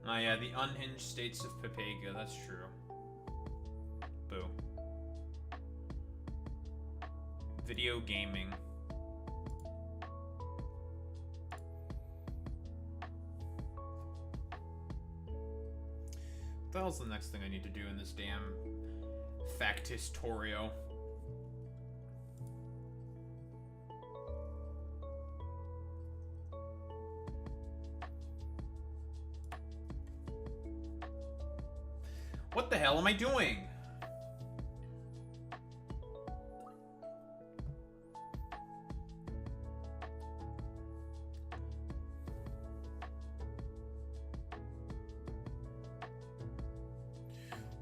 Oh yeah, the unhinged states of Papaga, that's true. Boo. Video gaming. What the hell's the next thing I need to do in this damn Factistorio? What the hell am I doing?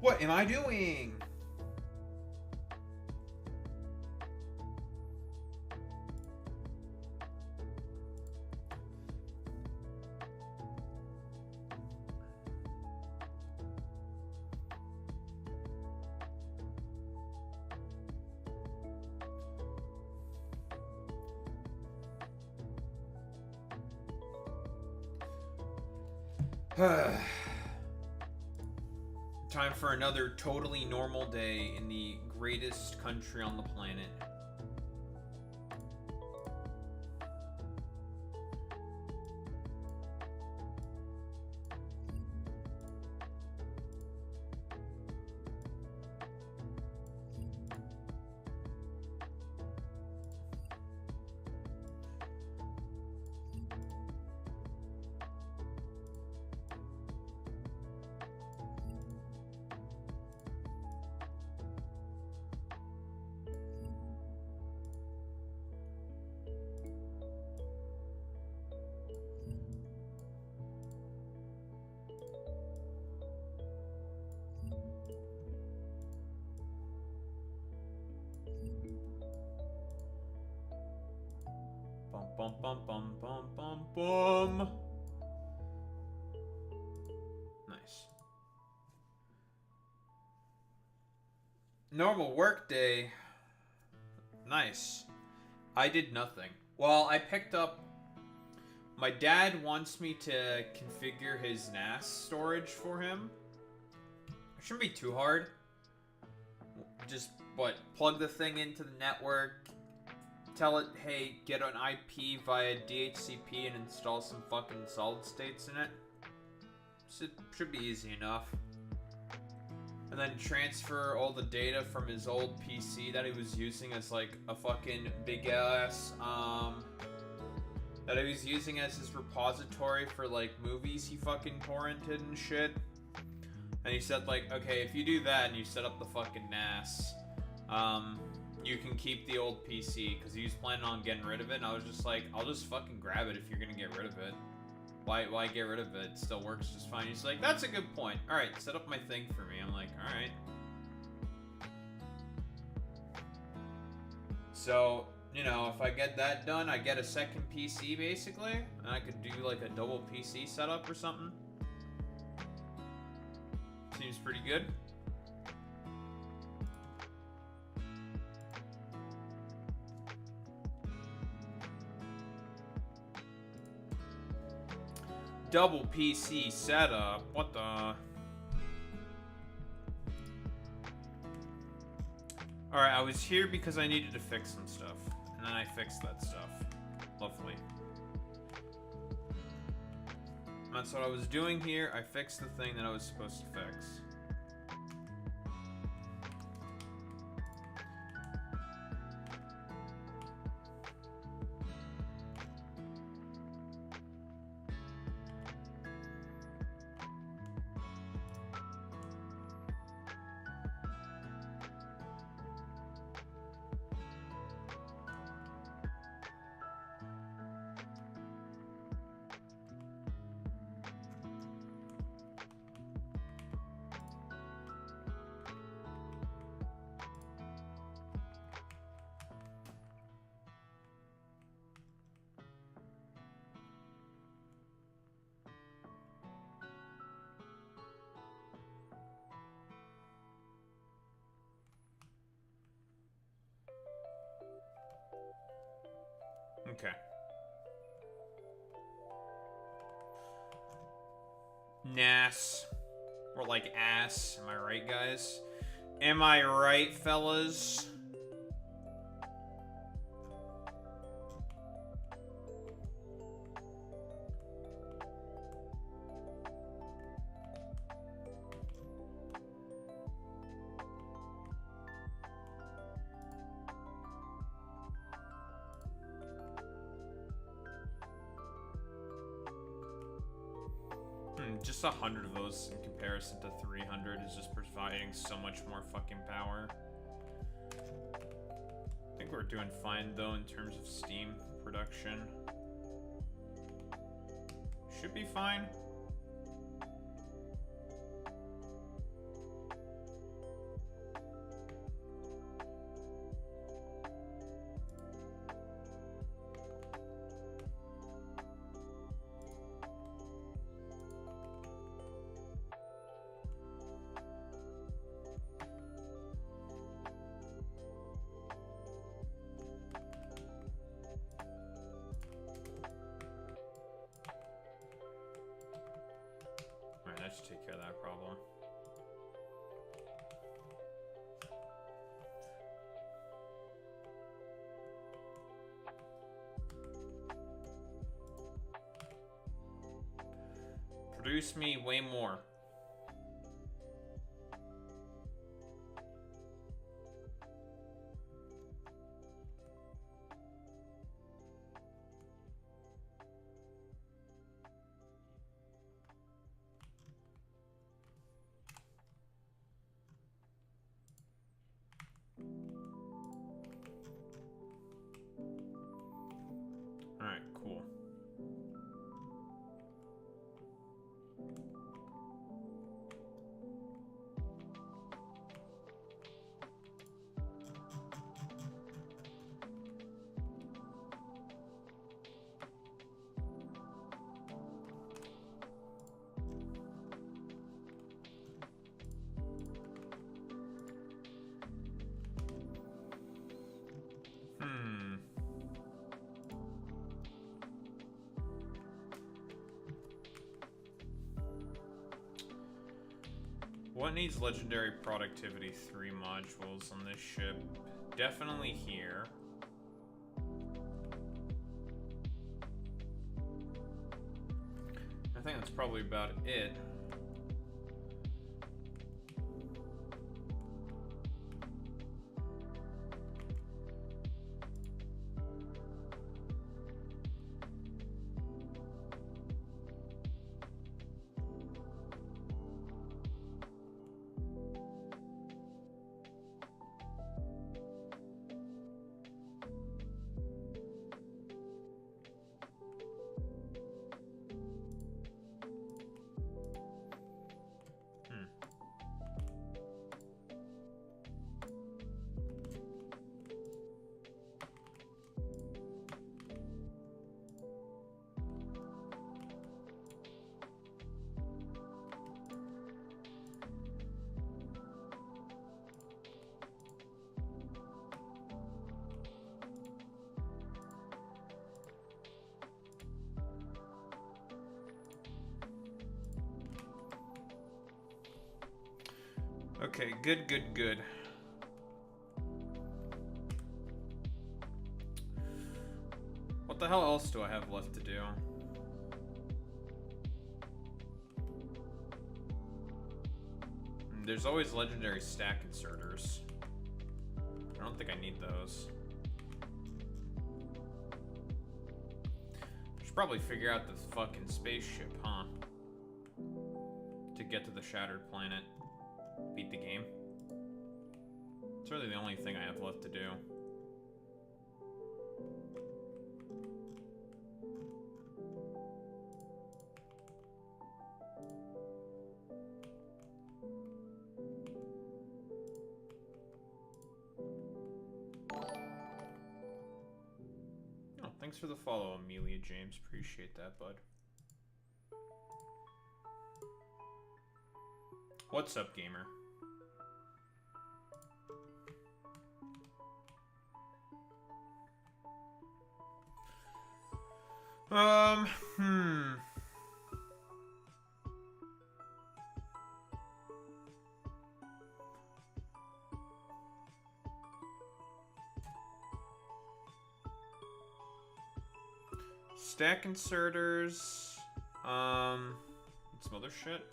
What am I doing? Time for another totally normal day in the greatest country on the planet. Bum bum bum bum bum bum. Nice. Normal work day. Nice. I did nothing. Well, I picked up. My dad wants me to configure his NAS storage for him. It shouldn't be too hard. Just, plug the thing into the network. Tell it, hey, get an IP via DHCP and install some fucking solid states in it. Should be easy enough. And then transfer all the data from his old PC that he was using as like a fucking big ass, that he was using as his repository for like movies he fucking torrented and shit. And he said like, okay, if you do that and you set up the fucking NAS, you can keep the old PC, because he was planning on getting rid of it, and I was just like, I'll just fucking grab it if you're gonna get rid of it. Why get rid of it? It still works just fine. He's like, that's a good point. Alright, set up my thing for me. I'm like, alright. So, you know, if I get that done, I get a second PC, basically, and I could do, like, a double PC setup or something. Seems pretty good. Double PC setup. What the? Alright, I was here because I needed to fix some stuff. And then I fixed that stuff. Lovely. That's what I was doing here. I fixed the thing that I was supposed to fix. Okay. Nas. Or like ass. Am I right, guys? Am I right, fellas? Just 100 of those in comparison to 300 is just providing so much more fucking power. I think we're doing fine though in terms of steam production. Should be fine. That should take care of that problem. Produce me way more. Alright, cool. What needs legendary productivity 3 modules on this ship? Definitely here. I think that's probably about it. Okay, good, good, good. What the hell else do I have left to do? There's always legendary stack inserters. I don't think I need those. Should probably figure out this fucking spaceship, huh? To get to the shattered planet. Beat the game. It's really the only thing I have left to do. Oh, thanks for the follow, Amelia James. Appreciate that, bud. What's up, gamer? Stack inserters. Some other shit.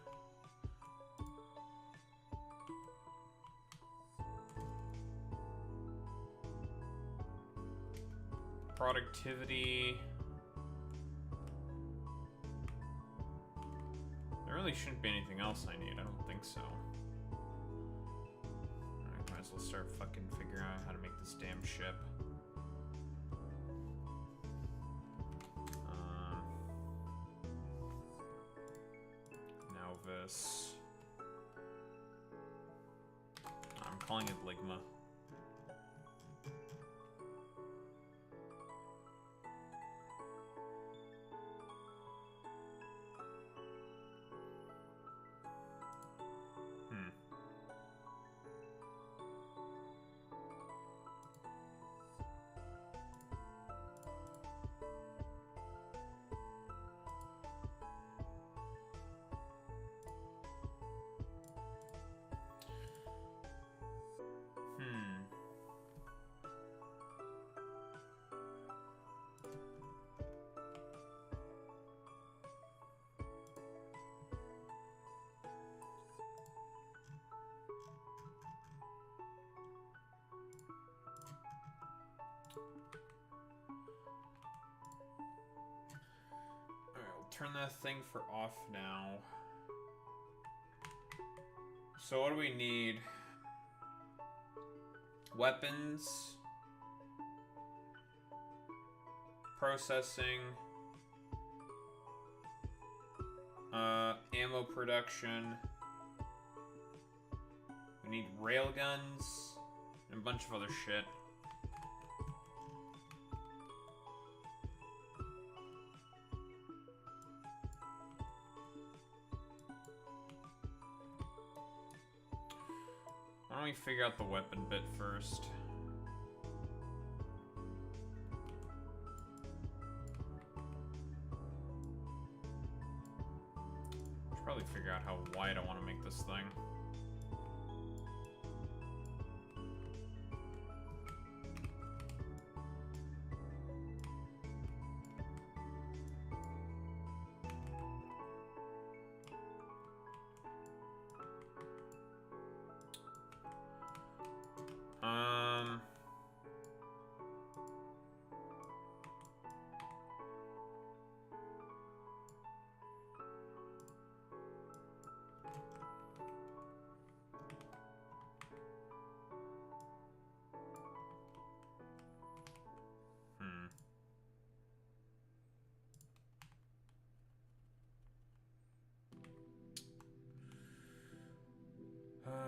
Productivity. There really shouldn't be anything else I need. I don't think so. Alright, might as well start fucking figuring out how to make this damn ship. Now this. I'm calling it Ligma. Turn that thing for off now. So what do we need? Weapons. Processing. Ammo production. We need railguns. And a bunch of other shit. Why don't we figure out the weapon bit first? Should probably figure out how wide I want to make this thing.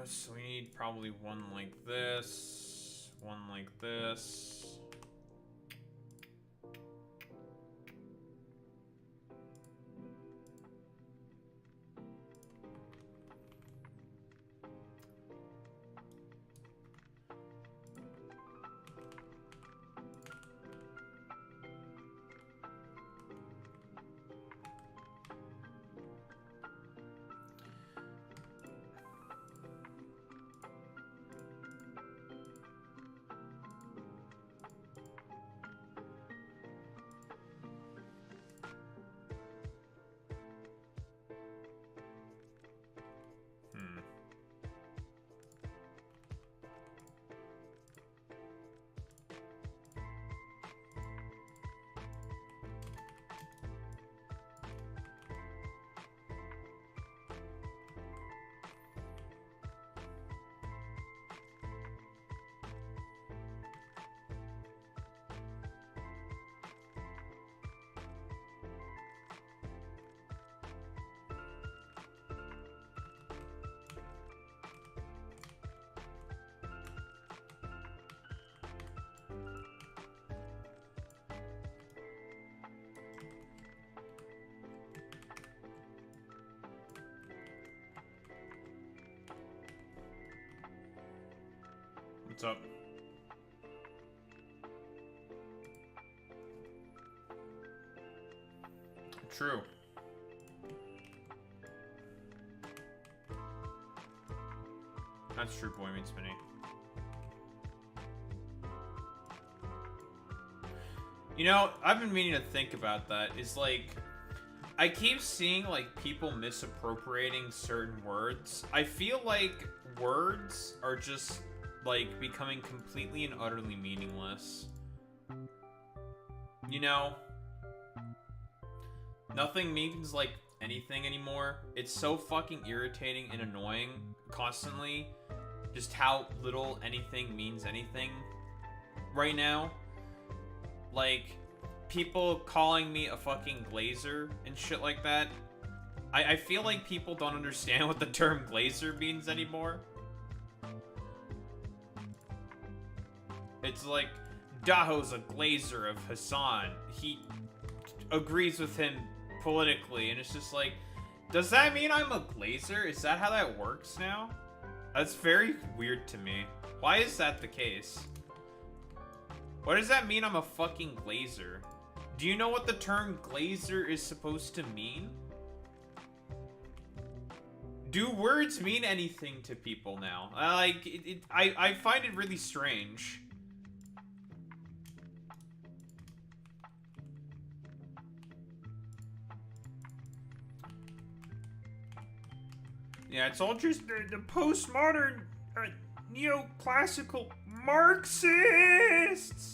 So we need probably one like this, one like this. What's up? True. That's true, boy meets Minnie. You know, I've been meaning to think about that. Is like, I keep seeing like people misappropriating certain words. I feel like words are just like becoming completely and utterly meaningless. You know, nothing means like anything anymore. It's so fucking irritating and annoying constantly just how little anything means anything right now. Like, people calling me a fucking glazer and shit like that. I feel like people don't understand what the term glazer means anymore. It's like, Daho's a glazer of Hassan. He agrees with him politically, and it's just like, does that mean I'm a glazer? Is that how that works now? That's very weird to me. Why is that the case? What does that mean I'm a fucking glazer? Do you know what the term glazer is supposed to mean? Do words mean anything to people now? Like, I find it really strange. Yeah, it's all just the postmodern, neoclassical Marxists!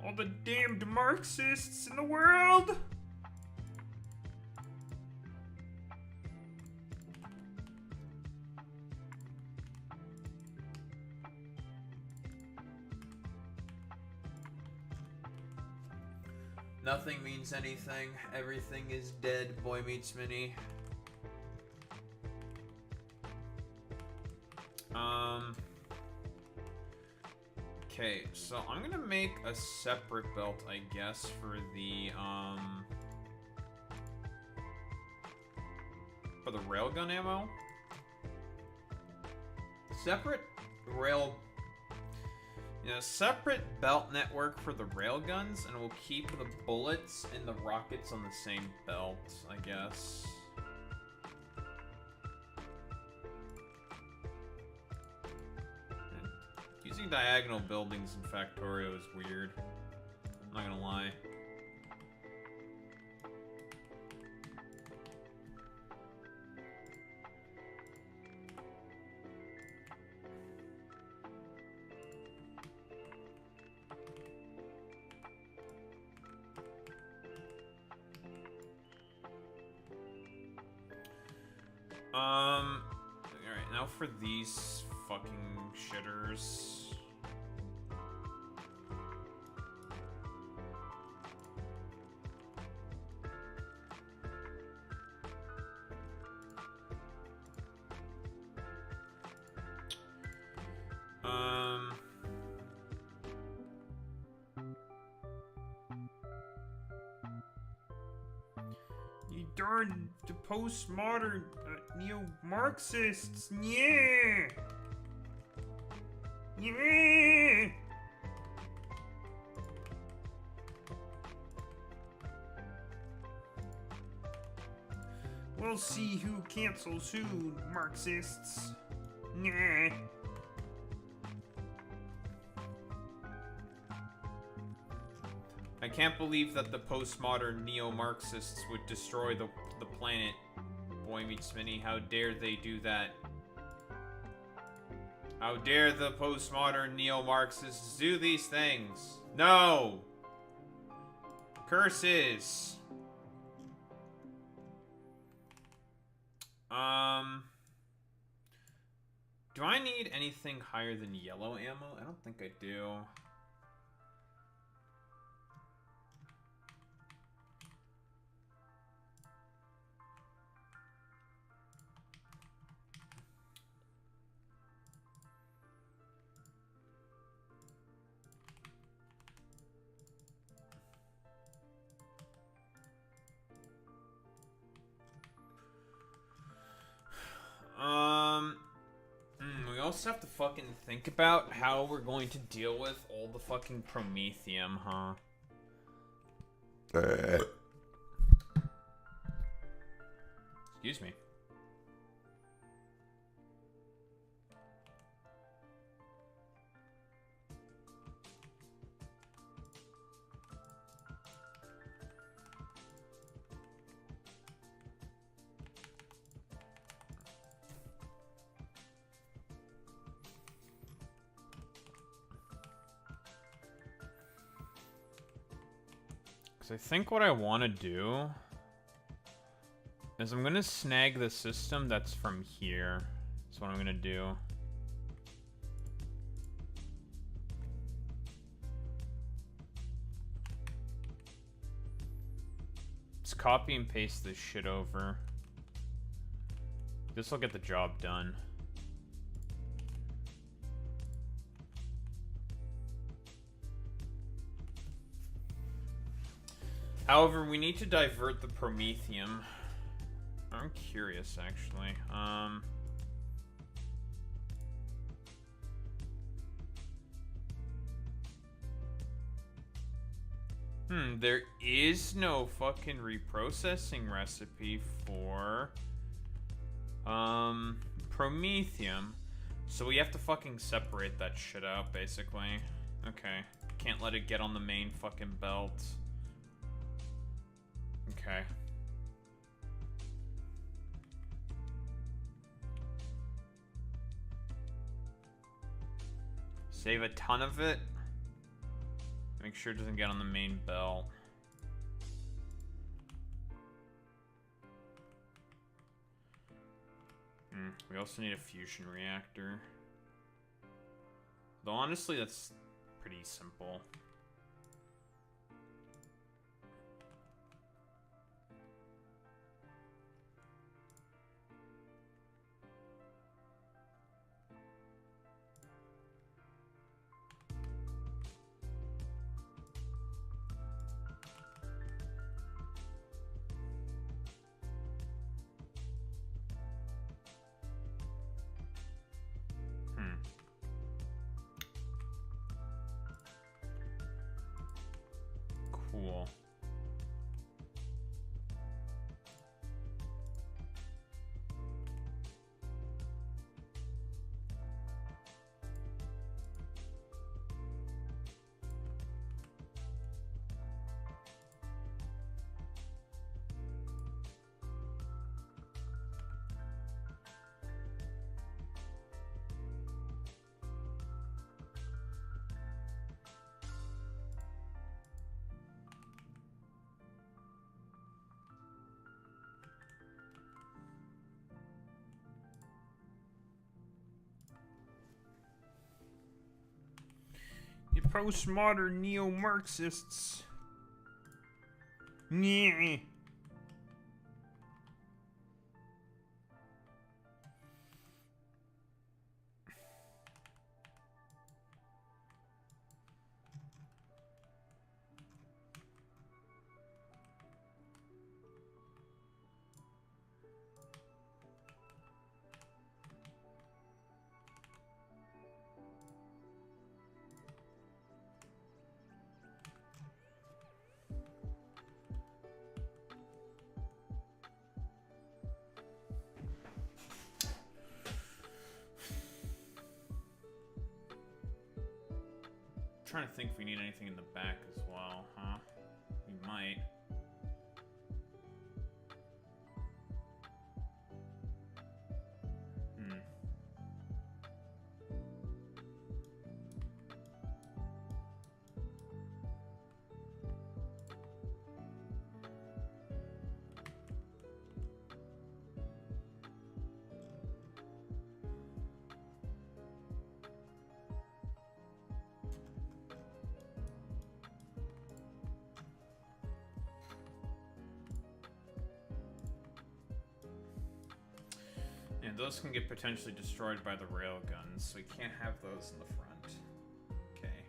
All the damned Marxists in the world! Nothing means anything. Everything is dead. Boy meets Minnie. Okay, so I'm gonna make a separate belt, I guess, for the railgun ammo. Separate separate belt network for the railguns, and we'll keep the bullets and the rockets on the same belt, I guess. Using diagonal buildings in Factorio is weird. I'm not gonna lie. Alright, now for these fucking shitters. You darn the postmodern neo-Marxists, yeah! Yeah! We'll see who cancels who, Marxists. Yeah. I can't believe that the postmodern neo-Marxists would destroy the planet. Boy meets Minnie, how dare they do that? How dare the postmodern neo-Marxists do these things? No! Curses! Do I need anything higher than yellow ammo? I don't think I do. We also have to fucking think about how we're going to deal with all the fucking promethium, huh? Excuse me. Because I think what I want to do is I'm going to snag the system that's from here. That's what I'm going to do. Just copy and paste this shit over. This will get the job done. However, we need to divert the promethium. I'm curious, actually. There is no fucking reprocessing recipe for promethium. So we have to fucking separate that shit out, basically. Okay. Can't let it get on the main fucking belt. Okay. Save a ton of it. Make sure it doesn't get on the main belt. We also need a fusion reactor. Though honestly, that's pretty simple. Cool. You postmodern neo-Marxists. Yeah. Trying to think if we need anything in the back as well, huh? We might. And those can get potentially destroyed by the railguns, so we can't have those in the front. Okay.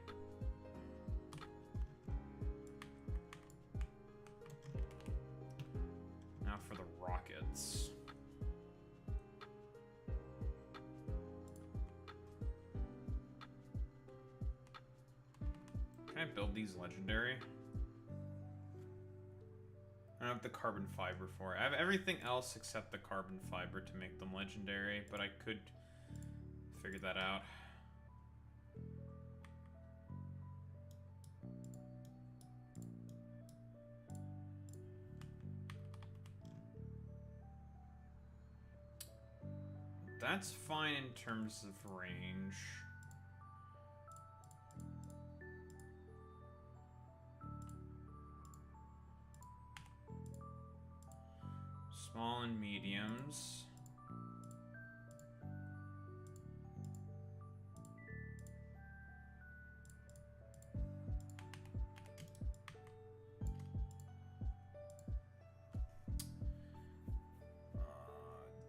Now for the rockets. Can I build these legendary? I don't have the carbon fiber for it. I have everything else except the carbon fiber to make them legendary, but I could figure that out. That's fine in terms of range. Small and mediums.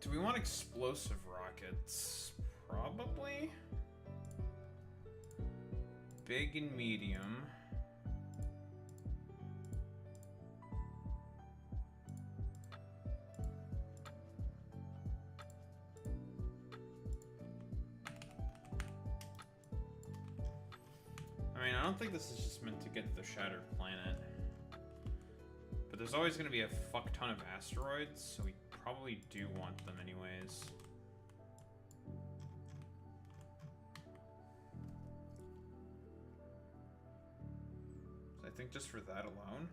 Do we want explosive rockets? Probably. Big and medium. I mean, I don't think this is just meant to get to the Shattered Planet. But there's always going to be a fuck ton of asteroids, so we probably do want them anyways. So I think just for that alone.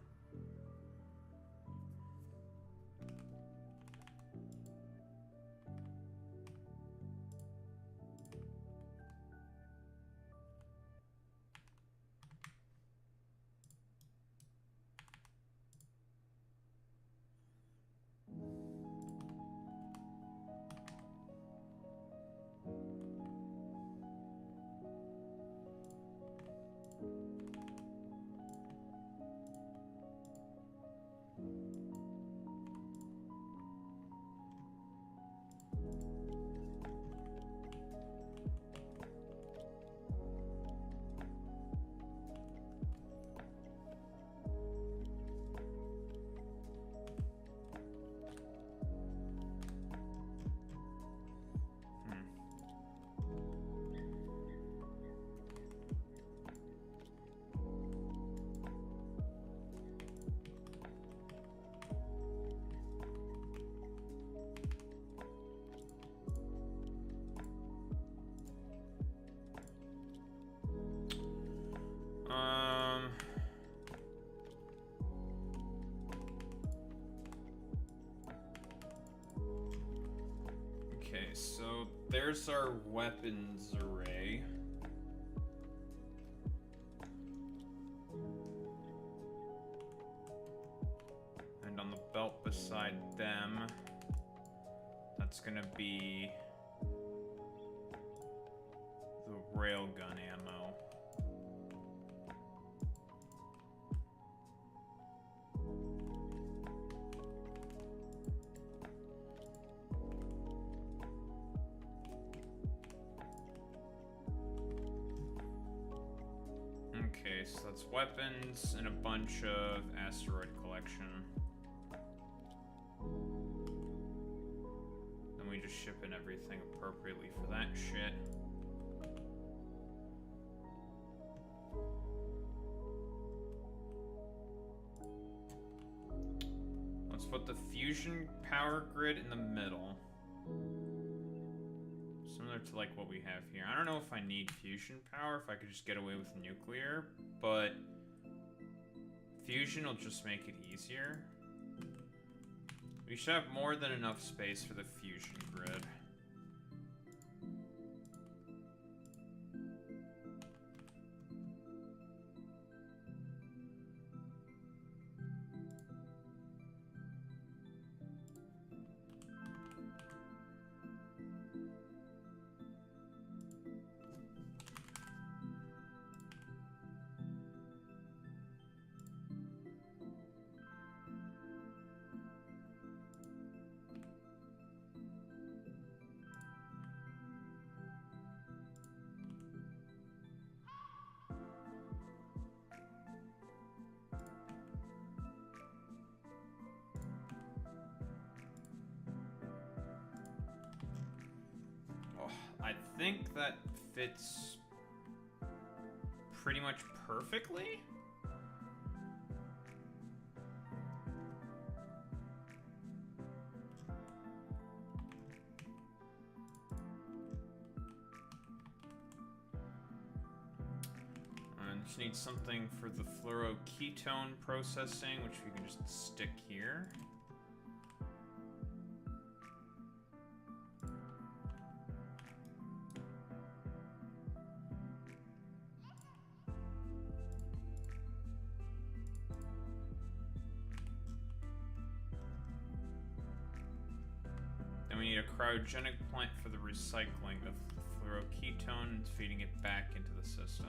Okay, so there's our weapons array. And on the belt beside them, that's gonna be the railgun ammo. Okay, so that's weapons and a bunch of asteroid collection. Then we just ship in everything appropriately for that shit. Let's put the fusion power grid in the middle. Similar to like what we have here. I don't know if I need fusion power, if I could just get away with nuclear, but fusion will just make it easier. We should have more than enough space for the fusion grid. I think that fits pretty much perfectly. I just need something for the fluoroketone processing, which we can just stick here. cryogenic plant for the recycling of fluoroketone and feeding it back into the system.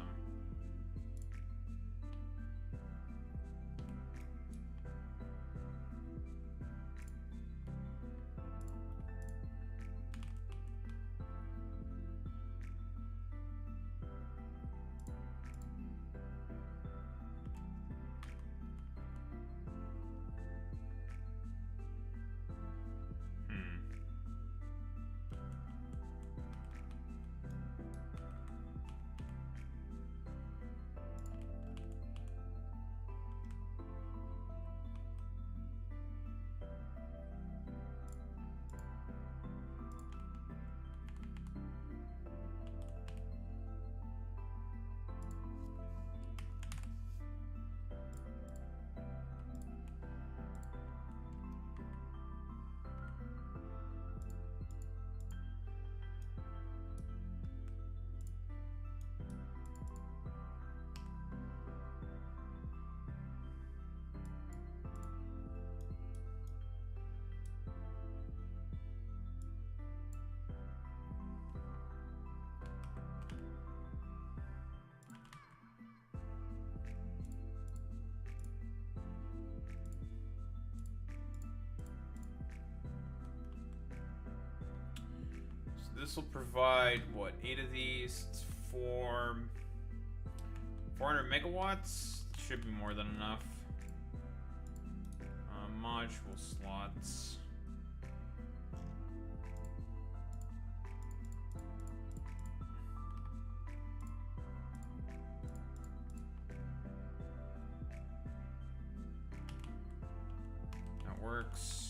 This will provide, what, 8 of these? It's 400 megawatts? Should be more than enough. Module slots. That works.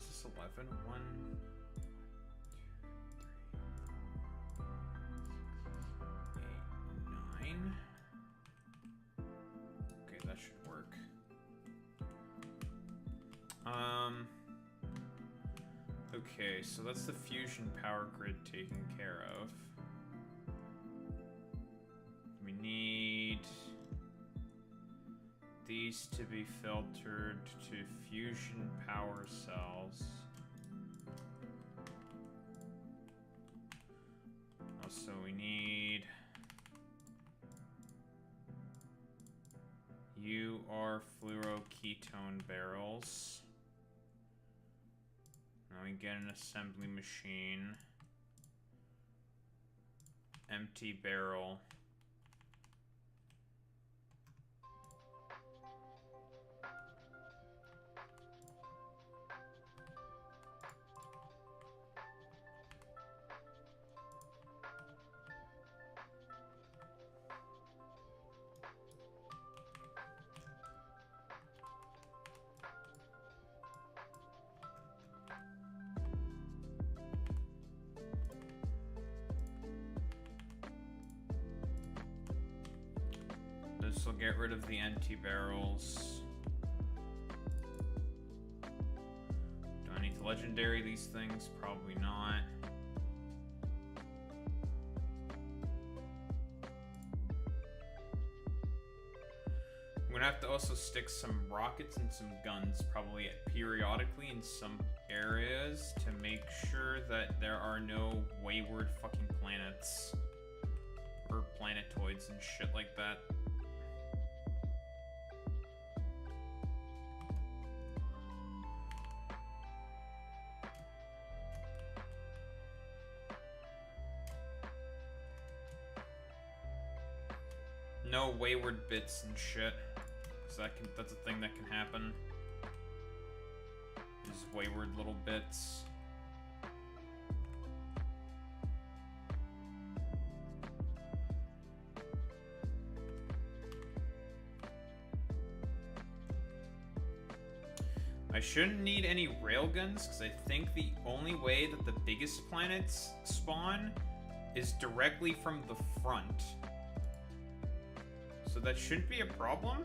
Is this 11? 1, 2, 3, 4, 5, 6, 8, 9. Okay, that should work. Okay, so that's the fusion power grid taken care of. We need these to be filtered to fusion power cells. Also, we need UR fluoroketone barrels. Now we get an assembly machine. Empty barrel. This will get rid of the empty barrels. Do I need to legendary these things? Probably not. I'm gonna have to also stick some rockets and some guns, probably periodically in some areas, to make sure that there are no wayward fucking planets. Or planetoids and shit like that. No wayward bits and shit. Cause that's a thing that can happen. These wayward little bits. I shouldn't need any railguns, because I think the only way that the biggest planets spawn is directly from the front. So that shouldn't be a problem.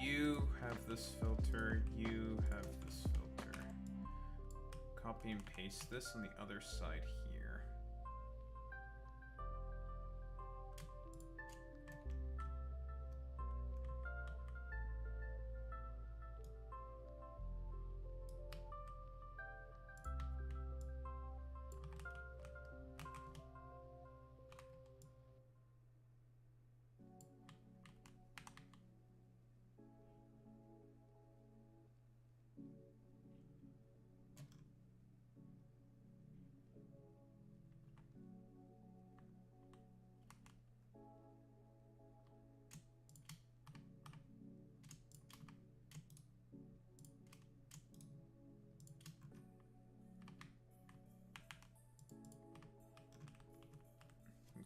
You have this filter, you have this filter. Copy and paste this on the other side here.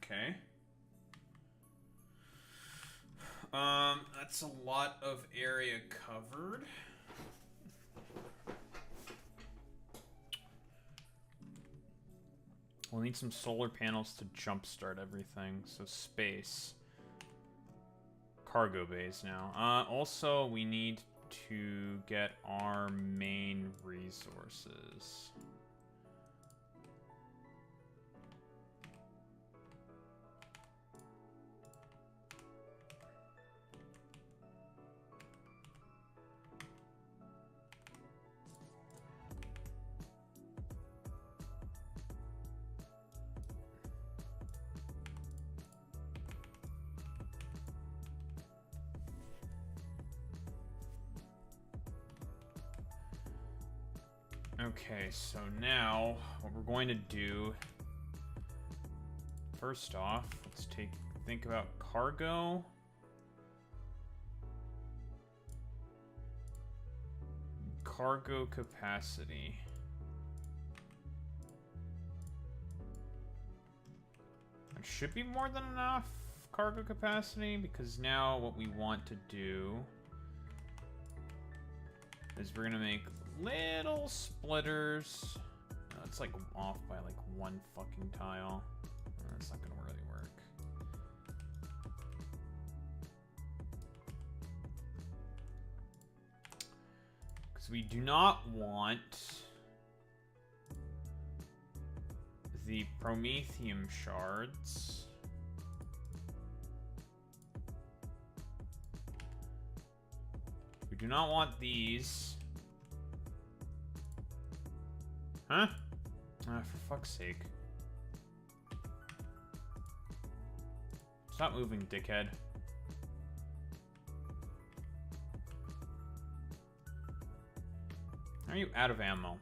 Okay. That's a lot of area covered. We'll need some solar panels to jumpstart everything. So space. Cargo bays now. Also, we need to get our main resources. Okay, so now what we're going to do, first off, let's think about cargo. Cargo capacity. It should be more than enough cargo capacity, because now what we want to do is we're gonna make little splitters. It's like off by like one fucking tile. That's not gonna really work. Because we do not want the promethium shards. We do not want these. Huh? Ah, for fuck's sake. Stop moving, dickhead. Are you out of ammo?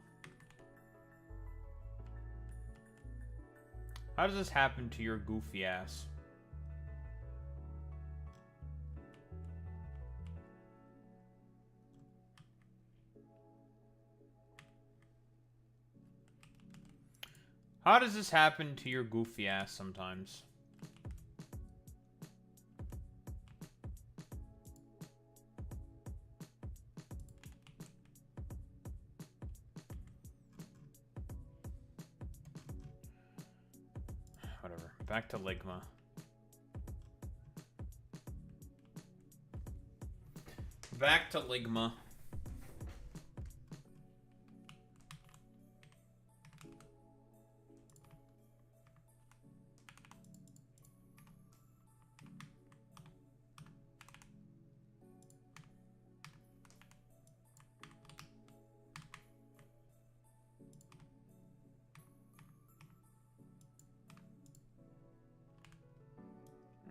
How does this happen to your goofy ass? How does this happen to your goofy ass sometimes? Whatever. Back to Ligma. Back to Ligma.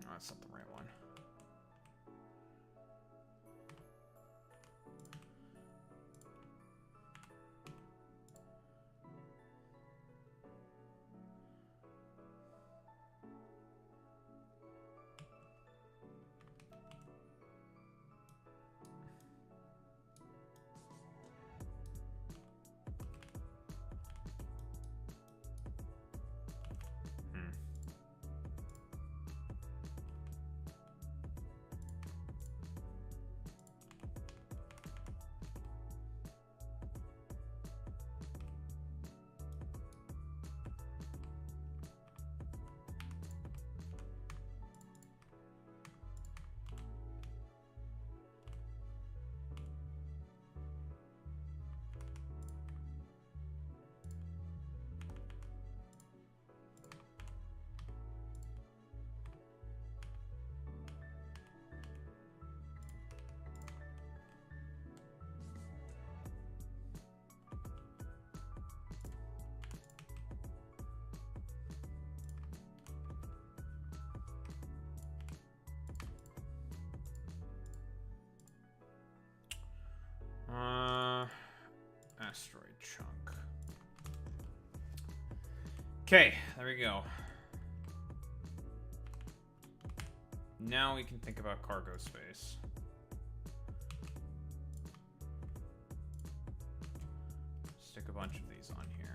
That's not the right one. chunk. Okay, there we go. Now we can think about cargo space. Stick a bunch of these on here.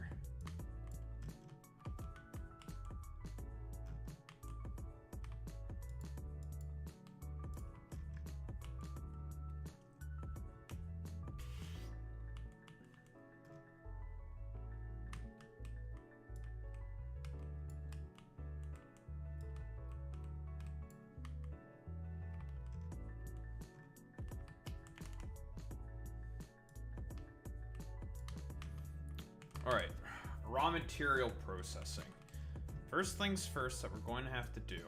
Alright, raw material processing. First things first that we're going to have to do.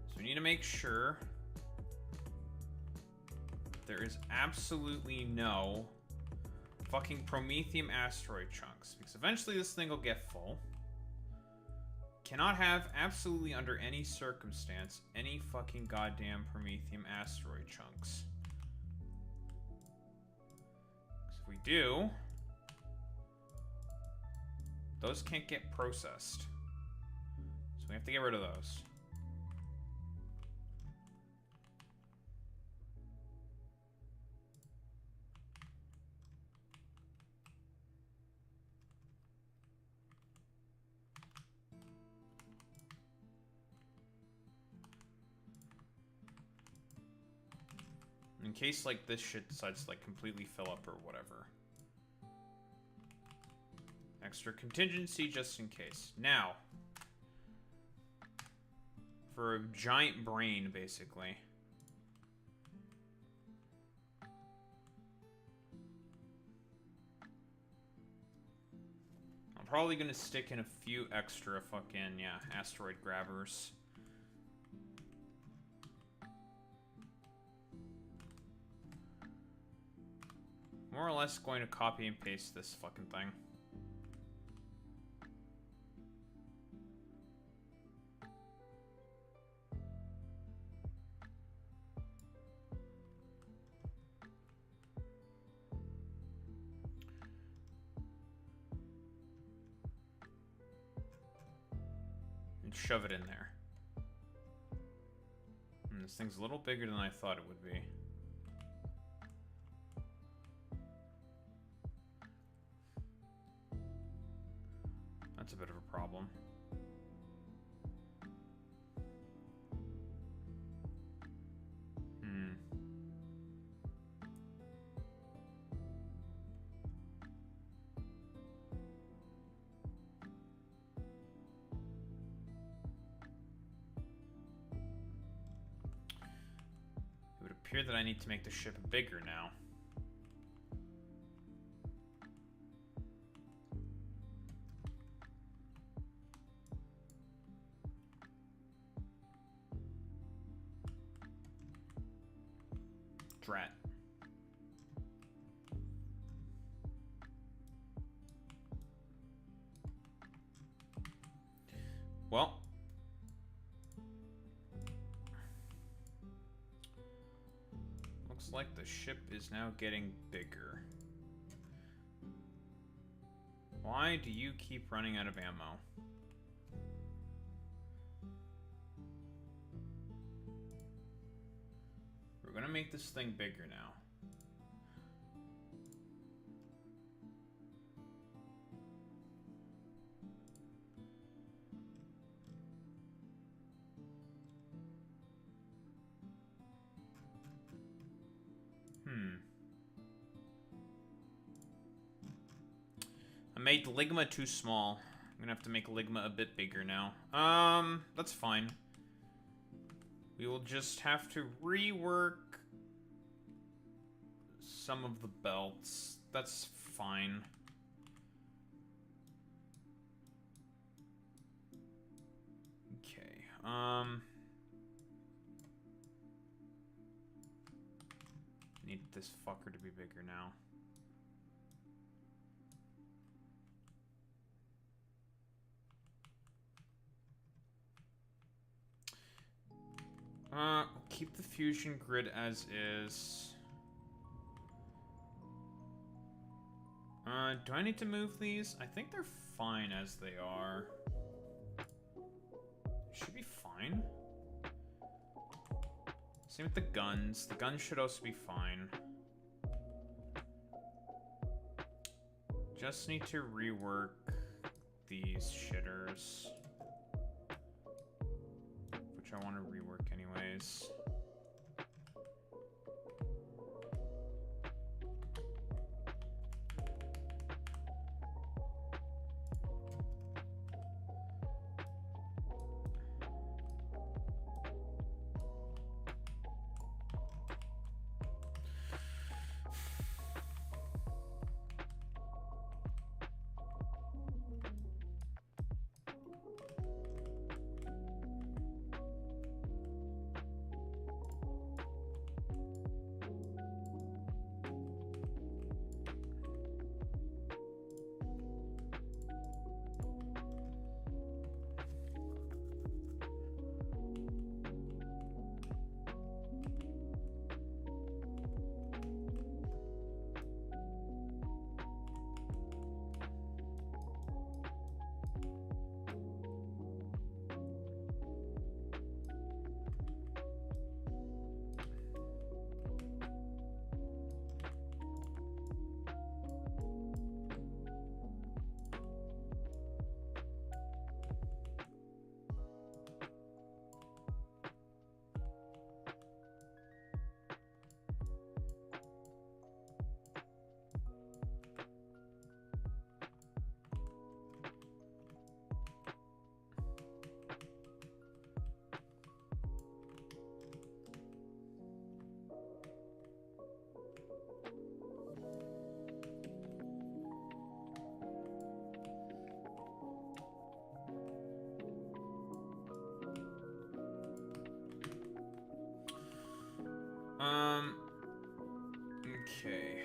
So we need to make sure there is absolutely no fucking Promethium asteroid chunks. Because eventually this thing will get full. Cannot have absolutely under any circumstance any fucking goddamn Promethium asteroid chunks. We do. Those can't get processed. So we have to get rid of those. In case, like, this shit decides to, like, completely fill up or whatever. Extra contingency just in case. Now, for a giant brain, basically. I'm probably gonna stick in a few extra fucking, yeah, asteroid grabbers. More or less going to copy and paste this fucking thing. And shove it in there. And this thing's a little bigger than I thought it would be. That's a bit of a problem. It would appear that I need to make the ship bigger now. Drat. Well. Looks like the ship is now getting bigger. Why do you keep running out of ammo? We're gonna make this thing bigger now. I made Ligma too small. I'm gonna have to make Ligma a bit bigger now. That's fine. We will just have to rework some of the belts. That's fine. Okay, need this fucker to be bigger now. Keep the fusion grid as is. Do I need to move these? I think they're fine as they are. Should be fine. Same with the guns. The guns should also be fine. Just need to rework these shitters. Which I want to rework anyways. Okay.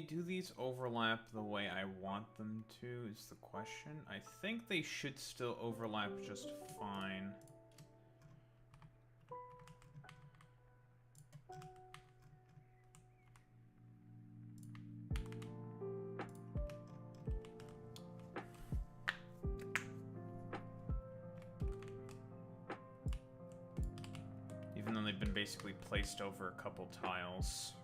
Do these overlap the way I want them to is the question. I think they should still overlap just fine. Even though they've been basically placed over a couple tiles.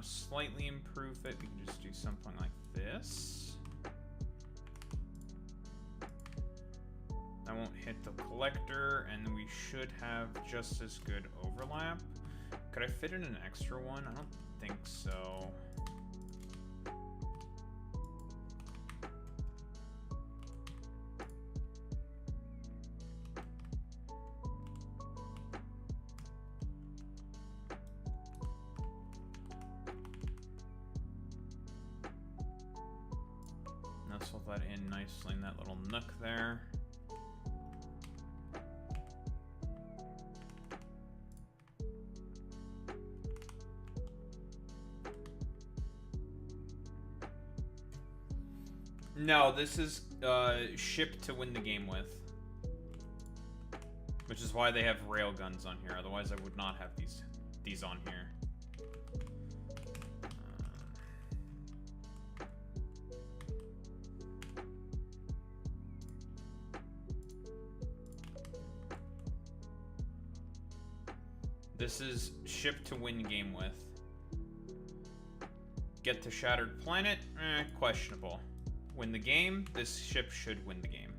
Slightly improve it, we can just do something like this. That won't hit the collector, and we should have just as good overlap. Could I fit in an extra one? I don't think so. Nestle that in nicely in that little nook there. No, this is ship to win the game with. Which is why they have rail guns on here. Otherwise, I would not have these on here. This is ship to win game with. Get to Shattered Planet? Questionable. Win the game? This ship should win the game.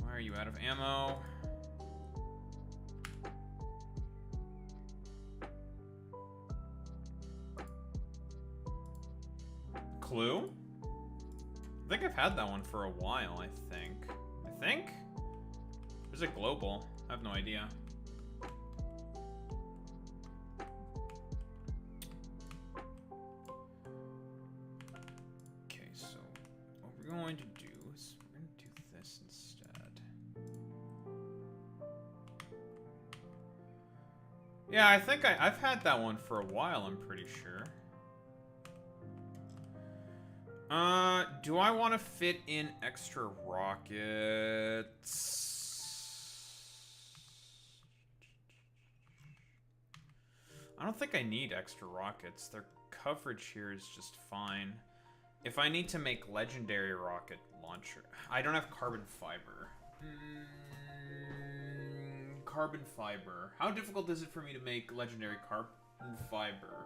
Why are you out of ammo. Clue? I think I've had that one for a while, I think. Or is it global? I have no idea. Okay, so what we're going to do is we're going to do this instead. Yeah, I think I've had that one for a while, I'm pretty sure. Do I want to fit in extra rockets? I don't think I need extra rockets. Their coverage here is just fine. If I need to make legendary rocket launcher... I don't have carbon fiber. Carbon fiber. How difficult is it for me to make legendary carbon fiber?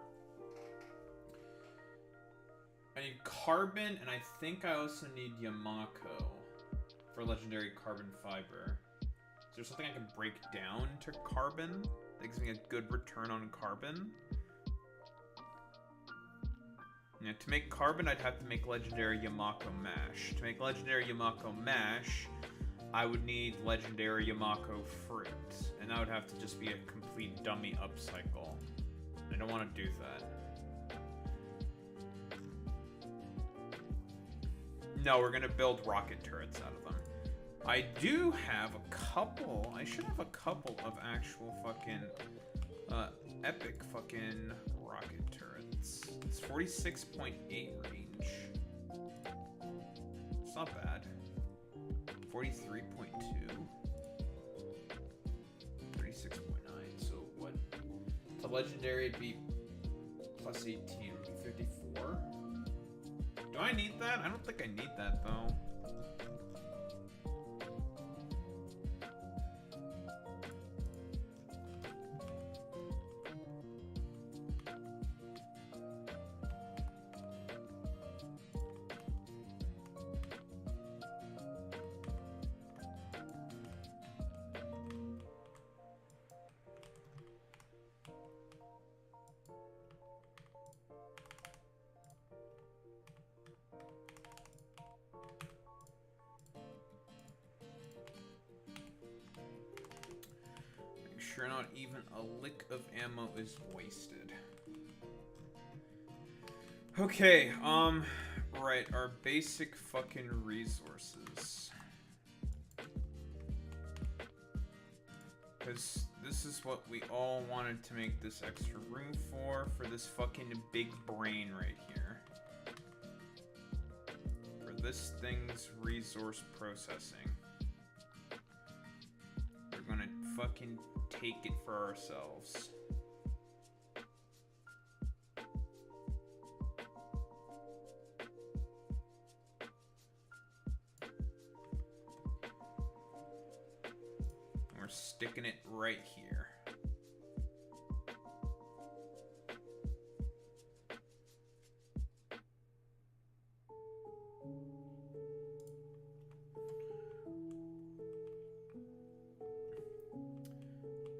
I need carbon, and I think I also need Yamako for legendary carbon fiber. Is there something I can break down to carbon that gives me a good return on carbon? Yeah, to make carbon, I'd have to make legendary Yamako mash. To make legendary Yamako mash, I would need legendary Yamako fruit, and that would have to just be a complete dummy upcycle. I don't want to do that. No, we're gonna build rocket turrets out of them. I do have a couple. I should have a couple of actual fucking epic fucking rocket turrets. It's 46.8 range. It's not bad. 43.2. 36.9. So what? To legendary it'd be plus 18. It'd be 54. Do I need that? I don't think I need that, though. Sure, not even a lick of ammo is wasted. Okay, right, our basic fucking resources. Because this is what we all wanted to make this extra room for this fucking big brain right here. For this thing's resource processing. We're gonna fucking take it for ourselves. And we're sticking it right here.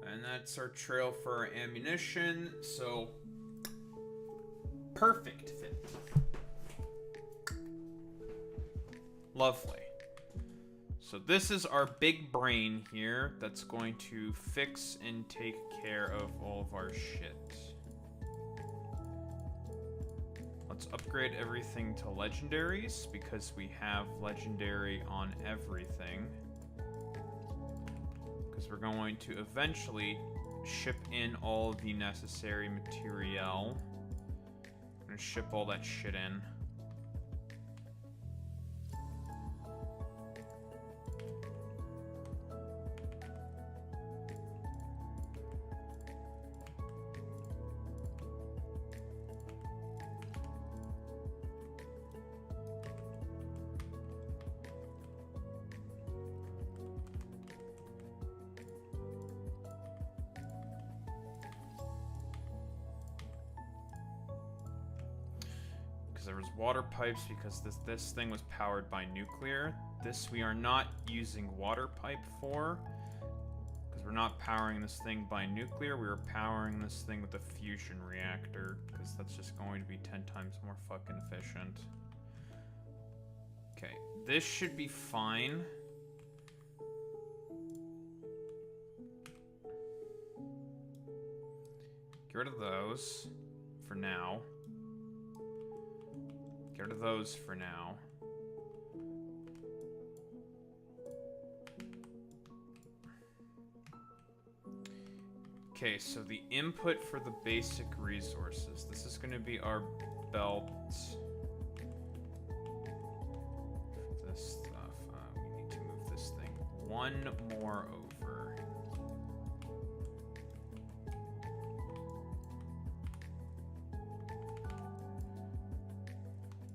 And that's our trail for our ammunition, so perfect fit. Lovely. So this is our big brain here that's going to fix and take care of all of our shit. Let's upgrade everything to legendaries because we have legendary on everything. We're going to eventually ship in all the necessary material. I'm gonna ship all that shit in. because there was water pipes because this thing was powered by nuclear. This we are not using water pipe for, because we're not powering this thing by nuclear. We are powering this thing with a fusion reactor, because that's just going to be 10 times more fucking efficient. Okay, this should be fine. Get rid of those for now. Get rid of those for now. Okay, so the input for the basic resources. This is going to be our belt. This stuff. We need to move this thing one more over.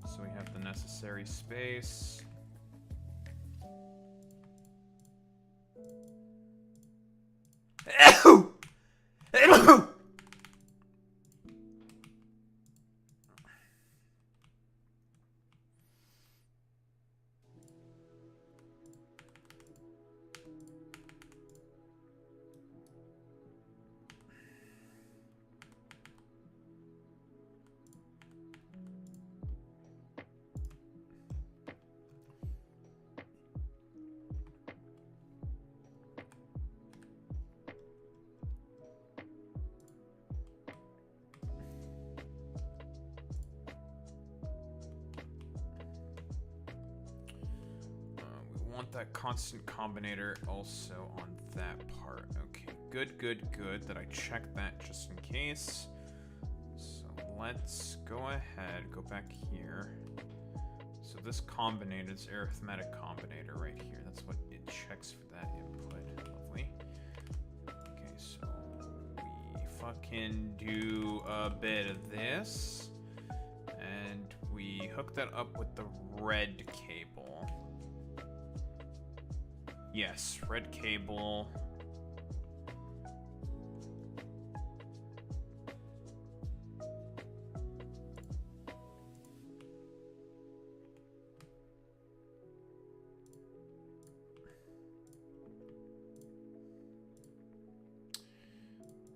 So we have the necessary space. That constant combinator also on that part. Okay, good that I checked that just in case. So let's go ahead, go back here. So this combinator is arithmetic combinator right here. That's what it checks for that input. Lovely. Okay, so we fucking do a bit of this, and we hook that up with the red cable. Yes, red cable.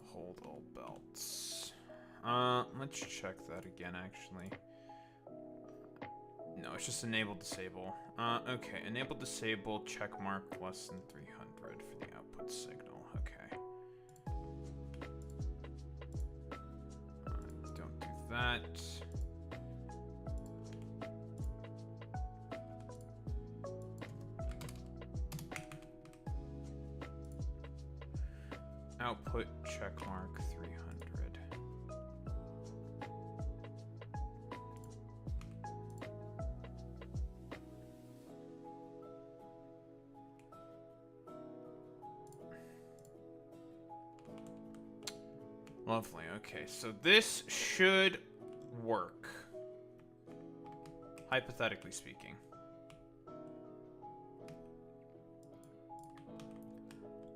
Hold all belts. Let's check that again, actually. No, it's just enable disable. Okay, enable disable, check mark less than 300 for the output signal. Okay. Don't do that. Output check mark 300. Lovely. Okay, so this should work. Hypothetically speaking.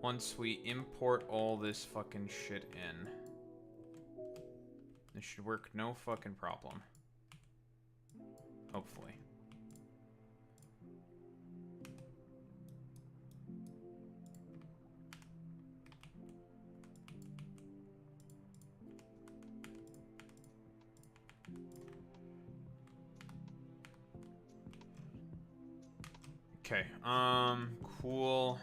Once we import all this fucking shit in, this should work no fucking problem. Hopefully. Okay, cool.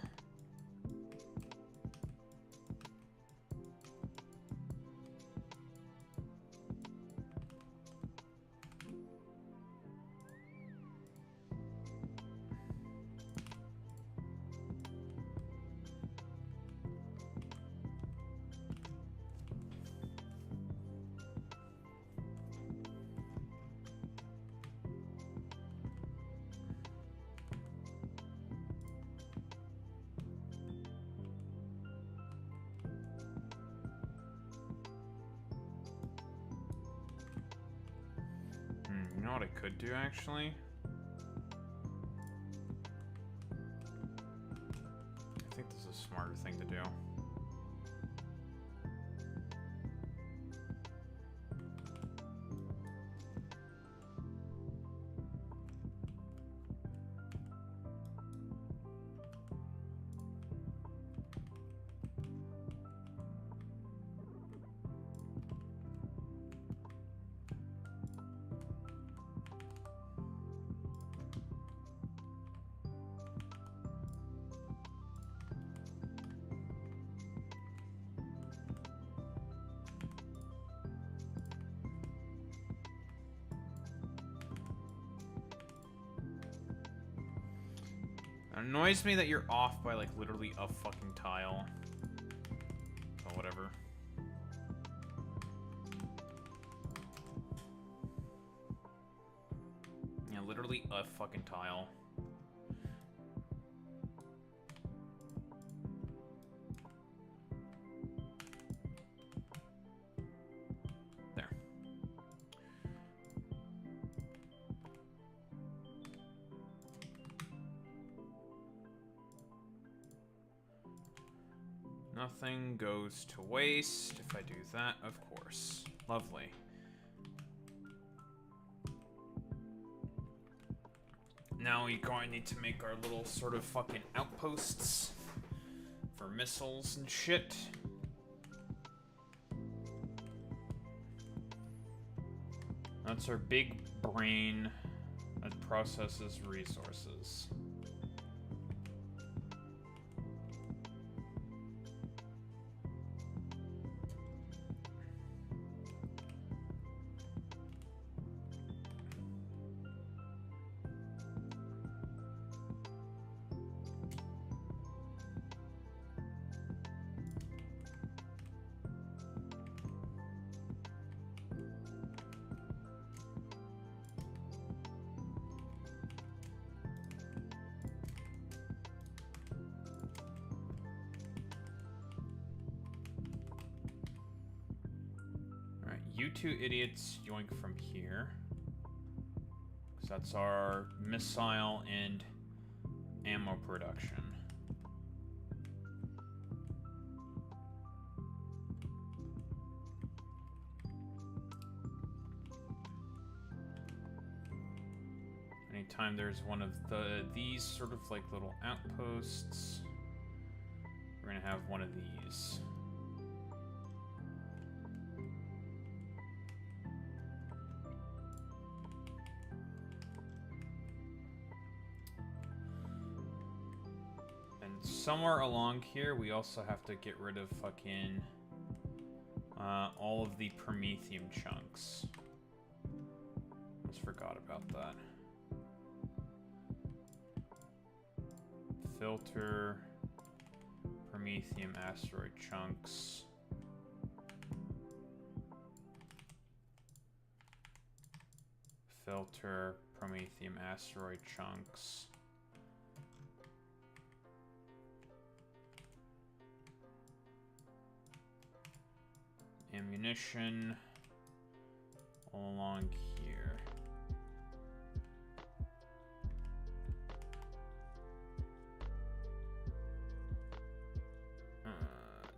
You know what I could do, actually? I think this is a smarter thing to do. It annoys me that you're off by, like, literally a fucking tile. Oh, whatever. Yeah, literally a fucking tile. There. Nothing goes to waste if I do that, of course. Lovely. Now we're going to need to make our little sort of fucking outposts for missiles and shit. That's our big brain that processes resources. You two idiots yoink from here. Because that's our missile and ammo production. Anytime there's one of these sort of like little outposts, we're gonna have one of these. Somewhere along here, we also have to get rid of fucking all of the Promethium chunks. Almost forgot about that. Filter Promethium asteroid chunks. Filter Promethium asteroid chunks. Ammunition all along here.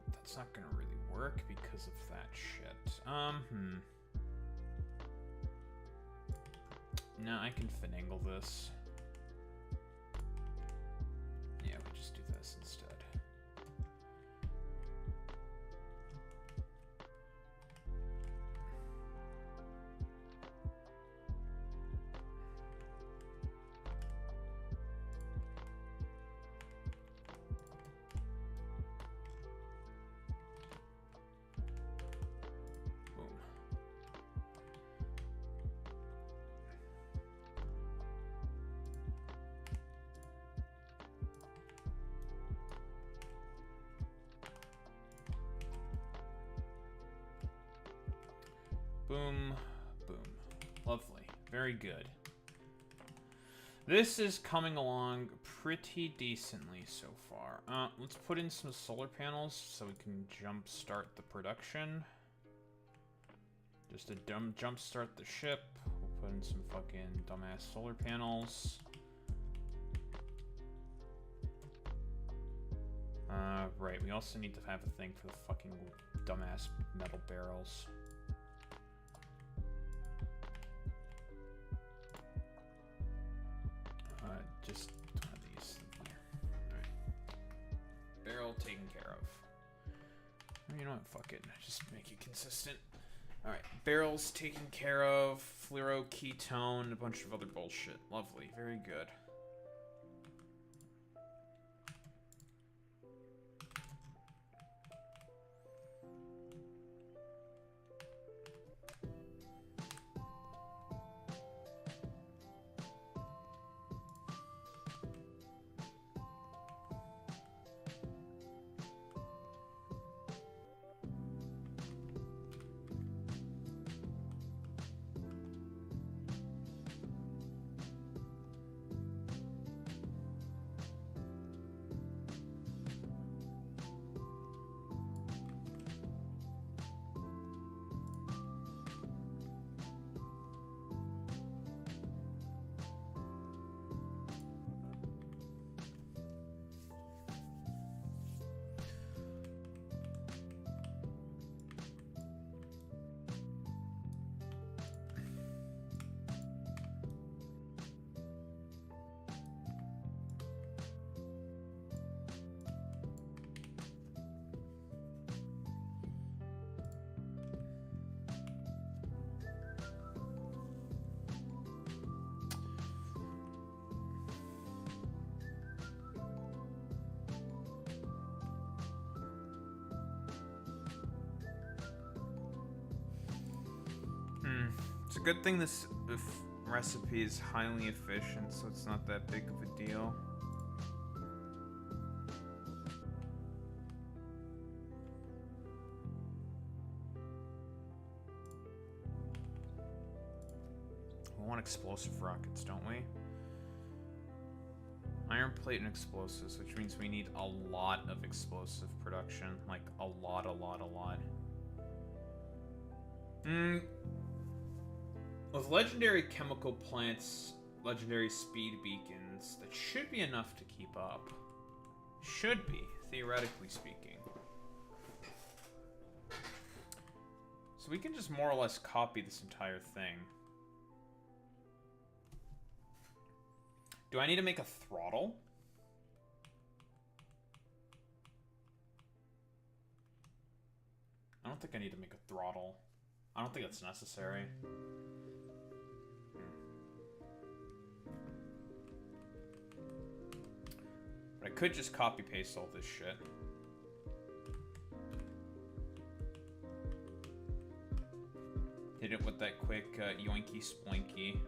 That's not gonna really work because of that shit. No, I can finagle this. Yeah, we just do this instead. Boom, boom. Lovely. Very good. This is coming along pretty decently so far. Let's put in some solar panels so we can jumpstart the production. Just to jumpstart the ship. We'll put in some fucking dumbass solar panels. Right. We also need to have a thing for the fucking dumbass metal barrels. Just one of these in here. Alright. Barrel taken care of. You know what? Fuck it. Just make it consistent. Alright. Barrels taken care of. Fluoroketone. A bunch of other bullshit. Lovely. Very good. good thing this recipe is highly efficient, so it's not that big of a deal. We want explosive rockets, don't we? Iron plate and explosives, which means we need a lot of explosive production. Like, a lot. With legendary chemical plants, legendary speed beacons, that should be enough to keep up. Should be, theoretically speaking. So we can just more or less copy this entire thing. Do I need to make a throttle? I don't think I need to make a throttle. I don't think that's necessary. But I could just copy paste all this shit. Hit it with that quick yoinky splinky.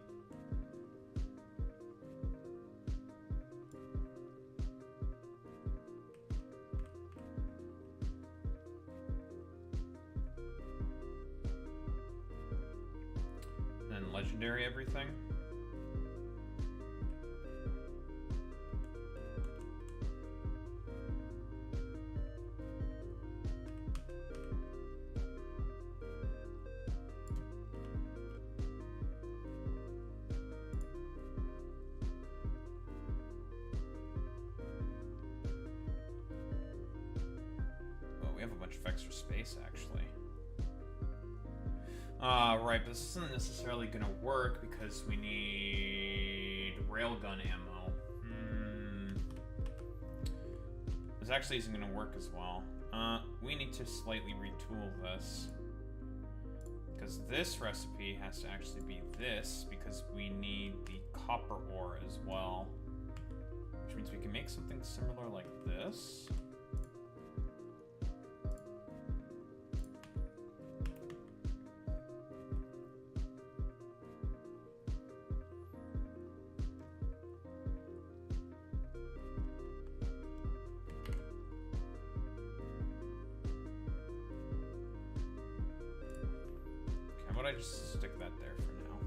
Legendary everything. Oh, we have a bunch of extra space actually. Right, but this isn't necessarily gonna work because we need railgun ammo. This actually isn't gonna work as well. We need to slightly retool this. Because this recipe has to actually be this, because we need the copper ore as well. Which means we can make something similar like this. I just stick that there for now.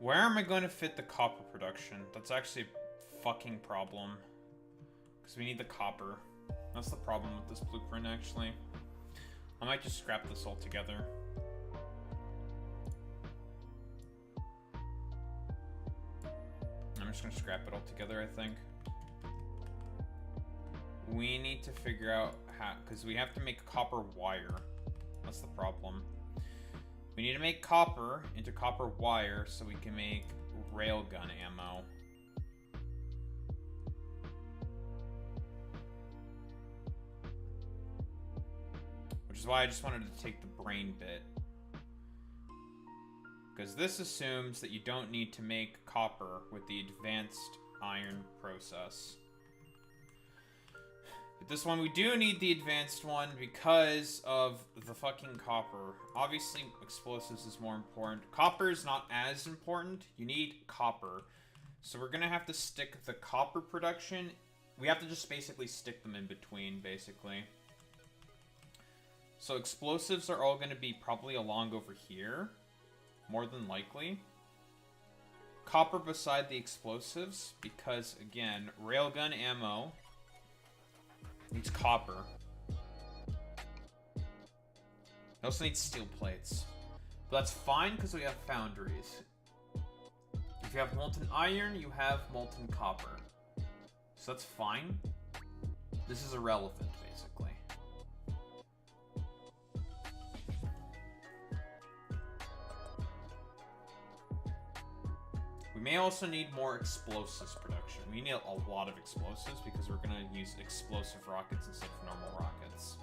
Where am I going to fit the copper production? That's actually a fucking problem. Because we need the copper. That's the problem with this blueprint, actually. I might just scrap this altogether. I'm just going to scrap it altogether, I think. We need to figure out how... Because we have to make copper wire. That's the problem. We need to make copper into copper wire so we can make railgun ammo. Which is why I just wanted to take the brain bit. Because this assumes that you don't need to make copper with the advanced iron process. But this one, we do need the advanced one because of the fucking copper. Obviously, explosives is more important. Copper is not as important. You need copper. So we're going to have to stick the copper production. We have to just basically stick them in between, basically. So explosives are all going to be probably along over here. More than likely. Copper beside the explosives. Because, again, railgun ammo needs copper. It also needs steel plates. But that's fine because we have foundries. If you have molten iron, you have molten copper. So that's fine. This is irrelevant, basically. We may also need more explosives production. We need a lot of explosives because we're going to use explosive rockets instead of normal rockets.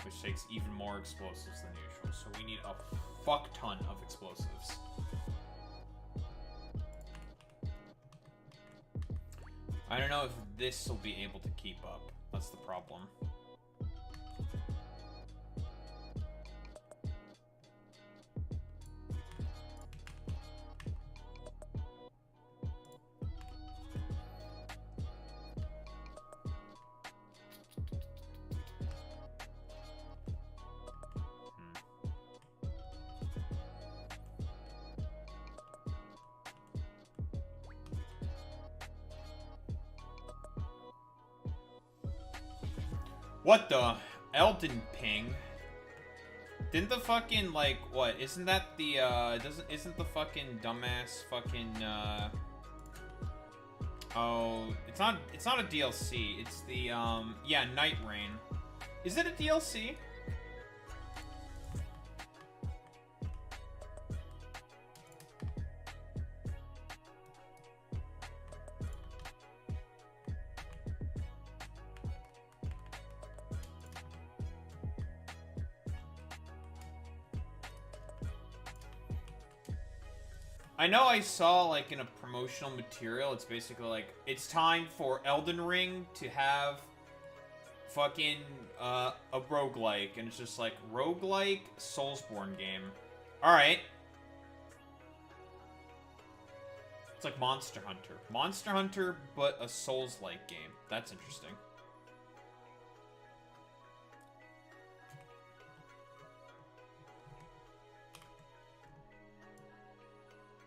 Which takes even more explosives than usual. So we need a fuck ton of explosives. I don't know if this will be able to keep up. That's the problem. What the? Elden Ping? Didn't the fucking, like, what? Isn't that the, isn't the fucking dumbass fucking, oh, it's not a DLC. It's the, yeah, Night Rain. Is it a DLC? I know I saw, like, in a promotional material, it's basically like, it's time for Elden Ring to have fucking, a roguelike. And it's just like, roguelike Soulsborne game. Alright. It's like Monster Hunter. Monster Hunter, but a Souls-like game. That's interesting.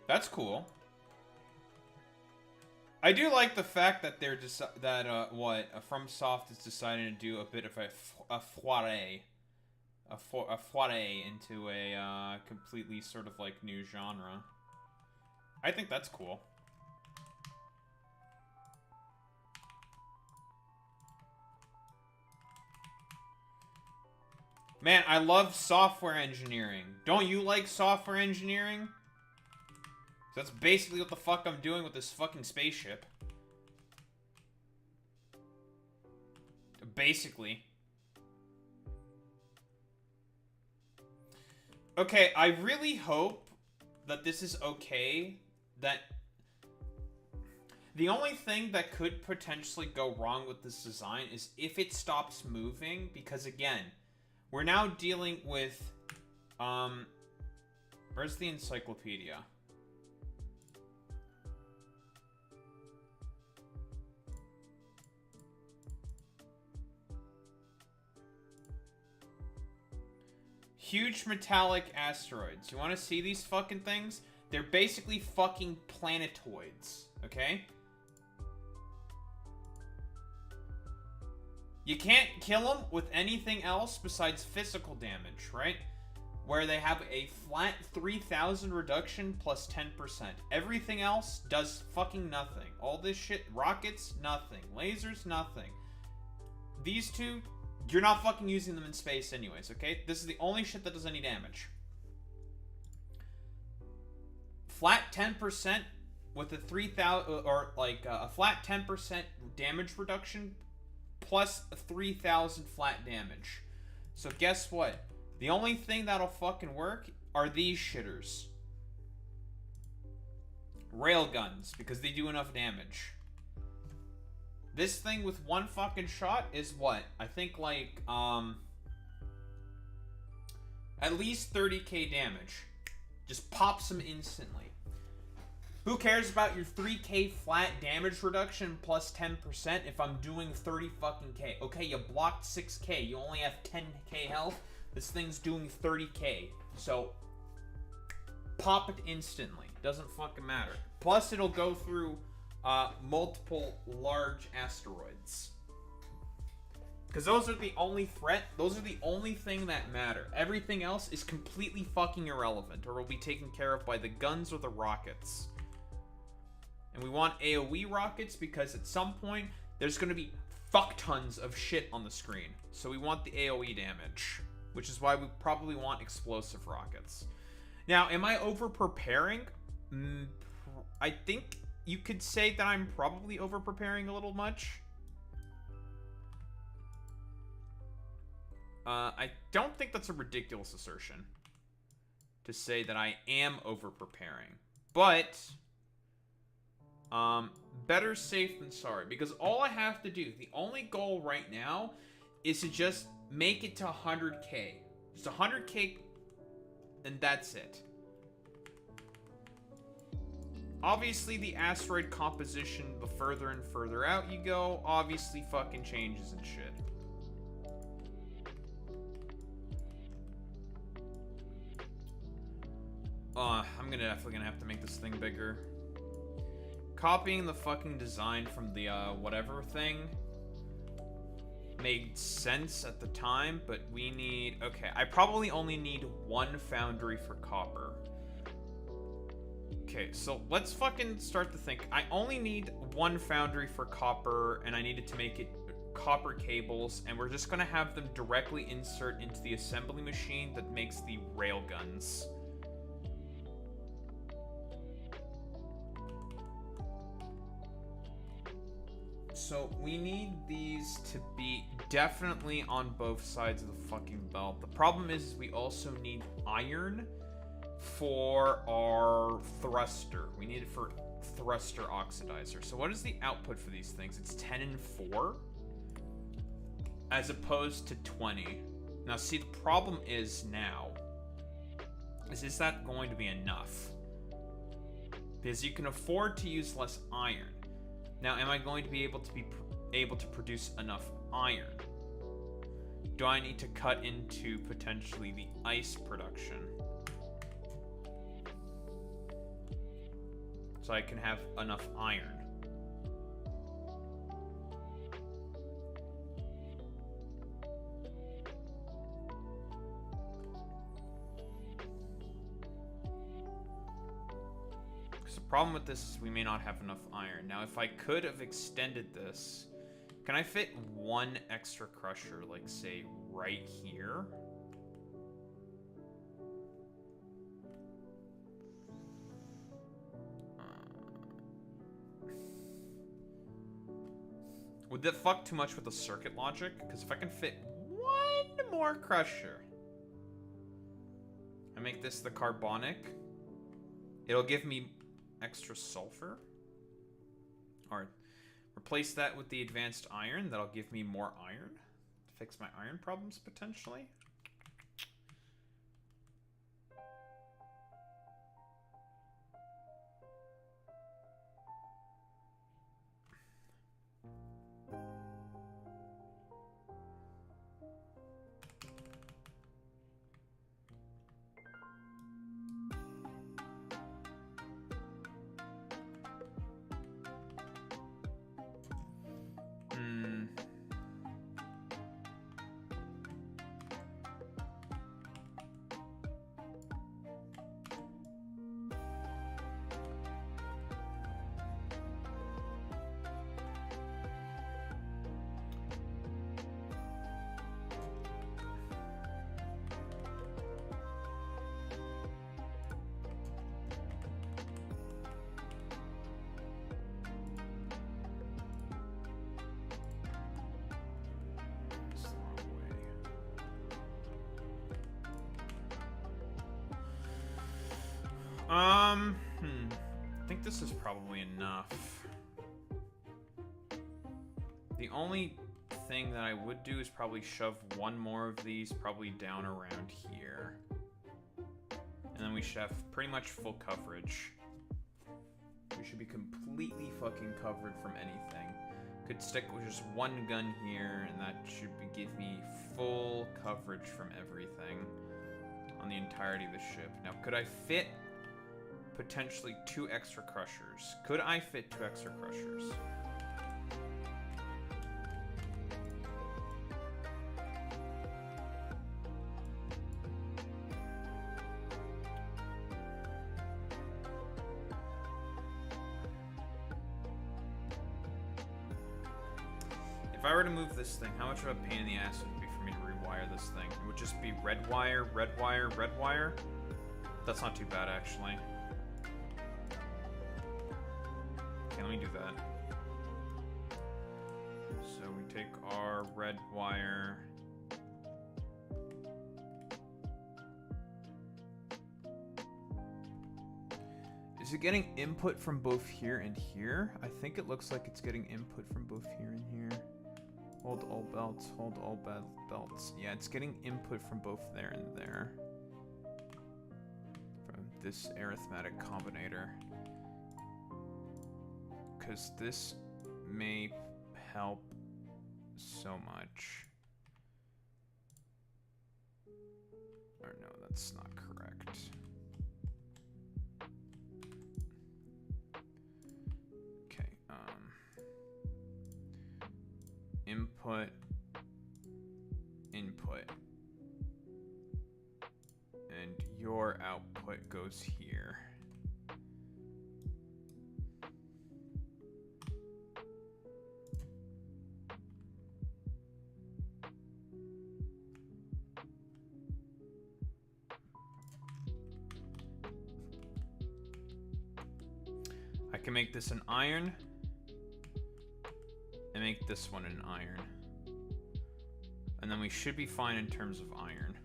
That's cool. I do like the fact that they're FromSoft is deciding to do a bit of a foray into a completely sort of like new genre. I think that's cool. Man, I love software engineering. Don't you like software engineering? That's basically what the fuck I'm doing with this fucking spaceship. Basically. Okay, I really hope that this is okay. That the only thing that could potentially go wrong with this design is if it stops moving, because again, we're now dealing with where's the encyclopedia? Huge metallic asteroids. You want to see these fucking things? They're basically fucking planetoids, okay? You can't kill them with anything else besides physical damage, right? Where they have a flat 3,000 reduction plus 10%. Everything else does fucking nothing. All this shit, rockets, nothing. Lasers, nothing. These two, you're not fucking using them in space anyways, okay? This is the only shit that does any damage. Flat 10% with a 3,000, or like a flat 10% damage reduction plus 3,000 flat damage. So guess what? The only thing that'll fucking work are these shitters. Railguns, because they do enough damage. This thing with one fucking shot is what? I think like, at least 30k damage. Just pops them instantly. Who cares about your 3k flat damage reduction plus 10% if I'm doing 30 fucking k? Okay, you blocked 6k, you only have 10k health. This thing's doing 30k. So, pop it instantly. Doesn't fucking matter. Plus, it'll go through multiple large asteroids. Because those are the only threat. Those are the only thing that matter. Everything else is completely fucking irrelevant, or will be taken care of by the guns or the rockets. And we want AoE rockets because at some point, there's going to be fuck tons of shit on the screen. So we want the AoE damage, which is why we probably want explosive rockets. Now, am I over-preparing? I think you could say that I'm probably over-preparing a little much. I don't think that's a ridiculous assertion to say that I am over-preparing. But, better safe than sorry. Because all I have to do, the only goal right now, is to just make it to 100k. Just 100k, and that's it. Obviously, the asteroid composition, the further and further out you go, obviously fucking changes and shit. I'm definitely gonna have to make this thing bigger. Copying the fucking design from the, whatever thing made sense at the time, but we need... Okay, I probably only need one foundry for copper. Okay, so let's fucking start to think. I only need one foundry for copper, and I needed to make it copper cables, and we're just gonna have them directly insert into the assembly machine that makes the railguns. So we need these to be definitely on both sides of the fucking belt. The problem is we also need iron for our thruster. We need it for thruster oxidizer. So what is the output for these things? It's 10 and 4 as opposed to 20. Now see, the problem is now, is that going to be enough? Because you can afford to use less iron. Now, am I going to be able to produce enough iron? Do I need to cut into potentially the ice production so I can have enough iron? The problem with this is we may not have enough iron. Now, if I could have extended this, can I fit one extra crusher, like, say, right here? Would that fuck too much with the circuit logic? Because if I can fit one more crusher, I make this the carbonic, it'll give me extra sulfur, or replace that with the advanced iron. That'll give me more iron to fix my iron problems potentially. I think this is probably enough. The only thing that I would do is probably shove one more of these probably down around here. And then we should have pretty much full coverage. We should be completely fucking covered from anything. Could stick with just one gun here, and that should give me full coverage from everything on the entirety of the ship. Now, could I fit potentially 2 extra crushers? Could I fit 2 extra crushers? If I were to move this thing, how much of a pain in the ass would it be for me to rewire this thing? It would just be red wire, red wire, red wire. That's not too bad, actually. Okay, let me do that. So we take our red wire. Is it getting input from both here and here? I think it looks like it's getting input from both here and here. Hold all belts, hold all belts. Yeah, it's getting input from both there and there. From this arithmetic combinator. Because this may help so much. Or no, that's not correct. Okay, input, input. And your output goes here. I can make this an iron and make this one an iron. And then we should be fine in terms of iron.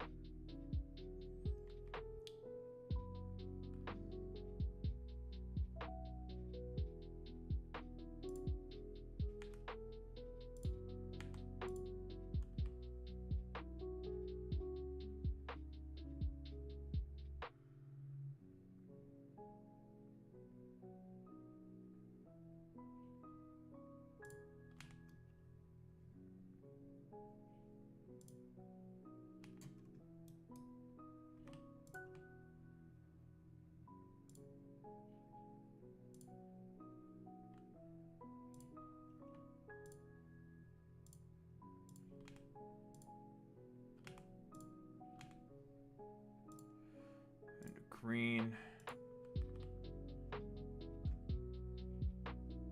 Green.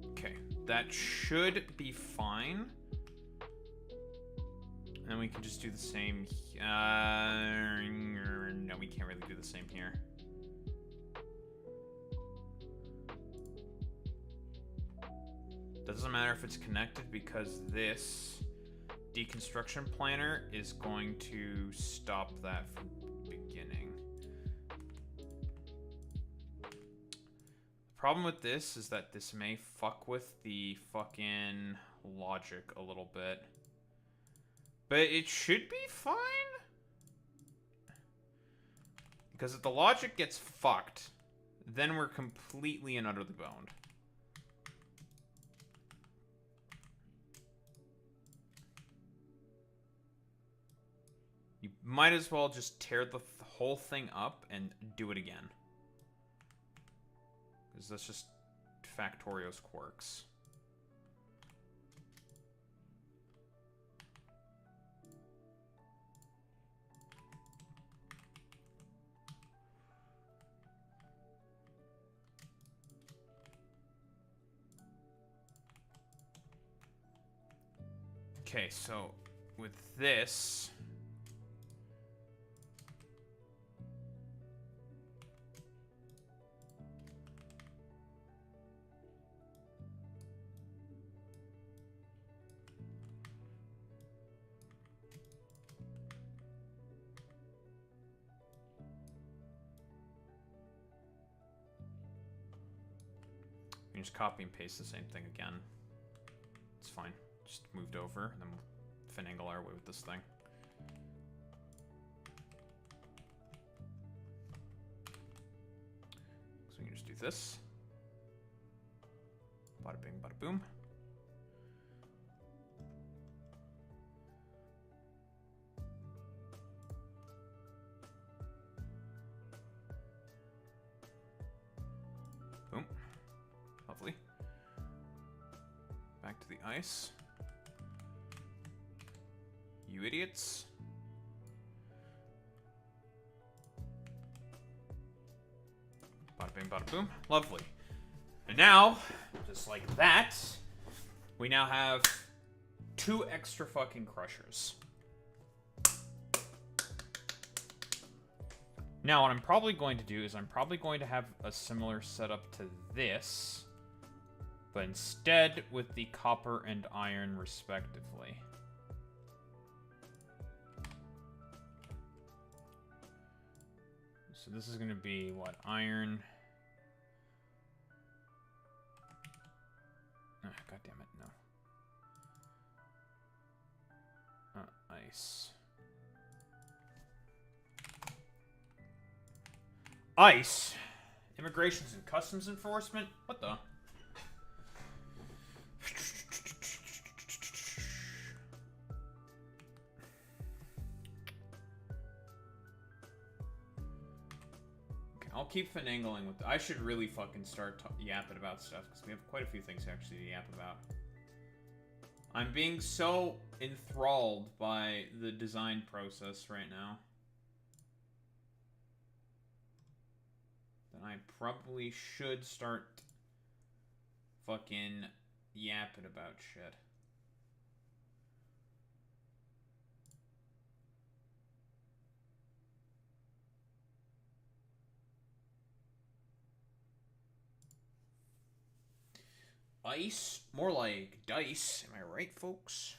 Okay, that should be fine. And we can just do the same. No, we can't really do the same here. Doesn't matter if it's connected because this deconstruction planner is going to stop that from beginning. Problem with this is that this may fuck with the fucking logic a little bit. But it should be fine. Because if the logic gets fucked, then we're completely and utterly boned. You might as well just tear the whole thing up and do it again. Because that's just Factorio's quirks. Okay, so with this... can just copy and paste the same thing again. It's fine. Just moved over, and then we'll finagle our way with this thing. So we can just do this. Bada bing, bada boom. Boom. Lovely. Back to the ice. You idiots. Bada bing, bada boom. Lovely. And now, just like that, we now have 2 extra fucking crushers. Now, what I'm probably going to do is I'm probably going to have a similar setup to this, but instead with the copper and iron respectively. So this is going to be, what, iron? Oh, God damn it, no. Ice. Ice? Immigrations and Customs Enforcement? What the? I'll keep finagling with. I should really fucking start yapping about stuff because we have quite a few things actually to yap about. I'm being so enthralled by the design process right now that I probably should start fucking yapping about shit. Ice? More like dice. Am I right, folks?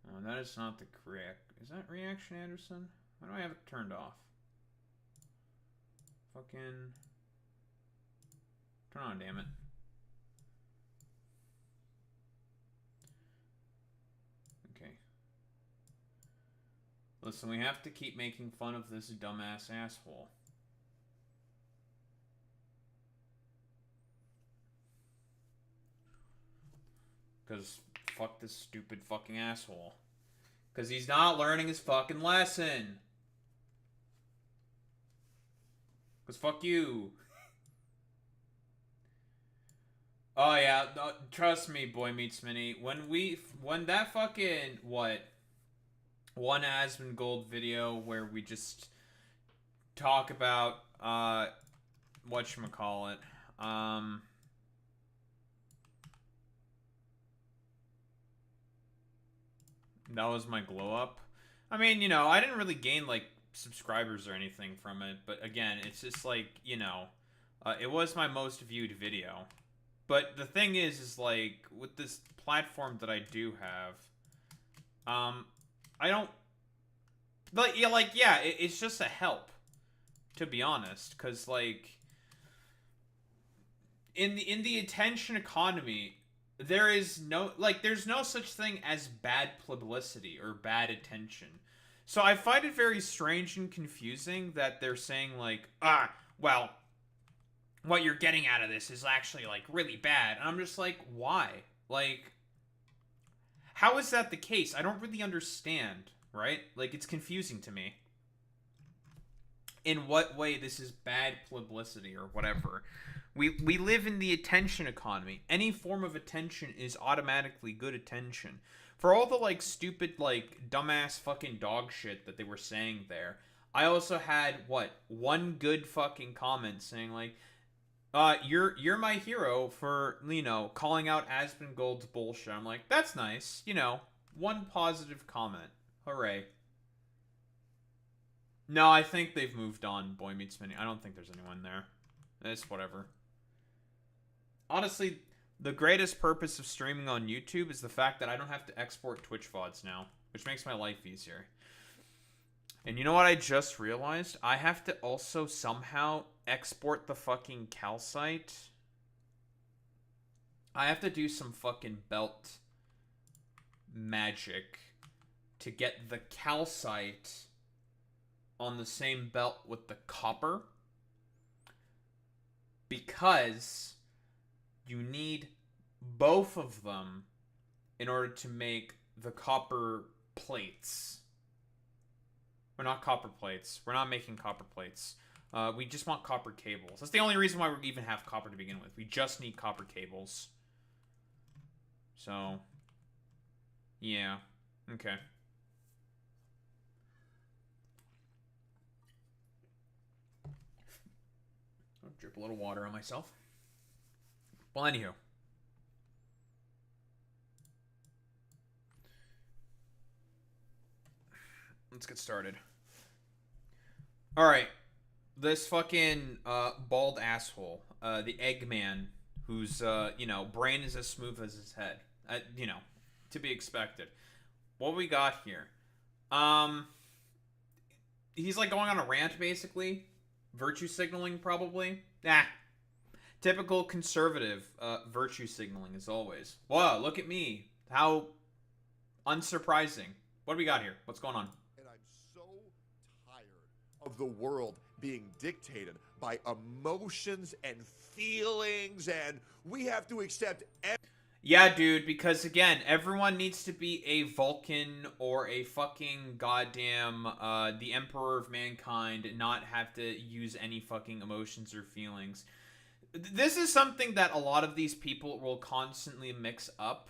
Oh, that is not the correct... Is that Reaction Anderson? Why do I have it turned off? Fucking... Turn on, damn it. Okay. Listen, we have to keep making fun of this dumbass asshole. Because fuck this stupid fucking asshole. Because he's not learning his fucking lesson. Because fuck you. Oh yeah, no, trust me, Boy Meets Mini. When that fucking, what? One Asmongold video where we just talk about, whatchamacallit, that was my glow up. I mean, you know, I didn't really gain, like, subscribers or anything from it. But again, it's just like, you know, it was my most viewed video. But the thing is like, with this platform that I do have, I don't... But, yeah, it's just a help, to be honest. Because, like, in the attention economy... There is no, like, there's no such thing as bad publicity or bad attention. So I find it very strange and confusing that they're saying, like, well, what you're getting out of this is actually, like, really bad. And I'm just like, why? Like, how is that the case? I don't really understand, right? Like, it's confusing to me. In what way this is bad publicity or whatever. We live in the attention economy. Any form of attention is automatically good attention. For all the, like, stupid, like, dumbass fucking dog shit that they were saying there, I also had, what, one good fucking comment saying, like, you're my hero for, you know, calling out Asmongold's bullshit. I'm like, that's nice. You know, one positive comment. Hooray. No, I think they've moved on, Boy Meets Mini. I don't think there's anyone there. It's whatever. Honestly, the greatest purpose of streaming on YouTube is the fact that I don't have to export Twitch VODs now, which makes my life easier. And you know what I just realized? I have to also somehow export the fucking calcite. I have to do some fucking belt magic to get the calcite on the same belt with the copper. Because you need both of them in order to make the copper plates. We're not copper plates. We're not making copper plates. We just want copper cables. That's the only reason why we even have copper to begin with. We just need copper cables. So, yeah. Okay. I'll drip a little water on myself. Well, anywho. Let's get started. Alright. This fucking bald asshole, the Eggman, whose, brain is as smooth as his head. To be expected. What we got here? He's like going on a rant, basically. Virtue signaling, probably. Typical conservative virtue signaling, as always. Whoa, look at me. How unsurprising. What do we got here? What's going on? And I'm so tired of the world being dictated by emotions and feelings, and we have to accept Yeah, dude, because again, everyone needs to be a Vulcan or a fucking goddamn the Emperor of Mankind and not have to use any fucking emotions or feelings. This is something that a lot of these people will constantly mix up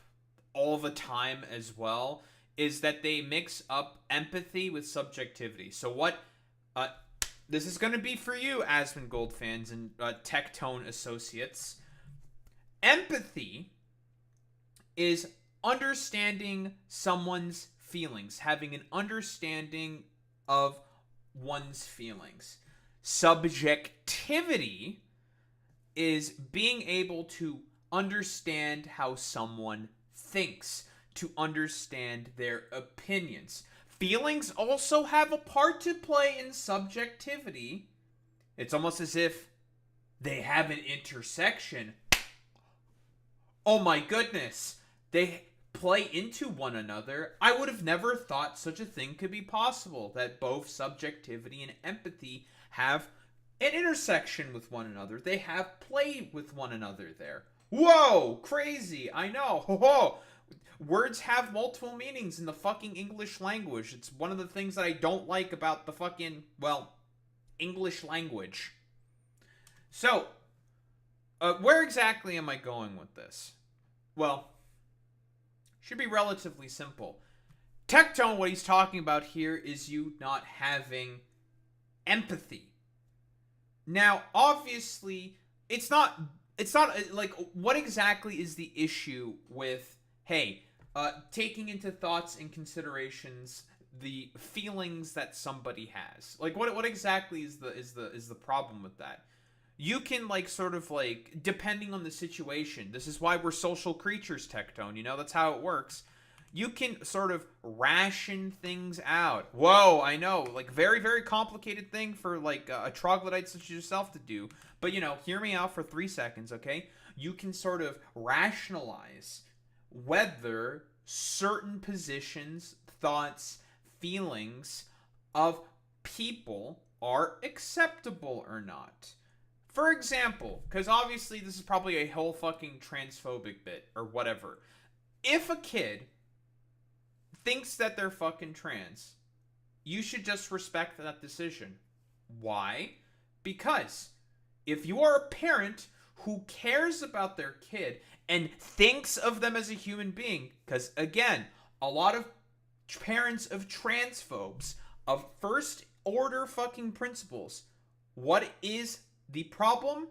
all the time as well, is that they mix up empathy with subjectivity. So what this is going to be for you, Asmongold fans and Tectone associates. Empathy is understanding someone's feelings, having an understanding of one's feelings. Subjectivity is being able to understand how someone thinks, to understand their opinions. Feelings also have a part to play in subjectivity. It's almost as if they have an intersection. Oh my goodness. They play into one another. I would have never thought such a thing could be possible, that both subjectivity and empathy have an intersection with one another. They have play with one another there. Whoa, crazy. I know. Ho. Words have multiple meanings in the fucking English language. It's one of the things that I don't like about the fucking, English language. So, where exactly am I going with this? Well, should be relatively simple. Tectone, what he's talking about here is you not having empathy. Now, obviously, it's not like, what exactly is the issue with, hey, taking into thoughts and considerations the feelings that somebody has? Like, what exactly is the problem with that? You can, depending on the situation, this is why we're social creatures, Tectone, that's how it works. You can sort of ration things out. Whoa, I know, very, very complicated thing for, a troglodyte such as yourself to do. But, hear me out for 3 seconds, okay? You can sort of rationalize whether certain positions, thoughts, feelings of people are acceptable or not. For example, because obviously this is probably a whole fucking transphobic bit or whatever. If a kid thinks that they're fucking trans, you should just respect that decision. Why? Because if you are a parent who cares about their kid and thinks of them as a human being, because again, a lot of parents of transphobes, of first order fucking principles, what is the problem?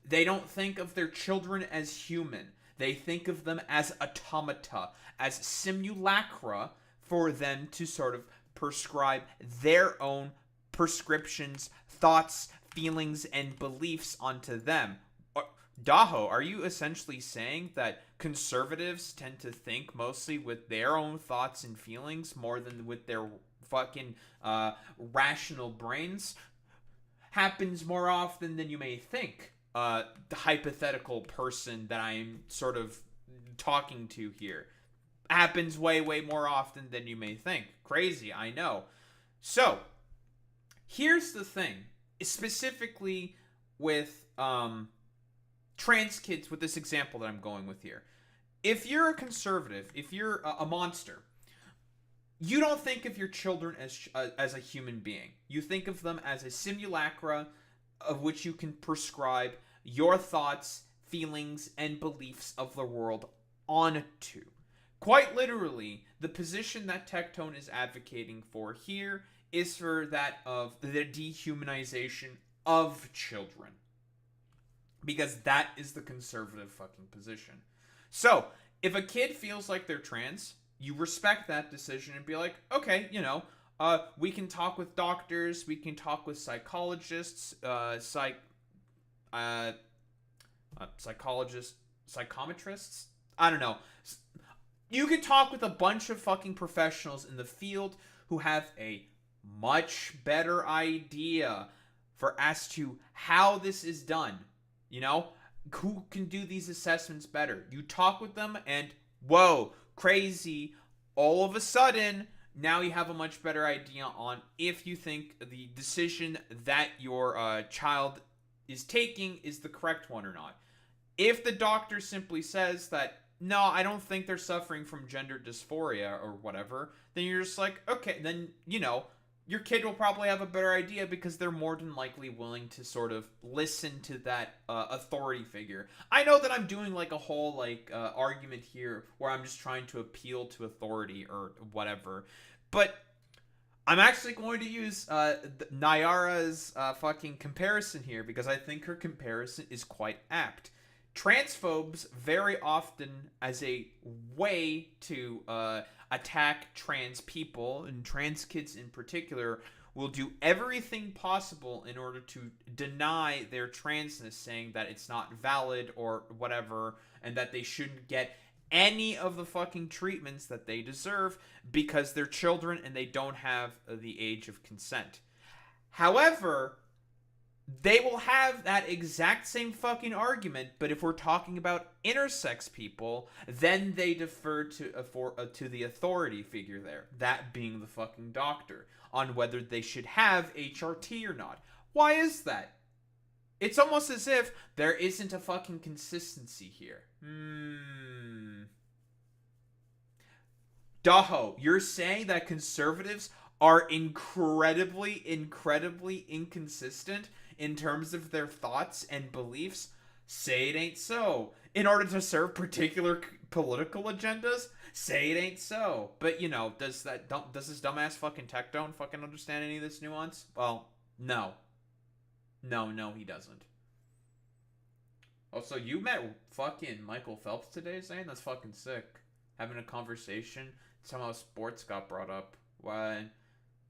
They don't think of their children as human. They think of them as automata, as simulacra for them to sort of prescribe their own prescriptions, thoughts, feelings, and beliefs onto them. Daho, are you essentially saying that conservatives tend to think mostly with their own thoughts and feelings more than with their fucking rational brains happens more often than you may think. The hypothetical person that I'm sort of talking to here happens way, way more often than you may think. Crazy, I know. So, here's the thing. Specifically with trans kids, with this example that I'm going with here. If you're a conservative, if you're a monster, you don't think of your children as a human being. You think of them as a simulacra of which you can prescribe your thoughts, feelings, and beliefs of the world onto. Quite literally, the position that Tectone is advocating for here is for that of the dehumanization of children. Because that is the conservative fucking position. So, if a kid feels like they're trans, you respect that decision and be like, okay, you know, we can talk with doctors, we can talk with psychologists, psychometrists, I don't know. You can talk with a bunch of fucking professionals in the field who have a much better idea for as to how this is done. You know, who can do these assessments better? You talk with them and, whoa, crazy. All of a sudden, now you have a much better idea on if you think the decision that your child is taking is the correct one or not. If the doctor simply says that, no, I don't think they're suffering from gender dysphoria or whatever, then you're just like, okay, then, you know, your kid will probably have a better idea because they're more than likely willing to sort of listen to that authority figure. I know that I'm doing like a whole argument here where I'm just trying to appeal to authority or whatever, but I'm actually going to use Nayara's fucking comparison here because I think her comparison is quite apt. Transphobes very often, as a way to attack trans people, and trans kids in particular, will do everything possible in order to deny their transness, saying that it's not valid or whatever, and that they shouldn't get any of the fucking treatments that they deserve because they're children and they don't have the age of consent. However, they will have that exact same fucking argument, but if we're talking about intersex people, then they defer to the authority figure there, that being the fucking doctor, on whether they should have HRT or not. Why is that? It's almost as if there isn't a fucking consistency here. Daho, you're saying that conservatives are incredibly inconsistent in terms of their thoughts and beliefs? Say it ain't so. In order to serve particular political agendas? Say it ain't so. But, you know, does this dumbass fucking Tectone fucking understand any of this nuance? Well, no. No, he doesn't. Also, you met fucking Michael Phelps today, Zane? That's fucking sick. Having a conversation. Somehow sports got brought up. Why?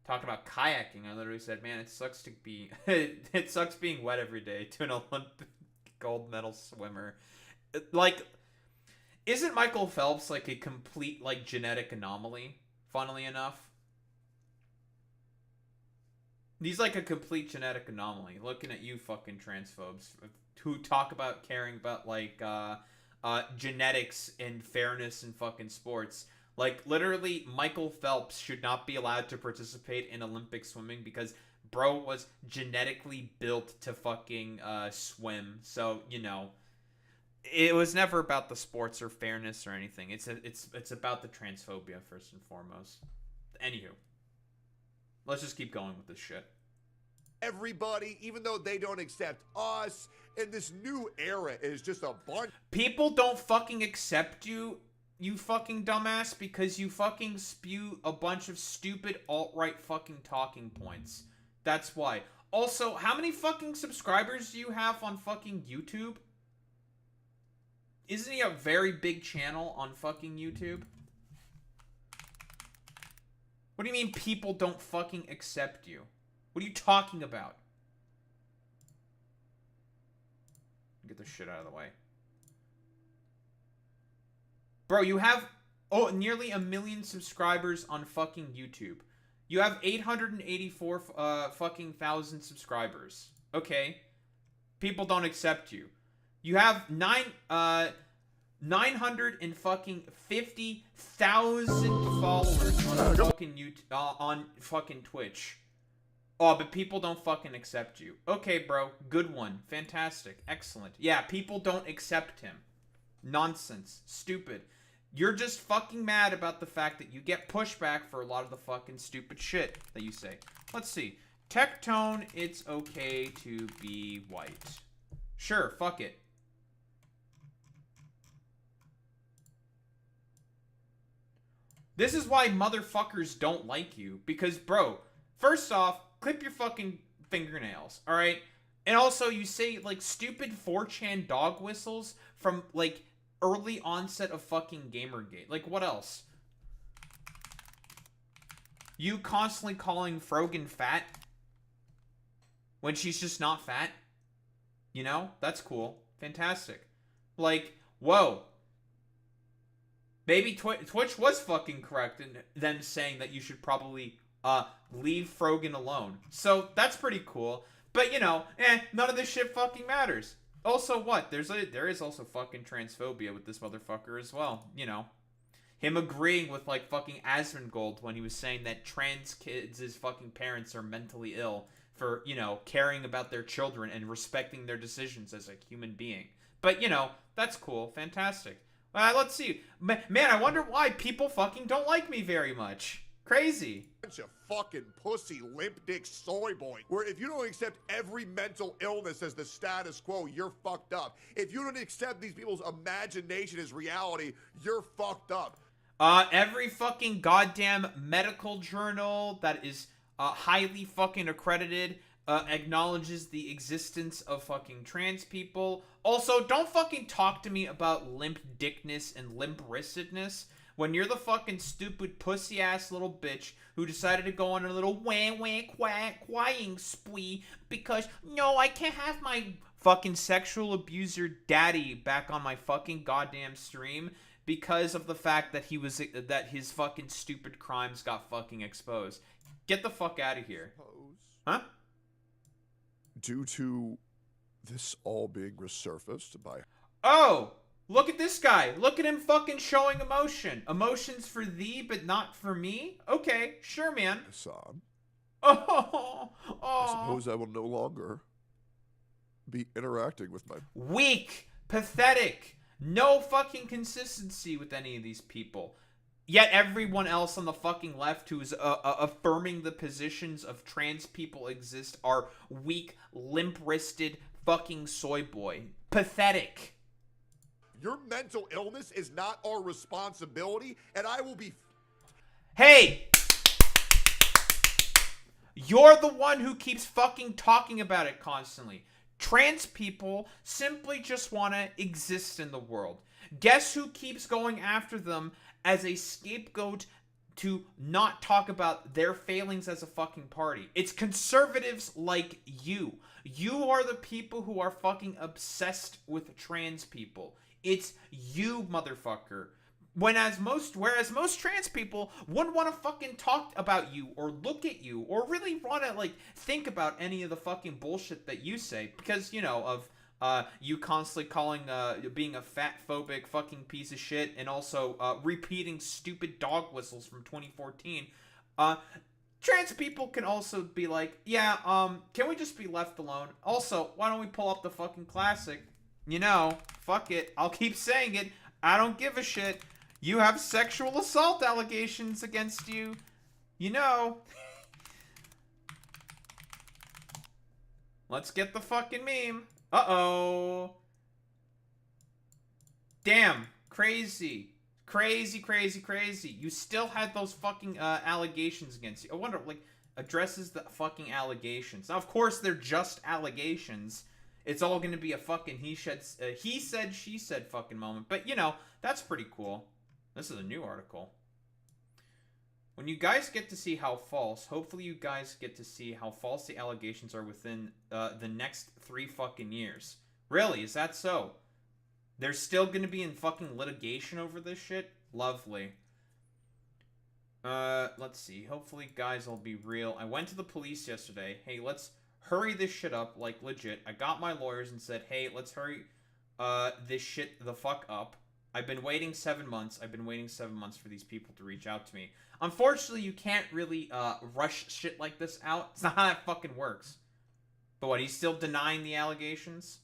Talking about kayaking, I literally said, man, it sucks to be... it sucks being wet every day to an Olympic gold medal swimmer. Like, isn't Michael Phelps, like, a complete, like, genetic anomaly, funnily enough? He's, like, a complete genetic anomaly. Looking at you fucking transphobes who talk about caring about, like, genetics and fairness in fucking sports. Like, literally, Michael Phelps should not be allowed to participate in Olympic swimming because bro was genetically built to fucking swim. So, you know, it was never about the sports or fairness or anything. It's about the transphobia first and foremost. Anywho, let's just keep going with this shit. Everybody, even though they don't accept us, and this new era is just a bunch. People don't fucking accept you, you fucking dumbass, because you fucking spew a bunch of stupid alt-right fucking talking points. That's why. Also, how many fucking subscribers do you have on fucking YouTube? Isn't he a very big channel on fucking YouTube? What do you mean people don't fucking accept you? What are you talking about? Get this shit out of the way. Bro, you have nearly 1 million subscribers on fucking YouTube. You have 884 fucking thousand subscribers. Okay. People don't accept you. You have 950,000 followers on fucking YouTube, on fucking Twitch. Oh, but people don't fucking accept you. Okay, bro. Good one. Fantastic. Excellent. Yeah, people don't accept him. Nonsense. Stupid. You're just fucking mad about the fact that you get pushback for a lot of the fucking stupid shit that you say. Let's see. Tectone, it's okay to be white. Sure, fuck it. This is why motherfuckers don't like you. Because, bro, first off, clip your fucking fingernails, alright? And also, you say, like, stupid 4chan dog whistles from, like, early onset of fucking Gamergate. Like, what else? You constantly calling Frogan fat when she's just not fat? You know? That's cool. Fantastic. Like, whoa. Maybe Twitch was fucking correct in them saying that you should probably leave Frogan alone. So, that's pretty cool. But, you know, none of this shit fucking matters. Also, what? There is also fucking transphobia with this motherfucker as well. You know. Him agreeing with, like, fucking Asmongold when he was saying that trans kids' fucking parents are mentally ill for, you know, caring about their children and respecting their decisions as a human being. But, you know, that's cool. Fantastic. Let's see. Man, I wonder why people fucking don't like me very much. Crazy. Bunch of fucking pussy limp dick soy boy. Where if you don't accept every mental illness as the status quo, you're fucked up. If you don't accept these people's imagination as reality, you're fucked up. Every fucking goddamn medical journal that is highly fucking accredited acknowledges the existence of fucking trans people. Also, don't fucking talk to me about limp dickness and limp wristedness when you're the fucking stupid pussy ass little bitch who decided to go on a little quacking spree because, no, I can't have my fucking sexual abuser daddy back on my fucking goddamn stream because of the fact that that his fucking stupid crimes got fucking exposed. Get the fuck out of here. Huh? Due to this all being resurfaced by... Oh! Look at this guy. Look at him fucking showing emotion. Emotions for thee, but not for me? Okay, sure, man. Hassan. Oh! I suppose I will no longer be interacting with my... Weak! Pathetic! No fucking consistency with any of these people. Yet everyone else on the fucking left who is affirming the positions of trans people exist are weak, limp-wristed fucking soy boy. Pathetic. Your mental illness is not our responsibility, and I will be... Hey! You're the one who keeps fucking talking about it constantly. Trans people simply just want to exist in the world. Guess who keeps going after them as a scapegoat to not talk about their failings as a fucking party? It's conservatives like you. You are the people who are fucking obsessed with trans people. It's you, motherfucker. Whereas most trans people wouldn't want to fucking talk about you or look at you or really want to, like, think about any of the fucking bullshit that you say because, you know, of you constantly calling being a fat-phobic fucking piece of shit and also repeating stupid dog whistles from 2014. Trans people can also be like, yeah, can we just be left alone? Also, why don't we pull up the fucking classic? You know, fuck it. I'll keep saying it. I don't give a shit. You have sexual assault allegations against you. You know. Let's get the fucking meme. Uh-oh. Damn. Crazy. Crazy, crazy, crazy. You still had those fucking allegations against you. I wonder, like, addresses the fucking allegations. Now, of course, they're just allegations. It's all going to be a fucking he said, she said fucking moment. But, you know, that's pretty cool. This is a new article. When you guys get to see how false, hopefully you guys get to see how false the allegations are within the next 3 fucking years. Really, is that so? They're still going to be in fucking litigation over this shit? Lovely. Let's see. Hopefully, guys will be real. I went to the police yesterday. Hey, let's hurry this shit up, like, legit. I got my lawyers and said, hey, let's hurry, this shit the fuck up. I've been waiting 7 months. I've been waiting 7 months for these people to reach out to me. Unfortunately, you can't really, rush shit like this out. It's not how that fucking works. But what, he's still denying the allegations?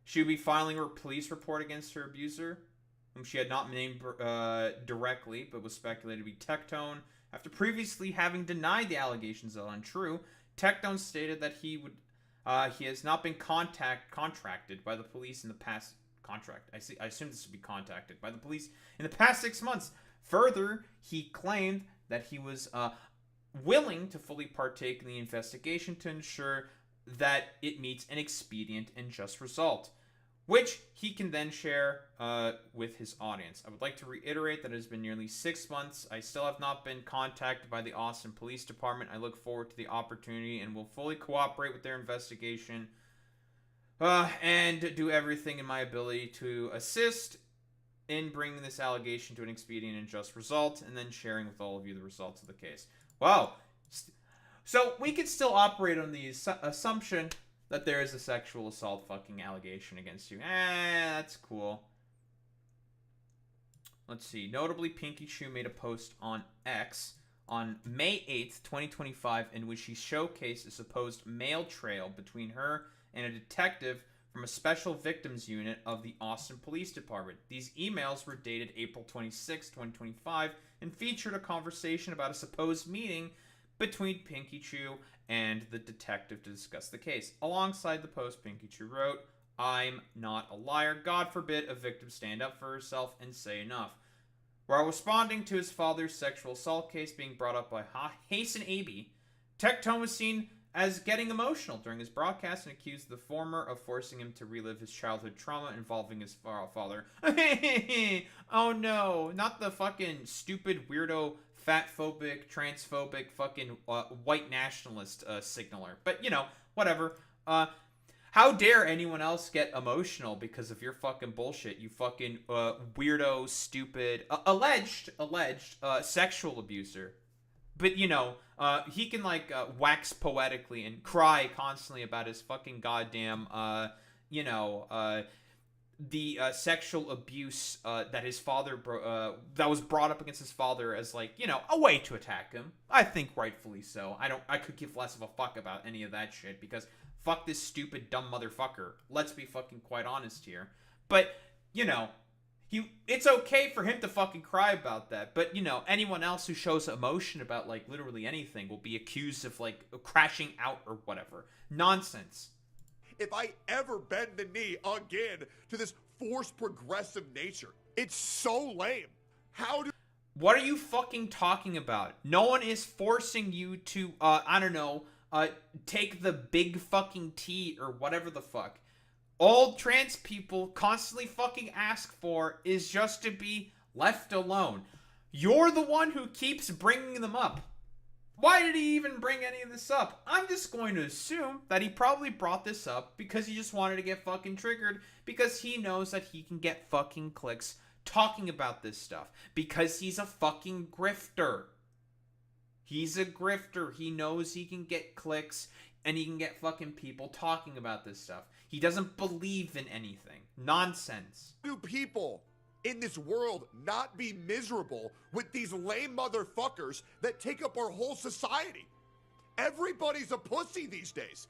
She would be filing a police report against her abuser, whom she had not named directly, but was speculated to be Tectone. After previously having denied the allegations are untrue, Tectone stated that he has not been contracted by the police in the past. I assume this would be contacted by the police in the past 6 months. Further, he claimed that he was willing to fully partake in the investigation to ensure that it meets an expedient and just result, which he can then share with his audience. I would like to reiterate that it has been nearly 6 months. I still have not been contacted by the Austin Police Department. I look forward to the opportunity and will fully cooperate with their investigation and do everything in my ability to assist in bringing this allegation to an expedient and just result, and then sharing with all of you the results of the case. Wow. So we could still operate on the assumption that there is a sexual assault fucking allegation against you. That's cool. Let's see. Notably, Pinky Chew made a post on X on May 8th, 2025, in which she showcased a supposed mail trail between her and a detective from a special victims unit of the Austin Police Department. These emails were dated April 26, 2025, and featured a conversation about a supposed meeting between Pinky Chew and the detective to discuss the case. Alongside the post, Pinky Chew wrote, "I'm not a liar. God forbid a victim stand up for herself and say enough." While responding to his father's sexual assault case being brought up by Hasten Abe, Tectone was seen as getting emotional during his broadcast and accused the former of forcing him to relive his childhood trauma involving his father. Oh no, not the fucking stupid weirdo, fat-phobic, transphobic, fucking white nationalist signaler. But, you know, whatever. How dare anyone else get emotional because of your fucking bullshit, you fucking weirdo, stupid, alleged sexual abuser. But, you know, he can, like, wax poetically and cry constantly about his fucking goddamn, the sexual abuse that his father, that was brought up against his father as, like, you know, a way to attack him. I think rightfully so. I could give less of a fuck about any of that shit, because fuck this stupid, dumb motherfucker. Let's be fucking quite honest here. But, you know, it's okay for him to fucking cry about that, but, you know, anyone else who shows emotion about, like, literally anything will be accused of, like, crashing out or whatever. Nonsense. If I ever bend the knee again to this forced progressive nature, it's so lame. What are you fucking talking about? No one is forcing you to, take the big fucking T or whatever the fuck. All trans people constantly fucking ask for is just to be left alone. You're the one who keeps bringing them up. Why did he even bring any of this up? I'm just going to assume that he probably brought this up because he just wanted to get fucking triggered, because he knows that he can get fucking clicks talking about this stuff, because he's a fucking grifter. He's a grifter. He knows he can get clicks and he can get fucking people talking about this stuff. He doesn't believe in anything. Nonsense. Do people in this world not be miserable with these lame motherfuckers that take up our whole society? Everybody's a pussy these days.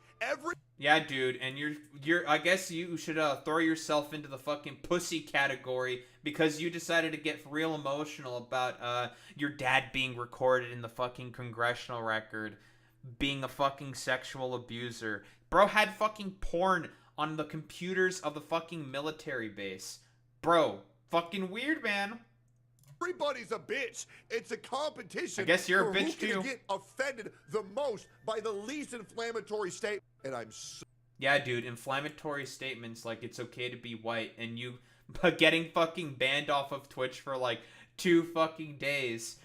Yeah, dude, and you're I guess you should throw yourself into the fucking pussy category because you decided to get real emotional about your dad being recorded in the fucking congressional record, being a fucking sexual abuser. Bro had fucking porn on the computers of the fucking military base. Bro, fucking weird, man. Everybody's a bitch. It's a competition. I guess you're a bitch who too. Can get offended the most by the least inflammatory statement. And I'm so... Yeah, dude, inflammatory statements like it's okay to be white, and you getting fucking banned off of Twitch for like 2 fucking days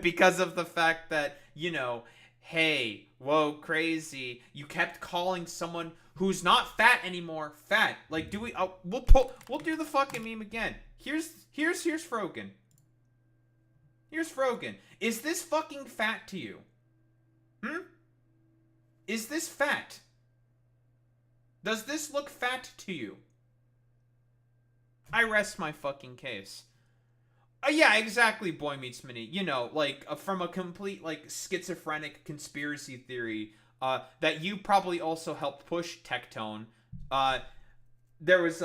because of the fact that, you know, hey, whoa, crazy, you kept calling someone who's not fat anymore fat. Like, do we? We'll do the fucking meme again. Here's Frogan. Here's Frogan. Is this fucking fat to you? Is this fat? Does this look fat to you? I rest my fucking case. Yeah, exactly, Boy Meets Mini. You know, like, from a complete, like, schizophrenic conspiracy theory that you probably also helped push, Tectone. There was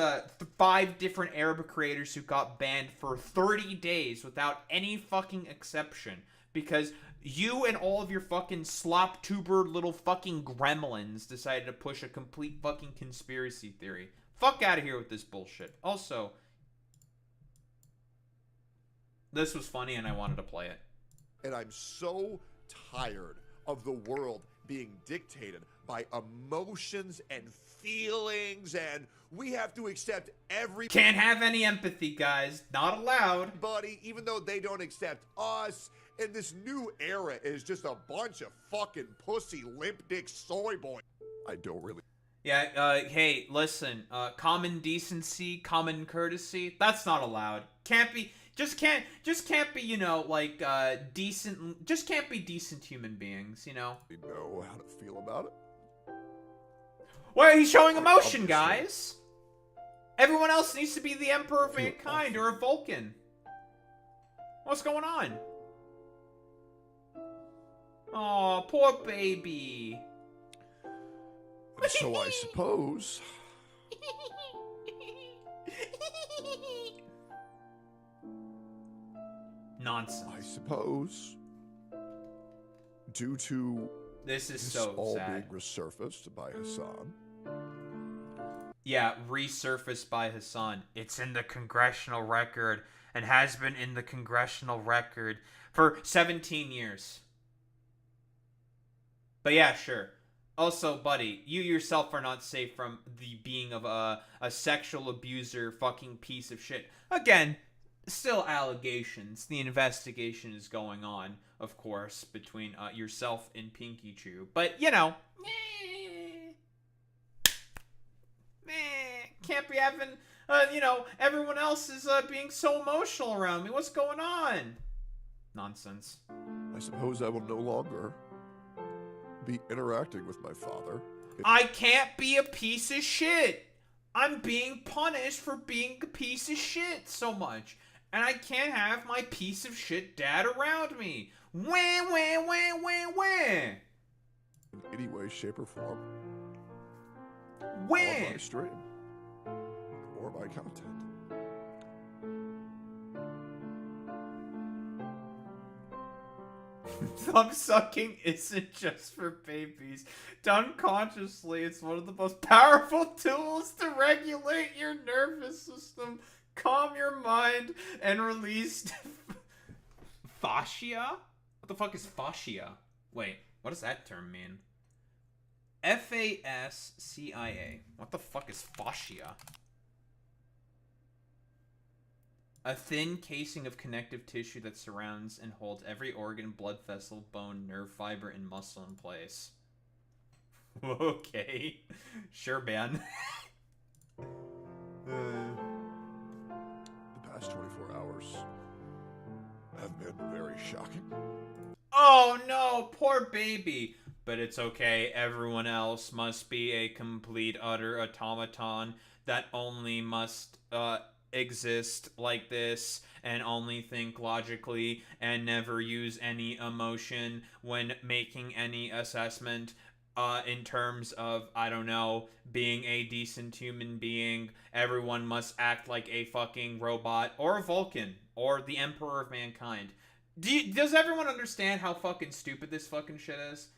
5 different Arab creators who got banned for 30 days without any fucking exception. Because you and all of your fucking slop tuber little fucking gremlins decided to push a complete fucking conspiracy theory. Fuck out of here with this bullshit. Also, this was funny and I wanted to play it. And I'm so tired of the world being dictated by emotions and feelings, and we have to accept every... Can't have any empathy, guys. Not allowed. Buddy, even though they don't accept us. And this new era is just a bunch of fucking pussy limp dick soy boy. I don't really... Yeah, hey, listen, common decency, common courtesy, that's not allowed. Can't be, just can't be, you know, like, decent, just can't be decent human beings, you know? You know how to feel about it? Well, he's showing emotion, guys! Everyone else needs to be the Emperor of Mankind or a Vulcan. What's going on? Aw, poor baby. So I suppose... Nonsense. I suppose... Due to... This is this so all sad. being resurfaced by Hassan. Yeah, resurfaced by Hassan. It's in the congressional record and has been in the congressional record for 17 years. But yeah, sure. Also, buddy, you yourself are not safe from the being of a sexual abuser fucking piece of shit. Again, still allegations. The investigation is going on, of course, between yourself and Pinky Chew. But, you know, can't be having, you know, everyone else is being so emotional around me. What's going on? Nonsense. I suppose I will no longer be interacting with my father. I can't be a piece of shit. I'm being punished for being a piece of shit so much. And I can't have my piece of shit dad around me. Wah, wah, wah, wah, wah. In any way, shape, or form. Wah. On my stream. Or my content. Thumb sucking isn't just for babies. Done consciously, it's one of the most powerful tools to regulate your nervous system, calm your mind, and release fascia? What the fuck is fascia? Wait, what does that term mean? F-A-S-C-I-A. What the fuck is fascia? A thin casing of connective tissue that surrounds and holds every organ, blood vessel, bone, nerve fiber, and muscle in place. Okay. Sure, man. The past 24 hours have been very shocking. Oh no, poor baby. But it's okay, everyone else must be a complete, utter automaton that only must, exist like this and only think logically and never use any emotion when making any assessment in terms of, I don't know, being a decent human being. Everyone must act like a fucking robot or a Vulcan or the Emperor of Mankind. Does everyone understand how fucking stupid this fucking shit is?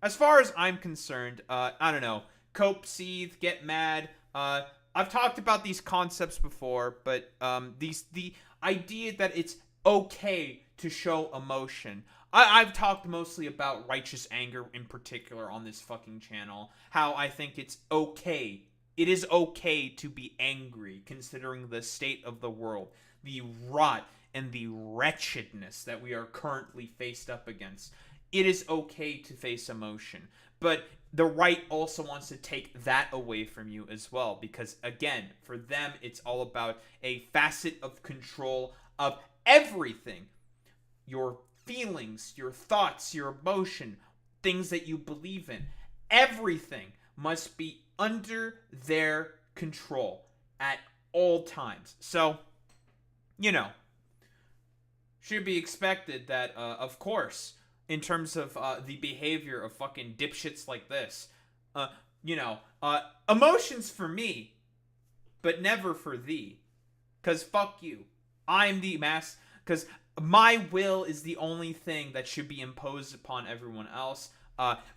As far as I'm concerned, I don't know, cope, seethe, get mad, I've talked about these concepts before, but the idea that it's okay to show emotion. I've talked mostly about righteous anger in particular on this fucking channel. How I think it's okay. It is okay to be angry considering the state of the world, the rot and the wretchedness that we are currently faced up against. It is okay to face emotion, but the right also wants to take that away from you as well, because again, for them, it's all about a facet of control of everything. your feelings, your thoughts, your emotion, things that you believe in, everything must be under their control at all times. So, you know, should be expected that, of course, in terms of the behavior of fucking dipshits like this, emotions for me, but never for thee. Because fuck you. I'm the mass. Because my will is the only thing that should be imposed upon everyone else.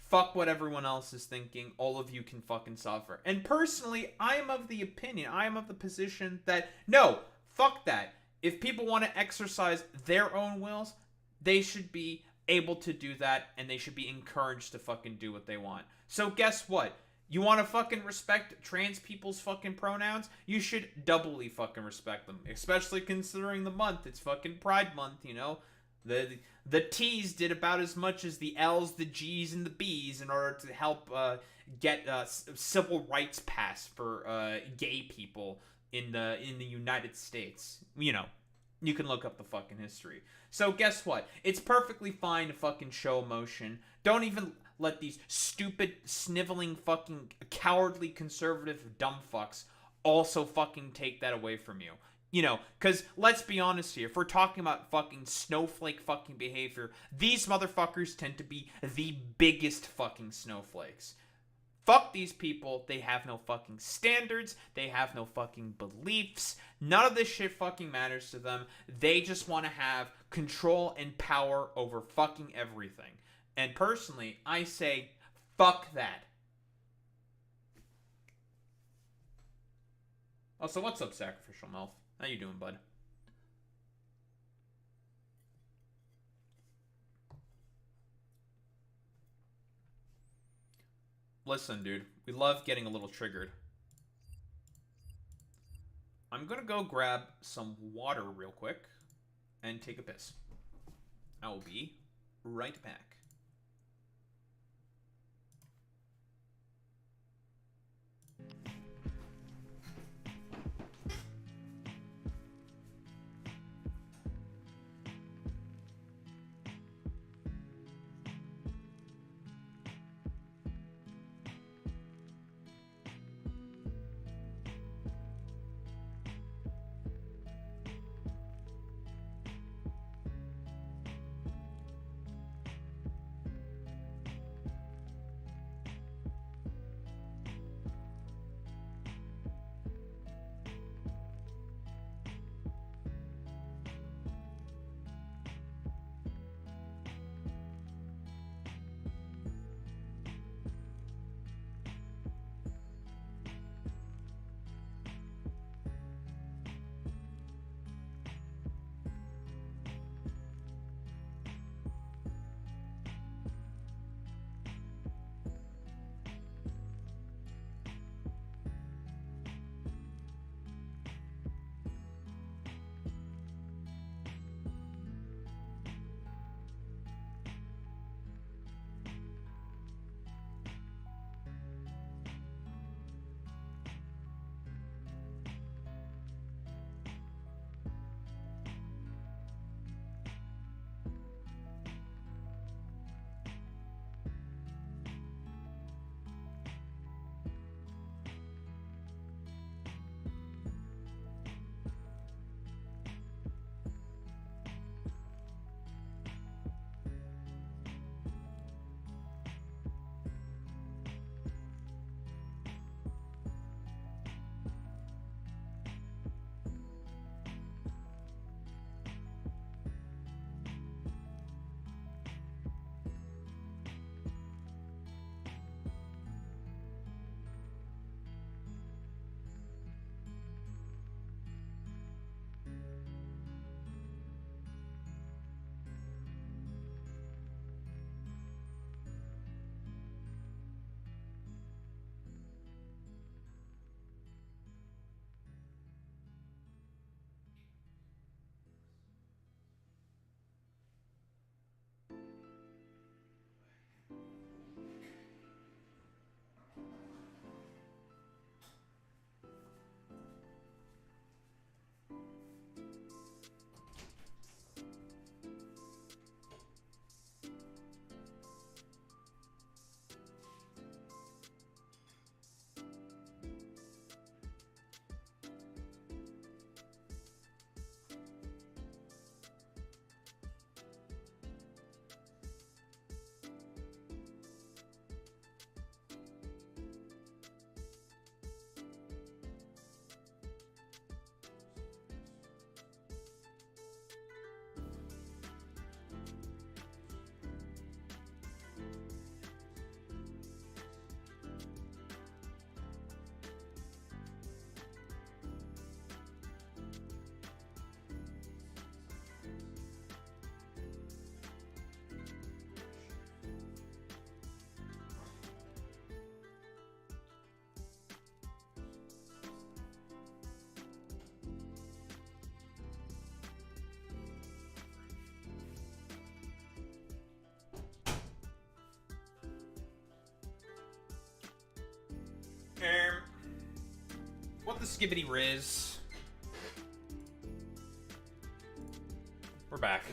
Fuck what everyone else is thinking. All of you can fucking suffer. And personally, I am of the opinion, I am of the position that, no, fuck that. If people want to exercise their own wills, they should be able to do that, and they should be encouraged to fucking do what they want. So guess what? You want to fucking respect trans people's fucking pronouns? You should doubly fucking respect them. Especially considering the month. It's fucking Pride Month, you know? The T's did about as much as the L's, the G's, and the B's in order to help get civil rights passed for gay people in the United States. You know, you can look up the fucking history. So guess what? It's perfectly fine to fucking show emotion. Don't even let these stupid, sniveling, fucking cowardly, conservative dumb fucks also fucking take that away from you. You know, because let's be honest here. If we're talking about fucking snowflake fucking behavior, these motherfuckers tend to be the biggest fucking snowflakes. Fuck these people. They have no fucking standards. They have no fucking beliefs. None of this shit fucking matters to them. They just want to have control and power over fucking everything. And personally, I say, fuck that. Oh, so what's up, Sacrificial Mouth? How you doing, bud? Listen, dude. We love getting a little triggered. I'm gonna go grab some water real quick and take a piss. I will be right back. the skibbity riz. We're back.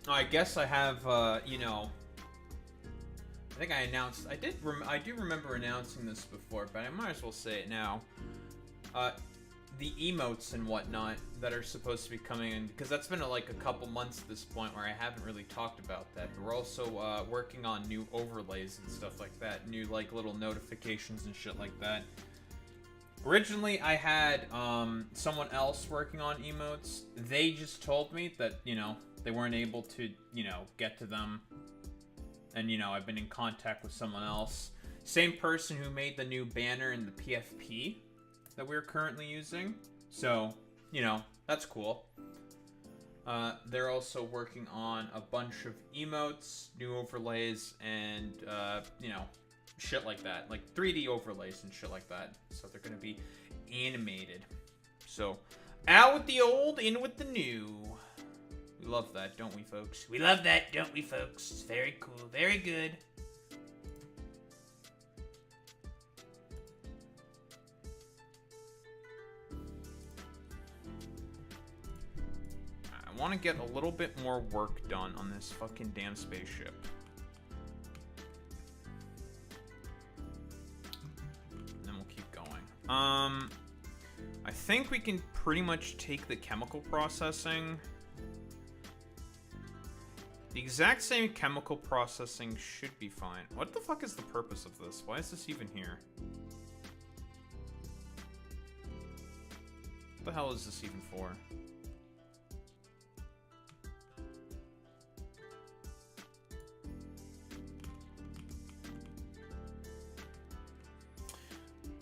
I guess I have, you know, I think I announced, I do remember announcing this before, but I might as well say it now. The emotes and whatnot that are supposed to be coming in, because that's been like a couple months at this point where I haven't really talked about that. But we're also working on new overlays and stuff like that, new like little notifications and shit like that. Originally, I had someone else working on emotes. They just told me that, you know, they weren't able to, you know, get to them. And, you know, I've been in contact with someone else. Same person who made the new banner in the PFP that we're currently using. So, you know, that's cool. They're also working on a bunch of emotes, new overlays, and, you know, shit like that. Like 3D overlays and shit like that. So they're going to be animated. So, out with the old, in with the new. We love that, don't we, folks? We love that, don't we, folks? It's very cool, very good. I want to get a little bit more work done on this fucking damn spaceship. And then we'll keep going. I think we can pretty much take the chemical processing. The exact same chemical processing should be fine. What the fuck is the purpose of this? Why is this even here? What the hell is this even for?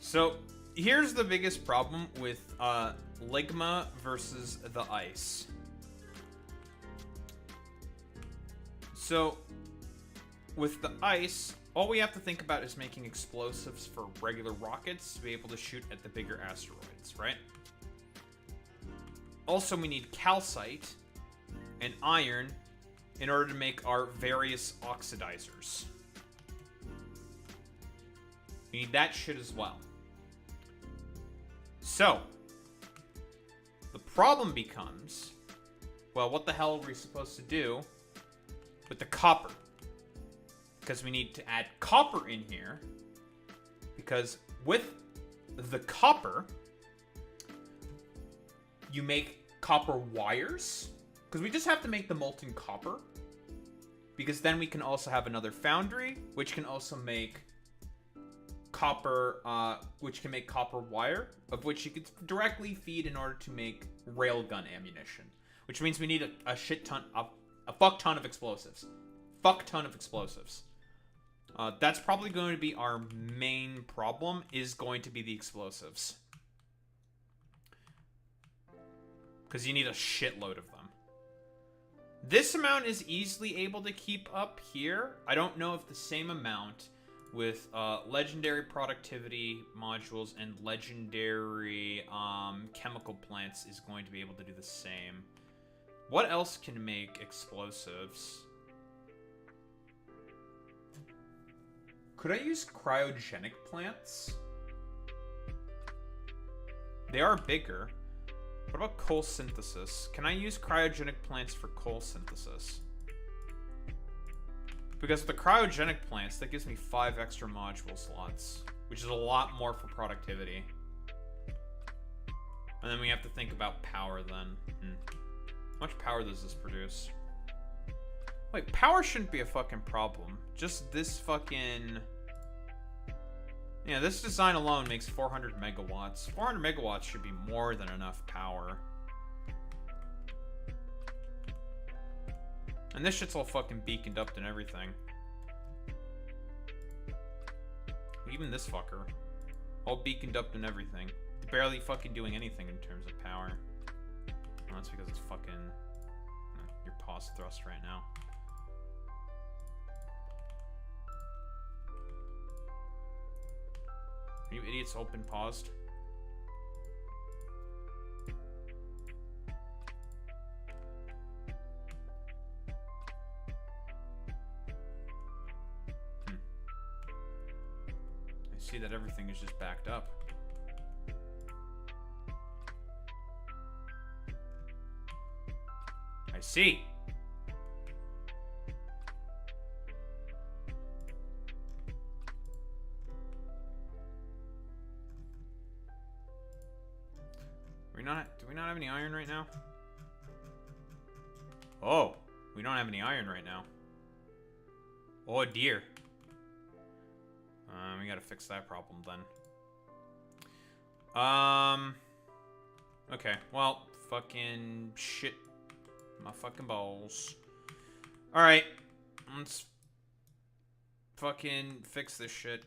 So, here's the biggest problem with Ligma versus the ice. So, with the ice, all we have to think about is making explosives for regular rockets to be able to shoot at the bigger asteroids, right? Also, we need calcite and iron in order to make our various oxidizers. We need that shit as well. So, the problem becomes, well, what the hell are we supposed to do with the copper? Because we need to add copper in here. Because with the copper, you make copper wires. Because we just have to make the molten copper. Because then we can also have another foundry, which can also make copper, which can make copper wire, of which you could directly feed in order to make railgun ammunition. Which means we need a shit ton of, a fuck ton of explosives. Fuck ton of explosives. That's probably going to be our main problem, is going to be the explosives. Because you need a shitload of them. This amount is easily able to keep up here. I don't know if the same amount with legendary productivity modules and legendary chemical plants is going to be able to do the same. What else can make explosives? Could I use cryogenic plants? They are bigger. What about coal synthesis? Can I use cryogenic plants for coal synthesis? Because with the cryogenic plants, that gives me 5 extra module slots, which is a lot more for productivity. And then we have to think about power then. How much power does this produce? Wait, power shouldn't be a fucking problem. Just this fucking... Yeah, this design alone makes 400 megawatts. 400 megawatts should be more than enough power. And this shit's all fucking beaconed up and everything. Even this fucker. All beaconed up and everything. Barely fucking doing anything in terms of power. Well, that's because it's fucking... your pause thrust right now. Are you idiots open paused? I see that everything is just backed up. I see. Do we not have any iron right now? Oh, we don't have any iron right now. Oh dear. We gotta fix that problem then. Okay, well, fucking shit. My fucking balls. Alright, let's fucking fix this shit.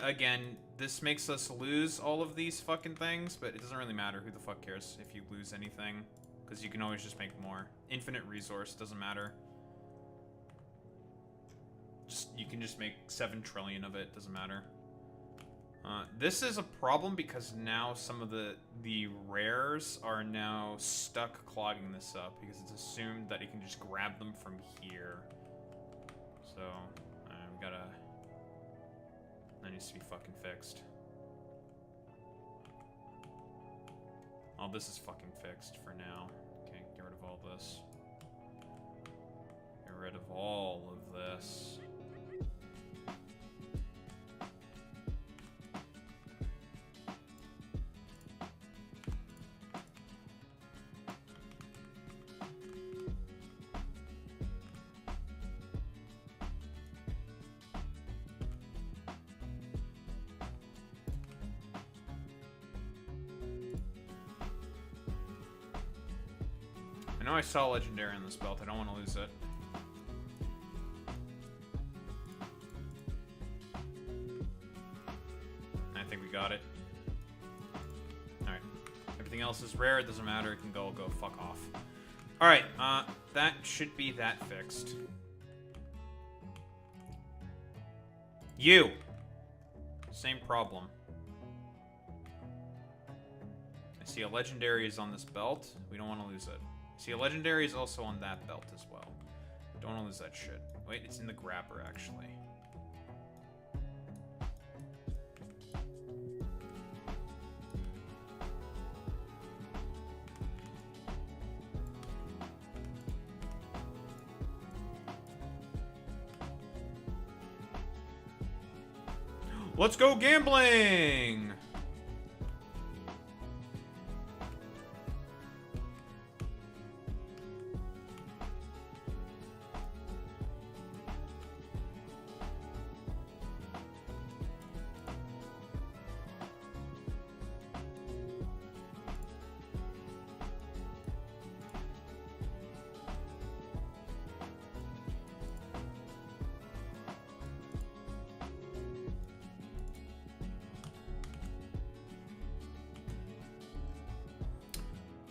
Again, this makes us lose all of these fucking things, but it doesn't really matter. Who the fuck cares if you lose anything? Because you can always just make more. Infinite resource, doesn't matter. You can just make 7 trillion of it, doesn't matter. This is a problem because now some of the rares are now stuck clogging this up because it's assumed that it can just grab them from here. So, I've gotta... That needs to be fucking fixed. Oh, this is fucking fixed for now. Okay, get rid of all this. Get rid of all of this. I know I saw legendary on this belt. I don't want to lose it. I think we got it. Alright. Everything else is rare. It doesn't matter. It can go fuck off. Alright. That should be that fixed. You! Same problem. I see a legendary is on this belt. We don't want to lose it. See, a legendary is also on that belt as well. Don't want to lose that shit. Wait, it's in the grabber, actually. Let's go gambling!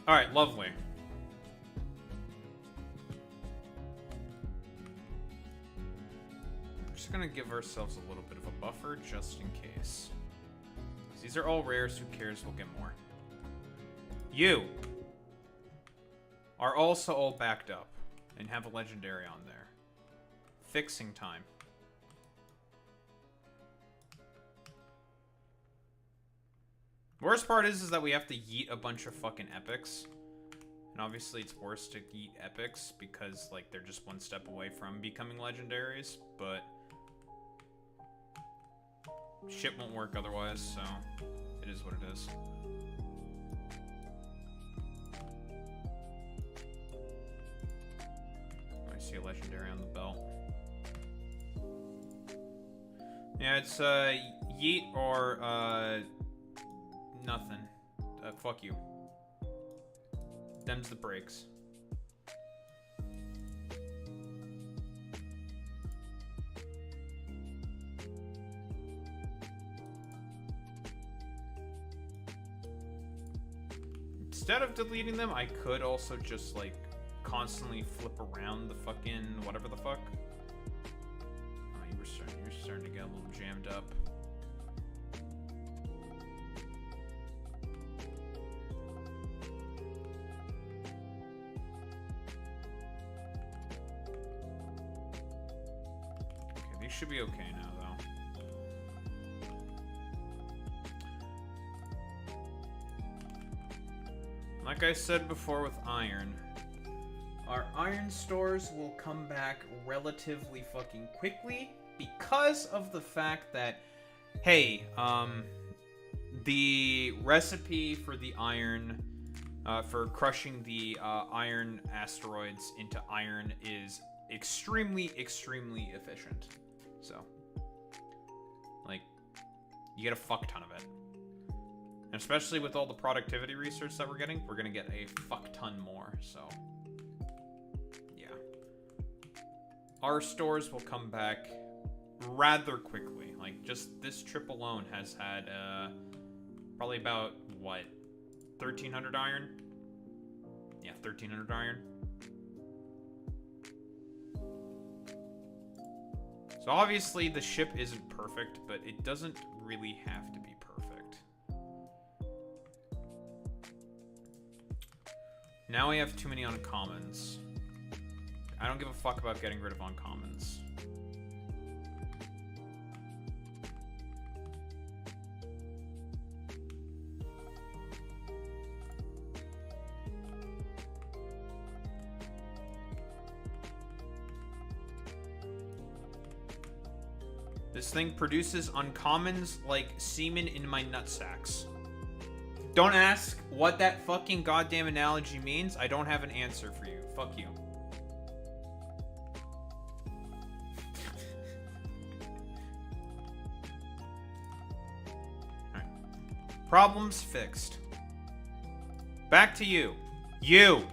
Alright, lovely. We're just gonna give ourselves a little bit of a buffer just in case. Because these are all rares, who cares, we'll get more. You are also all backed up and have a legendary on there. Fixing time. Worst part is that we have to yeet a bunch of fucking epics. And obviously it's worse to yeet epics because, like, they're just one step away from becoming legendaries, but shit won't work otherwise, so it is what it is. I see a legendary on the belt. Yeah, it's yeet or nothing. Fuck you. Them's the breaks. Instead of deleting them, I could also just, like, constantly flip around the fucking whatever the fuck. Oh, you're starting to get a little jammed up. Should be okay now, though. like I said before with iron, our iron stores will come back relatively fucking quickly because of the fact that, hey, the recipe for the iron, for crushing the iron asteroids into iron is extremely, extremely efficient. So, like, you get a fuck ton of it. And especially with all the productivity research that we're gonna get a fuck ton more, so. Yeah. Our stores will come back rather quickly. Like, just this trip alone has had, probably about, what, 1,300 iron? Yeah, 1,300 iron. So obviously the ship isn't perfect, but it doesn't really have to be perfect. Now we have too many uncommons. I don't give a fuck about getting rid of uncommons. This thing produces uncommons like semen in my nutsacks. Don't ask what that fucking goddamn analogy means. I don't have an answer for you. Fuck you. Alright. Problems fixed. Back to you. You!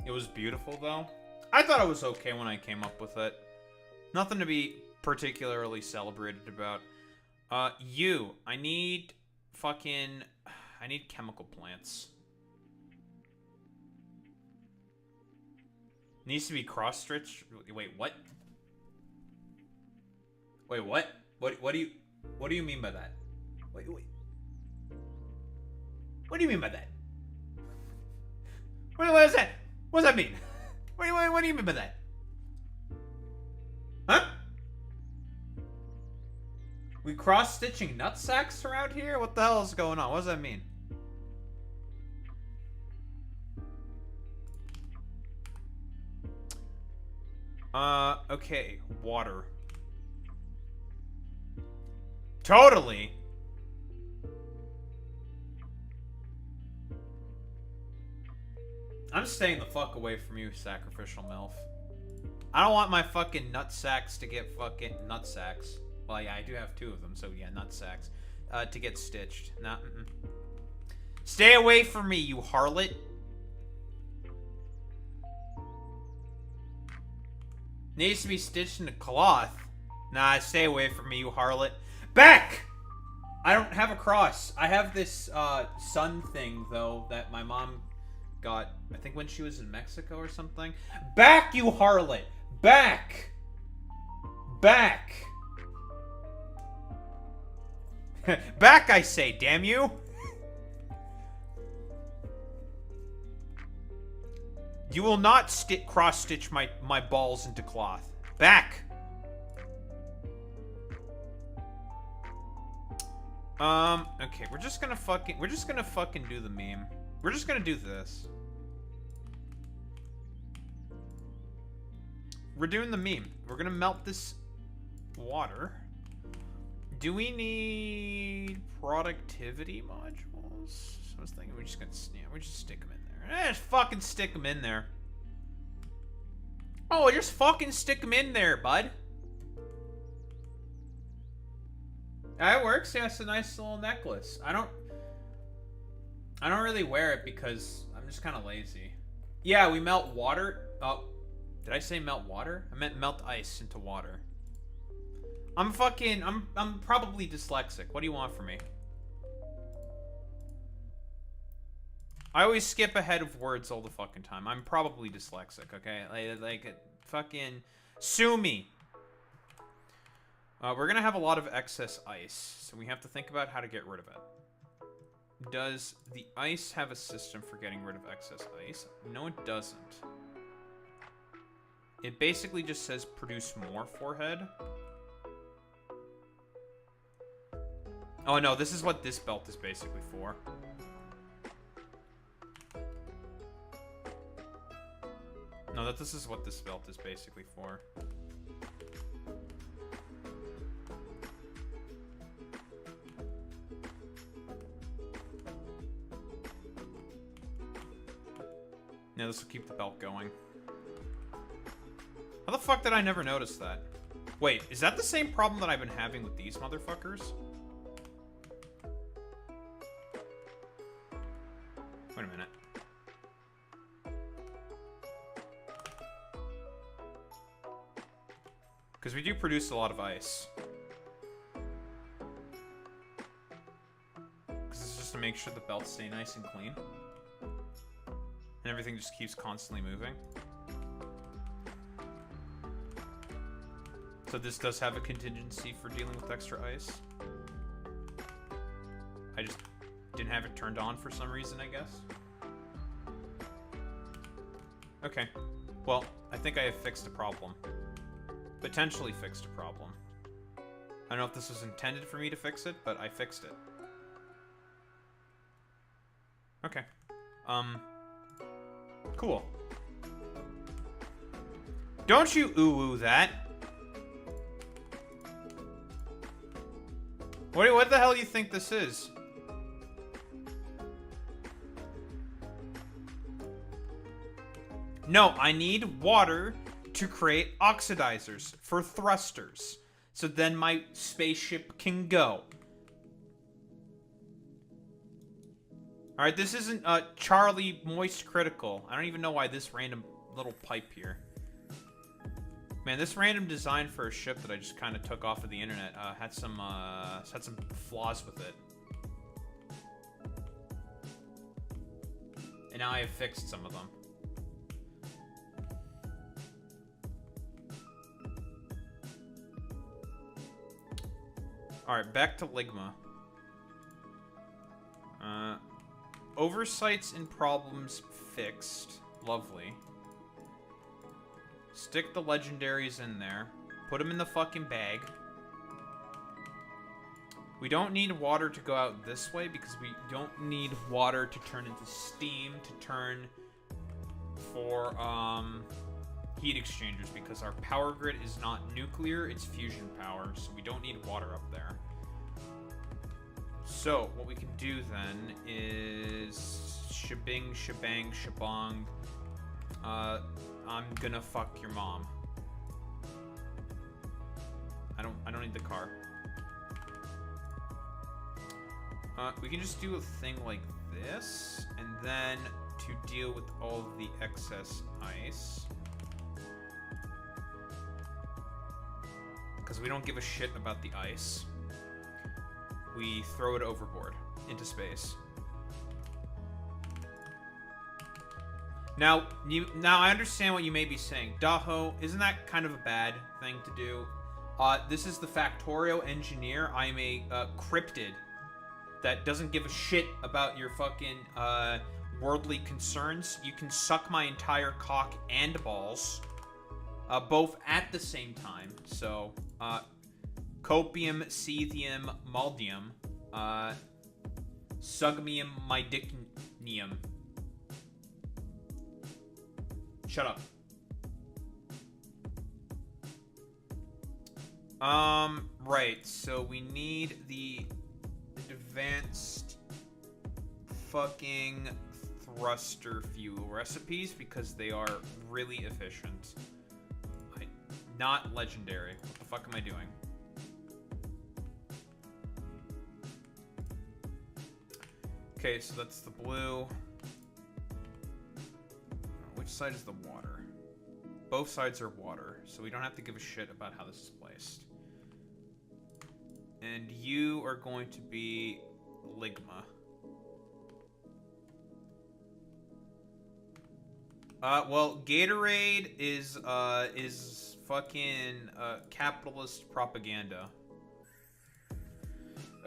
It was beautiful, though. I thought it was okay when I came up with it. Nothing to be particularly celebrated about. I need chemical plants. Needs to be cross-stitched. Wait, what? Wait, what? What do you mean by that? Wait. What do you mean by that? What is that? What does that mean? What do you mean by that? Huh? We cross-stitching nutsacks around here? What the hell is going on? What does that mean? Okay. Water. Totally! I'm staying the fuck away from you, sacrificial MILF. I don't want my fucking nutsacks to get fucking nutsacks. Well, yeah, I do have 2 of them, so yeah, nutsacks. To get stitched. Nah, Stay away from me, you harlot. Needs to be stitched into cloth. Nah, stay away from me, you harlot. Back! I don't have a cross. I have this, sun thing, though, that my mom got, I think when she was in Mexico or something. Back, you harlot! Back! Back! Back, I say, damn you! You will not cross-stitch my balls into cloth. Back! Okay, we're just gonna fucking do the meme. We're just gonna do this. We're doing the meme. We're gonna melt this water. Do we need productivity modules? I was thinking we just stick them in there. Just fucking stick them in there. Oh, just fucking stick them in there, bud. That works. Yeah, it's a nice little necklace. I don't really wear it because I'm just kind of lazy. Yeah, we melt water. Oh, did I say melt water? I meant melt ice into water. I'm probably dyslexic. What do you want from me? I always skip ahead of words all the fucking time. I'm probably dyslexic, okay? Like fucking sue me. We're gonna have a lot of excess ice, so we have to think about how to get rid of it. Does the ice have a system for getting rid of excess ice? No, it doesn't. It basically just says produce more forehead. Oh no, this is what this belt is basically for. No, this is what this belt is basically for. Yeah, this will keep the belt going. How the fuck did I never notice that? Wait, is that the same problem that I've been having with these motherfuckers? Wait a minute. Because we do produce a lot of ice. Because it's just to make sure the belts stay nice and clean. And everything just keeps constantly moving. So this does have a contingency for dealing with extra ice. I just didn't have it turned on for some reason, I guess. Okay. Well, I think I have fixed a problem. Potentially fixed a problem. I don't know if this was intended for me to fix it, but I fixed it. Okay. Cool. Don't you ooh-ooh that. What the hell do you think this is? No, I need water to create oxidizers for thrusters. So then my spaceship can go. Alright, this isn't Charlie Moist Critical. I don't even know why this random little pipe here. Man, this random design for a ship that I just kind of took off of the internet had some flaws with it. And now I have fixed some of them. Alright, back to Ligma. Oversights and problems fixed. Lovely. Stick the legendaries in there. Put them in the fucking bag. We don't need water to go out this way because we don't need water to turn into steam to turn for heat exchangers because our power grid is not nuclear, it's fusion power, so we don't need water up there. So, what we can do then is shebing, shebang, shabong. I'm gonna fuck your mom. I don't need the car. We can just do a thing like this, and then to deal with all of the excess ice. Because we don't give a shit about the ice. We throw it overboard into space. Now I understand what you may be saying. Daho, isn't that kind of a bad thing to do? This is the Factorio engineer. I'm a cryptid that doesn't give a shit about your fucking worldly concerns. You can suck my entire cock and balls, both at the same time. So, copium, cethium, maldium, sugmium, mydicnium. Shut up. Right, so we need the advanced fucking thruster fuel recipes because they are really efficient. Not legendary. What the fuck am I doing? Okay, so that's the blue. Which side is the water? Both sides are water, so we don't have to give a shit about how this is placed. And you are going to be Ligma. Well, Gatorade is fucking capitalist propaganda.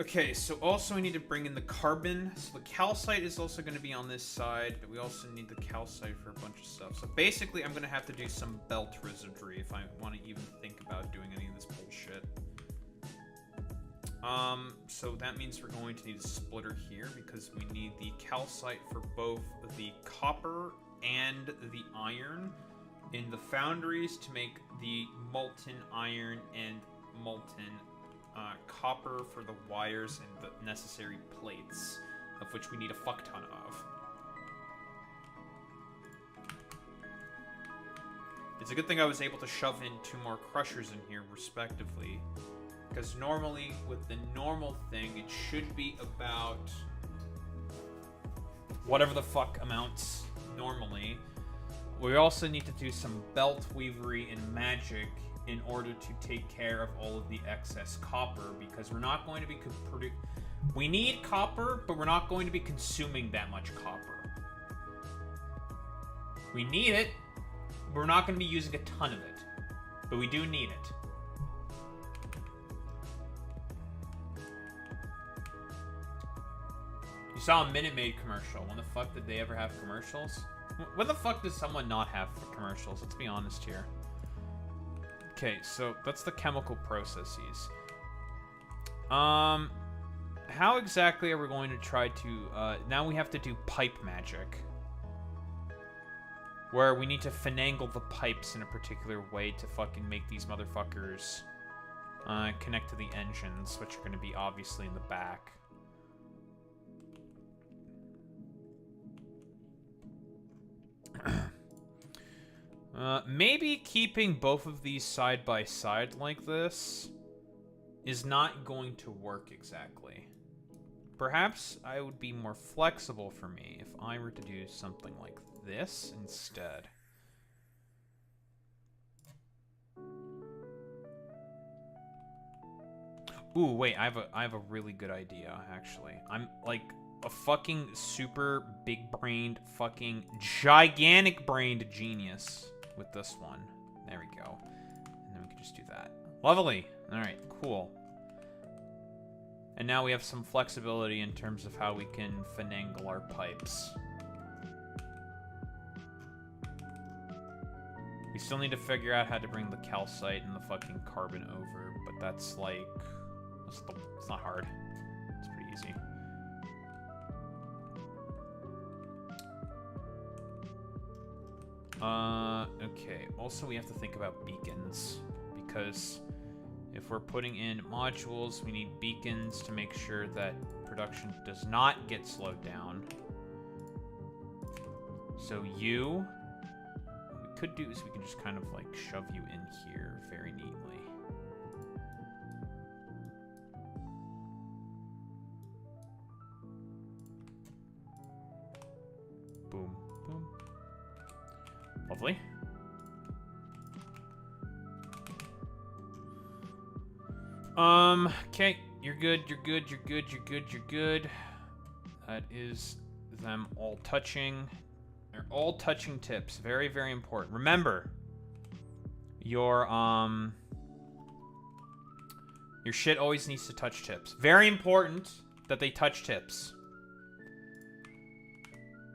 Okay, so also we need to bring in the carbon. So the calcite is also going to be on this side, but we also need the calcite for a bunch of stuff. So basically, I'm going to have to do some belt wizardry if I want to even think about doing any of this bullshit. So that means we're going to need a splitter here because we need the calcite for both the copper and the iron in the foundries to make the molten iron and molten copper for the wires and the necessary plates, of which we need a fuck ton of. It's a good thing I was able to shove in 2 more crushers in here, respectively. Because normally, with the normal thing, it should be about whatever the fuck amounts normally. We also need to do some belt weavery and magic in order to take care of all of the excess copper, because we're not going to be we need copper, but we're not going to be consuming that much copper. We need it, but we're not going to be using a ton of it. But we do need it. You saw a Minute Maid commercial. When the fuck did they ever have commercials? When the fuck does someone not have commercials? Let's be honest here. Okay, so that's the chemical processes. How exactly are we going to try to... now we have to do pipe magic. Where we need to finagle the pipes in a particular way to fucking make these motherfuckers connect to the engines, which are going to be obviously in the back. Maybe keeping both of these side by side like this is not going to work exactly. Perhaps I would be more flexible for me if I were to do something like this instead. Ooh, wait, I have a really good idea, actually. I'm like a fucking super big-brained, fucking gigantic-brained genius with this one. There we go. And then we can just do that. Lovely. Alright, cool. And now we have some flexibility in terms of how we can finagle our pipes. We still need to figure out how to bring the calcite and the fucking carbon over, but that's like... it's not hard. It's pretty easy. Okay. Also, we have to think about beacons, because if we're putting in modules, we need beacons to make sure that production does not get slowed down. So what we could do is we can just kind of like shove you in here very neatly. Boom, boom. Lovely. Okay, you're good, you're good, you're good, you're good, you're good. That is them all touching. They're all touching tips. Very, very important. Remember, your shit always needs to touch tips. Very important that they touch tips.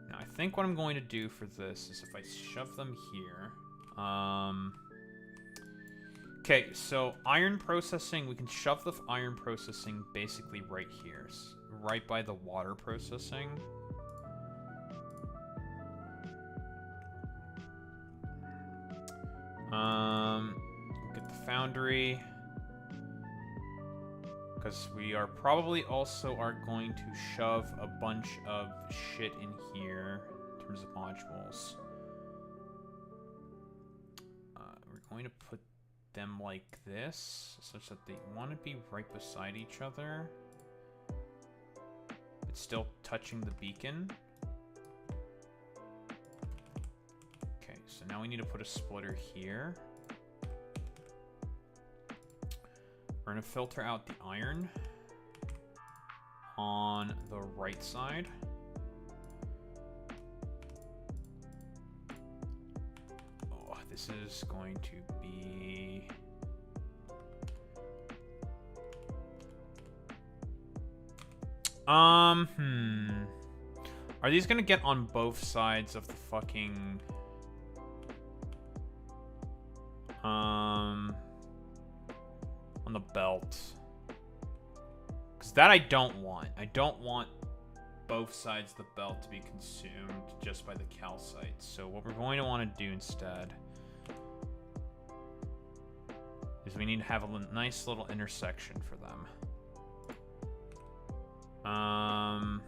Now, I think what I'm going to do for this is if I shove them here, okay, so iron processing, we can shove the iron processing basically right here, right by the water processing. Get the foundry, because we are probably also going to shove a bunch of shit in here in terms of modules. We're going to put them like this, such that they want to be right beside each other, but still touching the beacon. Okay, so now we need to put a splitter here. We're going to filter out the iron on the right side. Oh, this is going to be... Are these going to get on both sides of the fucking... on the belt? That I don't want. I don't want both sides of the belt to be consumed just by the calcite. So what we're going to want to do instead is we need to have a nice little intersection for them.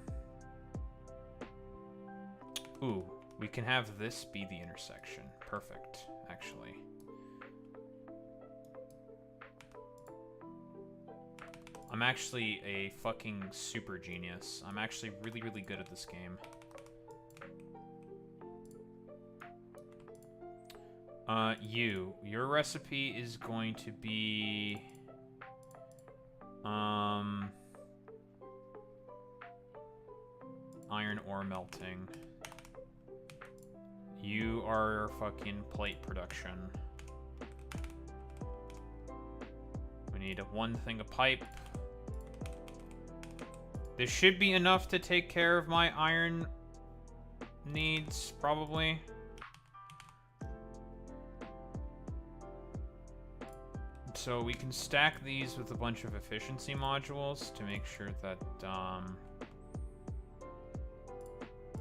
Ooh, we can have this be the intersection. Perfect, actually. I'm actually a fucking super genius. I'm actually really, really good at this game. Your recipe is going to be... iron ore melting. You are fucking plate production. We need one thing of pipe. This should be enough to take care of my iron needs, probably. So we can stack these with a bunch of efficiency modules to make sure that, I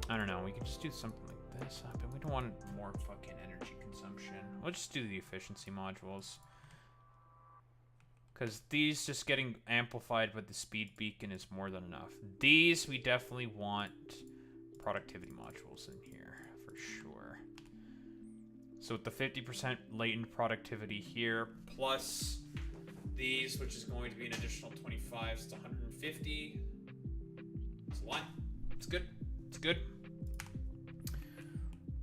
don't know, we can just do something like this, but we don't want more fucking energy consumption. We'll just do the efficiency modules. Because these just getting amplified with the speed beacon is more than enough. These, we definitely want productivity modules in here, for sure. So with the 50% latent productivity here, plus these, which is going to be an additional 25, so it's 150. It's a lot. It's good. It's good.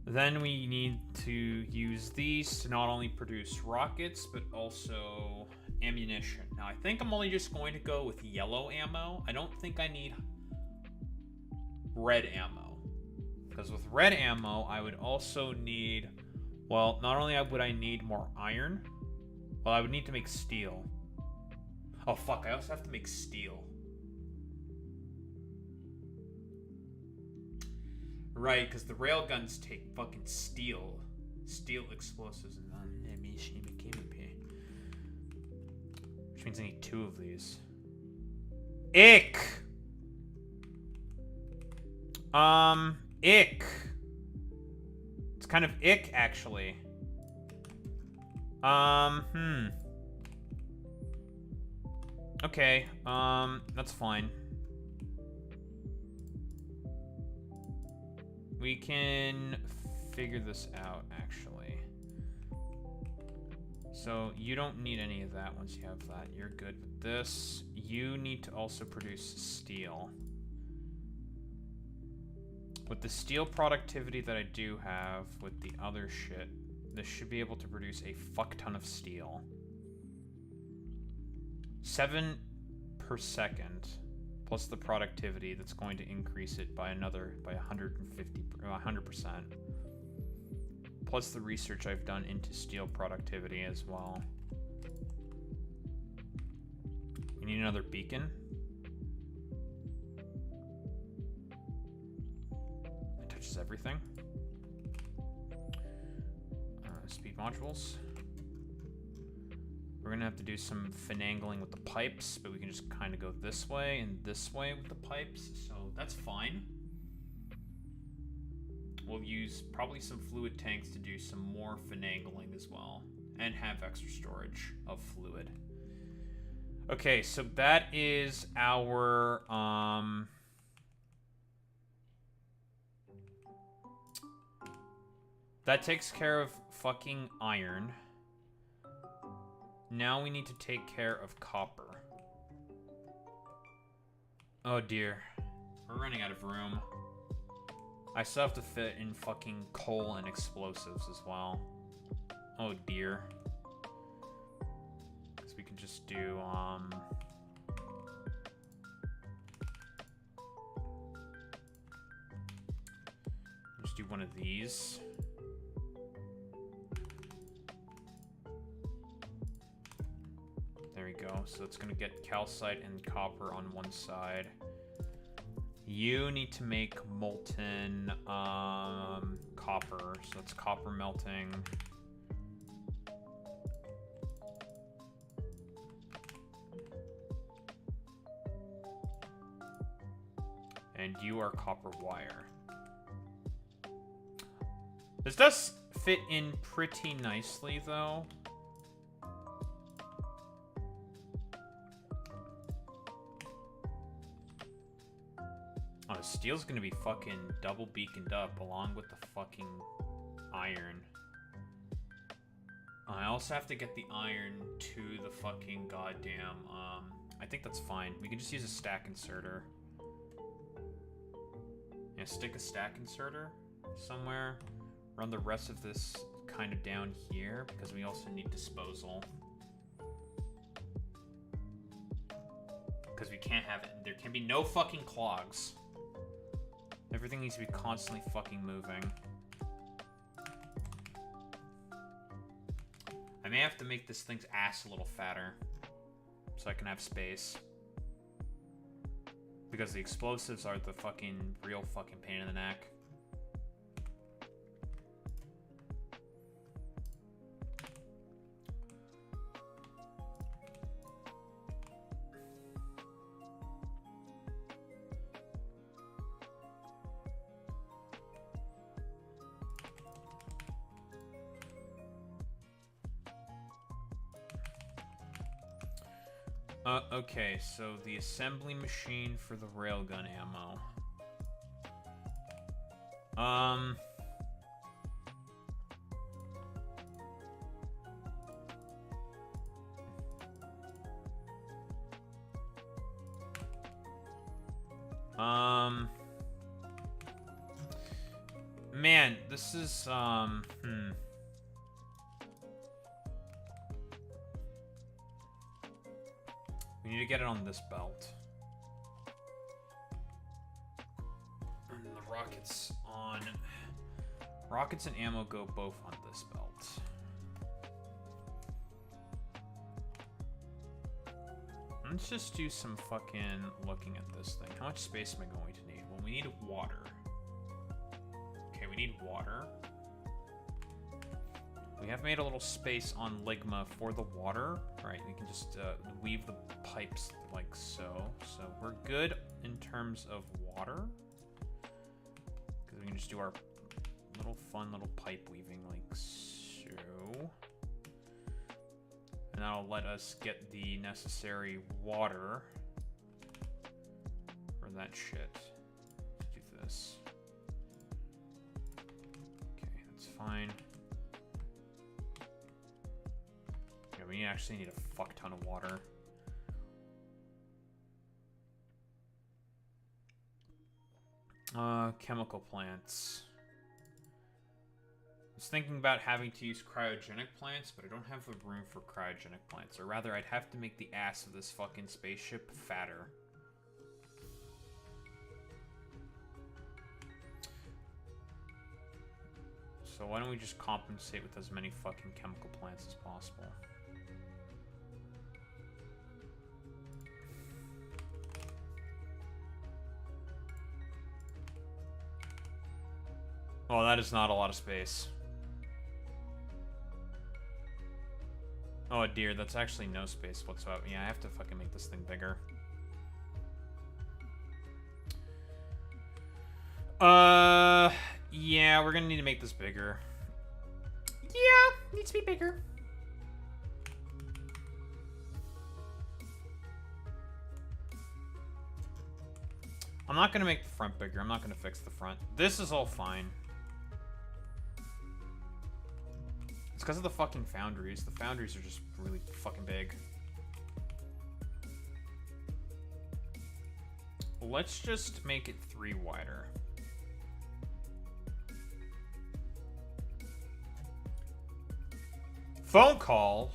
Then we need to use these to not only produce rockets, but also ammunition. Now, I think I'm only just going to go with yellow ammo. I don't think I need red ammo. Because with red ammo, I would also need... Well, not only would I need more iron, well, I would need to make steel. Oh, fuck, I also have to make steel. Right, because the railguns take fucking steel. Steel explosives. Which means I need 2 of these. Ick! Ick. It's kind of ick, actually. Okay, that's fine. We can figure this out, actually. So, you don't need any of that once you have that. You're good with this. You need to also produce steel. With the steel productivity that I do have with the other shit, this should be able to produce a fuck ton of steel. 7 per second, plus the productivity that's going to increase it by 100%. Plus the research I've done into steel productivity as well. We need another beacon. It touches everything. Speed modules. We're gonna have to do some finagling with the pipes, but we can just kind of go this way and this way with the pipes, so that's fine. We'll use probably some fluid tanks to do some more finagling as well, and have extra storage of fluid. Okay, so that is our, that takes care of fucking iron. Now we need to take care of copper. Oh dear. We're running out of room. I still have to fit in fucking coal and explosives as well. Oh dear. Because we can just do, just do one of these. There we go. So it's going to get calcite and copper on one side. You need to make molten copper. So it's copper melting. And you are copper wire. This does fit in pretty nicely, though. Oh, steel's gonna be fucking double beaconed up along with the fucking iron. I also have to get the iron to the fucking goddamn, I think that's fine. We can just use a stack inserter. Yeah, stick a stack inserter somewhere. Run the rest of this kind of down here, because we also need disposal. Because we can't have it. There can be no fucking clogs. Everything needs to be constantly fucking moving. I may have to make this thing's ass a little fatter, so I can have space. Because the explosives are the fucking real fucking pain in the neck. Okay, so the assembly machine for the railgun ammo. Man, this is, We need to get it on this belt. And the rockets on... Rockets and ammo go both on this belt. Let's just do some fucking looking at this thing. How much space am I going to need? Well, we need water. Okay, we need water. We have made a little space on Ligma for the water. Right, we can just weave the pipes like so. So we're good in terms of water. Because we can just do our little fun little pipe weaving like so. And that'll let us get the necessary water for that shit. Let's do this. Okay, that's fine. We actually need a fuck ton of water. Chemical plants. I was thinking about having to use cryogenic plants, but I don't have the room for cryogenic plants. Or rather, I'd have to make the ass of this fucking spaceship fatter. So why don't we just compensate with as many fucking chemical plants as possible? Oh, that is not a lot of space. Oh dear, that's actually no space whatsoever. Yeah, I have to fucking make this thing bigger. Yeah, we're gonna need to make this bigger. Yeah, needs to be bigger. I'm not gonna make the front bigger. I'm not gonna fix the front. This is all fine. It's because of the fucking foundries. The foundries are just really fucking big. Let's just make it 3 wider. Phone call?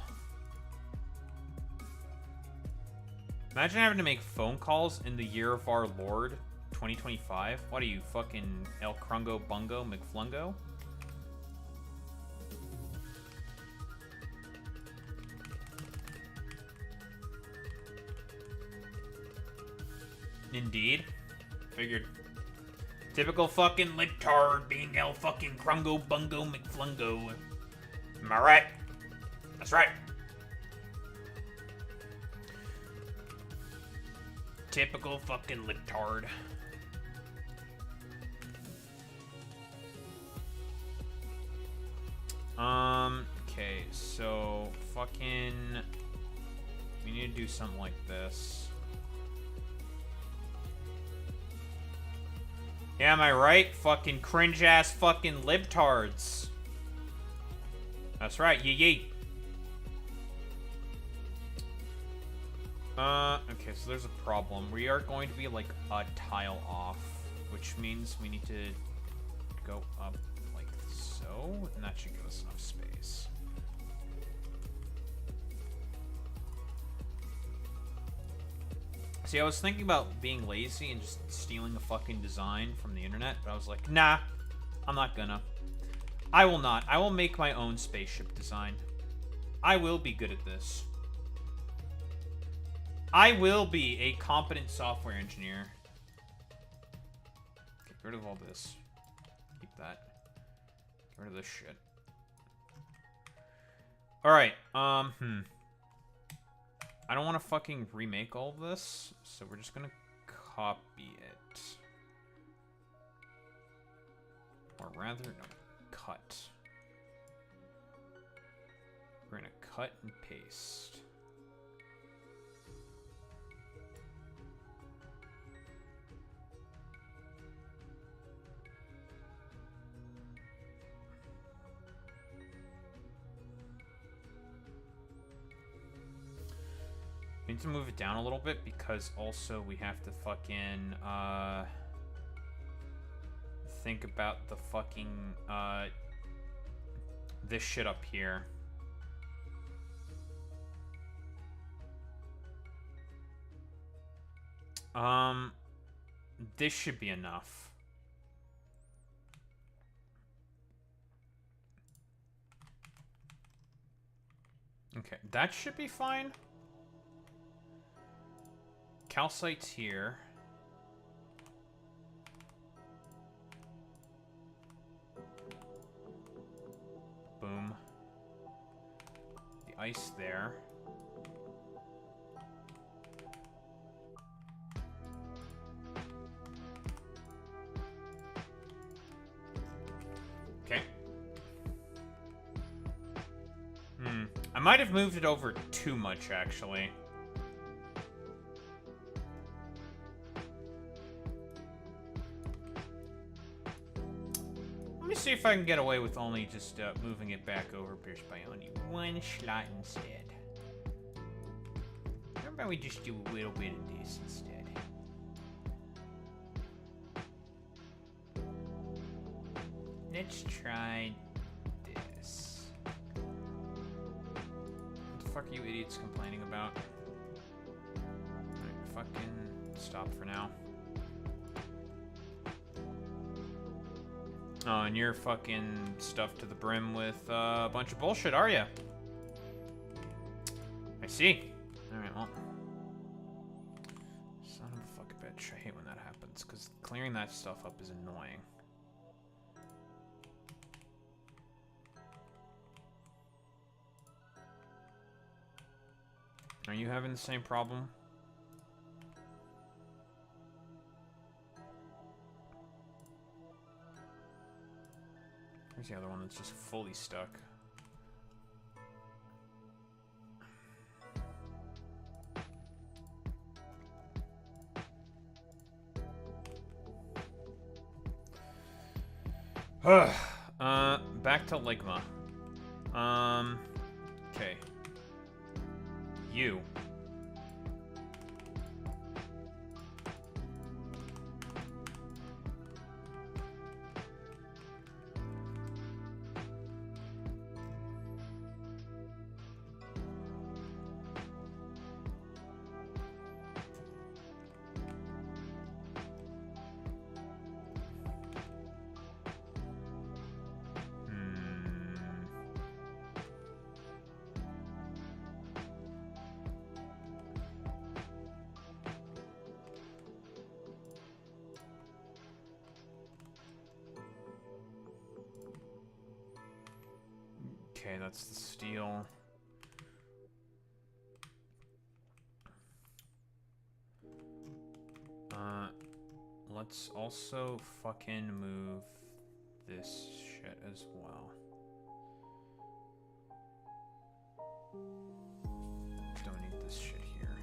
Imagine having to make phone calls in the year of our Lord, 2025. What are you, fucking El Crungo Bungo McFlungo? Indeed. Figured. Typical fucking libtard being El fucking Crungo Bungo McFlungo. Am I right? That's right. Typical fucking libtard. Okay, so fucking we need to do something like this. Yeah, am I right? Fucking cringe ass fucking libtards. That's right, yee. Okay, so there's a problem. We are going to be like a tile off, which means we need to go up like so, and that should give us enough space. See, I was thinking about being lazy and just stealing a fucking design from the internet, but I was like, nah, I'm not gonna. I will not. I will make my own spaceship design. I will be good at this. I will be a competent software engineer. Get rid of all this. Keep that. Get rid of this shit. Alright, I don't want to fucking remake all of this, so we're just gonna copy it. Or rather, no, cut. We're gonna cut and paste. We need to move it down a little bit because also we have to fucking think about the fucking this shit up here. This should be enough. Okay, that should be fine. Calcite's here. Boom. The ice there. Okay. I might have moved it over too much, actually. Let me see if I can get away with only just moving it back over pierced by only one slot instead. How about we just do a little bit of this instead? Let's try this. What the fuck are you idiots complaining about? Alright, fucking stop for now. Oh, and you're fucking stuffed to the brim with a bunch of bullshit, are you? I see. Alright, well. Son of a fucking bitch. I hate when that happens, because clearing that stuff up is annoying. Are you having the same problem? Here's the other one that's just fully stuck. Back to Ligma. Okay. You. Okay, that's the steel. Let's also fucking move this shit as well. Don't need this shit here.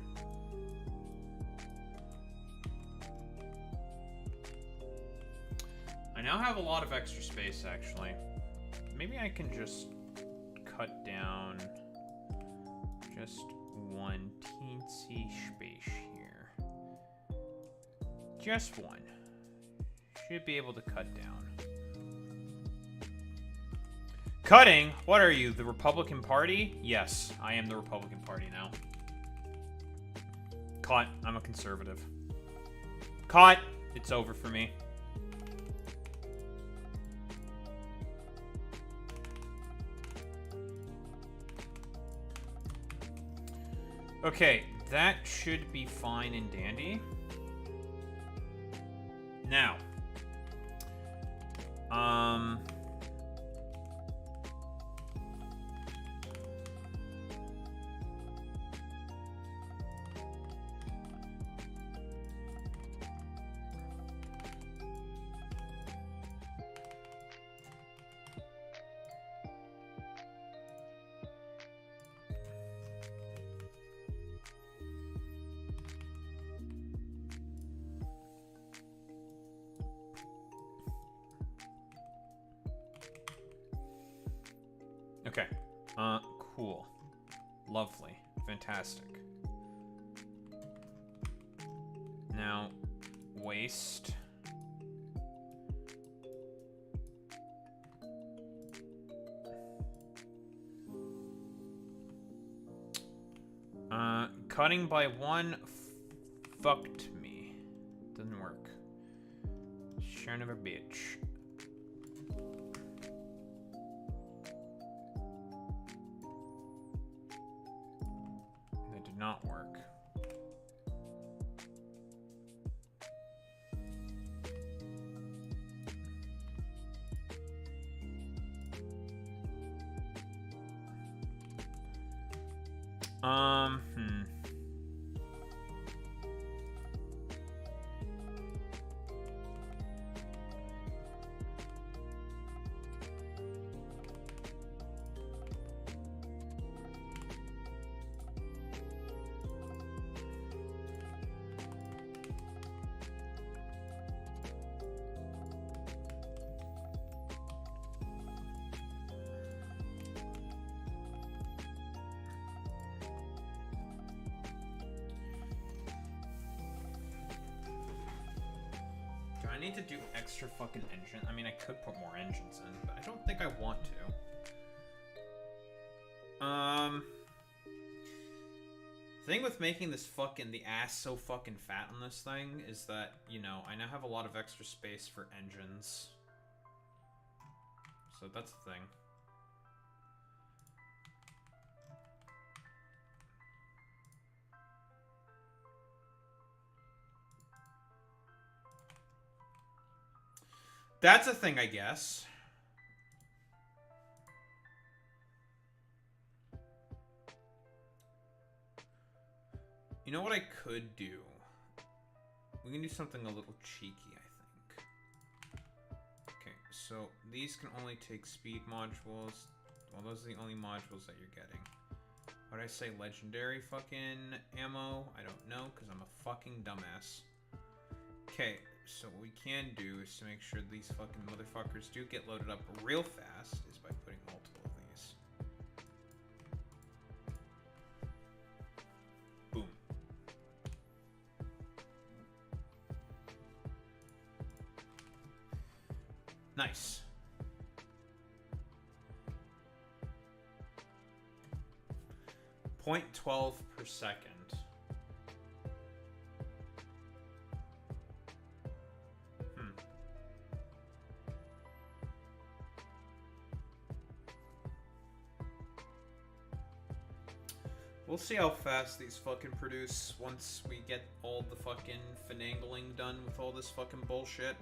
I now have a lot of extra space, actually. Maybe I can just cut down just one teensy space here. Just one. Should be able to cut down. Cutting? What are you, the Republican Party? Yes, I am the Republican Party now. Cut. I'm a conservative. Cut. It's over for me. Okay, that should be fine and dandy. Now, okay. Cool. Lovely. Fantastic. Now, waste. Cutting by one fucked me. Doesn't work. Son of a bitch. That did not work. I need to do extra fucking engine. I mean, I could put more engines in, but I don't think I want to. Thing with making this fucking, the ass so fucking fat on this thing is that, you know, I now have a lot of extra space for engines. So that's the thing. That's a thing, I guess. You know what I could do? We can do something a little cheeky, I think. Okay, so these can only take speed modules. Well, those are the only modules that you're getting. What did I say? Legendary fucking ammo? I don't know, because I'm a fucking dumbass. Okay. So what we can do is to make sure these fucking motherfuckers do get loaded up real fast is by putting multiple of these. Boom. Nice. .12 per second. We'll see how fast these fucking produce once we get all the fucking finagling done with all this fucking bullshit.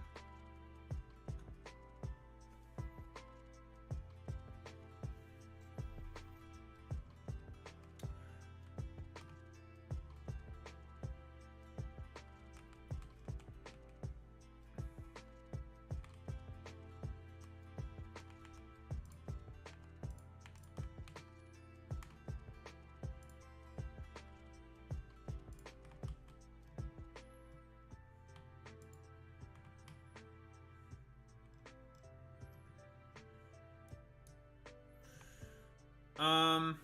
So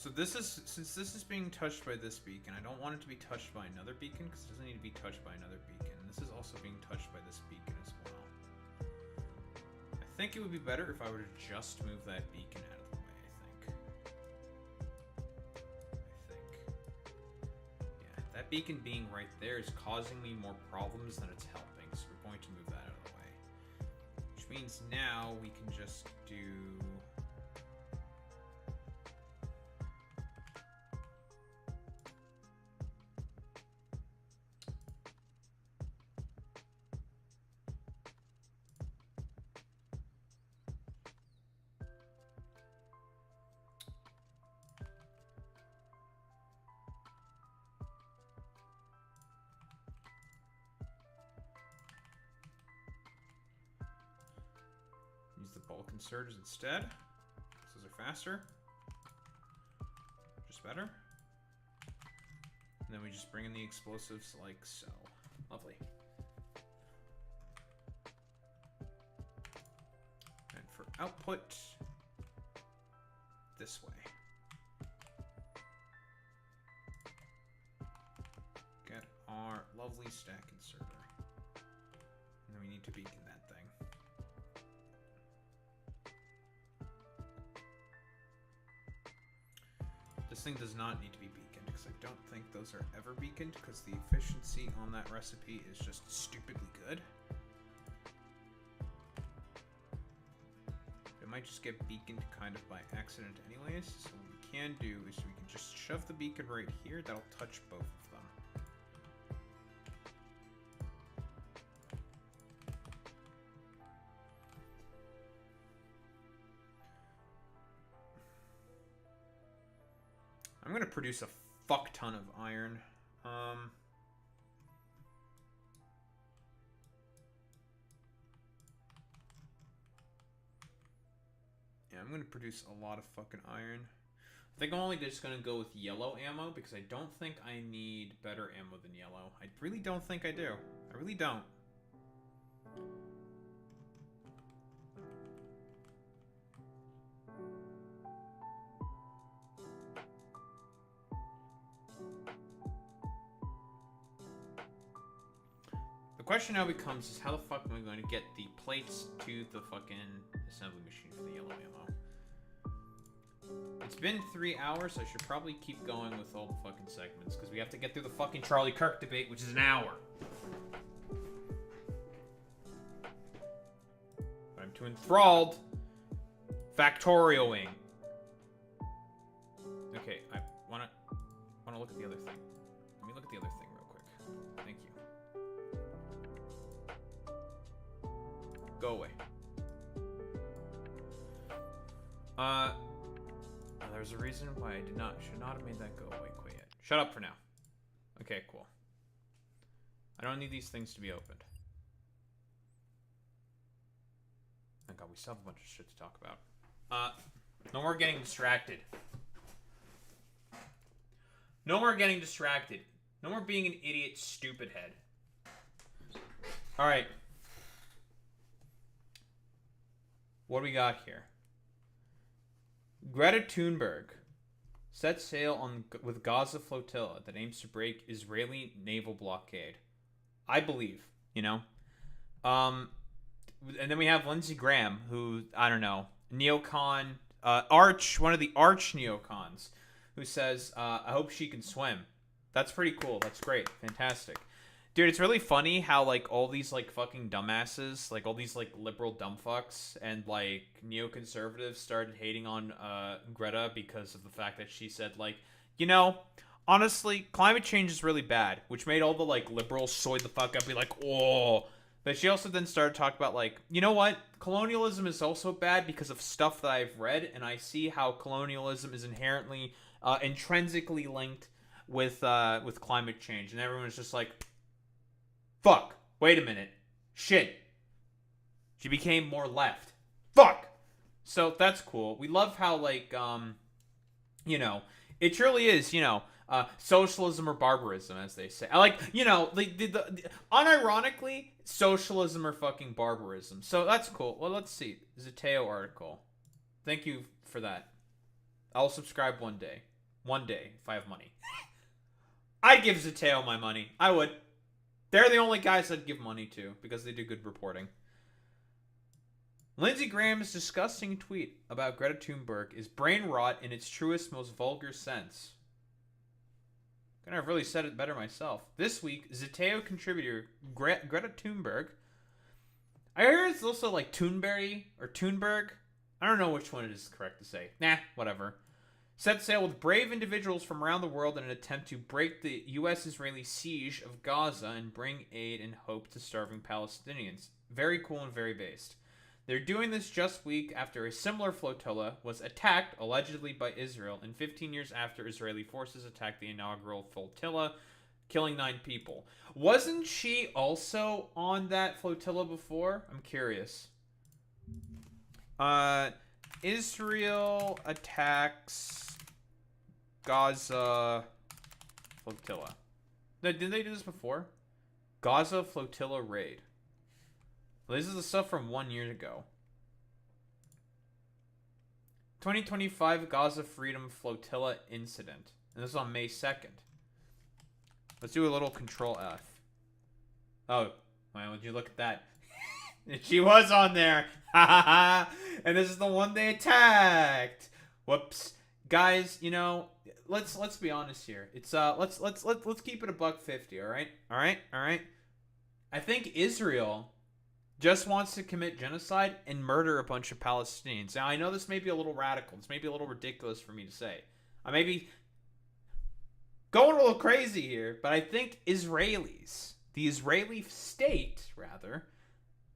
this is, since this is being touched by this beacon, I don't want it to be touched by another beacon, because it doesn't need to be touched by another beacon. This is also being touched by this beacon as well. I think it would be better if I were to just move that beacon out of the way, I think. Yeah, that beacon being right there is causing me more problems than it's helping, so we're going to move that out of the way. Which means now we can just do... use the bulk inserters instead. Those are faster. Just better. And then we just bring in the explosives like so. Lovely. And for output, this way. Get our lovely stack inserter. And then we need to beacon that thing. This thing does not need to be beaconed, because I don't think those are ever beaconed, because the efficiency on that recipe is just stupidly good. It might just get beaconed kind of by accident anyways, so what we can do is we can just shove the beacon right here, that'll touch both of them. I'm gonna produce a fuck ton of iron. Yeah, I'm gonna produce a lot of fucking iron. I think I'm only just gonna go with yellow ammo because I don't think I need better ammo than yellow. I really don't think I do. I really don't. The question now becomes is how the fuck am I going to get the plates to the fucking assembly machine for the yellow ammo? It's been 3 hours, so I should probably keep going with all the fucking segments, because we have to get through the fucking Charlie Kirk debate, which is an hour. But I'm too enthralled factorialing. Okay, I wanna look at the other thing. Let me look at the other thing real quick. Thank you. Go away. There's a reason why I should not have made that go away quite yet. Shut up for now. Okay, cool. I don't need these things to be opened. Thank God, we still have a bunch of shit to talk about. No more getting distracted. No more getting distracted. No more being an idiot, stupid head. Alright. What do we got here? Greta Thunberg sets sail with Gaza flotilla that aims to break Israeli naval blockade. I believe, you know? And then we have Lindsey Graham, who, I don't know, neocon, one of the arch neocons, who says, I hope she can swim. That's pretty cool. That's great. Fantastic. Dude, it's really funny how, like, all these, like, fucking dumbasses, like, all these, like, liberal dumbfucks and, like, neoconservatives started hating on Greta because of the fact that she said, like, you know, honestly, climate change is really bad, which made all the, like, liberals soy the fuck up, be like, oh. But she also then started talking about, like, you know what? Colonialism is also bad because of stuff that I've read, and I see how colonialism is inherently, intrinsically linked with climate change. And everyone's just like, fuck. Wait a minute. Shit. She became more left. Fuck. So that's cool. We love how, like, you know, it truly is, you know, Socialism or barbarism, as they say. I like, unironically, socialism or fucking barbarism. So that's cool. Well, let's see. Zateo article. Thank you for that. I'll subscribe one day. One day, if I have money. I'd give Zateo my money. I would. They're the only guys I'd give money to because they do good reporting. Lindsey Graham's disgusting tweet about Greta Thunberg is brain rot in its truest, most vulgar sense. Couldn't have really said it better myself. This week, Zateo contributor Greta Thunberg. I heard it's also like Thunberg or Thunberg. I don't know which one it is correct to say. Nah, whatever. Set sail with brave individuals from around the world in an attempt to break the U.S.-Israeli siege of Gaza and bring aid and hope to starving Palestinians. Very cool and very based. They're doing this just week after a similar flotilla was attacked, allegedly by Israel, and 15 years after Israeli forces attacked the inaugural flotilla, killing 9 people. Wasn't she also on that flotilla before? I'm curious. Israel attacks Gaza flotilla. Didn't they do this before? Gaza flotilla raid. Well, this is the stuff from 1 year ago. 2025 Gaza Freedom Flotilla incident. And this is on May 2nd. Let's do a little Control F. Oh, well, would you look at that? She was on there. And this is the one they attacked. Whoops. Guys, let's be honest here. It's let's keep it $1.50, all right? All right? I think Israel just wants to commit genocide and murder a bunch of Palestinians. Now, I know this may be a little radical. This may be a little ridiculous for me to say. I may be going a little crazy here, but I think Israelis, the Israeli state, rather,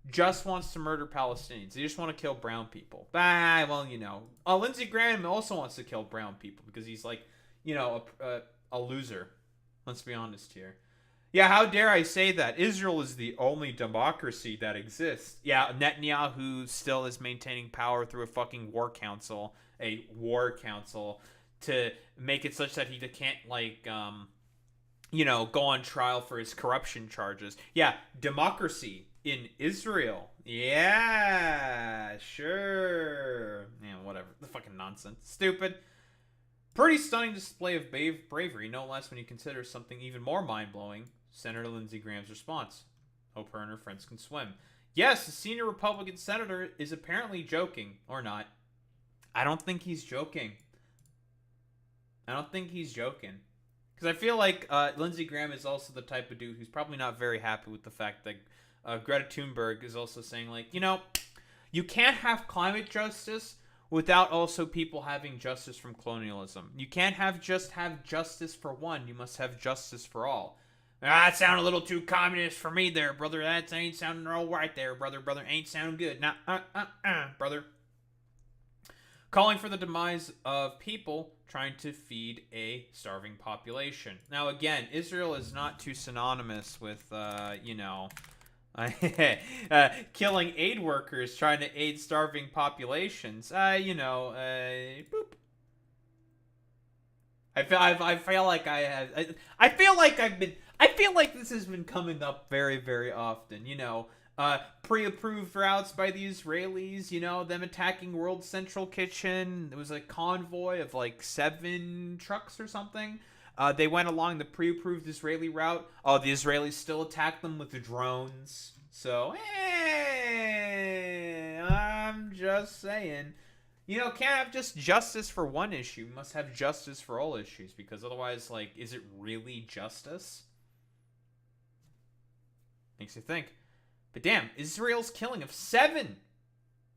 just wants to murder Palestinians. They just want to kill brown people. Lindsey Graham also wants to kill brown people because he's like, a loser. Let's be honest here. Yeah, how dare I say that? Israel is the only democracy that exists. Yeah, Netanyahu still is maintaining power through a fucking war council to make it such that he can't, go on trial for his corruption charges. Yeah, democracy in Israel. Yeah, sure. Yeah, whatever. The fucking nonsense. Stupid. Pretty stunning display of bravery, no less when you consider something even more mind-blowing. Senator Lindsey Graham's response. Hope her and her friends can swim. Yes, the senior Republican senator is apparently joking. Or not. I don't think he's joking. Because I feel like Lindsey Graham is also the type of dude who's probably not very happy with the fact that Greta Thunberg is also saying, you can't have climate justice without also people having justice from colonialism. You can't have justice for one. You must have justice for all. That sounded a little too communist for me there, brother. That ain't sounding all right there, brother. Brother, ain't sounding good. Nah, brother. Calling for the demise of people trying to feed a starving population. Now, again, Israel is not too synonymous with, killing aid workers trying to aid starving populations. Boop. I feel like this has been coming up very, very often. Pre-approved routes by the Israelis. Them attacking World Central Kitchen. There was a convoy of 7 trucks or something. They went along the pre-approved Israeli route. Oh, the Israelis still attacked them with the drones. So, I'm just saying. Can't have just justice for one issue. You must have justice for all issues. Because otherwise, is it really justice? Makes you think. But damn, Israel's killing of 7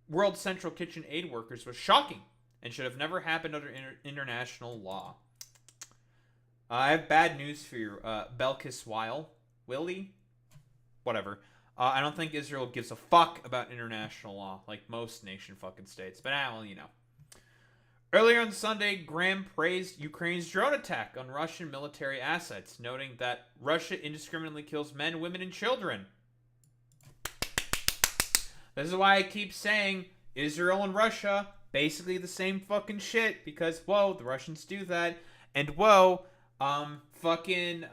World Central Kitchen aid workers was shocking and should have never happened under international law. I have bad news for you, Belkis Willie? Whatever. I don't think Israel gives a fuck about international law, like most nation fucking states. But, Earlier on Sunday, Graham praised Ukraine's drone attack on Russian military assets, noting that Russia indiscriminately kills men, women, and children. This is why I keep saying Israel and Russia, basically the same fucking shit, because, whoa, the Russians do that, and whoa, Fucking,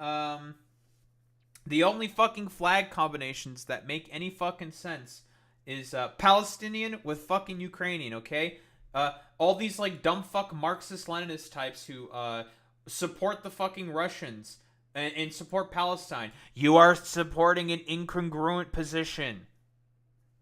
the only fucking flag combinations that make any fucking sense is Palestinian with fucking Ukrainian, okay? All these like dumb fuck Marxist-Leninist types who support the fucking Russians and support Palestine. You are supporting an incongruent position.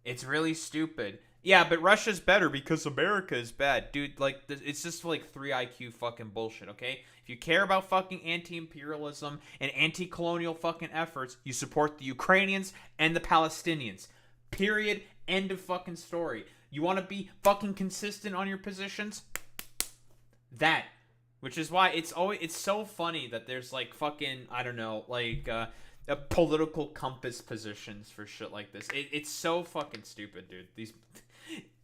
It's really stupid. Yeah, but Russia's better because America is bad. Dude, like, it's just like 3 IQ fucking bullshit, okay? If you care about fucking anti-imperialism and anti-colonial fucking efforts, you support the Ukrainians and the Palestinians. Period. End of fucking story. You want to be fucking consistent on your positions? That. Which is why it's so funny that there's like fucking, I don't know, like, political compass positions for shit like this. It's so fucking stupid, dude.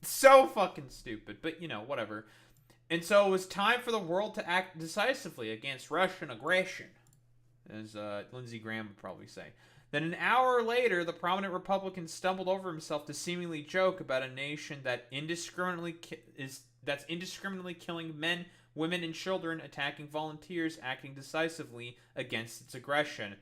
So fucking stupid. But, you know, whatever. And so it was time for the world to act decisively against Russian aggression, as Lindsey Graham would probably say. Then an hour later, the prominent Republican stumbled over himself to seemingly joke about a nation that indiscriminately killing men, women, and children, attacking volunteers, acting decisively against its aggression.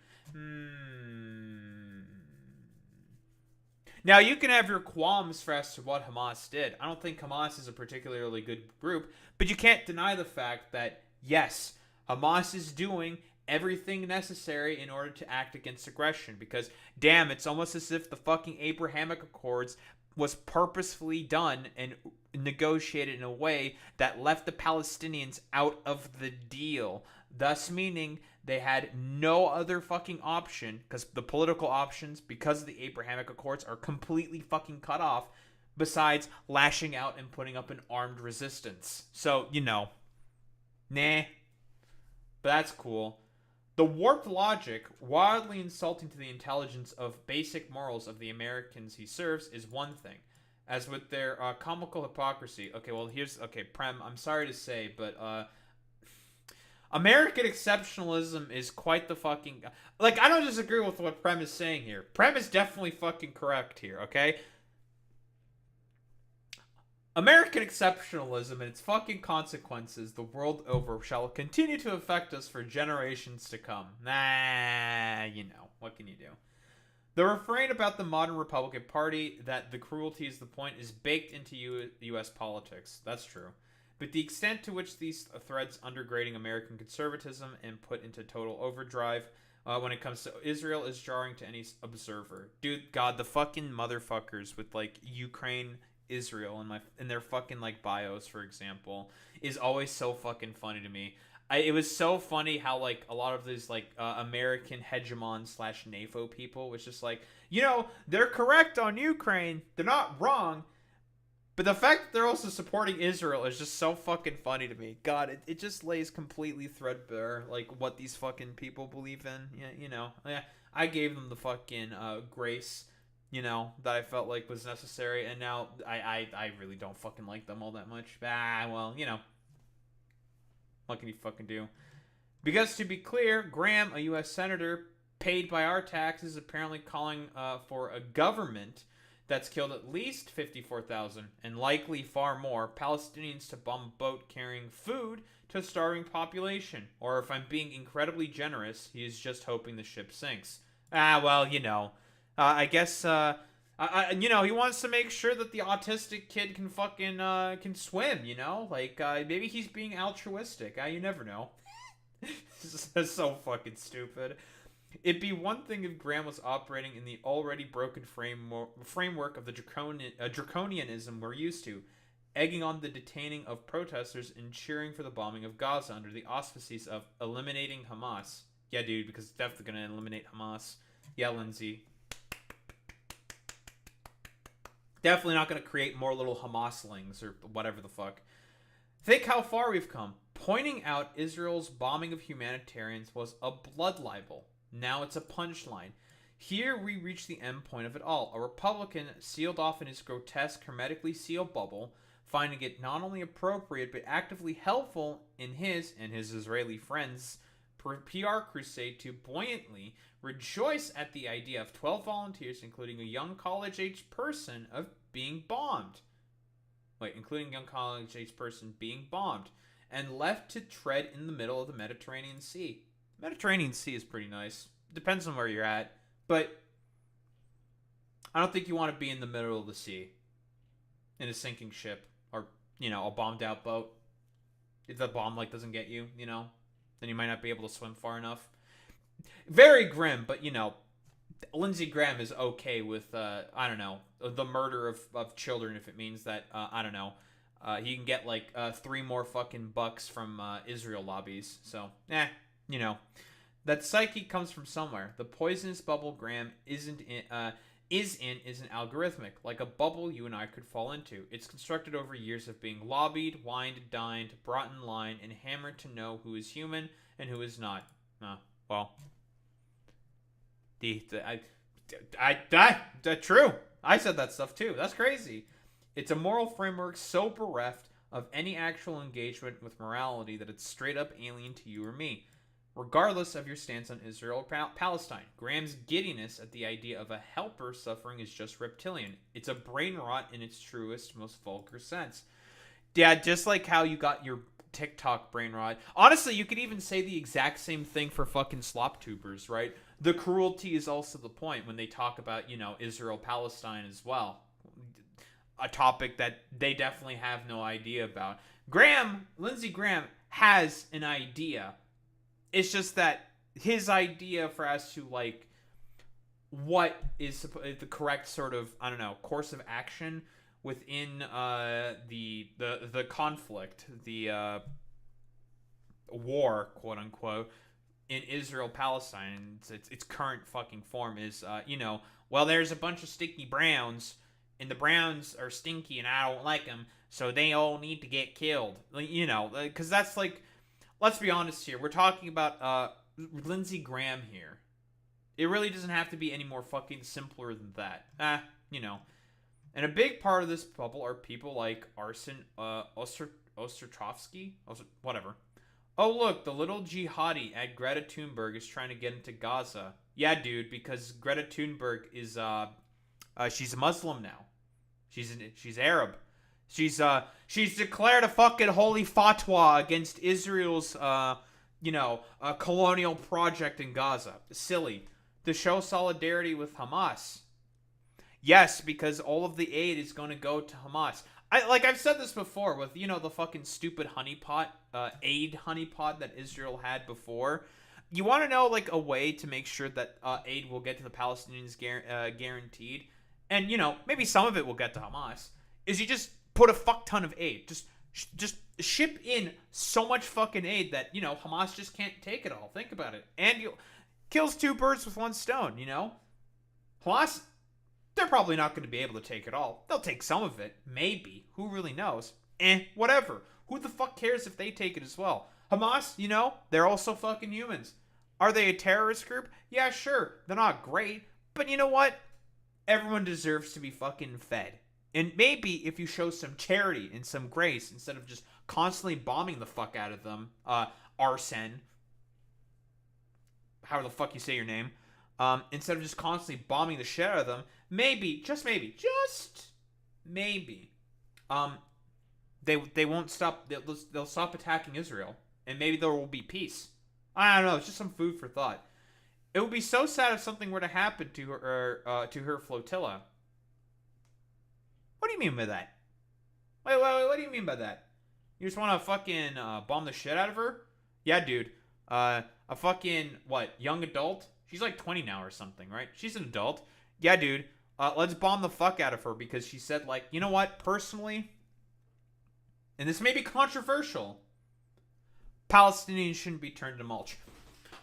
Now, you can have your qualms as to what Hamas did. I don't think Hamas is a particularly good group, but you can't deny the fact that, yes, Hamas is doing everything necessary in order to act against aggression, because, damn, it's almost as if the fucking Abrahamic Accords was purposefully done and negotiated in a way that left the Palestinians out of the deal, thus meaning they had no other fucking option, because the political options, because of the Abrahamic Accords, are completely fucking cut off, besides lashing out and putting up an armed resistance. So, you know, nah. But that's cool. The warped logic, wildly insulting to the intelligence of basic morals of the Americans he serves, is one thing. As with their comical hypocrisy. Okay, well, Prem, I'm sorry to say, but American exceptionalism is quite the fucking... Like, I don't disagree with what Prem is saying here. Prem is definitely fucking correct here, okay? American exceptionalism and its fucking consequences the world over shall continue to affect us for generations to come. Nah, you know, what can you do? The refrain about the modern Republican Party, that the cruelty is the point, is baked into U.S. politics. That's true. But the extent to which these threads undergrading American conservatism and put into total overdrive when it comes to Israel is jarring to any observer. Dude, God, the fucking motherfuckers with, like, Ukraine, Israel in their fucking, like, bios, for example, is always so fucking funny to me. It was so funny how, like, a lot of these, like, American hegemon / NAFO people was just like, you know, they're correct on Ukraine. They're not wrong. But the fact that they're also supporting Israel is just so fucking funny to me. God, it just lays completely threadbare, like, what these fucking people believe in. Yeah, you know, I gave them the fucking grace, you know, that I felt like was necessary. And now I really don't fucking like them all that much. Well, you know. What can you fucking do? Because, to be clear, Graham, a U.S. senator paid by our taxes, apparently calling for a government that's killed at least 54,000 and likely far more Palestinians to bomb a boat carrying food to a starving population. Or if I'm being incredibly generous, he is just hoping the ship sinks. Well, you know. I guess, you know, he wants to make sure that the autistic kid can fucking, can swim, you know? Like, maybe he's being altruistic. You never know. This is so fucking stupid. It'd be one thing if Graham was operating in the already broken framework of the draconianism we're used to, egging on the detaining of protesters and cheering for the bombing of Gaza under the auspices of eliminating Hamas. Yeah, dude, because it's definitely going to eliminate Hamas. Yeah, Lindsay. Definitely not going to create more little Hamaslings or whatever the fuck. Think how far we've come. Pointing out Israel's bombing of humanitarians was a blood libel. Now it's a punchline. Here we reach the end point of it all. A Republican sealed off in his grotesque, hermetically sealed bubble, finding it not only appropriate but actively helpful in his and his Israeli friends' PR crusade to buoyantly rejoice at the idea of 12 volunteers, including a young college-aged person, of being bombed. Including a young college-aged person being bombed. and left to tread in the middle of the Mediterranean Sea. Mediterranean Sea is pretty nice. Depends on where you're at, but I don't think you want to be in the middle of the sea in a sinking ship or, a bombed out boat. If the bomb doesn't get you, then you might not be able to swim far enough. Very grim, but Lindsey Graham is okay with the murder of children if it means that he can get 3 more fucking bucks from Israel lobbies. So that psyche comes from somewhere. The poisonous bubble Graham is isn't algorithmic, like a bubble you and I could fall into. It's constructed over years of being lobbied, wined, dined, brought in line, and hammered to know who is human and who is not. True. I said that stuff too. That's crazy. It's a moral framework so bereft of any actual engagement with morality that it's straight up alien to you or me, regardless of your stance on Israel or Palestine. Graham's giddiness at the idea of a helper suffering is just reptilian. It's a brain rot in its truest, most vulgar sense. Yeah, just like how you got your TikTok brain rot. Honestly, you could even say the exact same thing for fucking slop tubers, right? The cruelty is also the point when they talk about, Israel-Palestine as well. A topic that they definitely have no idea about. Lindsey Graham has an idea. It's just that his idea for as to what is the correct sort of course of action within the conflict, the war, quote unquote, in Israel Palestine, its current fucking form is there's a bunch of sticky Browns and the Browns are stinky and I don't like them, so they all need to get killed. Because that's let's be honest here. We're talking about Lindsey Graham here. It really doesn't have to be any more fucking simpler than that. And a big part of this bubble are people like Arsen Ostrovsky, whatever. Oh, look, the little jihadi at Greta Thunberg is trying to get into Gaza. Yeah, dude, because Greta Thunberg is, she's a Muslim now. She's Arab. She's declared a fucking holy fatwa against Israel's, colonial project in Gaza. Silly. To show solidarity with Hamas. Yes, because all of the aid is going to go to Hamas. I've said this before with, the fucking stupid honeypot, aid honeypot that Israel had before. You want to know, a way to make sure that aid will get to the Palestinians guaranteed, and, maybe some of it will get to Hamas, is you just put a fuck ton of aid. Just ship in so much fucking aid that, Hamas just can't take it all. Think about it. And kills 2 birds with 1 stone, Hamas, they're probably not going to be able to take it all. They'll take some of it. Maybe. Who really knows? Whatever. Who the fuck cares if they take it as well? Hamas, they're also fucking humans. Are they a terrorist group? Yeah, sure. They're not great. But you know what? Everyone deserves to be fucking fed. And maybe if you show some charity and some grace, instead of just constantly bombing the fuck out of them, Arsen, however the fuck you say your name, instead of just constantly bombing the shit out of them, maybe, just maybe, they won't stop. They'll stop attacking Israel, and maybe there will be peace. I don't know. It's just some food for thought. It would be so sad if something were to happen to her flotilla. What do you mean by that? Wait, what do you mean by that? You just want to fucking bomb the shit out of her? Yeah, dude. A fucking young adult? She's 20 now or something, right? She's an adult. Yeah, dude. Let's bomb the fuck out of her because she said, you know what? Personally, and this may be controversial, Palestinians shouldn't be turned to mulch.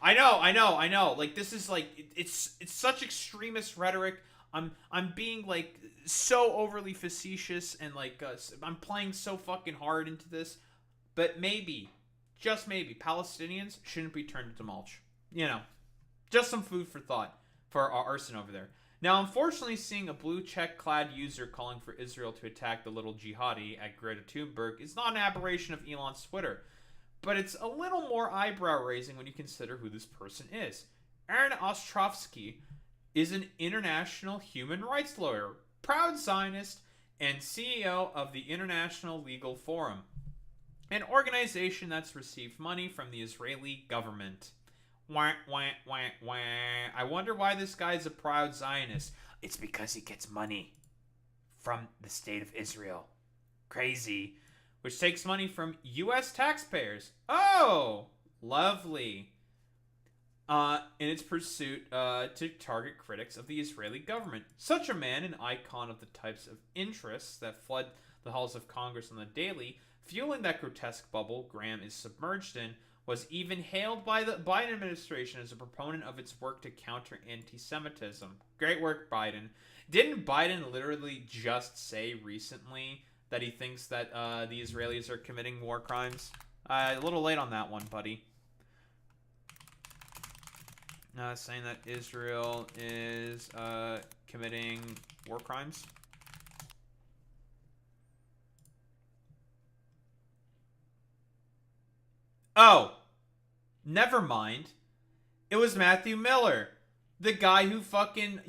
I know. This is it's such extremist rhetoric. I'm being so overly facetious and I'm playing so fucking hard into this, but maybe, just maybe, Palestinians shouldn't be turned into mulch. Just some food for thought for our arson over there. Now, unfortunately, seeing a blue check-clad user calling for Israel to attack the little jihadi at Greta Thunberg is not an aberration of Elon's Twitter, but it's a little more eyebrow-raising when you consider who this person is. Aaron Ostrovsky is an international human rights lawyer, proud Zionist, and CEO of the International Legal Forum. an organization that's received money from the Israeli government. Wah, wah, wah, wah. I wonder why this guy's a proud Zionist. It's because he gets money from the state of Israel. Crazy. Which takes money from U.S. taxpayers. Oh, lovely. In its pursuit to target critics of the Israeli government. Such a man, an icon of the types of interests that flood the halls of Congress on the daily, fueling that grotesque bubble Graham is submerged in, was even hailed by the Biden administration as a proponent of its work to counter anti-Semitism. Great work, Biden. Didn't Biden literally just say recently that he thinks that the Israelis are committing war crimes? A little late on that one, buddy. Saying that Israel is committing war crimes. Oh, never mind. It was Matthew Miller, the guy who fucking,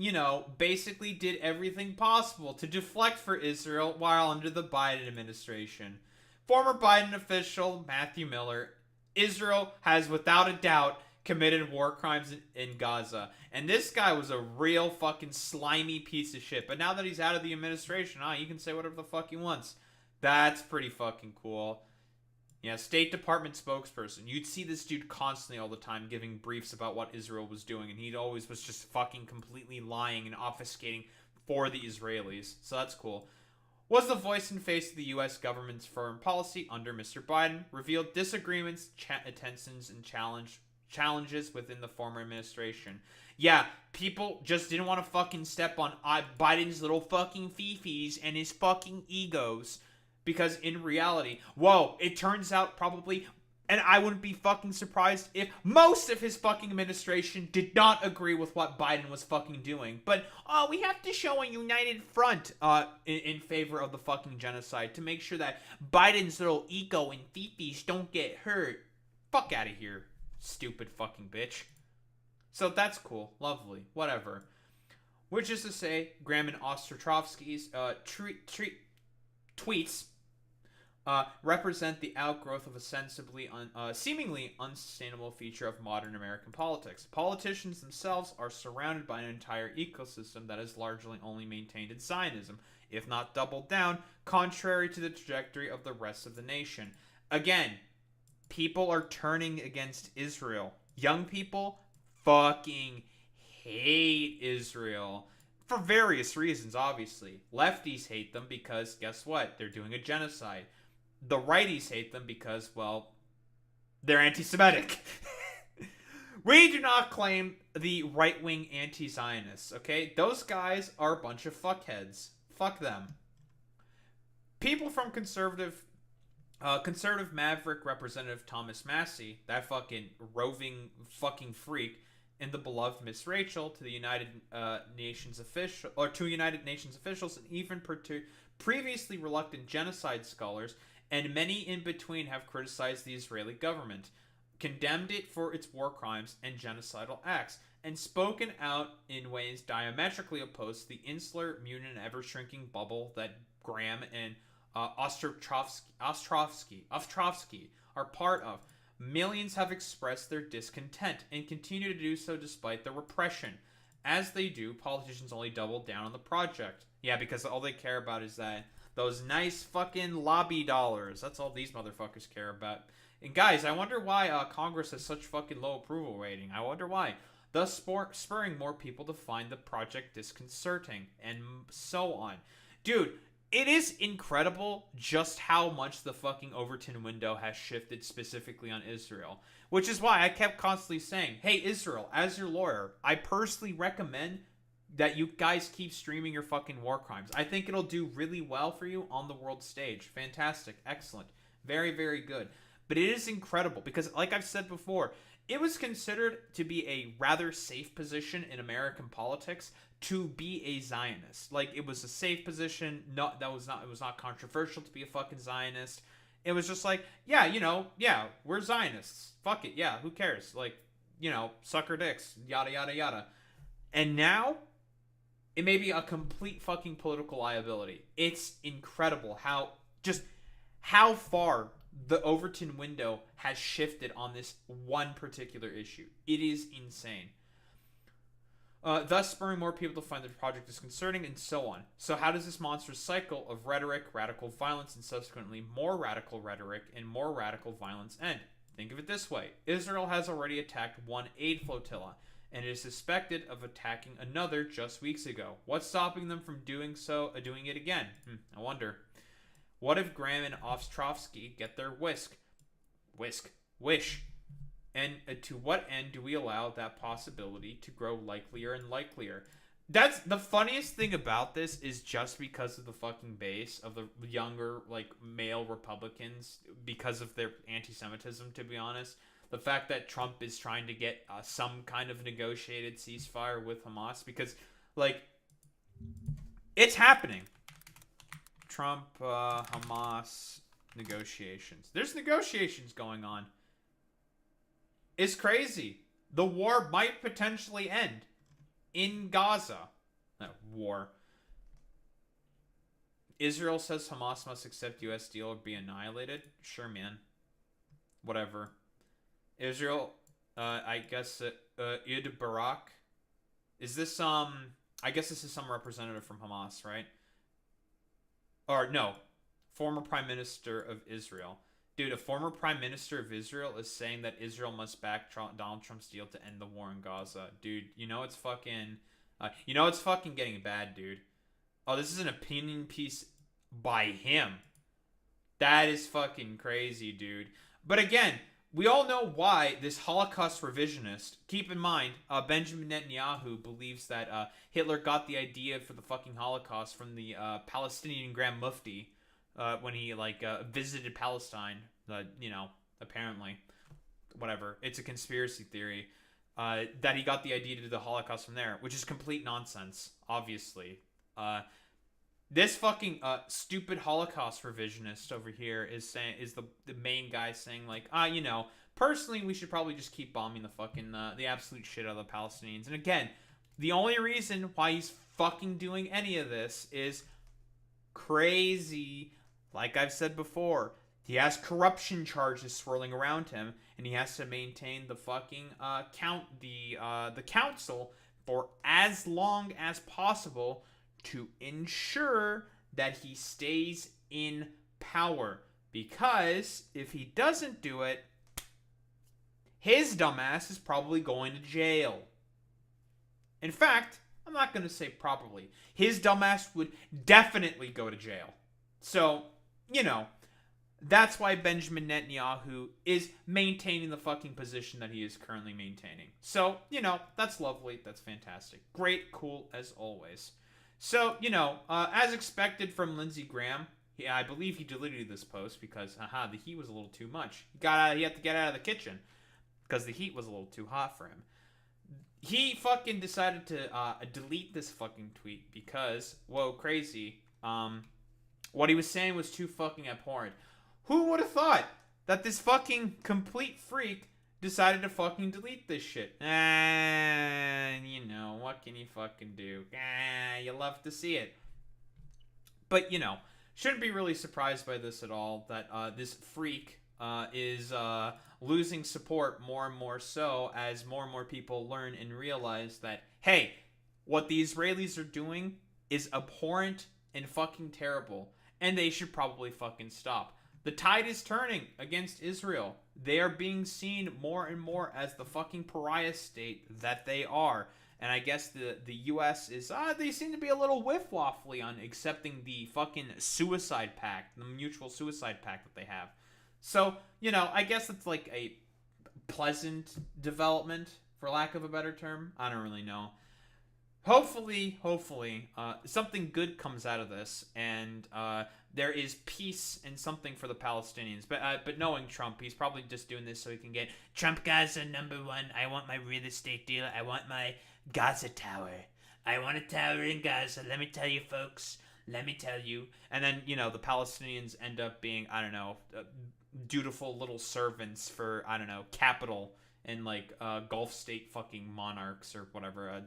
basically did everything possible to deflect for Israel while under the Biden administration. Former Biden official Matthew Miller, Israel has without a doubt committed war crimes in Gaza. And this guy was a real fucking slimy piece of shit. But now that he's out of the administration, he can say whatever the fuck he wants. That's pretty fucking cool. Yeah, State Department spokesperson. You'd see this dude constantly all the time giving briefs about what Israel was doing. And he always was just fucking completely lying and obfuscating for the Israelis. So that's cool. Was the voice and face of the U.S. government's foreign policy under Mr. Biden. Revealed disagreements, tensions, and challenges within the former administration. Yeah, people just didn't want to fucking step on Biden's little fucking fifis and his fucking egos. Because in reality, it turns out probably, and I wouldn't be fucking surprised if most of his fucking administration did not agree with what Biden was fucking doing. But, we have to show a united front in favor of the fucking genocide to make sure that Biden's little ego and fifis don't get hurt. Fuck out of here, stupid fucking bitch. So that's cool. Lovely. Whatever. Which is to say, Graham and Ostrovsky's tweets represent the outgrowth of a seemingly unsustainable feature of modern American politics. Politicians themselves are surrounded by an entire ecosystem that is largely only maintained in Zionism, if not doubled down, contrary to the trajectory of the rest of the nation. Again, people are turning against Israel. Young people fucking hate Israel. For various reasons, obviously. Lefties hate them because, guess what? They're doing a genocide. The righties hate them because, they're anti-Semitic. We do not claim the right-wing anti-Zionists, okay? Those guys are a bunch of fuckheads. Fuck them. People from conservative maverick representative Thomas Massey, that fucking roving fucking freak, and the beloved Miss Rachel to the United Nations officials, and even previously reluctant genocide scholars, and many in between have criticized the Israeli government, condemned it for its war crimes and genocidal acts, and spoken out in ways diametrically opposed to the insular, mutant, and ever-shrinking bubble that Graham and Ostrovsky are part of. Millions have expressed their discontent and continue to do so despite the repression. As they do, politicians only double down on the project. Yeah, because all they care about is that those nice fucking lobby dollars. That's all these motherfuckers care about. And guys, I wonder why Congress has such fucking low approval rating. I wonder why. Thus spurring more people to find the project disconcerting, and so on. Dude, it is incredible just how much the fucking Overton window has shifted specifically on Israel. Which is why I kept constantly saying, hey, Israel, as your lawyer, I personally recommend that you guys keep streaming your fucking war crimes. I think it'll do really well for you on the world stage. Fantastic. Excellent. Very, very good. But it is incredible because, like I've said before, it was considered to be a rather safe position in American politics to be a Zionist. Like, it was a safe position. No, it was not controversial to be a fucking Zionist. It was just like, yeah, we're Zionists. Fuck it. Yeah, who cares? Like, sucker dicks, yada, yada, yada. And now, it may be a complete fucking political liability. It's incredible how far the Overton window has shifted on this one particular issue. It is insane. Thus spurring more people to find the project disconcerting, and so on. So how does this monstrous cycle of rhetoric, radical violence, and subsequently more radical rhetoric and more radical violence end? Think of it this way. Israel has already attacked one aid flotilla, and is suspected of attacking another just weeks ago. What's stopping them from doing it again? I wonder. What if Graham and Ostrovsky get their wish? And to what end do we allow that possibility to grow likelier and likelier? That's the funniest thing about this, is just because of the fucking base of the younger, like, male Republicans, because of their anti-Semitism, to be honest. The fact that Trump is trying to get some kind of negotiated ceasefire with Hamas, because, like, it's happening. Trump, Hamas negotiations. There's negotiations going on. It's crazy. The war might potentially end in Gaza. War. Israel says Hamas must accept U.S. deal or be annihilated. Sure, man. Whatever. Israel, I guess, Id Barak. Is this, I guess this is some representative from Hamas, right? Or, no. Former Prime Minister of Israel. Dude, a former Prime Minister of Israel is saying that Israel must back Donald Trump's deal to end the war in Gaza. Dude, you know it's fucking... it's fucking getting bad, dude. Oh, this is an opinion piece by him. That is fucking crazy, dude. But again, we all know why this Holocaust revisionist... Keep in mind, Benjamin Netanyahu believes that Hitler got the idea for the fucking Holocaust from the Palestinian Grand Mufti. When he, visited Palestine, apparently. Whatever. It's a conspiracy theory. That he got the idea to do the Holocaust from there, which is complete nonsense, obviously. This fucking stupid Holocaust revisionist over here is the main guy saying, personally, we should probably just keep bombing the fucking, the absolute shit out of the Palestinians. And again, the only reason why he's fucking doing any of this is crazy. Like I've said before, he has corruption charges swirling around him, and he has to maintain the fucking the council for as long as possible to ensure that he stays in power. Because if he doesn't do it, his dumbass is probably going to jail. In fact, I'm not going to say probably. His dumbass would definitely go to jail. So, that's why Benjamin Netanyahu is maintaining the fucking position that he is currently maintaining. So, that's lovely. That's fantastic. Great, cool, as always. So, as expected from Lindsey Graham, I believe he deleted this post because, the heat was a little too much. He had to get out of the kitchen because the heat was a little too hot for him. He fucking decided to delete this fucking tweet because, whoa, crazy. What he was saying was too fucking abhorrent. Who would have thought that this fucking complete freak decided to fucking delete this shit? What can you fucking do? You love to see it. But, shouldn't be really surprised by this at all, that this freak is losing support more and more so as more and more people learn and realize that, hey, what the Israelis are doing is abhorrent and fucking terrible, and they should probably fucking stop. The tide is turning against Israel. They are being seen more and more as the fucking pariah state that they are. And I guess the U.S. is, they seem to be a little whiff-waffly on accepting the fucking suicide pact, the mutual suicide pact that they have. So, I guess it's like a pleasant development, for lack of a better term. I don't really know. Hopefully, something good comes out of this, and there is peace and something for the Palestinians. But knowing Trump, he's probably just doing this so he can get Trump Gaza #1. I want my real estate deal. I want my Gaza tower. I want a tower in Gaza. Let me tell you, folks. Let me tell you. And then, the Palestinians end up being, dutiful little servants for, capital and, Gulf state fucking monarchs or whatever.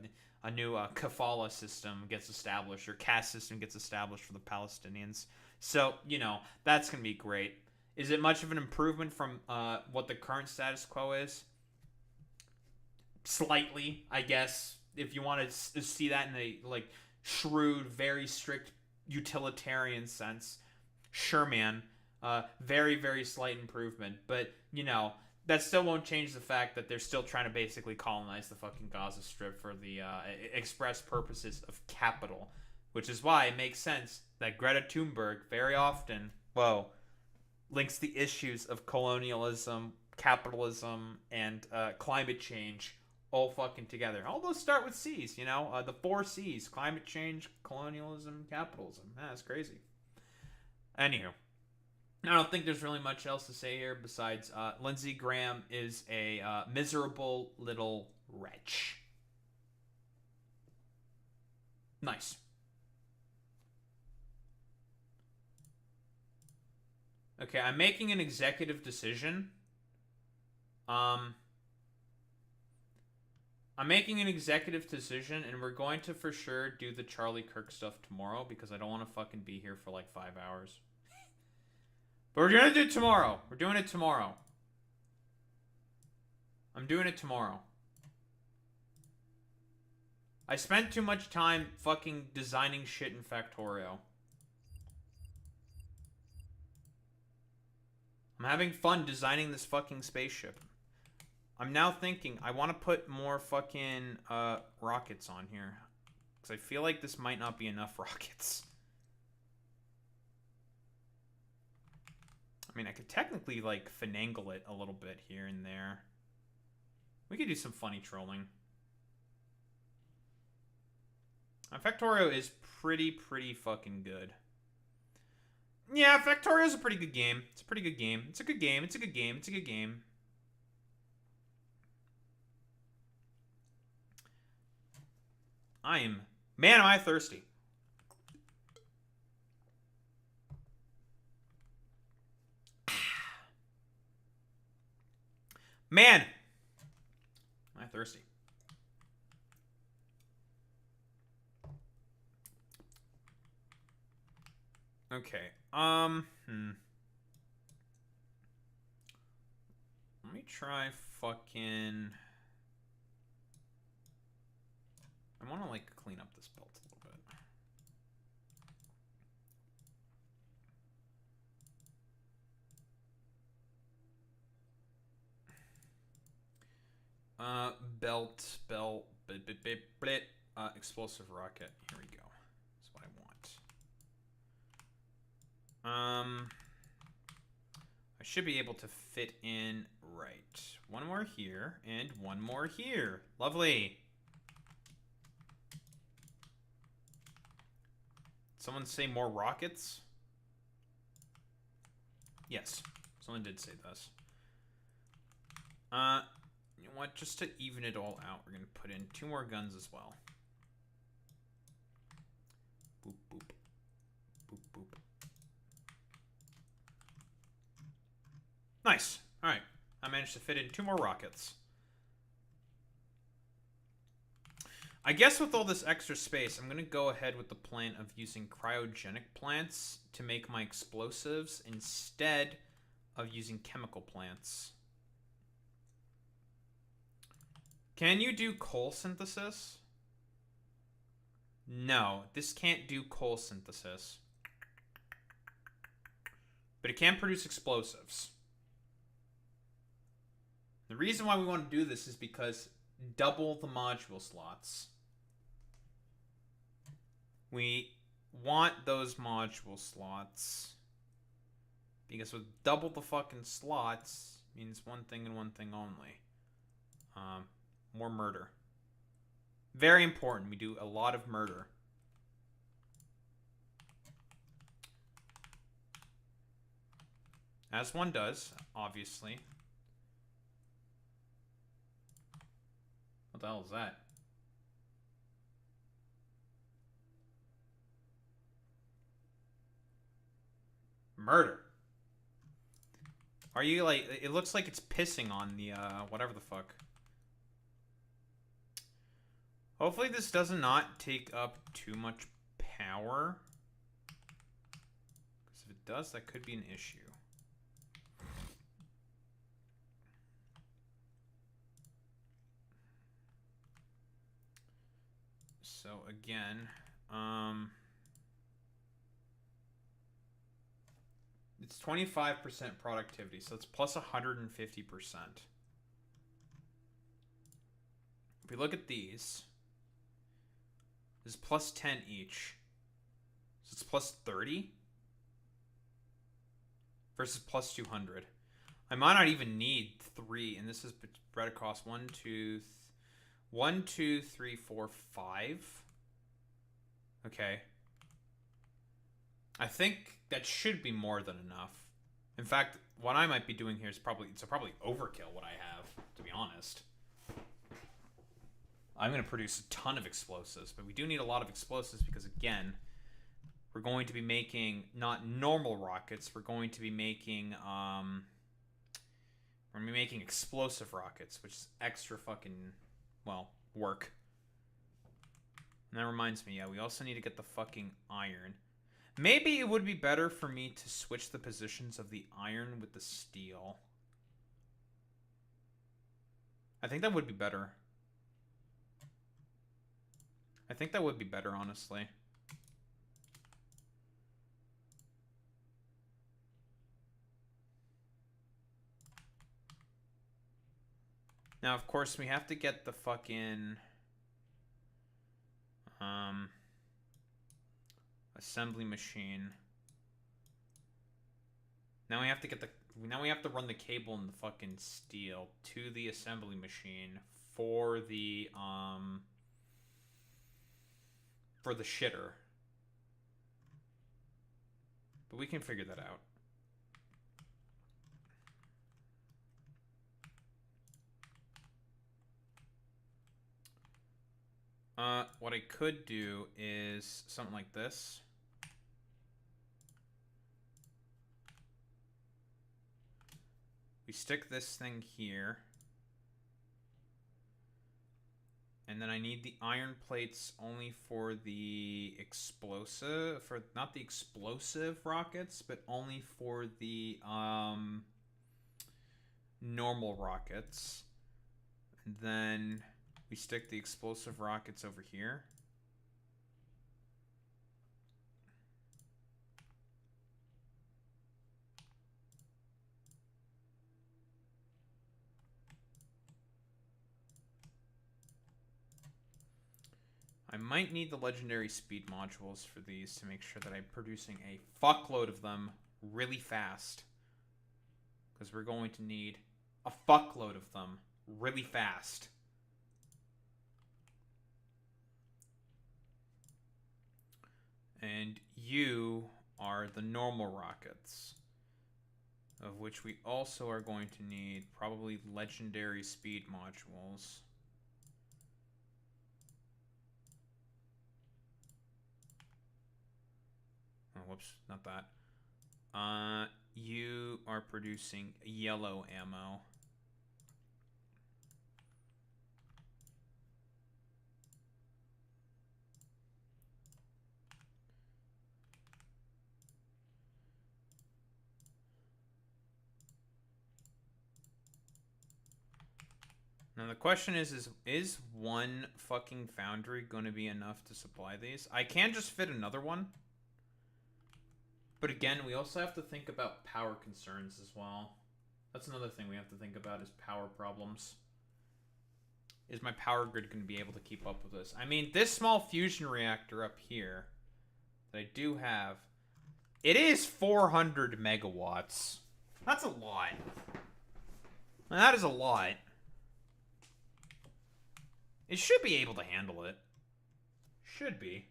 A new kafala system gets established, or caste system gets established for the Palestinians. So, that's going to be great. Is it much of an improvement from what the current status quo is? Slightly, I guess. If you want to see that in a like shrewd, very strict utilitarian sense, sure, man. Very, very slight improvement, but you know that still won't change the fact that they're still trying to basically colonize the fucking Gaza Strip for the express purposes of capital, which is why it makes sense that Greta Thunberg very often, links the issues of colonialism, capitalism, and climate change all fucking together. All those start with C's, you know? The 4 C's: climate change, colonialism, capitalism. That's crazy. Anywho, I don't think there's really much else to say here besides Lindsey Graham is a miserable little wretch. Nice. Okay, I'm making an executive decision. I'm making an executive decision, and we're going to for sure do the Charlie Kirk stuff tomorrow because I don't want to fucking be here for like 5 hours. But we're gonna do it tomorrow. We're doing it tomorrow. I'm doing it tomorrow. I spent too much time fucking designing shit in Factorio. I'm having fun designing this fucking spaceship. I'm now thinking I want to put more fucking rockets on here. Because I feel like this might not be enough rockets. I mean, I could technically, like, finagle it a little bit here and there. We could do some funny trolling. Factorio is pretty fucking good. Yeah, Factorio's a pretty good game. It's a pretty good game. It's a good game. It's a good game. It's a good game. Man, am I thirsty. Man, am I thirsty. Okay. Let me try fucking... I want to, like, clean up this belt a little bit. Explosive rocket. Here we go. That's what I want. I should be able to fit in right. One more here, and one more here. Lovely. Someone say more rockets? Yes. Someone did say this. You know what? Just to even it all out, we're going to put in 2 more guns as well. Boop, boop. Boop, boop. Nice. All right. I managed to fit in 2 more rockets. I guess with all this extra space, I'm going to go ahead with the plan of using cryogenic plants to make my explosives instead of using chemical plants. Can you do coal synthesis? No, this can't do coal synthesis. But it can produce explosives. The reason why we want to do this is because double the module slots. We want those module slots because with double the fucking slots means one thing and one thing only. More murder. Very important. We do a lot of murder. As one does, obviously. What the hell is that? Murder. Are you like... It looks like it's pissing on the, whatever the fuck. Hopefully this does not take up too much power. Because if it does, that could be an issue. So again, it's 25% productivity, so it's plus 150%. If we look at these, this is plus 10 each. So it's plus 30 versus plus 200. I might not even need 3, and this is spread across 1, 2, 3, 4, 5. Okay. I think that should be more than enough. In fact, what I might be doing here is probably overkill what I have, to be honest. I'm going to produce a ton of explosives, but we do need a lot of explosives because, again, we're going to be making not normal rockets. We're going to be making explosive rockets, which is extra fucking, well, work. And that reminds me, yeah, we also need to get the fucking iron. Maybe it would be better for me to switch the positions of the iron with the steel. I think that would be better. I think that would be better, honestly. Now, of course, we have to get the fucking assembly machine. Now we have to run the cable and the fucking steel to the assembly machine for the shitter. But we can figure that out. What I could do is something like this. We stick this thing here. And then I need the iron plates only for the explosive, not the explosive rockets, but only for the normal rockets. And then we stick the explosive rockets over here. I might need the legendary speed modules for these to make sure that I'm producing a fuckload of them really fast. Because we're going to need a fuckload of them really fast. And you are the normal rockets, of which we also are going to need probably legendary speed modules. Oh, whoops, not that. You are producing yellow ammo. Now the question is one fucking foundry going to be enough to supply these? I can just fit another one. But again, we also have to think about power concerns as well. That's another thing we have to think about is power problems. Is my power grid going to be able to keep up with this? I mean, this small fusion reactor up here that I do have, it is 400 megawatts. That's a lot. That is a lot. It should be able to handle it. Should be.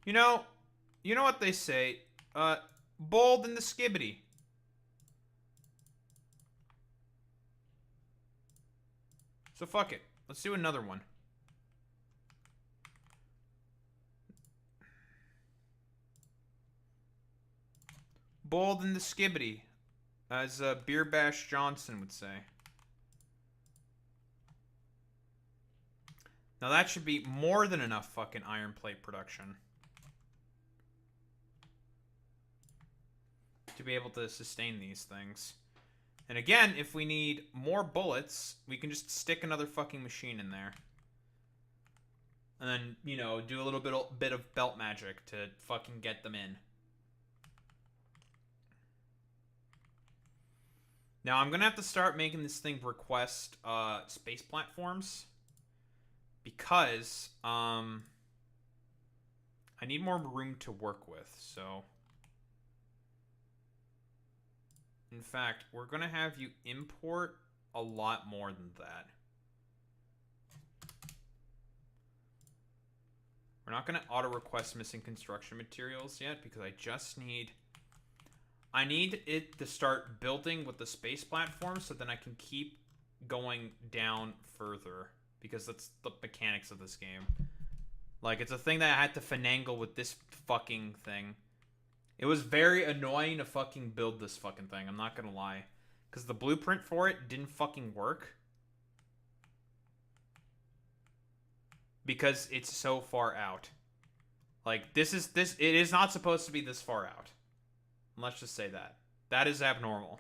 You know what they say. Bold in the skibbity. So fuck it. Let's do another one. Bold in the skibbity. As Beer Bash Johnson would say. Now that should be more than enough fucking iron plate production to be able to sustain these things. And again, if we need more bullets, we can just stick another fucking machine in there. And then, you know, do a little bit of belt magic to fucking get them in. Now, I'm going to have to start making this thing request space platforms. Because I need more room to work with, so... In fact, we're going to have you import a lot more than that. We're not going to auto-request missing construction materials yet, because I just need... I need it to start building with the space platform, so then I can keep going down further. Because that's the mechanics of this game. Like, it's a thing that I had to finagle with this fucking thing. It was very annoying to fucking build this fucking thing, I'm not gonna lie. Because the blueprint for it didn't fucking work. Because it's so far out. Like, it is not supposed to be this far out. Let's just say that. That is abnormal.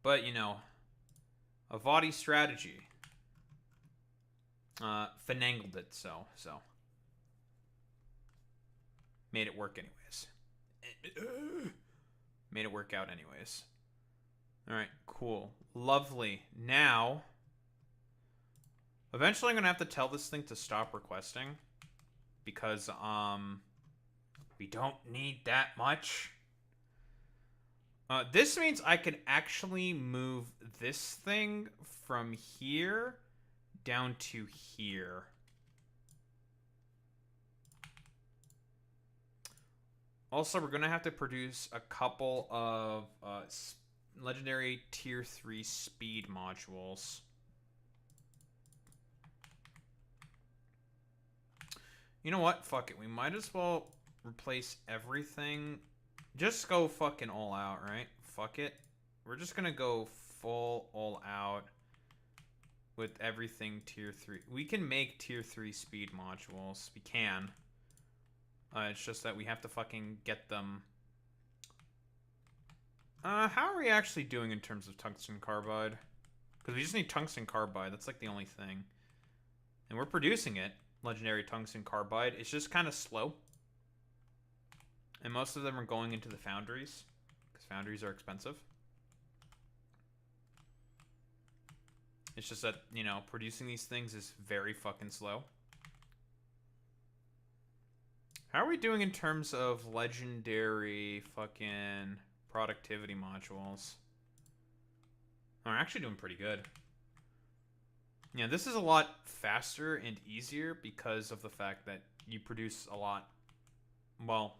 But, you know, Avadi strategy. Finangled it, so. Made it work anyways. Made it work out anyways. Alright, cool. Lovely. Now, eventually I'm going to have to tell this thing to stop requesting. Because, we don't need that much. This means I can actually move this thing from here down to here. Also, we're going to have to produce a couple of legendary tier 3 speed modules. You know what? Fuck it. We might as well replace everything. Just go fucking all out, right? Fuck it. We're just gonna go full all out with everything tier 3. We can make tier 3 speed modules. We can. It's just that we have to fucking get them. How are we actually doing in terms of tungsten carbide? Because we just need tungsten carbide. That's like the only thing. And we're producing it. Legendary tungsten carbide. It's just kind of slow. And most of them are going into the foundries. Because foundries are expensive. It's just that, you know, producing these things is very fucking slow. How are we doing in terms of legendary fucking productivity modules? Oh, we're actually doing pretty good. Yeah, this is a lot faster and easier because of the fact that you produce a lot. Well,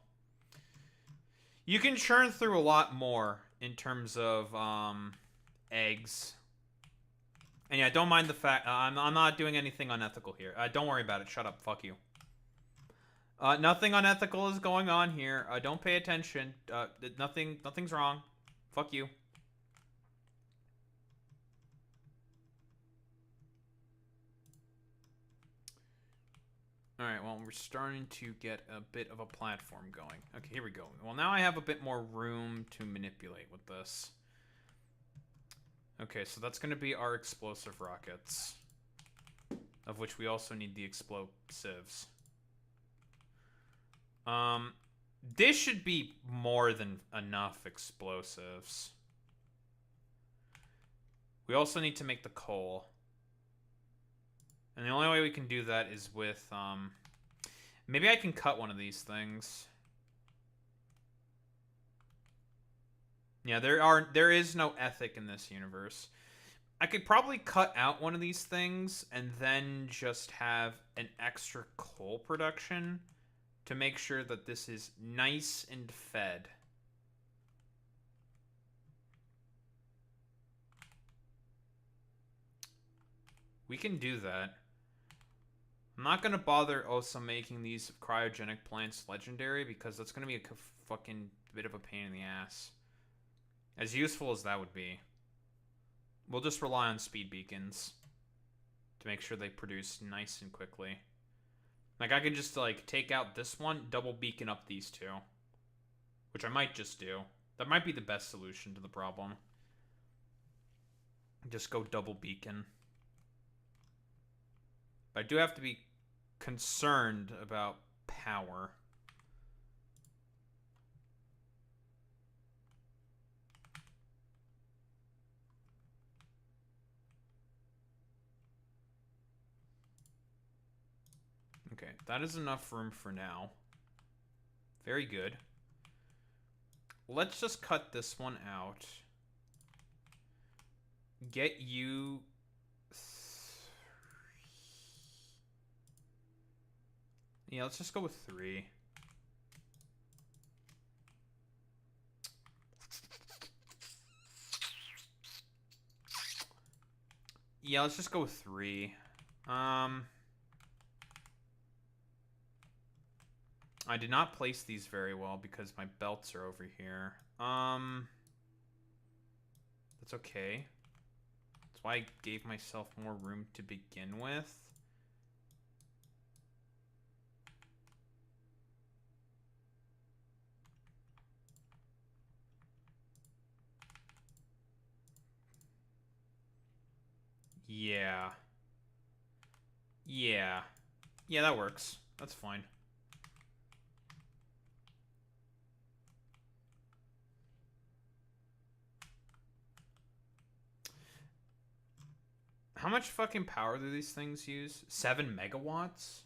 you can churn through a lot more in terms of eggs. And yeah, don't mind the fact I'm not doing anything unethical here. Don't worry about it. Shut up. Fuck you. Nothing unethical is going on here. Don't pay attention. Nothing's wrong. Fuck you. Alright, well, we're starting to get a bit of a platform going. Okay, here we go. Well, now I have a bit more room to manipulate with this. Okay, so that's going to be our explosive rockets. Of which we also need the explosives. This should be more than enough explosives. We also need to make the coal. And the only way we can do that is with, maybe I can cut one of these things. Yeah, there is no ethic in this universe. I could probably cut out one of these things and then just have an extra coal production to make sure that this is nice and fed. We can do that. I'm not going to bother also making these cryogenic plants legendary because that's going to be a fucking bit of a pain in the ass. As useful as that would be. We'll just rely on speed beacons to make sure they produce nice and quickly. Like, I could just, like, take out this one, double beacon up these two. which I might just do. That might be the best solution to the problem. Just go double beacon. But I do have to be concerned about power. Okay, that is enough room for now. Very good. Let's just cut this one out. Get you... Yeah, let's just go with 3. Yeah, let's just go with 3. I did not place these very well because my belts are over here. That's okay. That's why I gave myself more room to begin with. Yeah. Yeah. Yeah, that works. That's fine. How much fucking power do these things use? 7 megawatts?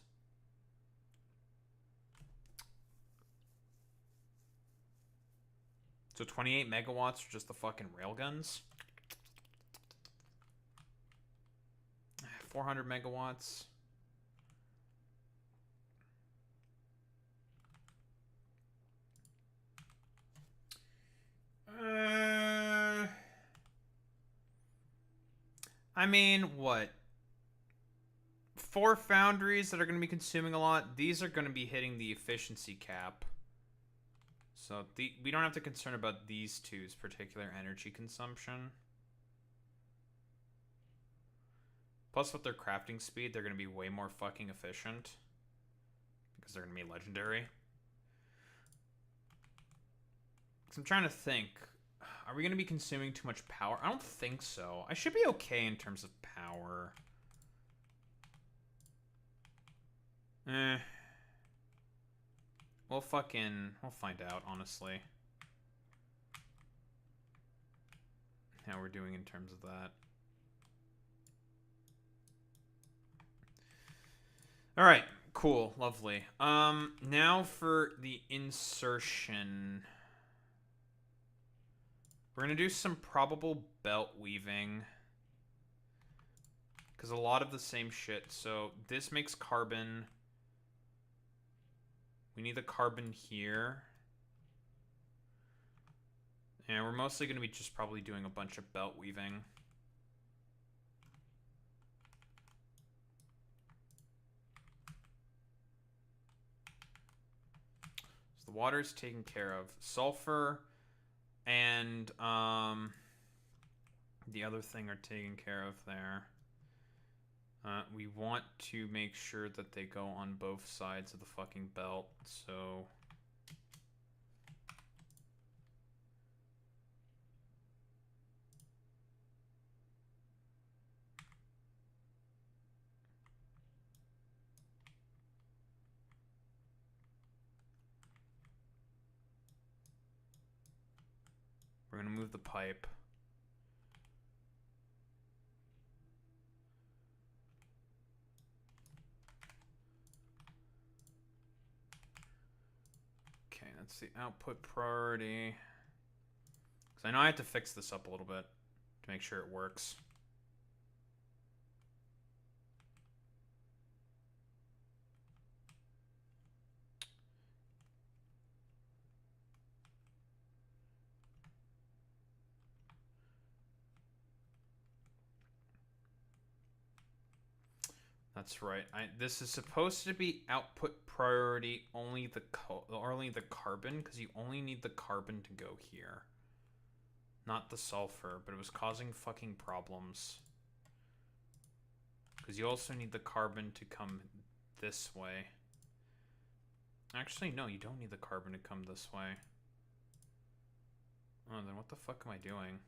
So 28 megawatts for just the fucking railguns? 400 megawatts. I mean, what? 4 foundries that are going to be consuming a lot. These are going to be hitting the efficiency cap. So we don't have to concern about these two's particular energy consumption. Plus, with their crafting speed, they're going to be way more fucking efficient. Because they're going to be legendary. Because I'm trying to think. Are we going to be consuming too much power? I don't think so. I should be okay in terms of power. We'll find out, honestly. How we're doing in terms of that. Alright, cool, lovely. Now for the insertion. We're gonna do some probable belt weaving. Because a lot of the same shit. So this makes carbon. We need the carbon here. And we're mostly gonna be just probably doing a bunch of belt weaving. So the water is taken care of. Sulfur and the other thing are taken care of there. We want to make sure that they go on both sides of the fucking belt, so... We're gonna move the pipe. Okay, that's the output priority. Because I know I have to fix this up a little bit to make sure it works. That's right. This is supposed to be output priority only the carbon, because you only need the carbon to go here, not the sulfur. But it was causing fucking problems because you also need the carbon to come this way. Actually, no, you don't need the carbon to come this way. Oh, then what the fuck am I doing?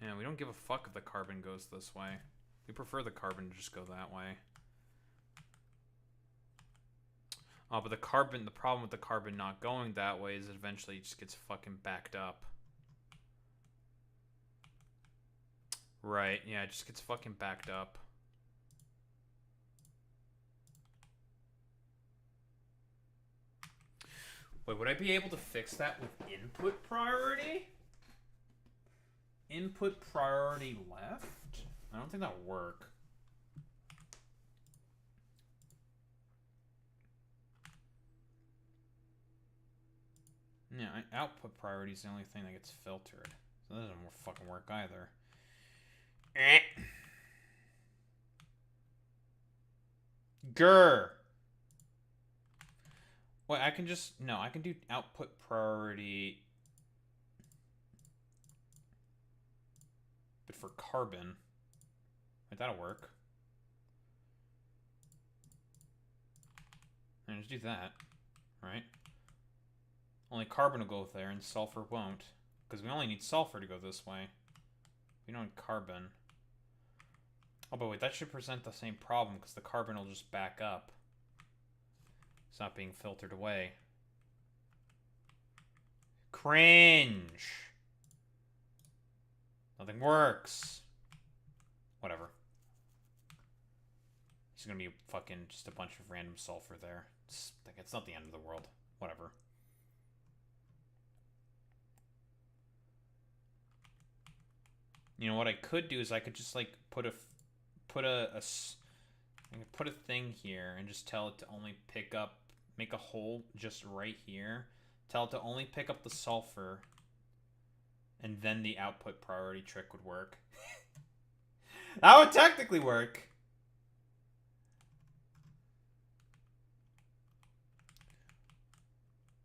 Yeah, we don't give a fuck if the carbon goes this way. We prefer the carbon to just go that way. Oh, but the problem with the carbon not going that way is it eventually just gets fucking backed up. Right, yeah, it just gets fucking backed up. Wait, would I be able to fix that with input priority? Input priority left? I don't think that would work. Yeah, output priority is the only thing that gets filtered. So that doesn't fucking work either. Grr. Wait, I can just... No, I can do output priority... But for carbon... Wait, that'll work. And just do that. Right? Only carbon will go there and sulfur won't. Because we only need sulfur to go this way. We don't need carbon. Oh, but wait, that should present the same problem because the carbon will just back up. It's not being filtered away. Cringe! Nothing works. Whatever. It's gonna be fucking just a bunch of random sulfur there. It's not the end of the world. Whatever. You know what I could do is I could just like put a thing here and just tell it to only pick up, make a hole just right here. Tell it to only pick up the sulfur, and then the output priority trick would work. That would technically work.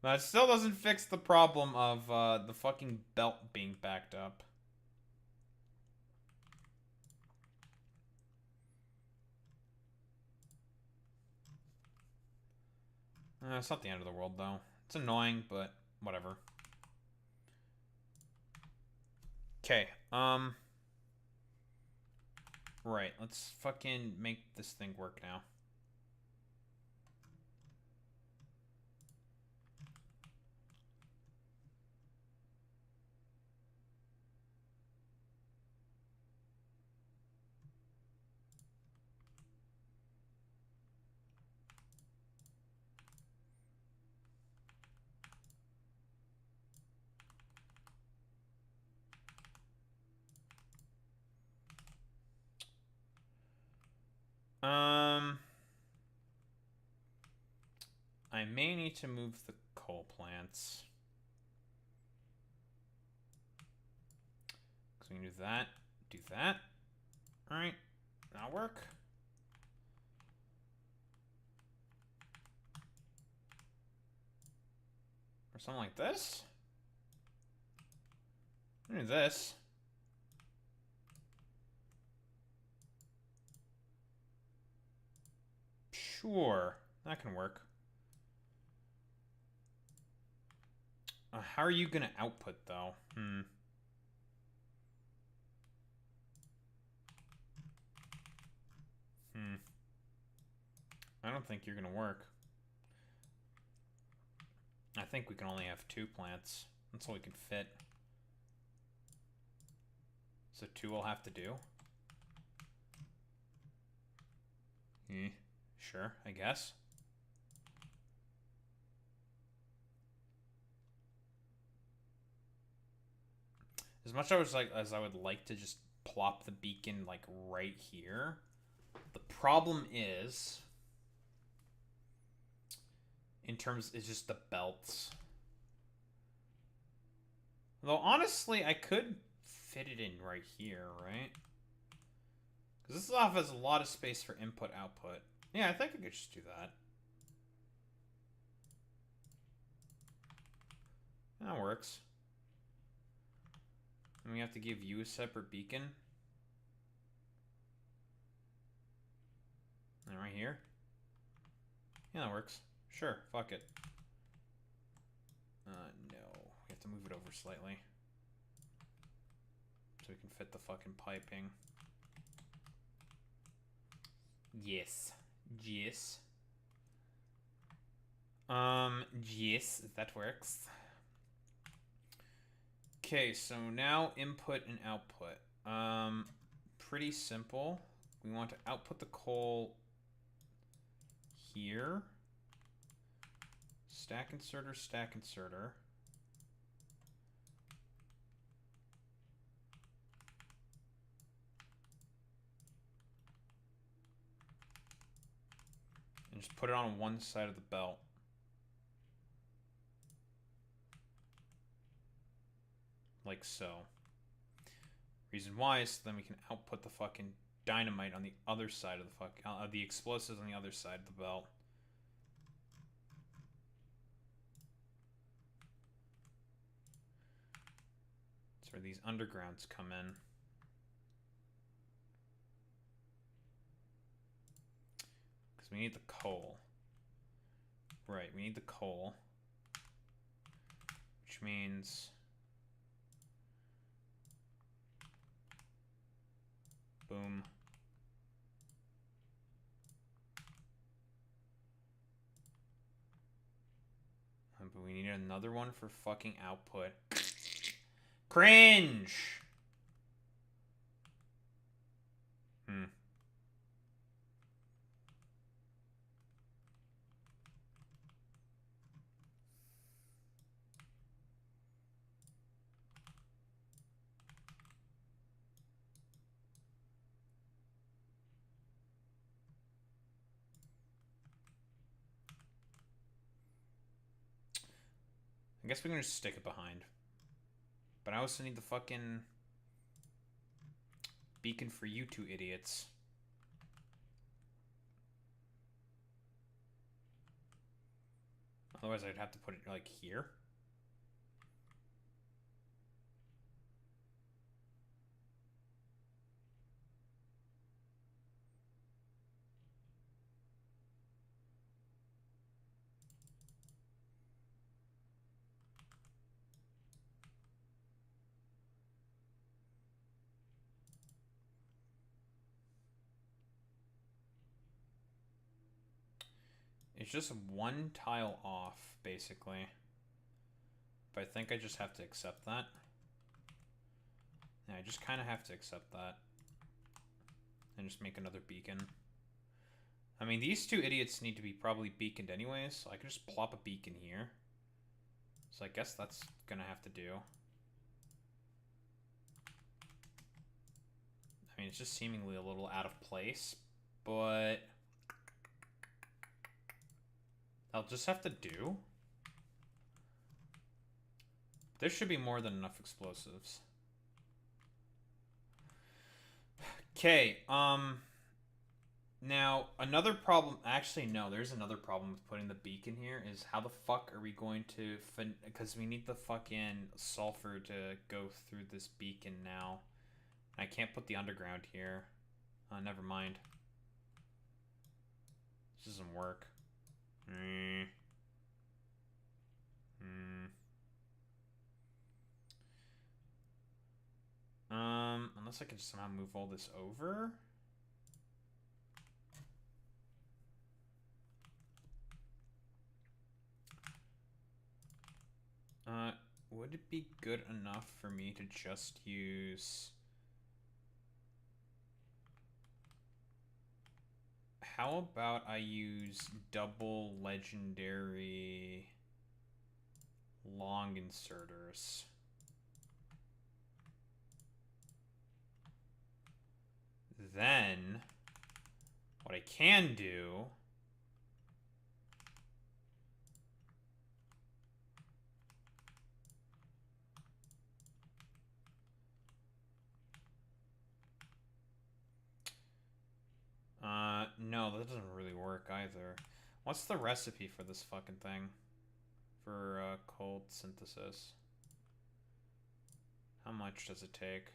But it still doesn't fix the problem of the fucking belt being backed up. It's not the end of the world, though. It's annoying, but whatever. Okay, right, let's fucking make this thing work now. I may need to move the coal plants. So we can do that. Alright, that'll work. Or something like this. Do this. Sure, that can work. How are you gonna output, though? I don't think you're gonna work. I think we can only have 2 plants. That's all we can fit. So 2 will have to do. Sure, I guess. As much as I would like to just plop the beacon like right here, the problem is it's just the belts. Though honestly, I could fit it in right here, right? Because this stuff has a lot of space for input output. Yeah, I think I could just do that. That works. And we have to give you a separate beacon. And right here. Yeah, that works. Sure, fuck it. No. We have to move it over slightly. So we can fit the fucking piping. Yes. Yes. Yes, that works. Okay, so now input and output. Pretty simple. We want to output the coal here. Stack inserter, stack inserter. And just put it on one side of the belt. Like so. Reason why is so then we can output the fucking dynamite on the other side of the the explosives on the other side of the belt. That's where these undergrounds come in. Because we need the coal. Right, we need the coal. Which means... boom. But we need another one for fucking output. Cringe! I guess we can just stick it behind. But I also need the fucking beacon for you two idiots. Otherwise I'd have to put it like here. It's just one tile off, basically. But I think I just have to accept that. Yeah, I just kind of have to accept that. And just make another beacon. I mean, these two idiots need to be probably beaconed anyways, so I can just plop a beacon here. So I guess that's gonna have to do. I mean, it's just seemingly a little out of place, but... I'll just have to do. There should be more than enough explosives. Okay, now, another problem... Actually, no, there's another problem with putting the beacon here, is how the fuck are we going to... Because we need the fucking sulfur to go through this beacon now. I can't put the underground here. Never mind. This doesn't work. Unless I can somehow move all this over. Would it be good enough for me to just use... How about I use double legendary long inserters? Then, what I can do... no, that doesn't really work either. What's the recipe for this fucking thing? For, cold synthesis. How much does it take?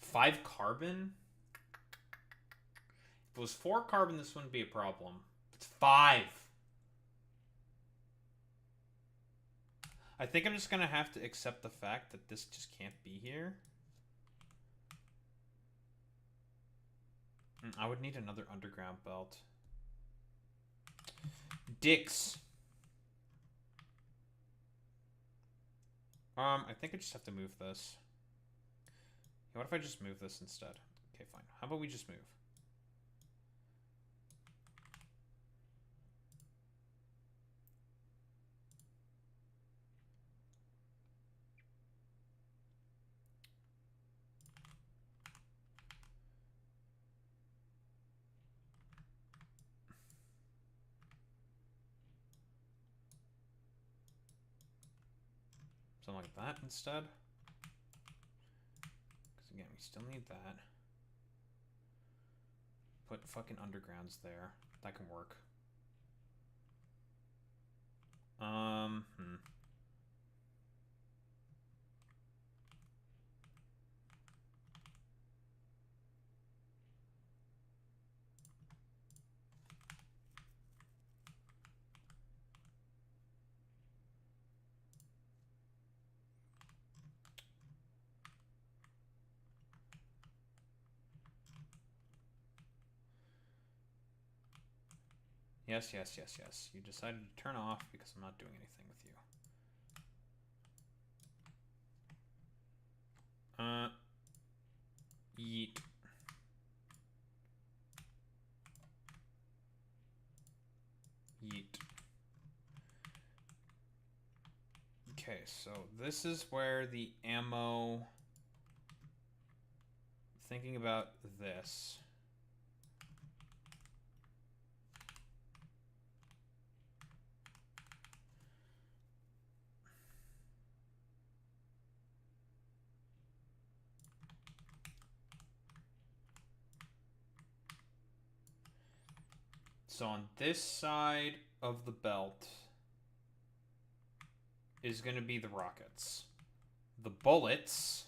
5 carbon? If it was 4 carbon, this wouldn't be a problem. It's 5! I think I'm just gonna have to accept the fact that this just can't be here. I would need another underground belt. Dicks. I think I just have to move this. What if I just move this instead? Okay, fine. How about we just move? Something like that instead. Because again, we still need that. Put fucking undergrounds there. That can work. Yes, yes, yes, yes. You decided to turn off because I'm not doing anything with you. Yeet. Yeet. Okay, so this is where the ammo... Thinking about this... So on this side of the belt is going to be the rockets. The bullets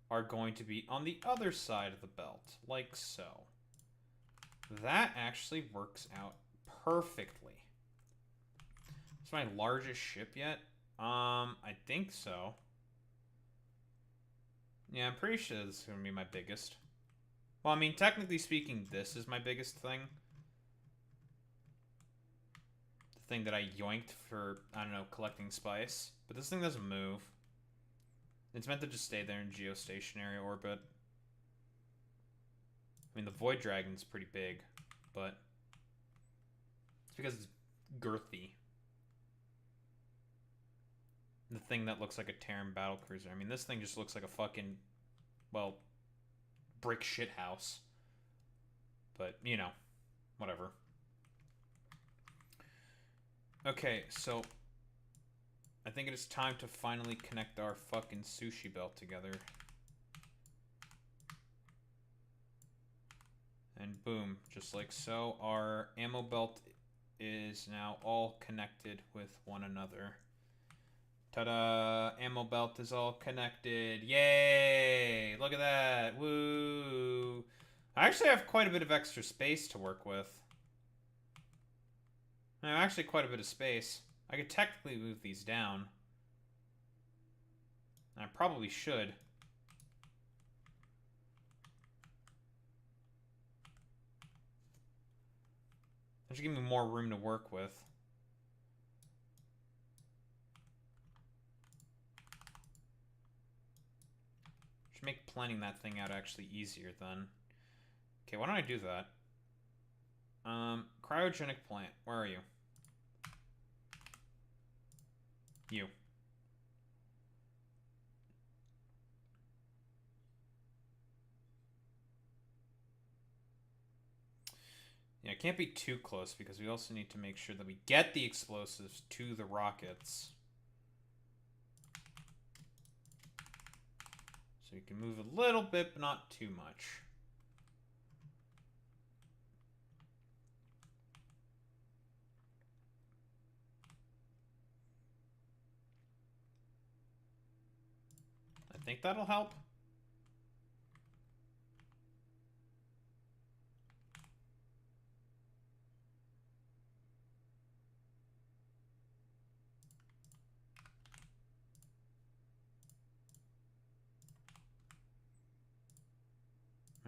are going to be on the other side of the belt, like so. That actually works out perfectly. It's my largest ship yet? I think so. Yeah, I'm pretty sure this is going to be my biggest. Well, I mean, technically speaking, this is my biggest thing. The thing that I yoinked for, I don't know, collecting spice. But this thing doesn't move. It's meant to just stay there in geostationary orbit. I mean, the Void Dragon's pretty big, but it's because it's girthy. The thing that looks like a Terran battlecruiser. I mean, this thing just looks like a fucking, well, brick shit house. But, you know, whatever. Okay, so I think it is time to finally connect our fucking sushi belt together. And boom, just like so, our ammo belt is now all connected with one another. Ta-da! Ammo belt is all connected. Yay! Look at that. Woo! I actually have quite a bit of extra space to work with. I have actually quite a bit of space. I could technically move these down. I probably should. That should give me more room to work with. Should make planning that thing out actually easier then. Okay, why don't I do that? Cryogenic plant. Where are you? You. Yeah, it can't be too close because we also need to make sure that we get the explosives to the rockets. So you can move a little bit, but not too much. I think that'll help.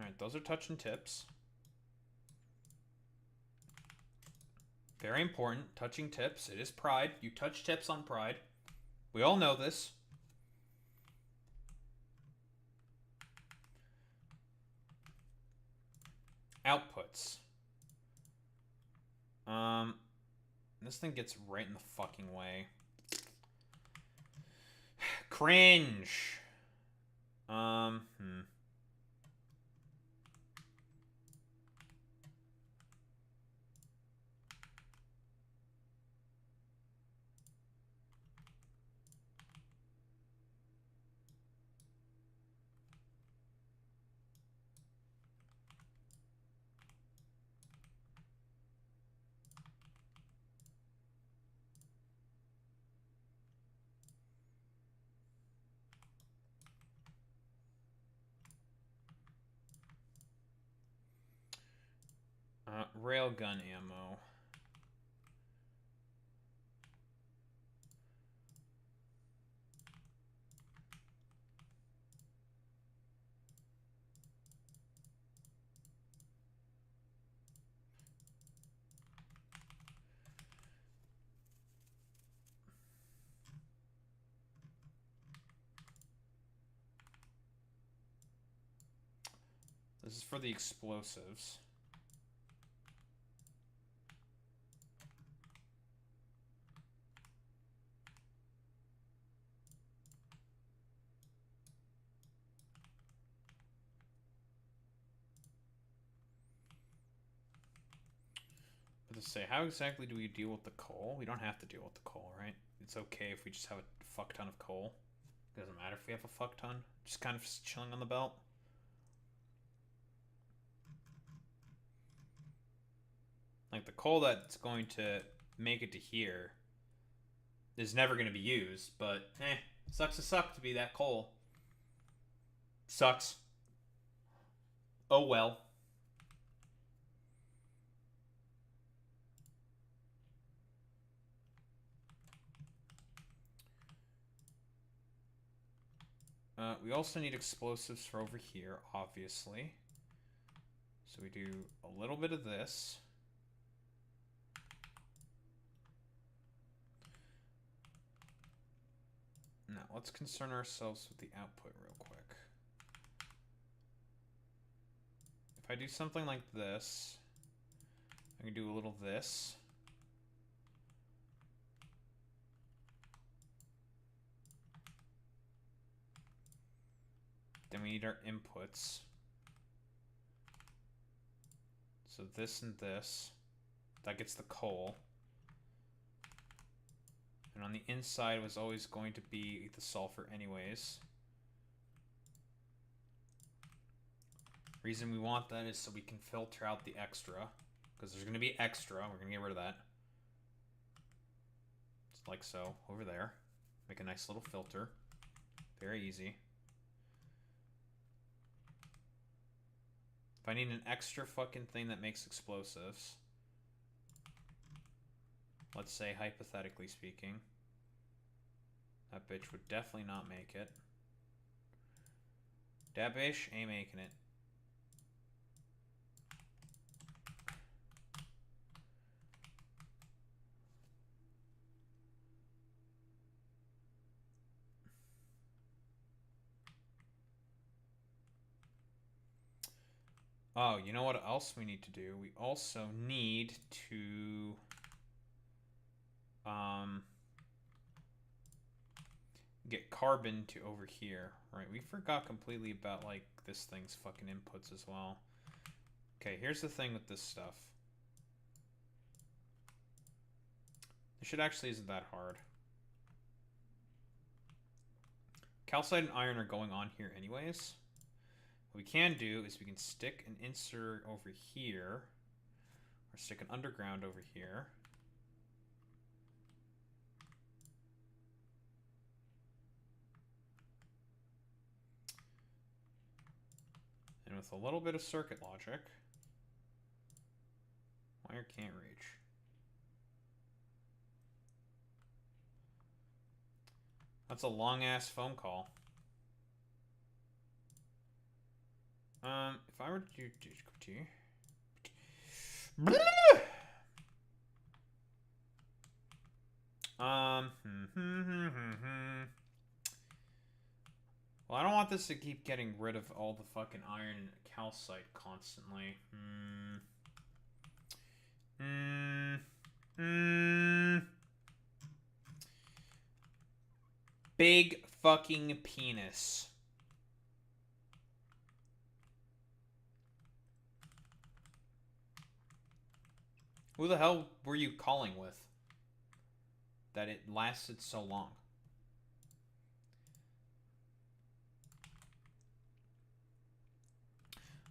Alright, those are touching tips. Very important. Touching tips. It is pride. You touch tips on pride. We all know this. Outputs. This thing gets right in the fucking way. Cringe. Railgun ammo. This is for the explosives. But to say, how exactly do we deal with the coal? We don't have to deal with the coal, right? It's okay if we just have a fuck ton of coal. It doesn't matter if we have a fuck ton. Just kind of chilling on the belt. Like, the coal that's going to make it to here is never going to be used, but sucks to suck to be that coal. Sucks. Oh well. We also need explosives for over here, obviously. So we do a little bit of this. Now, let's concern ourselves with the output real quick. If I do something like this, I can do a little this. Then we need our inputs. So this and this. That gets the coal. And on the inside was always going to be the sulfur anyways. Reason we want that is so we can filter out the extra. Because there's going to be extra. We're going to get rid of that. Just like so. Over there. Make a nice little filter. Very easy. If I need an extra fucking thing that makes explosives, let's say hypothetically speaking, that bitch would definitely not make it. That bitch ain't making it. Oh, you know what else we need to do? We also need to get carbon to over here. Right, we forgot completely about like this thing's fucking inputs as well. Okay, here's the thing with this stuff. This shit actually isn't that hard. Calcite and iron are going on here anyways. What we can do is we can stick an insert over here, or stick an underground over here. And with a little bit of circuit logic, wire can't reach. That's a long ass phone call. If I were to do well, I don't want this to keep getting rid of all the fucking iron and calcite constantly. Big fucking penis. Who the hell were you calling with? That it lasted so long.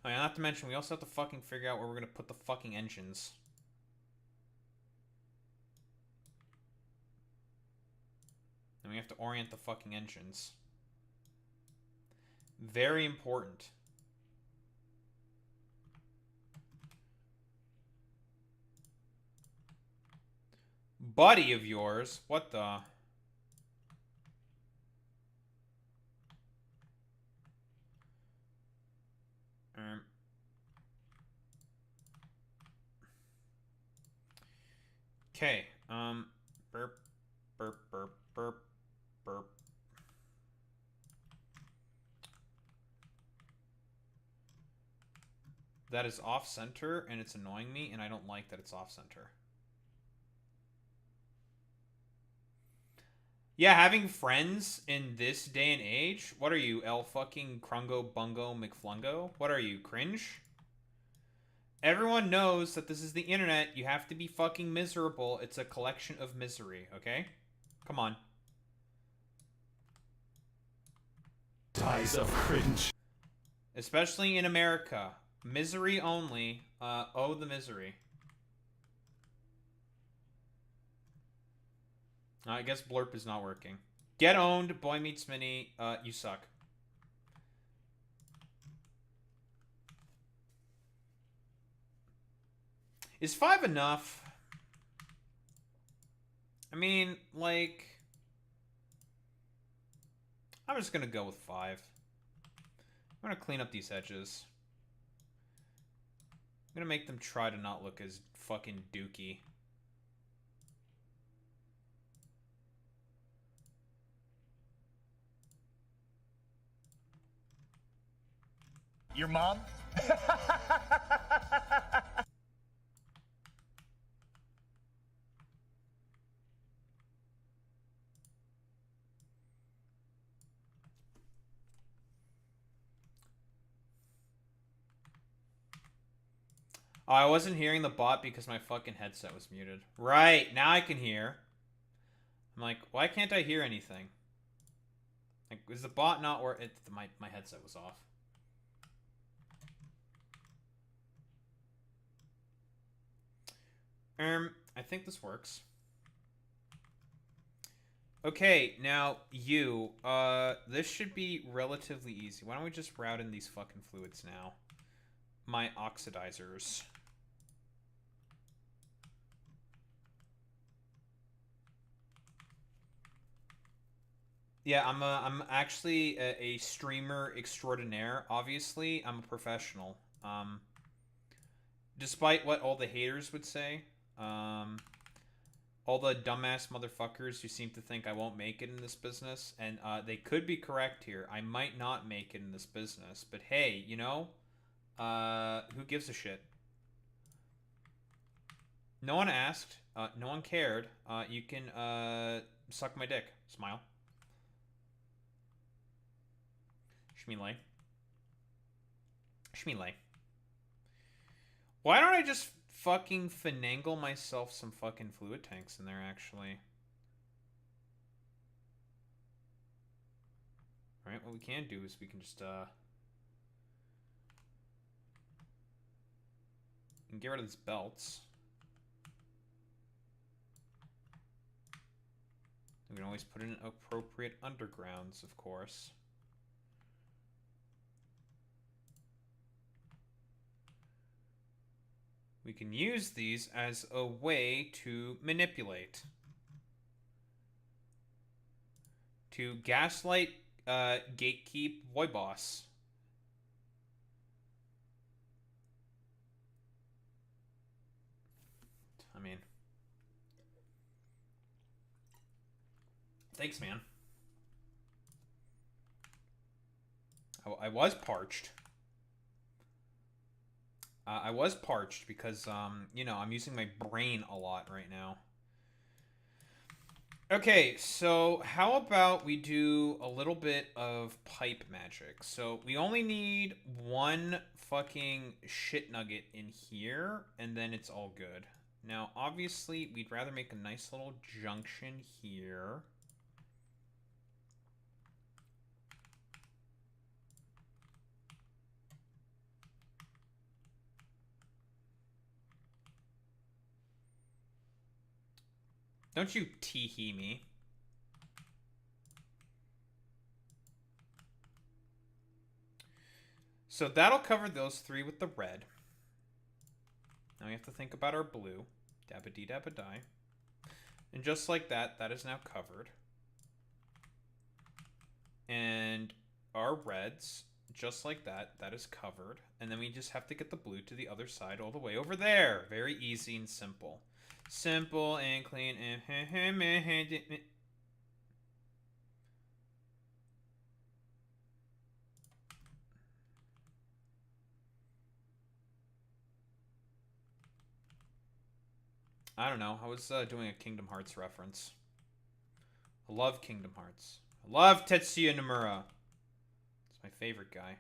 Oh, yeah, not to mention, we also have to fucking figure out where we're gonna put the fucking engines. And we have to orient the fucking engines. Very important. Buddy of yours? What the? Okay. Burp, burp, burp, burp, burp. That is off-center, and it's annoying me, and I don't like that it's off-center. Yeah, having friends in this day and age? What are you, El fucking Krungo Bungo McFlungo? What are you, cringe? Everyone knows that this is the internet. You have to be fucking miserable. It's a collection of misery, okay? Come on. Dies of cringe. Especially in America. Misery only. Oh, the misery. I guess Blurp is not working. Get owned, Boy Meets Mini. You suck. Is 5 enough? I mean, like... I'm just gonna go with 5. I'm gonna clean up these edges. I'm gonna make them try to not look as fucking dookie. Your mom? Oh, I wasn't hearing the bot because my fucking headset was muted. Right, now I can hear. I'm like, why can't I hear anything? Like, is the bot not or my headset was off. I think this works. Okay, now you. This should be relatively easy. Why don't we just route in these fucking fluids now? My oxidizers. Yeah, I'm actually a streamer extraordinaire. Obviously, I'm a professional. Despite what all the haters would say, all the dumbass motherfuckers who seem to think I won't make it in this business, and they could be correct here. I might not make it in this business, but hey, you know, who gives a shit? No one asked. No one cared. You can suck my dick. Smile. Schmeelay. Schmeelay. Why don't I just fucking finagle myself some fucking fluid tanks in there, actually? Alright, what we can do is we can just, we can get rid of these belts. We can always put in appropriate undergrounds, of course. We can use these as a way to manipulate. To gaslight, gatekeep, boy boss. Thanks, man. I was parched. I was parched because, you know, I'm using my brain a lot right now. Okay, so how about we do a little bit of pipe magic? So we only need one fucking shit nugget in here, and then it's all good. Now, obviously, we'd rather make a nice little junction here. Don't you tee-hee me. So that'll cover those three with the red. Now we have to think about our blue. Dabba-dee-dabba-die. And just like that, that is now covered. And our reds, just like that, that is covered. And then we just have to get the blue to the other side all the way over there. Very easy and simple. Simple and clean. I don't know. I was doing a Kingdom Hearts reference. I love Kingdom Hearts. I love Tetsuya Nomura. It's my favorite guy.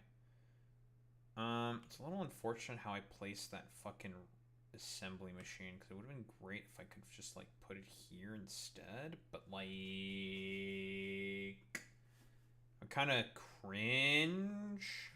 It's a little unfortunate how I placed that fucking assembly machine, because it would have been great if I could just like put it here instead, but like I kind of cringe.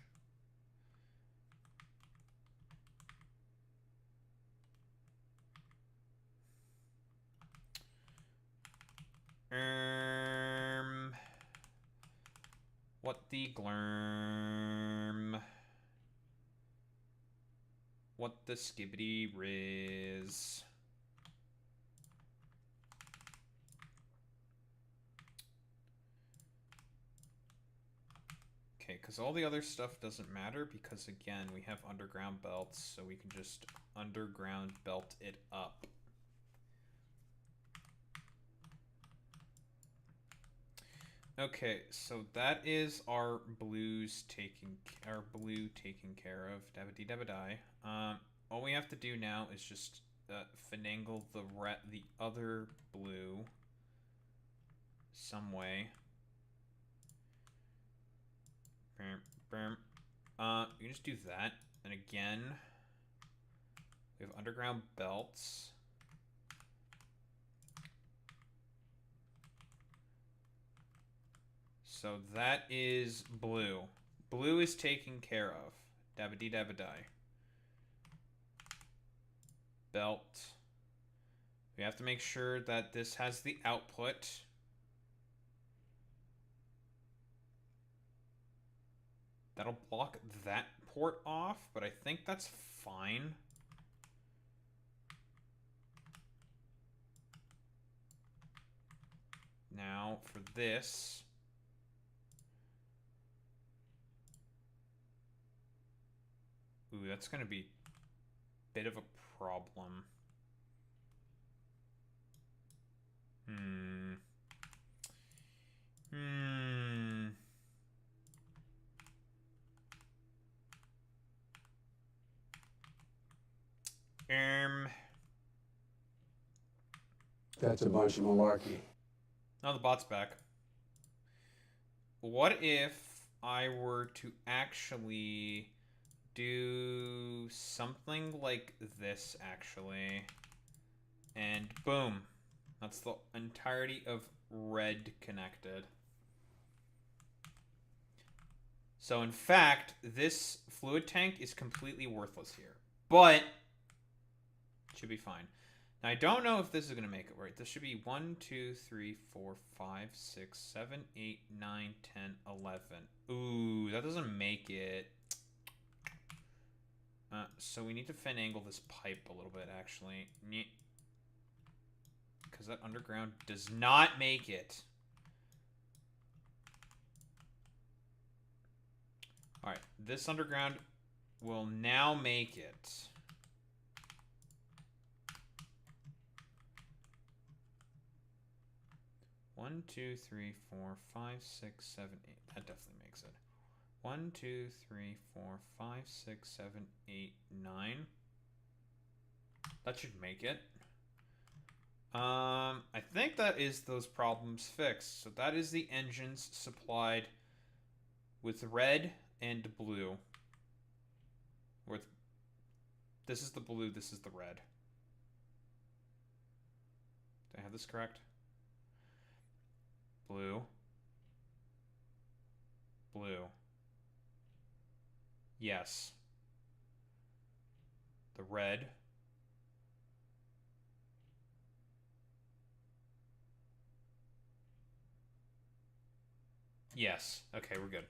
What the glurm? What the skibbity riz? Okay, because all the other stuff doesn't matter because, again, we have underground belts, so we can just underground belt it up. Okay, so that is our blue taken care of. Dabba-dee dabba-die. All we have to do now is just finagle the other blue some way. You can just do that, and again, we have underground belts. So that is blue. Blue is taken care of. Dabba-dee dabba-die. Belt. We have to make sure that this has the output. That'll block that port off, but I think that's fine. Now for this. Ooh, that's going to be a bit of a problem. That's a bunch of malarkey. Oh, the bot's back. What if I were to actually do something like this, actually? And boom. That's the entirety of red connected. So in fact, this fluid tank is completely worthless here. But it should be fine. Now, I don't know if this is going to make it right. This should be 1, 2, 3, 4, 5, 6, 7, 8, 9, 10, 11. Ooh, that doesn't make it. So we need to finagle this pipe a little bit, actually. Because that underground does not make it. Alright, this underground will now make it. 1, 2, 3, 4, 5, 6, 7, 8. That definitely makes it. 1, 2, 3, 4, 5, 6, 7, 8, 9. That should make it. I think that is those problems fixed. So that is the engines supplied with red and blue. With this is the blue, this is the red. Did I have this correct? Blue. Blue. Yes. The red. Yes. Okay, we're good.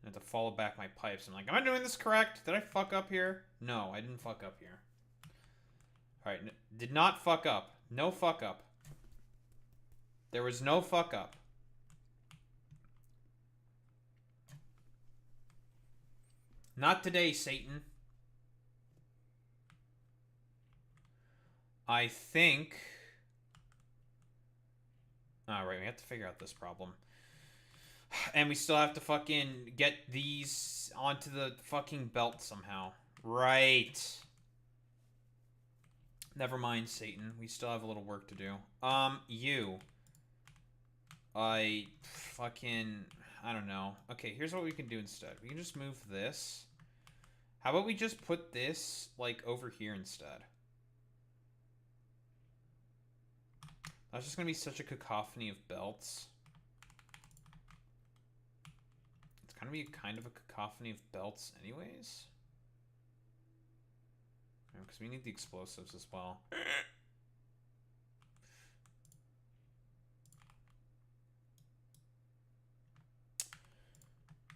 I have to follow back my pipes. I'm like, am I doing this correct? Did I fuck up here? No, I didn't fuck up here. Alright, did not fuck up. No fuck up. There was no fuck up. Not today, Satan. I think... Alright, we have to figure out this problem. And we still have to fucking get these onto the fucking belt somehow. Right. Never mind, Satan. We still have a little work to do. You. I don't know. Okay, here's what we can do instead. We can just move this. How about we just put this, like, over here instead? That's just gonna be such a cacophony of belts. It's gonna be kind of a cacophony of belts anyways. Because we need the explosives as well.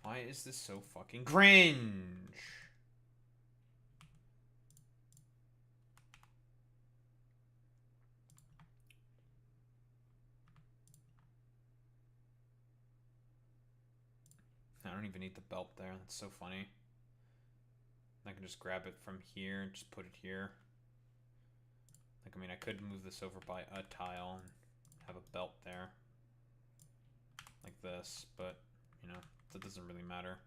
Why is this so fucking cringe? I don't even need the belt there. That's so funny. I can just grab it from here and just put it here. Like, I mean, I could move this over by a tile and have a belt there. Like this, but, you know, that doesn't really matter.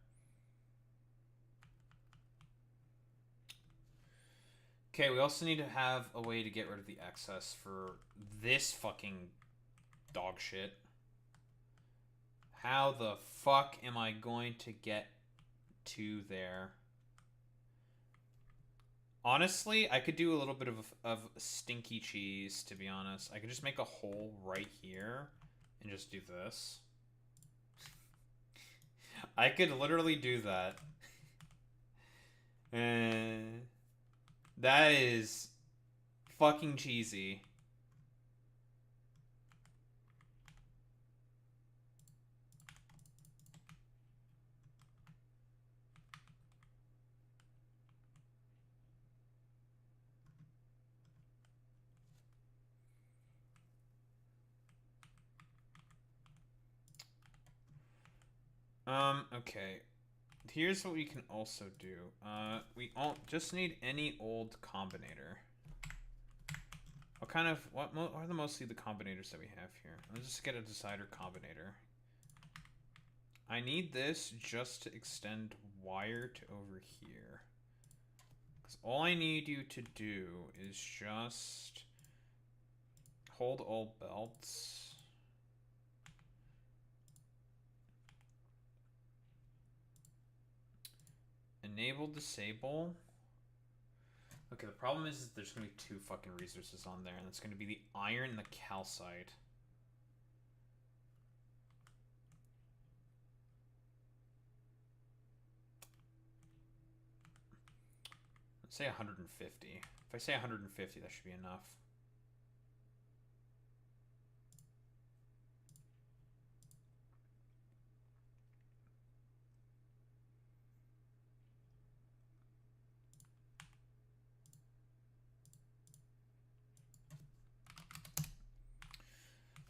Okay, we also need to have a way to get rid of the excess for this fucking dog shit. How the fuck am I going to get to there? Honestly, I could do a little bit of stinky cheese, to be honest. I could just make a hole right here and just do this. I could literally do that. And that is fucking cheesy. Okay. Here's what we can also do. We just need any old combinator. What are mostly the combinators that we have here? Let's just get a decider combinator. I need this just to extend wire to over here. Because all I need you to do is just hold all belts. Enable, disable. Okay, the problem is that there's going to be two fucking resources on there, and it's going to be the iron and the calcite. Let's say 150. If I say 150, that should be enough.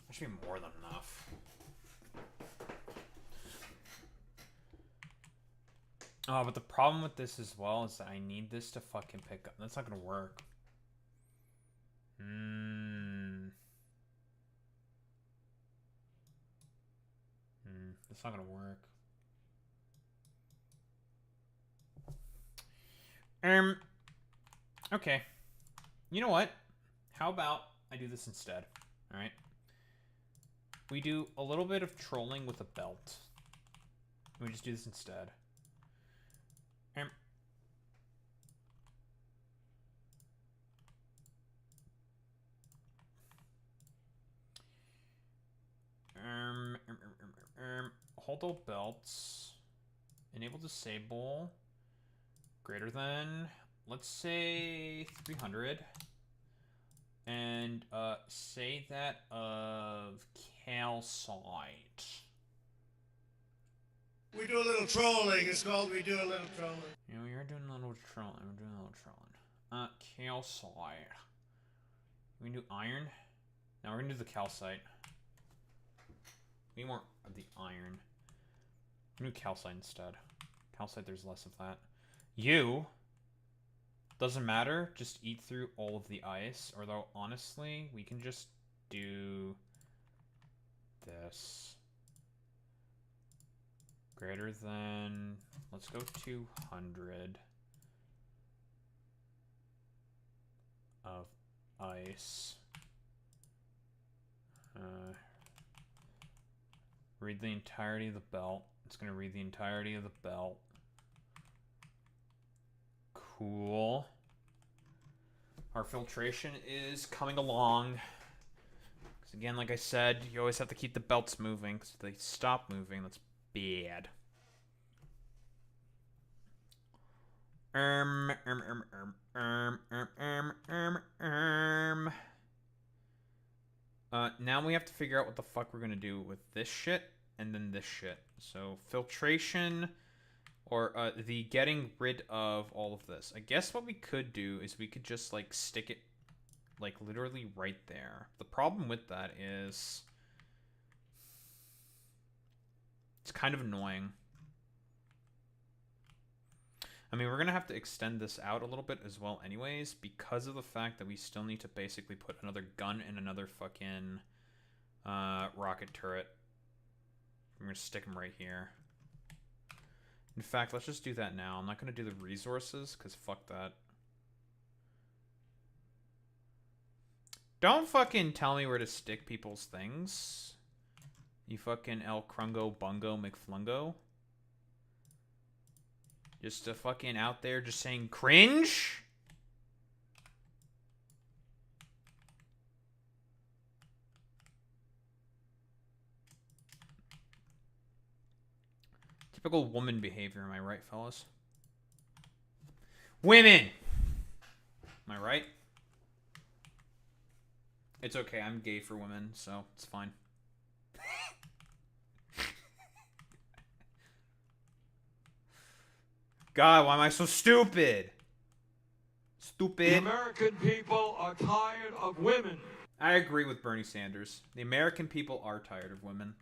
That should be more than enough. Oh, but the problem with this as well is that I need this to fucking pick up. That's not gonna work. That's not gonna work. Okay. You know what? How about I do this instead? All right. We do a little bit of trolling with a belt. We just do this instead. Hold all belts. Enable disable. Greater than, let's say 300. And say that of calcite. We do a little trolling. It's called we do a little trolling. Yeah, we are doing a little trolling. We're doing a little trolling. Calcite. We can do iron. Now we're gonna do the calcite. We want the iron. We're gonna do calcite instead. Calcite, there's less of that. You. Doesn't matter. Just eat through all of the ice. Although, honestly, we can just do this. Greater than, let's go 200 of ice. Read the entirety of the belt. It's going to read the entirety of the belt. Cool. Our filtration is coming along. Because again, like I said, you always have to keep the belts moving. Because if they stop moving, that's bad. Now we have to figure out what the fuck we're gonna do with this shit and then this shit. So filtration or the getting rid of all of this. I guess what we could do is we could just like stick it like literally right there. The problem with that is it's kind of annoying. I mean, we're going to have to extend this out a little bit as well anyways because of the fact that we still need to basically put another gun in another fucking rocket turret. I'm going to stick them right here. In fact, let's just do that now. I'm not going to do the resources because fuck that. Don't fucking tell me where to stick people's things. You fucking El Crungo Bungo McFlungo. Just a fucking out there just saying cringe? Typical woman behavior, am I right, fellas? Women! Am I right? It's okay, I'm gay for women, so it's fine. God, why am I so stupid? Stupid. The American people are tired of women. I agree with Bernie Sanders. The American people are tired of women.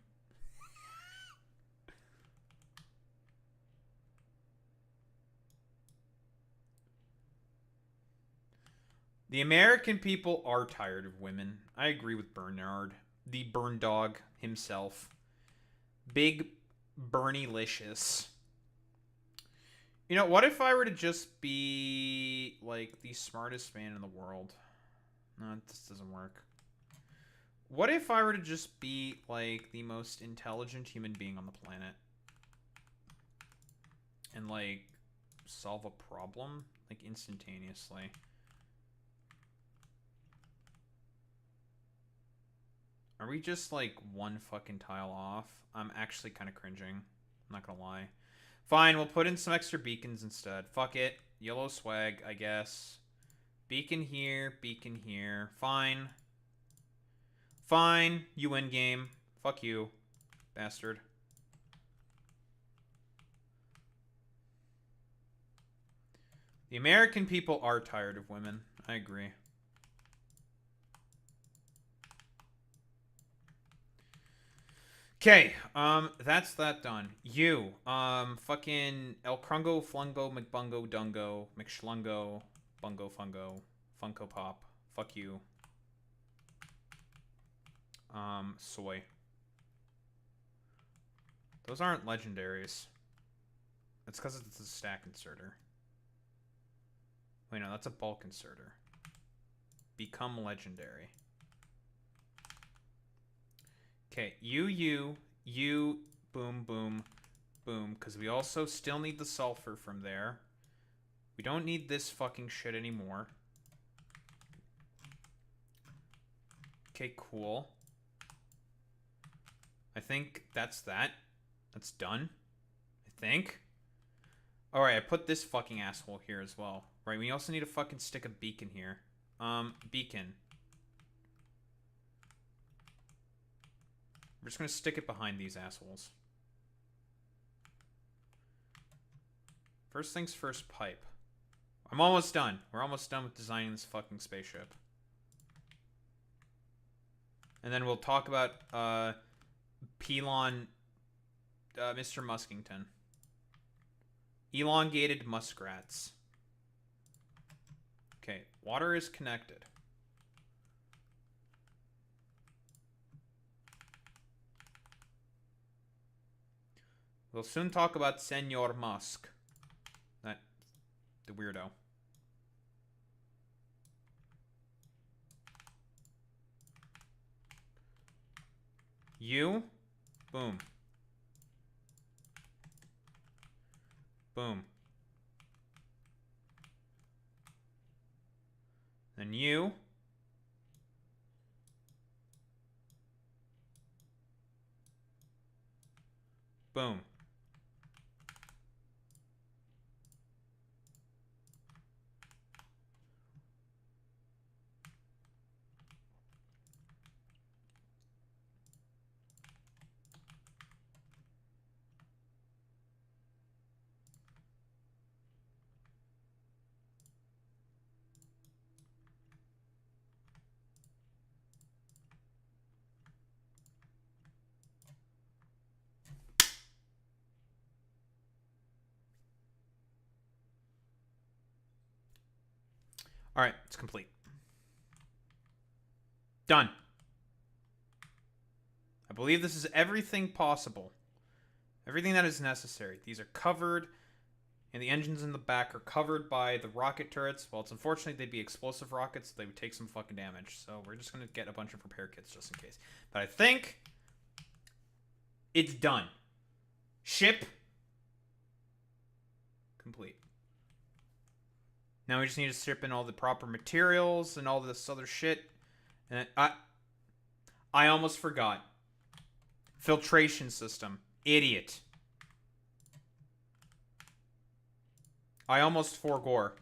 The American people are tired of women. I agree with Bernard. The Burn Dog himself. Big Bernie-licious. You know, what if I were to just be, like, the smartest man in the world? No, this doesn't work. What if I were to just be, like, the most intelligent human being on the planet? And, like, solve a problem? Like, instantaneously. Are we just, like, one fucking tile off? I'm actually kind of cringing. I'm not gonna lie. Fine, we'll put in some extra beacons instead. Fuck it. Yellow swag, I guess. Beacon here, beacon here. Fine. Fine. You win game. Fuck you, bastard. The American people are tired of women. I agree. Okay, that's that done. You, fucking El Crungo, Flungo, McBungo, Dungo, McShlungo, Bungo, Fungo, Funko Pop. Fuck you. Soy. Those aren't legendaries. That's because it's a stack inserter. Wait, no, that's a bulk inserter. Become legendary. Okay, you, boom, boom, boom. Because we also still need the sulfur from there. We don't need this fucking shit anymore. Okay, cool. I think that's that. That's done. I think. Alright, I put this fucking asshole here as well. Right, we also need to fucking stick a beacon here. Beacon. We're just gonna stick it behind these assholes. First things first, pipe. I'm almost done. We're almost done with designing this fucking spaceship. And then we'll talk about, Mr. Muskington. Elongated muskrats. Okay, water is connected. We'll soon talk about Senor Musk. The weirdo. You. Boom. Boom. Then you. Boom. All right, it's complete. Done. I believe this is everything possible. Everything that is necessary. These are covered, and the engines in the back are covered by the rocket turrets. Well, it's unfortunate they'd be explosive rockets. They would take some fucking damage. So we're just going to get a bunch of repair kits just in case. But I think it's done. Ship complete. Now we just need to strip in all the proper materials and all this other shit. And I almost forgot. Filtration system. Idiot. I almost forgore.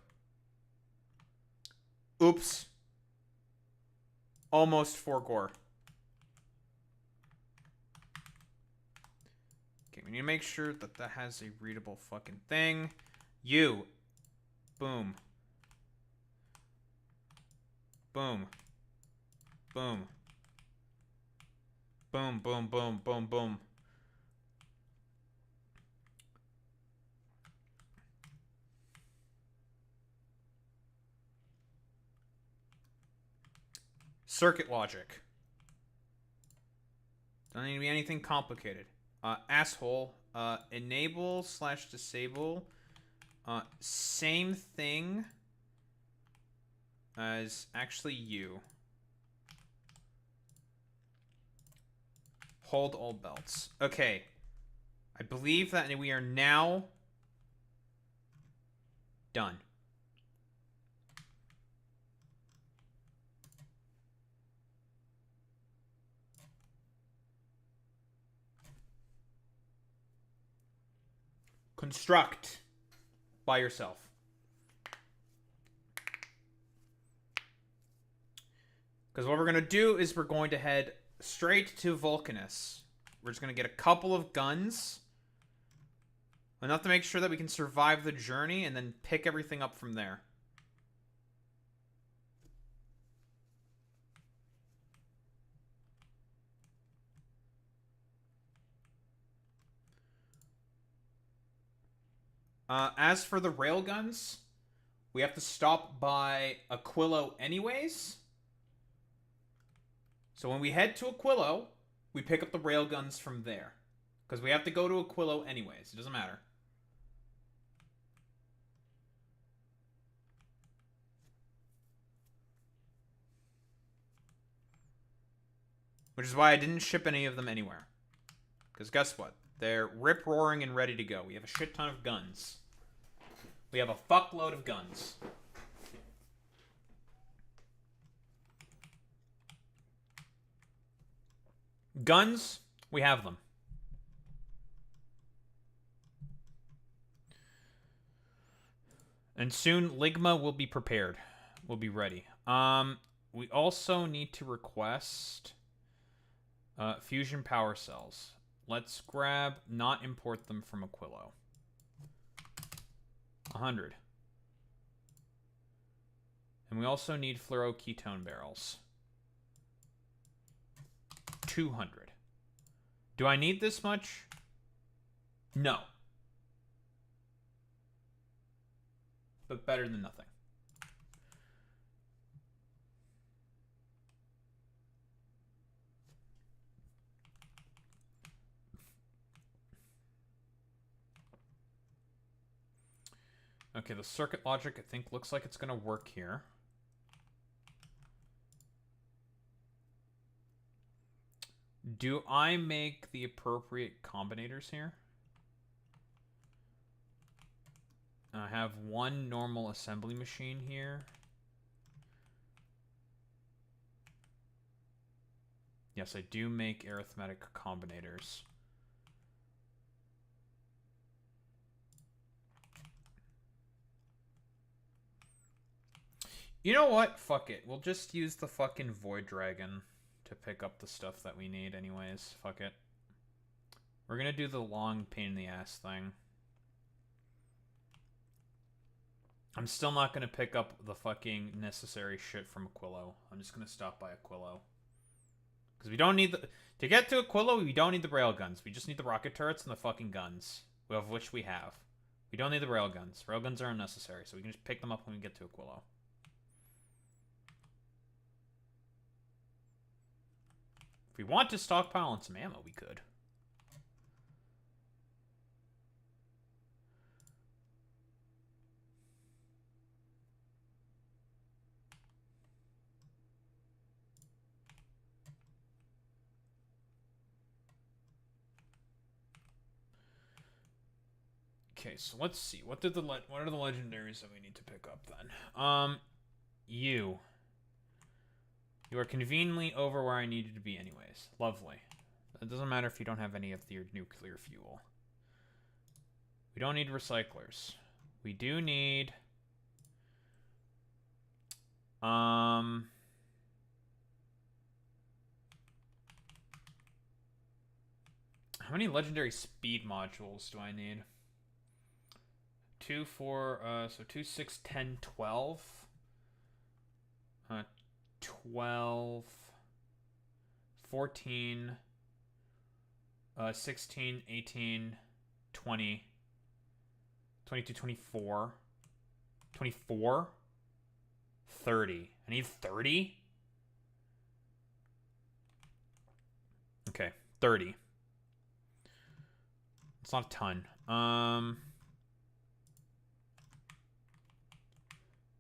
Oops. Almost forgore. Okay, we need to make sure that that has a readable fucking thing. You. Boom. Boom. Boom. Boom, boom, boom, boom, boom. Circuit logic. Don't need to be anything complicated. Asshole. Enable / disable. Same thing as actually you. Hold all belts. Okay. I believe that we are now done. Construct by yourself. Because what we're going to do is we're going to head straight to Vulcanus. We're just going to get a couple of guns. Enough to make sure that we can survive the journey and then pick everything up from there. As for the railguns, we have to stop by Aquilo anyways. So when we head to Aquilo, we pick up the railguns from there. Because we have to go to Aquilo anyways. It doesn't matter. Which is why I didn't ship any of them anywhere. Because guess what? They're rip-roaring and ready to go. We have a shit ton of guns. We have a fuckload of guns. Guns, we have them. And soon, Ligma will be prepared. We'll be ready. We also need to request fusion power cells. Let's grab, not import them from Aquilo. 100. And we also need fluoroketone barrels. 200. Do I need this much? No. But better than nothing. Okay, the circuit logic, I think, looks like it's going to work here. Do I make the appropriate combinators here? I have one normal assembly machine here. Yes, I do make arithmetic combinators. You know what? Fuck it. We'll just use the fucking Void Dragon to pick up the stuff that we need anyways. Fuck it. We're gonna do the long pain in the ass thing. I'm still not gonna pick up the fucking necessary shit from Aquilo. I'm just gonna stop by Aquilo. Because we don't need the... To get to Aquilo, we don't need the railguns. We just need the rocket turrets and the fucking guns. Of which we have. We don't need the railguns. Railguns are unnecessary, so we can just pick them up when we get to Aquilo. If we want to stockpile on some ammo, we could. Okay, so let's see. What are the legendaries that we need to pick up then? You. You are conveniently over where I needed to be anyways. Lovely. It doesn't matter if you don't have any of your nuclear fuel. We don't need recyclers. We do need... How many legendary speed modules do I need? 2, 4, so 2, 6, 10, 12. 12, 14, 16, 18, 20, 22, 24, 24, 30. I need 30? Okay, 30. It's not a ton.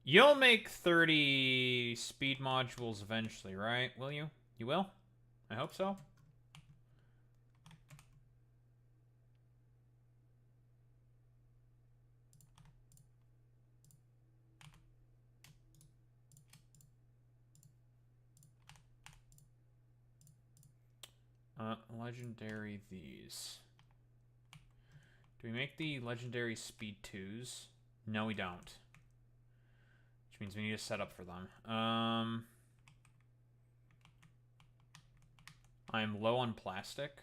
You'll make 30 speed modules eventually, right? Will you? You will? I hope so. Legendary these. Do we make the legendary speed 2s? No, we don't. Which means we need to set up for them. I'm low on plastic.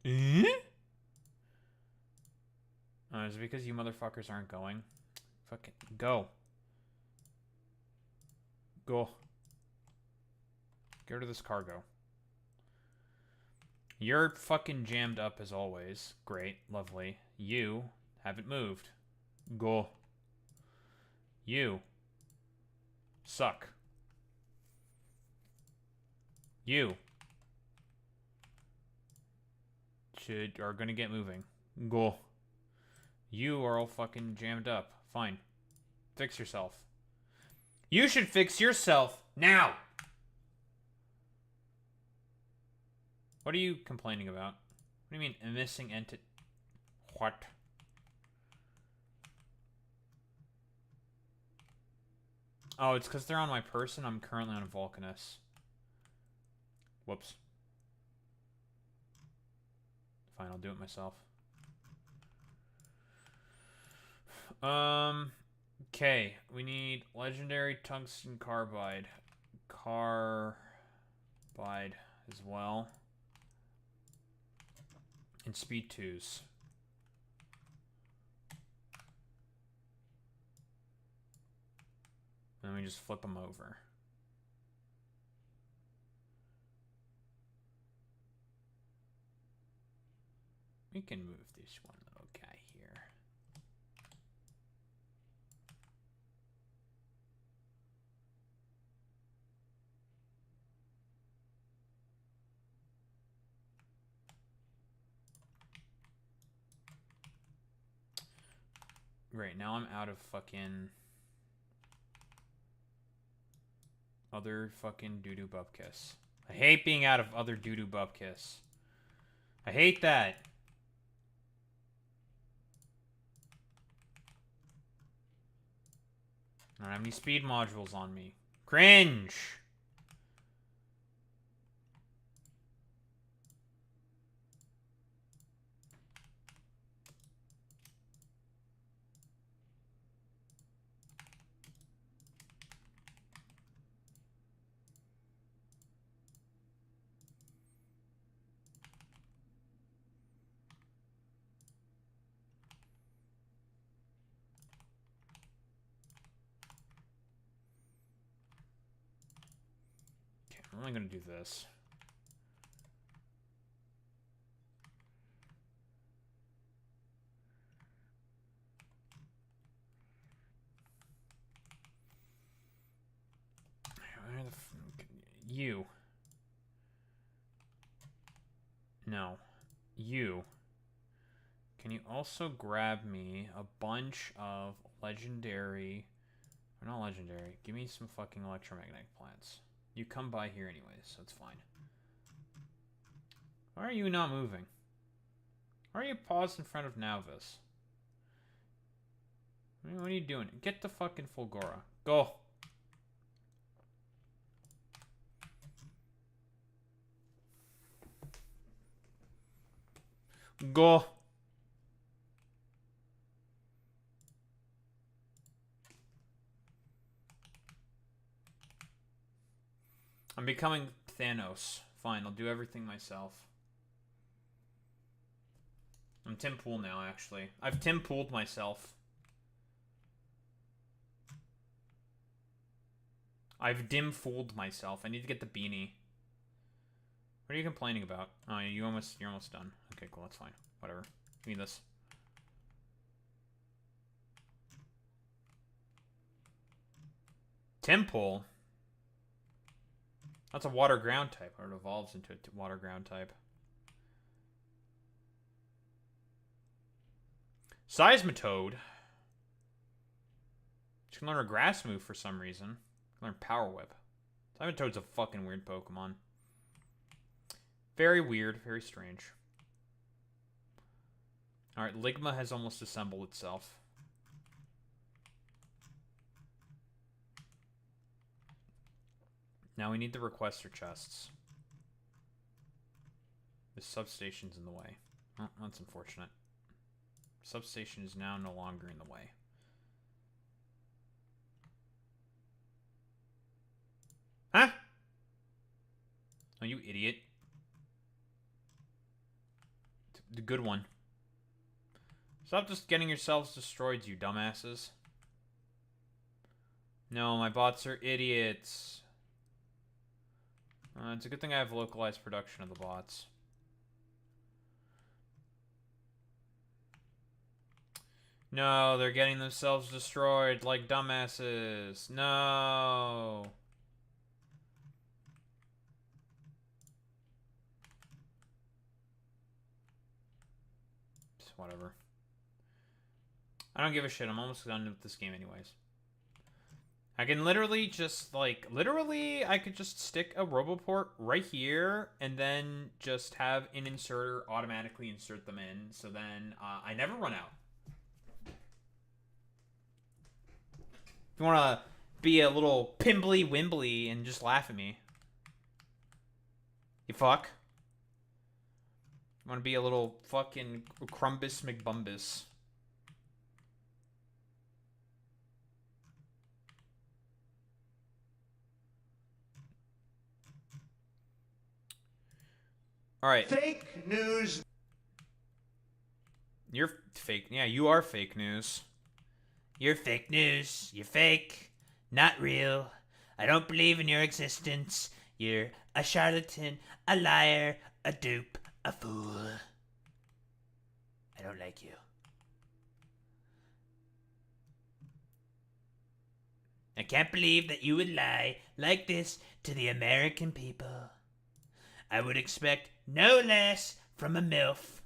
Is it because you motherfuckers aren't going? Fucking go. Go. Get rid of this cargo. You're fucking jammed up as always. Great. Lovely. You haven't moved. Go. You suck. You are gonna get moving. Go. You are all fucking jammed up. Fine. Fix yourself. You should fix yourself now! What are you complaining about? What do you mean, a missing entity? What? Oh, it's because they're on my person. I'm currently on a Vulcanus. Whoops. Fine, I'll do it myself. Okay. We need legendary tungsten carbide. Carbide as well. And speed 2s. And then we just flip them over. We can move this one little guy here. Great, now I'm out of fucking other fucking doo-doo bupkiss. I hate being out of other doo-doo bupkiss. I hate that. I don't have any speed modules on me. Cringe! I'm only gonna do this. Where the you? No, you. Can you also grab me a bunch of legendary, or not legendary? Give me some fucking electromagnetic plants. You come by here anyways, so it's fine. Why are you not moving? Why are you paused in front of Nauvis? What are you doing? Get the fucking Fulgora. Go! Go! I'm becoming Thanos. Fine, I'll do everything myself. I'm Tim Pool now, actually. I've Tim Pooled myself. I've dim-fooled myself. I need to get the beanie. What are you complaining about? Oh, you're almost done. Okay, cool, that's fine. Whatever. Give me this. Tim Pool? That's a water ground type, or it evolves into a water ground type. Seismitoad. You can learn a grass move for some reason. Learn Power Whip. Seismitoad's a fucking weird Pokemon. Very weird, very strange. Alright, Ligma has almost assembled itself. Now we need the requester chests. The substation's in the way. Oh, that's unfortunate. Substation is now no longer in the way. Huh? Oh, you idiot. The good one. Stop just getting yourselves destroyed, you dumbasses. No, my bots are idiots. It's a good thing I have localized production of the bots. No, they're getting themselves destroyed like dumbasses. No. whatever. I don't give a shit. I'm almost done with this game anyways. I can literally just, like, I could just stick a Roboport right here and then just have an inserter automatically insert them in, so then I never run out. If you want to be a little pimbly wimbly and just laugh at me, you fuck. You want to be a little fucking Crumbus McBumbus. All right. Fake news. You're fake. Yeah, you are fake news. You're fake news. You're fake. Not real. I don't believe in your existence. You're a charlatan, a liar, a dupe, a fool. I don't like you. I can't believe that you would lie like this to the American people. I would expect no less from a MILF.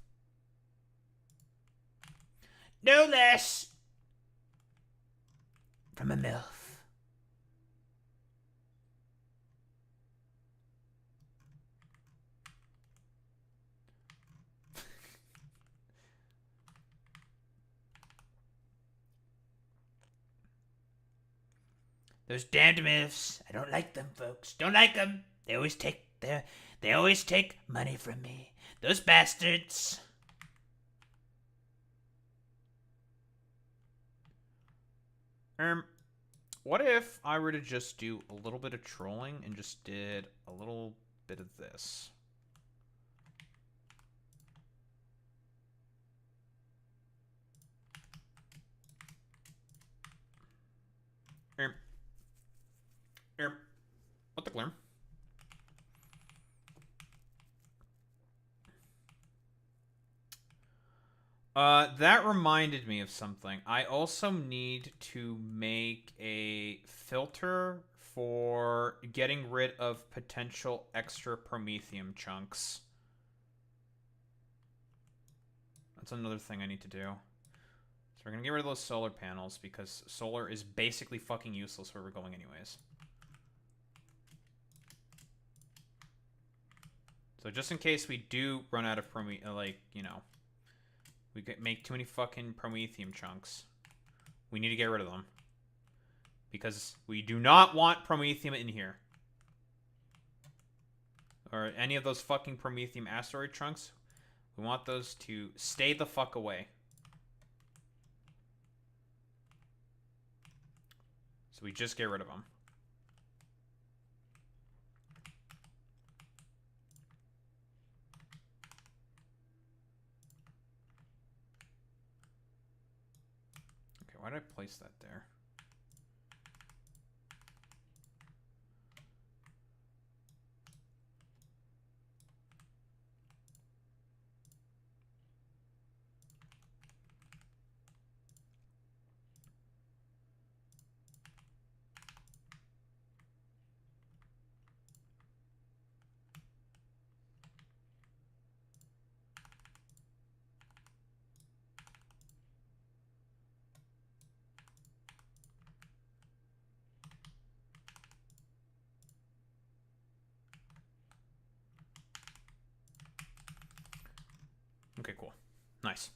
No less from a MILF. Those damned MILFs. I don't like them, folks. Don't like them. They always take money from me. Those bastards. What if I were to just do a little bit of trolling and just did a little bit of this? What the glare? That reminded me of something. I also need to make a filter for getting rid of potential extra promethium chunks. That's another thing I need to do. So we're gonna get rid of those solar panels because solar is basically fucking useless where we're going anyways. So just in case we do run out of we could make too many fucking promethium chunks, we need to get rid of them. Because we do not want promethium in here. Or any of those fucking promethium asteroid chunks. We want those to stay the fuck away. So we just get rid of them. Okay, why did I place that there? Okay, cool. Nice.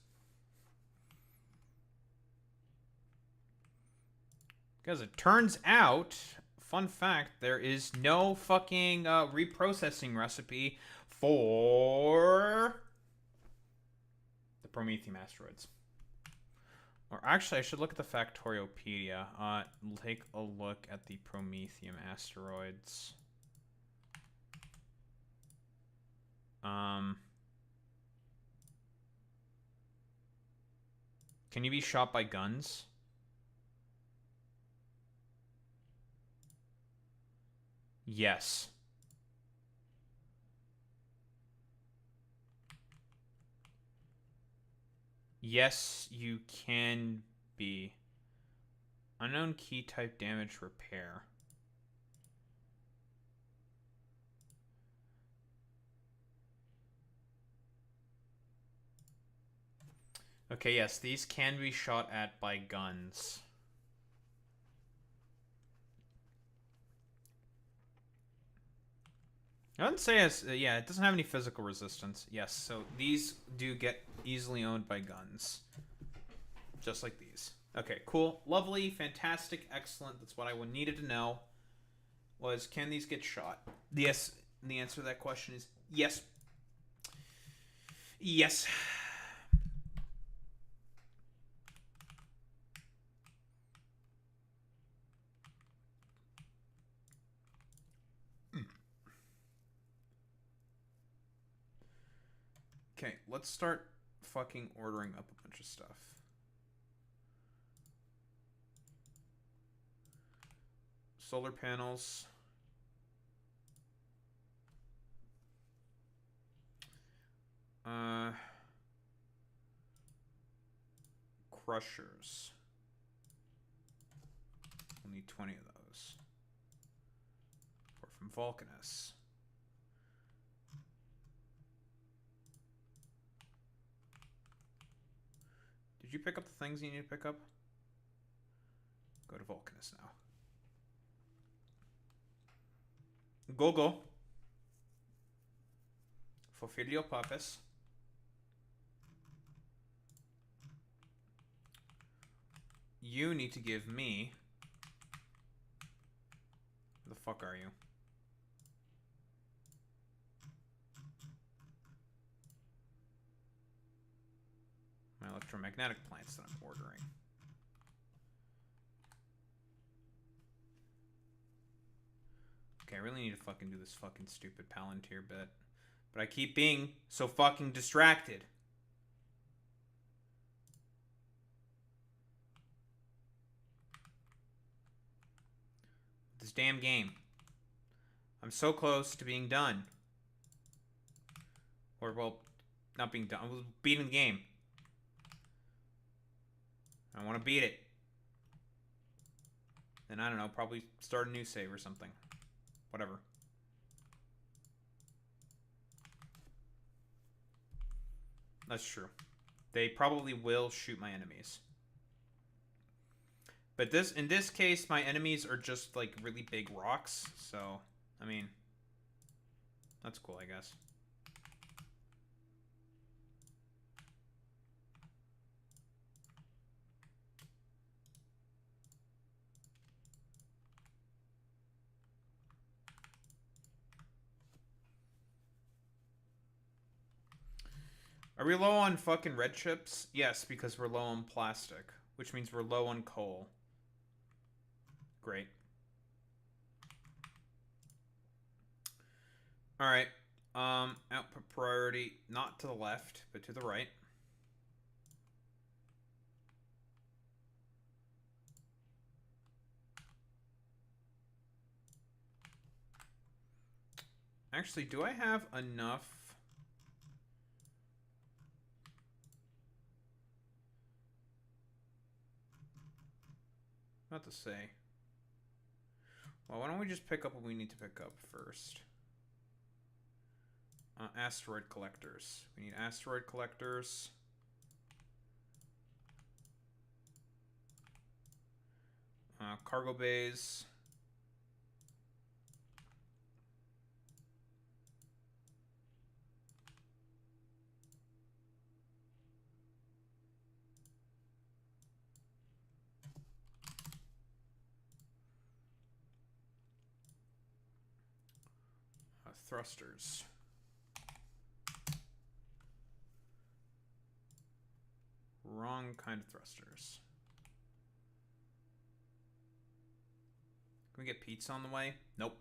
Because it turns out, fun fact, there is no fucking reprocessing recipe for the Prometheum asteroids. Or actually, I should look at the Factoriopedia. Take a look at the Prometheum asteroids. Can you be shot by guns? Yes. Yes, you can be. Unknown key type damage repair. Okay, yes, these can be shot at by guns. I wouldn't say it's... yeah, it doesn't have any physical resistance. Yes, so these do get easily owned by guns. Just like these. Okay, cool. Lovely, fantastic, excellent. That's what I needed to know. Was, can these get shot? Yes. The answer to that question is yes. Yes. Okay, let's start fucking ordering up a bunch of stuff. Solar panels. Crushers. We'll need 20 of those. Or from Vulcanus. Did you pick up the things you need to pick up? Go to Vulcanus now. Go. Fulfill your purpose. You need to give me... Where the fuck are you? My electromagnetic plants that I'm ordering. Okay, I really need to fucking do this fucking stupid palantir bit. But I keep being so fucking distracted. This damn game. I'm so close to being done. Or, well, not being done. I was beating the game. I want to beat it. Then, I don't know, probably start a new save or something. Whatever. That's true. They probably will shoot my enemies. But in this case, my enemies are just, like, really big rocks. So, I mean, that's cool, I guess. Are we low on fucking red chips? Yes, because we're low on plastic, which means we're low on coal. Great. Alright. Output priority, not to the left, but to the right. Actually, do I have enough? Not to say. Well, why don't we just pick up what we need to pick up first? Asteroid collectors. We need asteroid collectors. Cargo bays. Thrusters. Wrong kind of thrusters. Can we get pizza on the way? Nope.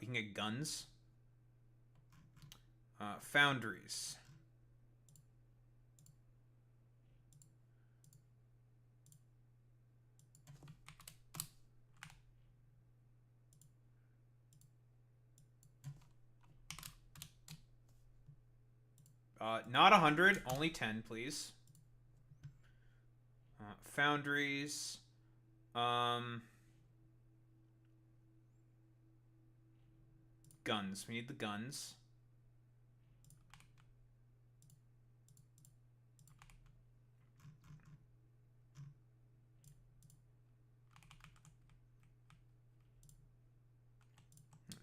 We can get guns. Foundries. Not 100, only 10, please. Foundries. Guns. We need the guns.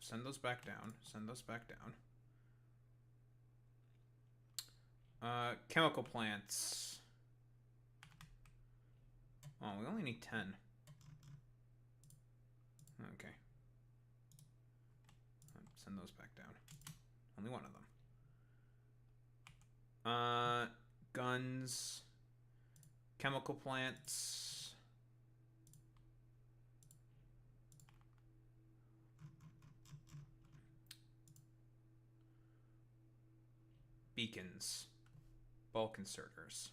send those back down. Send those back down. Chemical plants. Oh, we only need 10. Okay. Send those back down. Only one of them. Guns. Chemical plants. Beacons. Bulk inserters.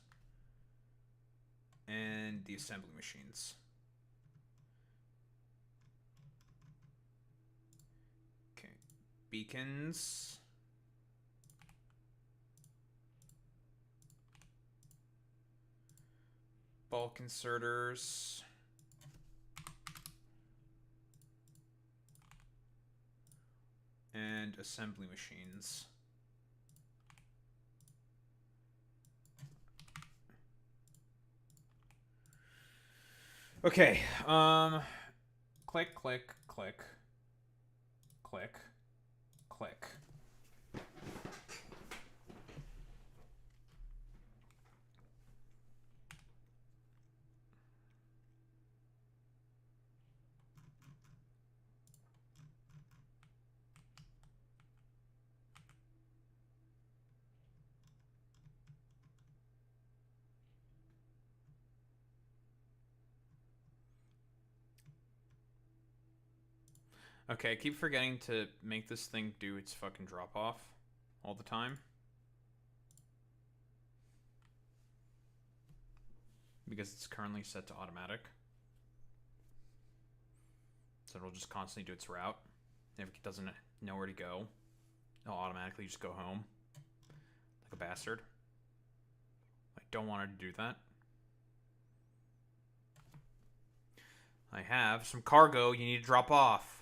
And the assembly machines. Okay. Beacons. Bulk inserters. And assembly machines. Okay, click, click, click, click, click. Okay, I keep forgetting to make this thing do its fucking drop-off all the time. Because it's currently set to automatic. So it'll just constantly do its route. If it doesn't know where to go, it'll automatically just go home. Like a bastard. I don't want it to do that. I have some cargo you need to drop off.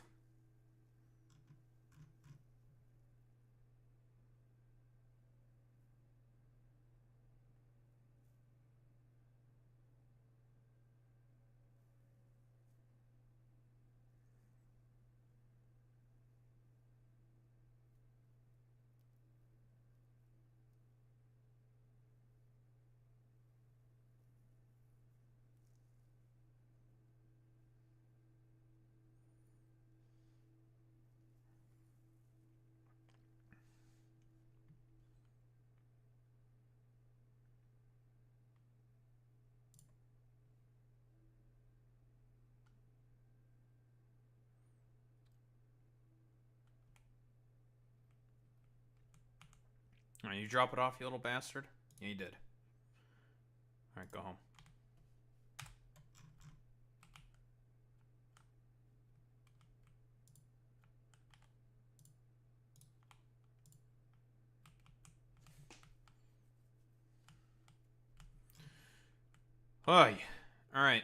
Alright, you drop it off, you little bastard? Yeah, you did. Alright, go home. Oy. Alright.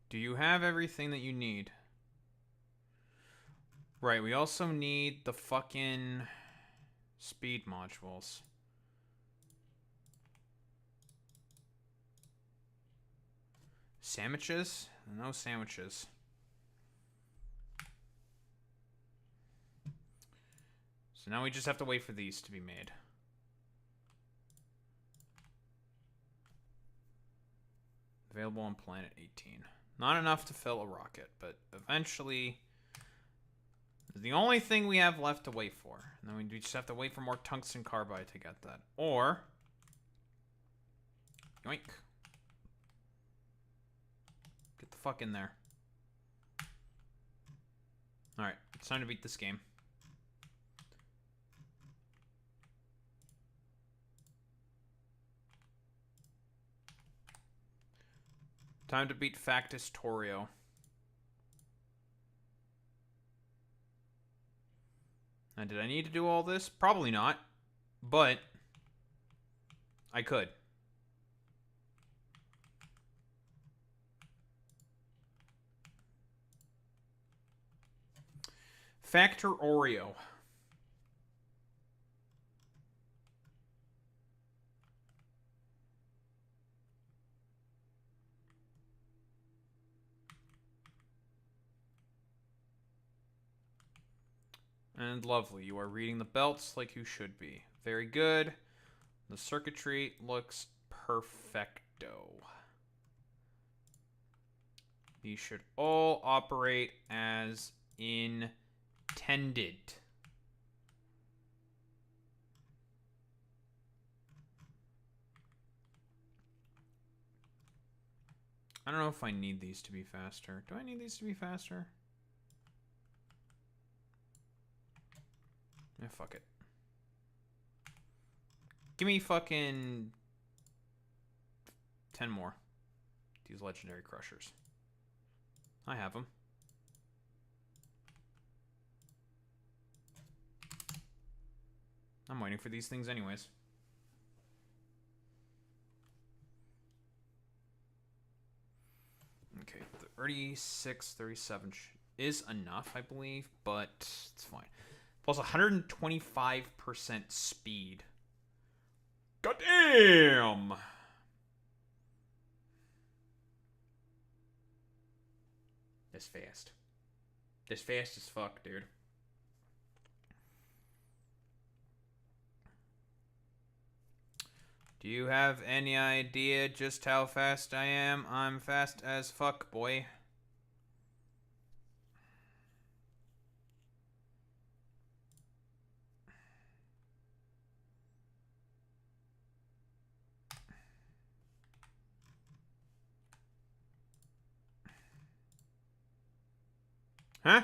Do you have everything that you need? Right, we also need the fucking speed modules. Sandwiches? No sandwiches. So now we just have to wait for these to be made. Available on planet 18. Not enough to fill a rocket, but eventually... the only thing we have left to wait for. And then we just have to wait for more tungsten carbide to get that. Or... yoink. Get the fuck in there. Alright, it's time to beat this game. Time to beat Factus Torio. And did I need to do all this? Probably not. But I could. Factor Oreo. And lovely. You are reading the belts like you should be. Very good. The circuitry looks perfecto. These should all operate as intended. I don't know if I need these to be faster. Do I need these to be faster? Yeah, fuck it. Give me fucking 10 more. These legendary crushers. I have them. I'm waiting for these things anyways. Okay, 36, 37 is enough, I believe, but it's fine. Plus 125% speed. Goddamn! This fast. This fast as fuck, dude. Do you have any idea just how fast I am? I'm fast as fuck, boy. Huh?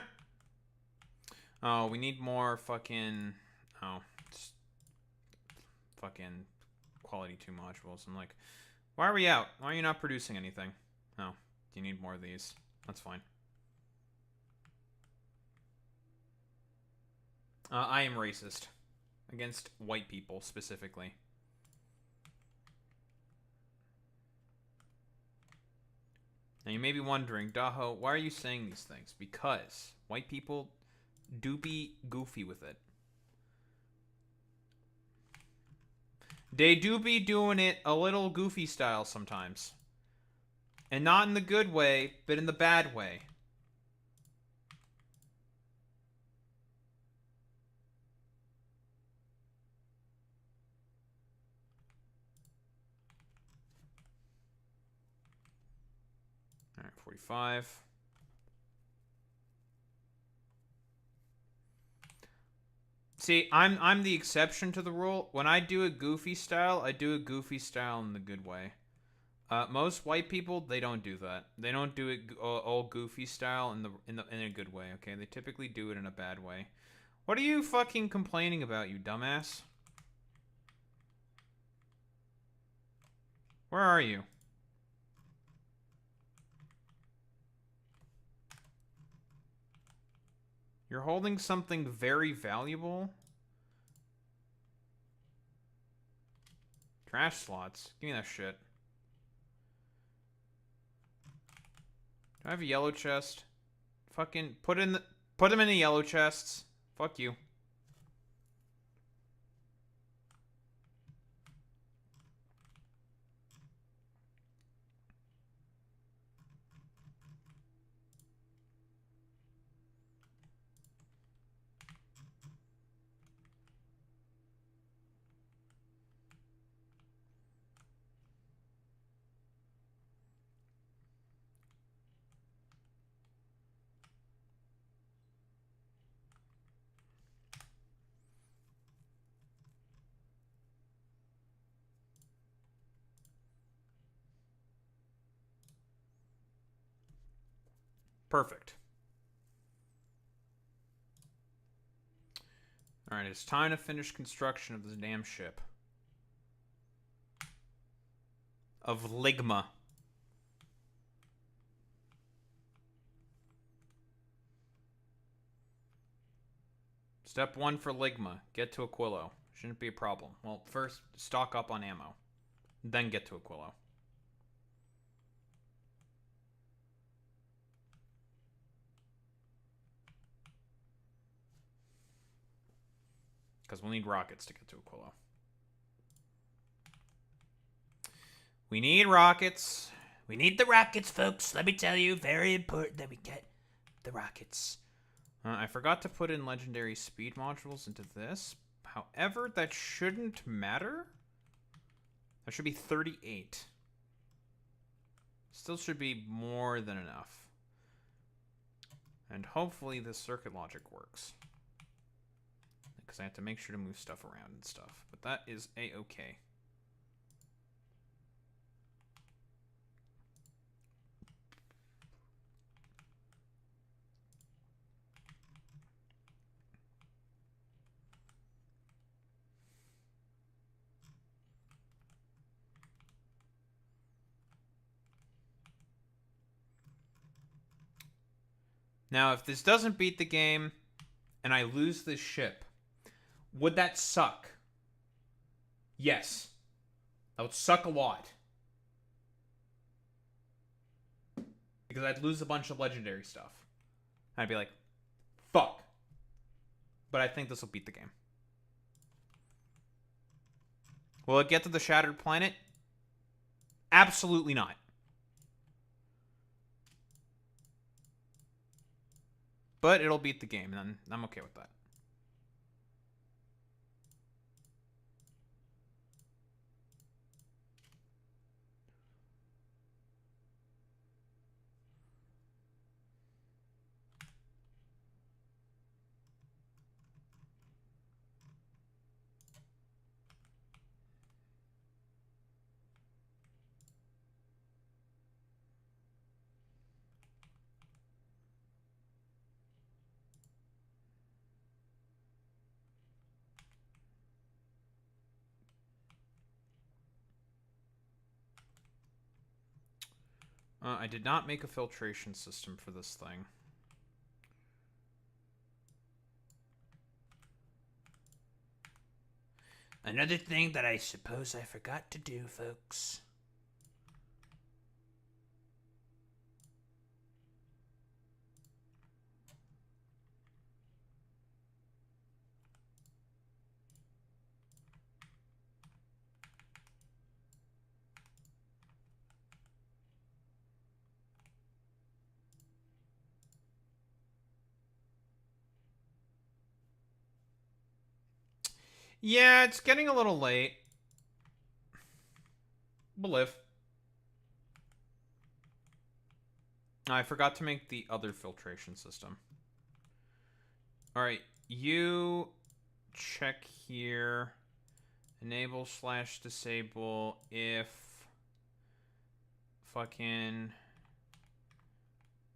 Oh, we need more fucking... Oh, it's fucking quality 2 modules. I'm like, why are we out? Why are you not producing anything? Oh, you need more of these. That's fine. I am racist. Against white people, specifically. Now you may be wondering, Daho, why are you saying these things? Because white people do be goofy with it. They do be doing it a little goofy style sometimes. And not in the good way, but in the bad way. Alright, 45. See, I'm the exception to the rule. When I do a goofy style, I do a goofy style in the good way. Most white people, they don't do that. They don't do it all goofy style in a good way. Okay, they typically do it in a bad way. What are you fucking complaining about, you dumbass? Where are you? You're holding something very valuable? Trash slots. Give me that shit. Do I have a yellow chest? Fucking put them in the yellow chests. Fuck you. Perfect. Alright, it's time to finish construction of this damn ship. Of Ligma. Step 1 for Ligma. Get to Aquilo. Shouldn't be a problem. Well, first, stock up on ammo. Then get to Aquilo. Because we'll need rockets to get to Aquila. We need rockets. We need the rockets, folks. Let me tell you, very important that we get the rockets. I forgot to put in legendary speed modules into this. However, that shouldn't matter. That should be 38. Still should be more than enough. And hopefully the circuit logic works. Because I have to make sure to move stuff around and stuff. But that is a-okay. Now, if this doesn't beat the game, and I lose this ship, would that suck? Yes. That would suck a lot. Because I'd lose a bunch of legendary stuff. I'd be like, fuck. But I think this will beat the game. Will it get to the Shattered Planet? Absolutely not. But it'll beat the game, and I'm okay with that. I did not make a filtration system for this thing. Another thing that I suppose I forgot to do, folks. Yeah, it's getting a little late. We'll live. I forgot to make the other filtration system. Alright, you check here. Enable/disable if fucking...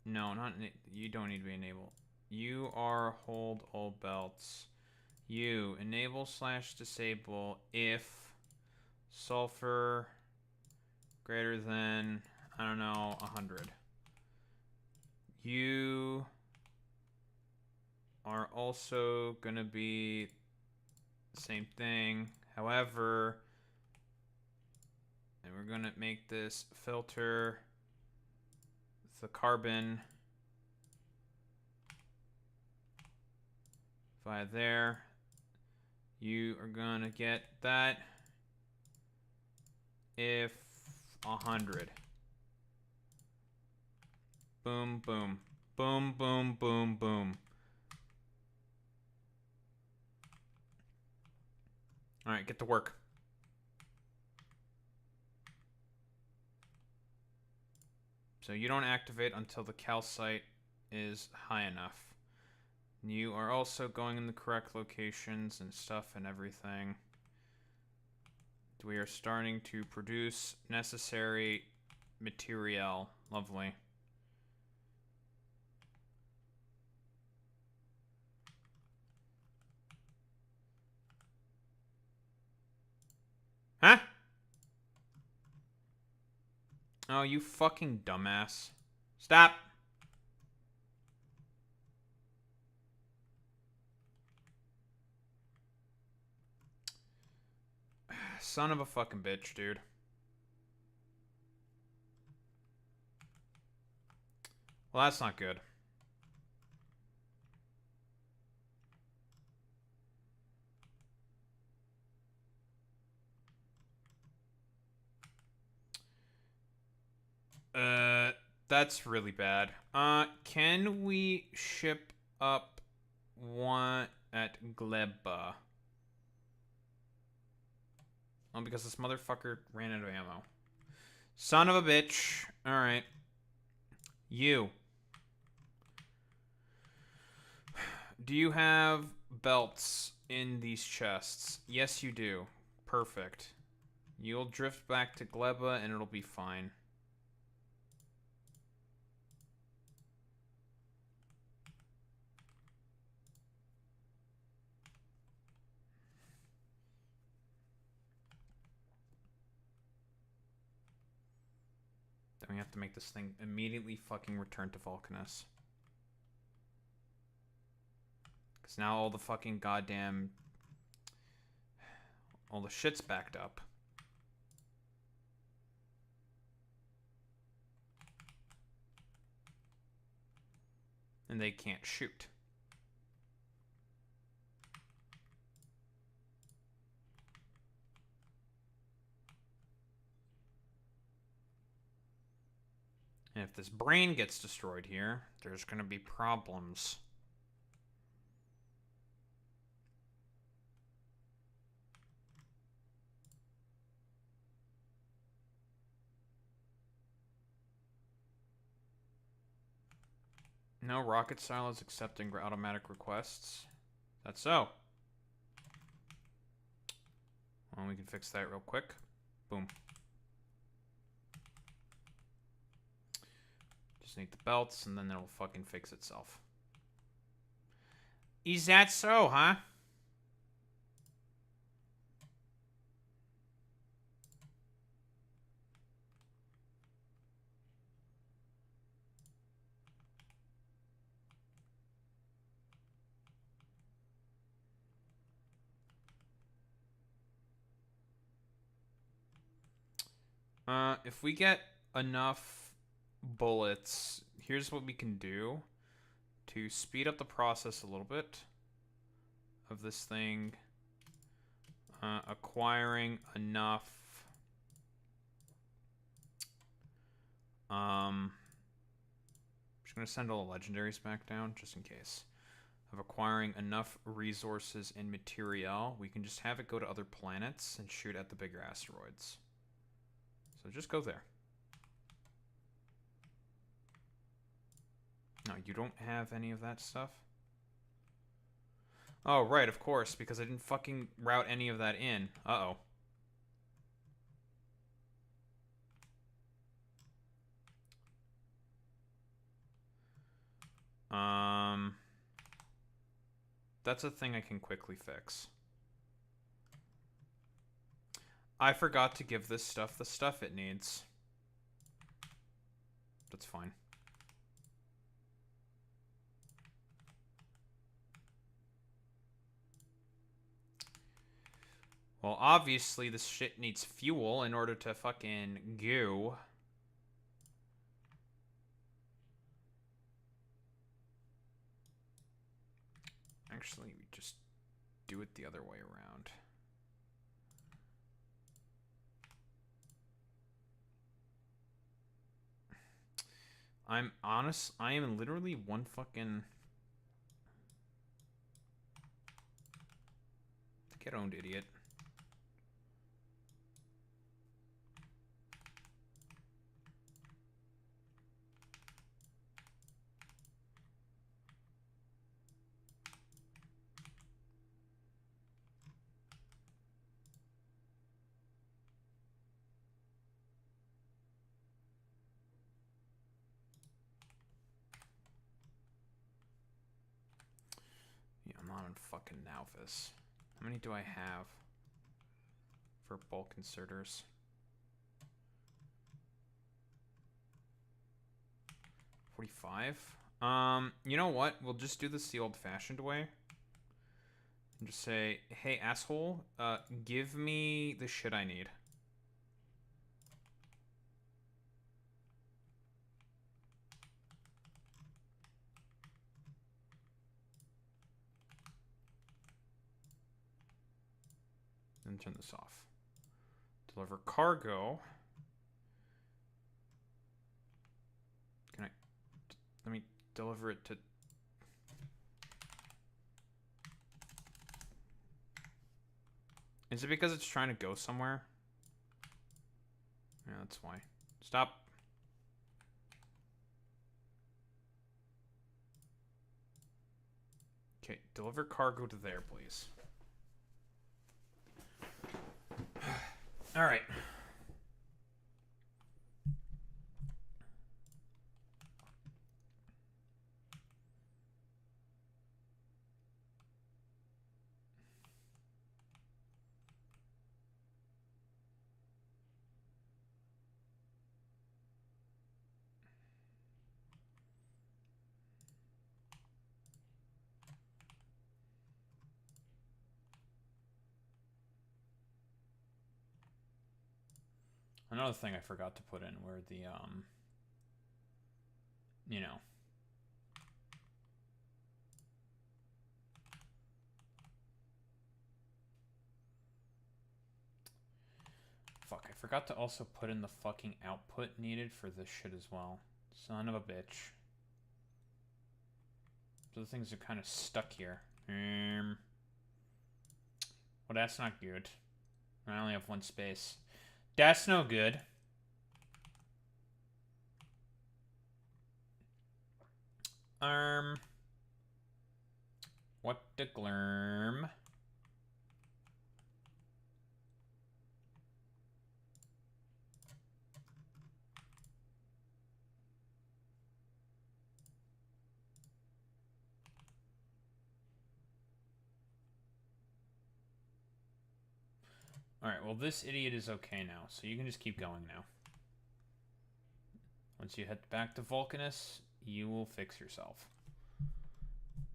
No, not... You don't need to be enabled. You are hold all belts. You enable/disable if sulfur greater than, I don't know, 100. You are also gonna be the same thing. However, and we're gonna make this filter the carbon via there. You are gonna get that if 100. Boom, boom. Boom, boom, boom, boom. Alright, get to work. So you don't activate until the calcite is high enough. You are also going in the correct locations and stuff and everything. We are starting to produce necessary material. Lovely. Huh? Oh, you fucking dumbass. Stop. Son of a fucking bitch, dude. Well, that's not good. That's really bad. Can we ship up one at Gleba? Oh, because this motherfucker ran out of ammo. Son of a bitch. Alright. You. Do you have belts in these chests? Yes, you do. Perfect. You'll drift back to Gleba and it'll be fine. Then we have to make this thing immediately fucking return to Vulcanus. Because now all the fucking goddamn... all the shit's backed up. And they can't shoot. And if this brain gets destroyed here, there's going to be problems. No rocket silos accepting automatic requests. That's so. Well, we can fix that real quick. Boom. Just need the belts, and then it'll fucking fix itself. Is that so, huh? If we get enough bullets, here's what we can do to speed up the process a little bit of this thing. Acquiring enough. I'm just gonna send all the legendaries back down just in case. Of acquiring enough resources and material, we can just have it go to other planets and shoot at the bigger asteroids. So just go there. No, you don't have any of that stuff? Oh, right, of course, because I didn't fucking route any of that in. Uh-oh. That's a thing I can quickly fix. I forgot to give this stuff the stuff it needs. That's fine. Well, obviously this shit needs fuel in order to fucking go. Actually, we just do it the other way around. I'm honest, I am literally one fucking... Get owned, idiot. Yeah, I'm not on fucking Nalvis. How many do I have for bulk inserters? 45? You know what? We'll just do this the old-fashioned way. And just say, hey, asshole, give me the shit I need. And turn this off. Deliver cargo. Let me deliver it to... Is it because it's trying to go somewhere? Yeah, that's why. Stop. Okay, deliver cargo to there, please. All right. Another thing I forgot to put in were the, you know. Fuck, I forgot to also put in the fucking output needed for this shit as well. Son of a bitch. So the things are kind of stuck here. Well, that's not good. I only have one space. That's no good. What the glurm? Alright, well this idiot is okay now, so you can just keep going now. Once you head back to Vulcanus, you will fix yourself.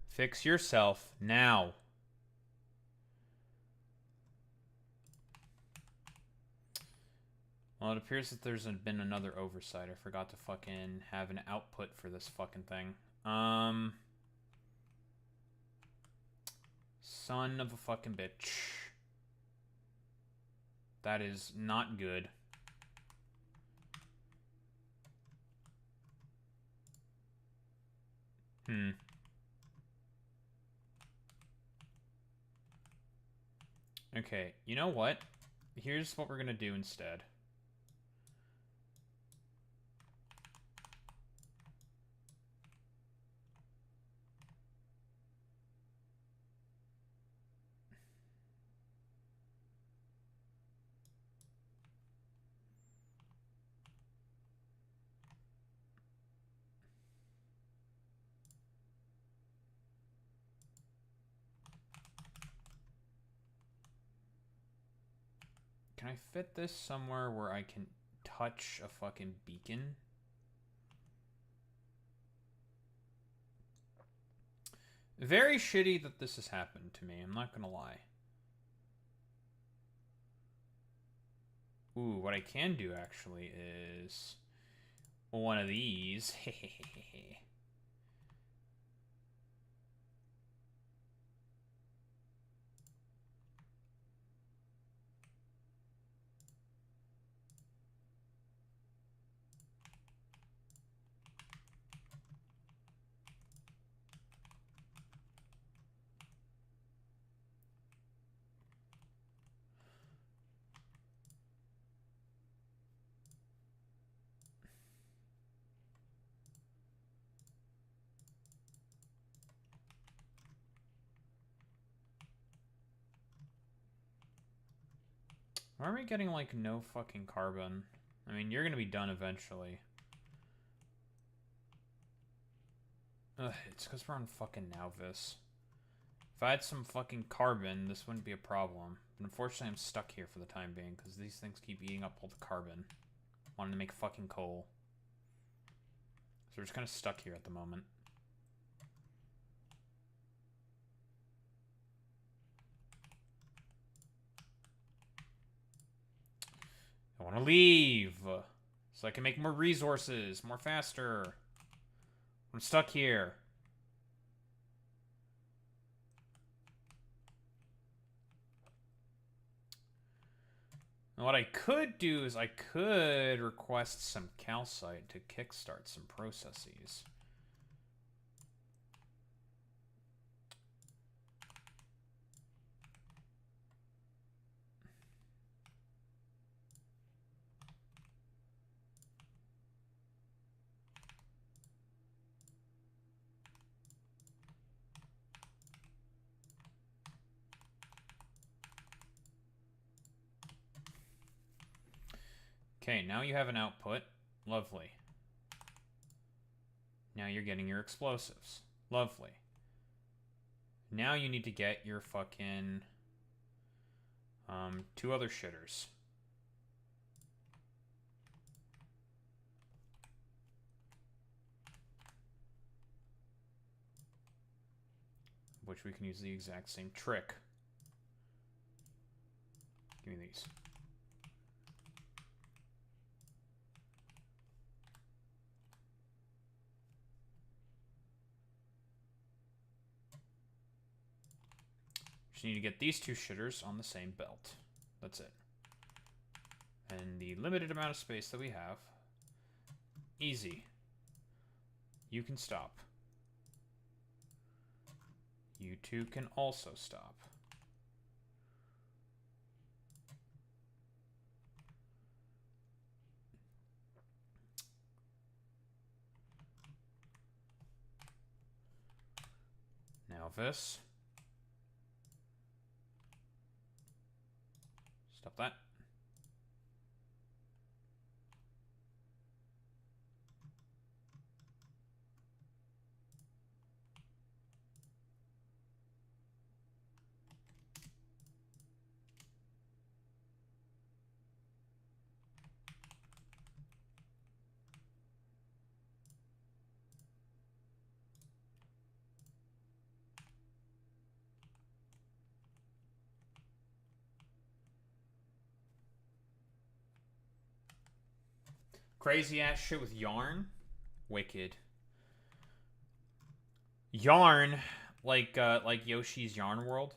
Fix yourself now. Well, it appears that there's been another oversight. I forgot to fucking have an output for this fucking thing. Son of a fucking bitch. That is not good. Okay, you know what? Here's what we're gonna do instead. Can I fit this somewhere where I can touch a fucking beacon? Very shitty that this has happened to me, I'm not gonna lie. Ooh, what I can do actually is one of these. Why are we getting, like, no fucking carbon? I mean, you're gonna be done eventually. Ugh, it's because we're on fucking Nauvis. If I had some fucking carbon, this wouldn't be a problem. But unfortunately, I'm stuck here for the time being, because these things keep eating up all the carbon. Wanting to make fucking coal. So we're just kind of stuck here at the moment. I want to leave so I can make more resources, more faster. I'm stuck here. And what I could do is I could request some calcite to kickstart some processes. Okay, now you have an output. Lovely. Now you're getting your explosives. Lovely. Now you need to get your fucking 2 other shitters. Which we can use the exact same trick. Give me these. Just need to get these 2 shitters on the same belt. That's it. And the limited amount of space that we have. Easy. You can stop. You 2 can also stop. Now this. Stop that. Crazy ass shit with yarn. Wicked. Yarn, like Yoshi's Yarn World.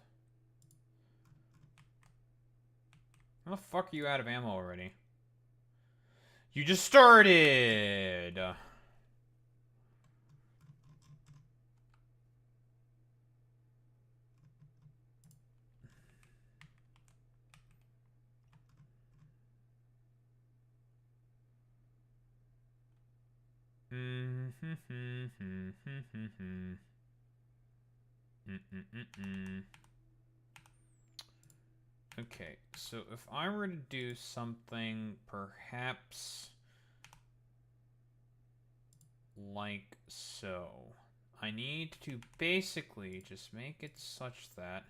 How the fuck are you out of ammo already? You just started. Okay, so if I were to do something perhaps like so, I need to basically just make it such that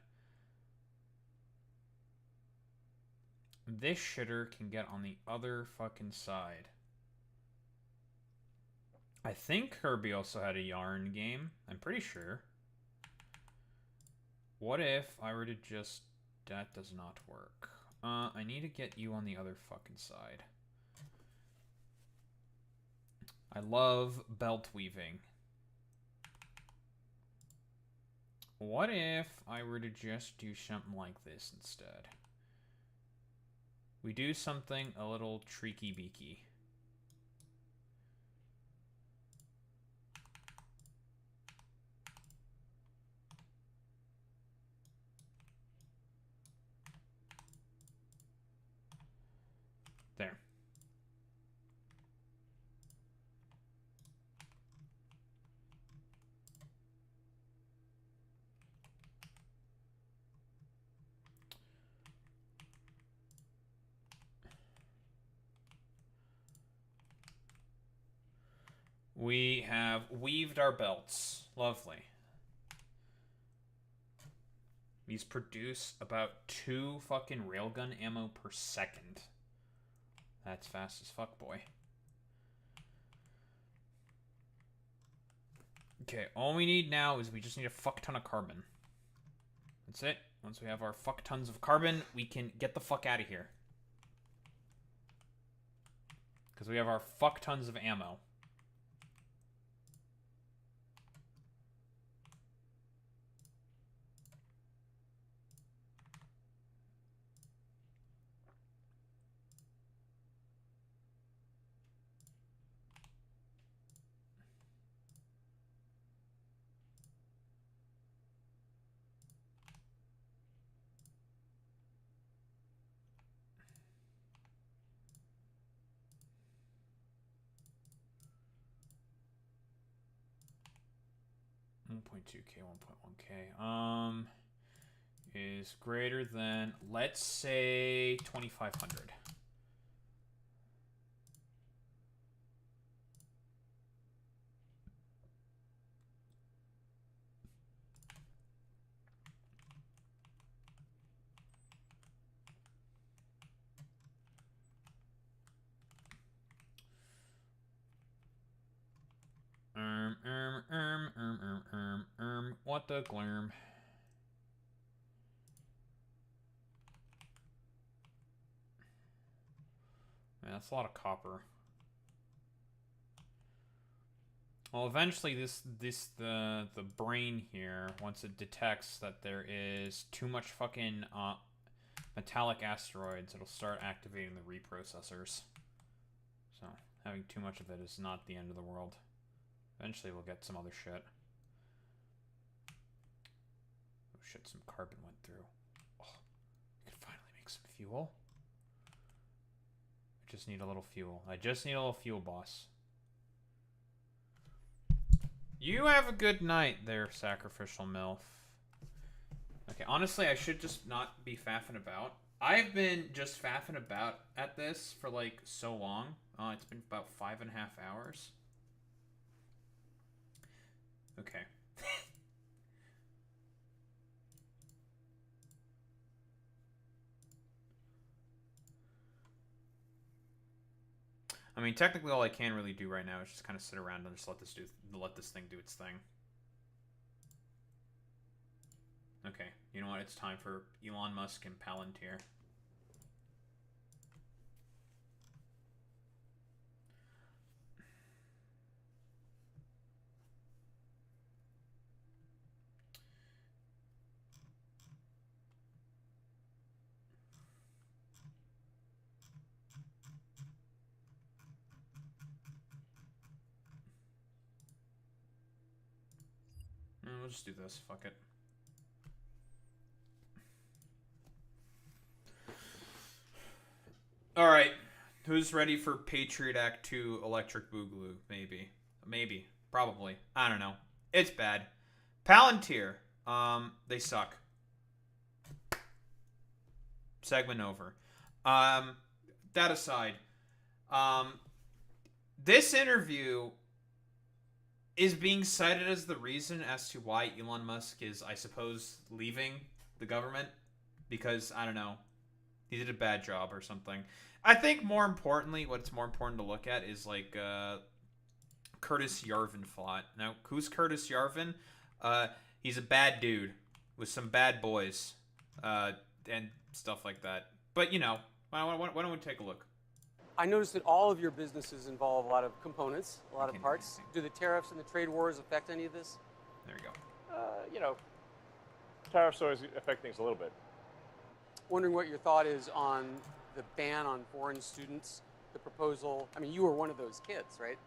this shitter can get on the other fucking side. I think Kirby also had a yarn game. I'm pretty sure. What if I were to just... That does not work. I need to get you on the other fucking side. I love belt weaving. What if I were to just do something like this instead? We do something a little tricky-beaky. There. We have weaved our belts. Lovely. These produce about 2 fucking railgun ammo per second. That's fast as fuck, boy. Okay, all we need now is we just need a fuck ton of carbon. That's it. Once we have our fuck tons of carbon, we can get the fuck out of here. Because we have our fuck tons of ammo. .2k, 1.1k. Is greater than, let's say, 2,500. What the glurm? Man, that's a lot of copper. Well, eventually the brain here, once it detects that there is too much fucking metallic asteroids, it'll start activating the reprocessors. So, having too much of it is not the end of the world. Eventually we'll get some other shit. Oh shit, some carbon went through. Oh, we can finally make some fuel. I just need a little fuel. I just need a little fuel, boss. You have a good night there, sacrificial MILF. Okay, honestly, I should just not be faffing about. I've been just faffing about at this for, like, so long. It's been about 5.5 hours. Okay. I mean, technically all I can really do right now is just kind of sit around and just let this thing do its thing. Okay, you know what? It's time for Elon Musk and Palantir. We'll just do this. Fuck it. Alright. Who's ready for Patriot Act 2 Electric Boogaloo? Maybe. Maybe. Probably. I don't know. It's bad. Palantir. They suck. Segment over. That aside. This interview is being cited as the reason as to why Elon Musk is, I suppose, leaving the government. Because, I don't know, he did a bad job or something. I think more importantly, what's more important to look at is, like, Curtis Yarvin fought. Now, who's Curtis Yarvin? He's a bad dude with some bad boys and stuff like that. But, you know, why don't we take a look? I noticed that all of your businesses involve a lot of components, a lot of parts. Do the tariffs and the trade wars affect any of this? There you go. You know, tariffs always affect things a little bit. Wondering what your thought is on the ban on foreign students, the proposal. I mean, you were one of those kids, right?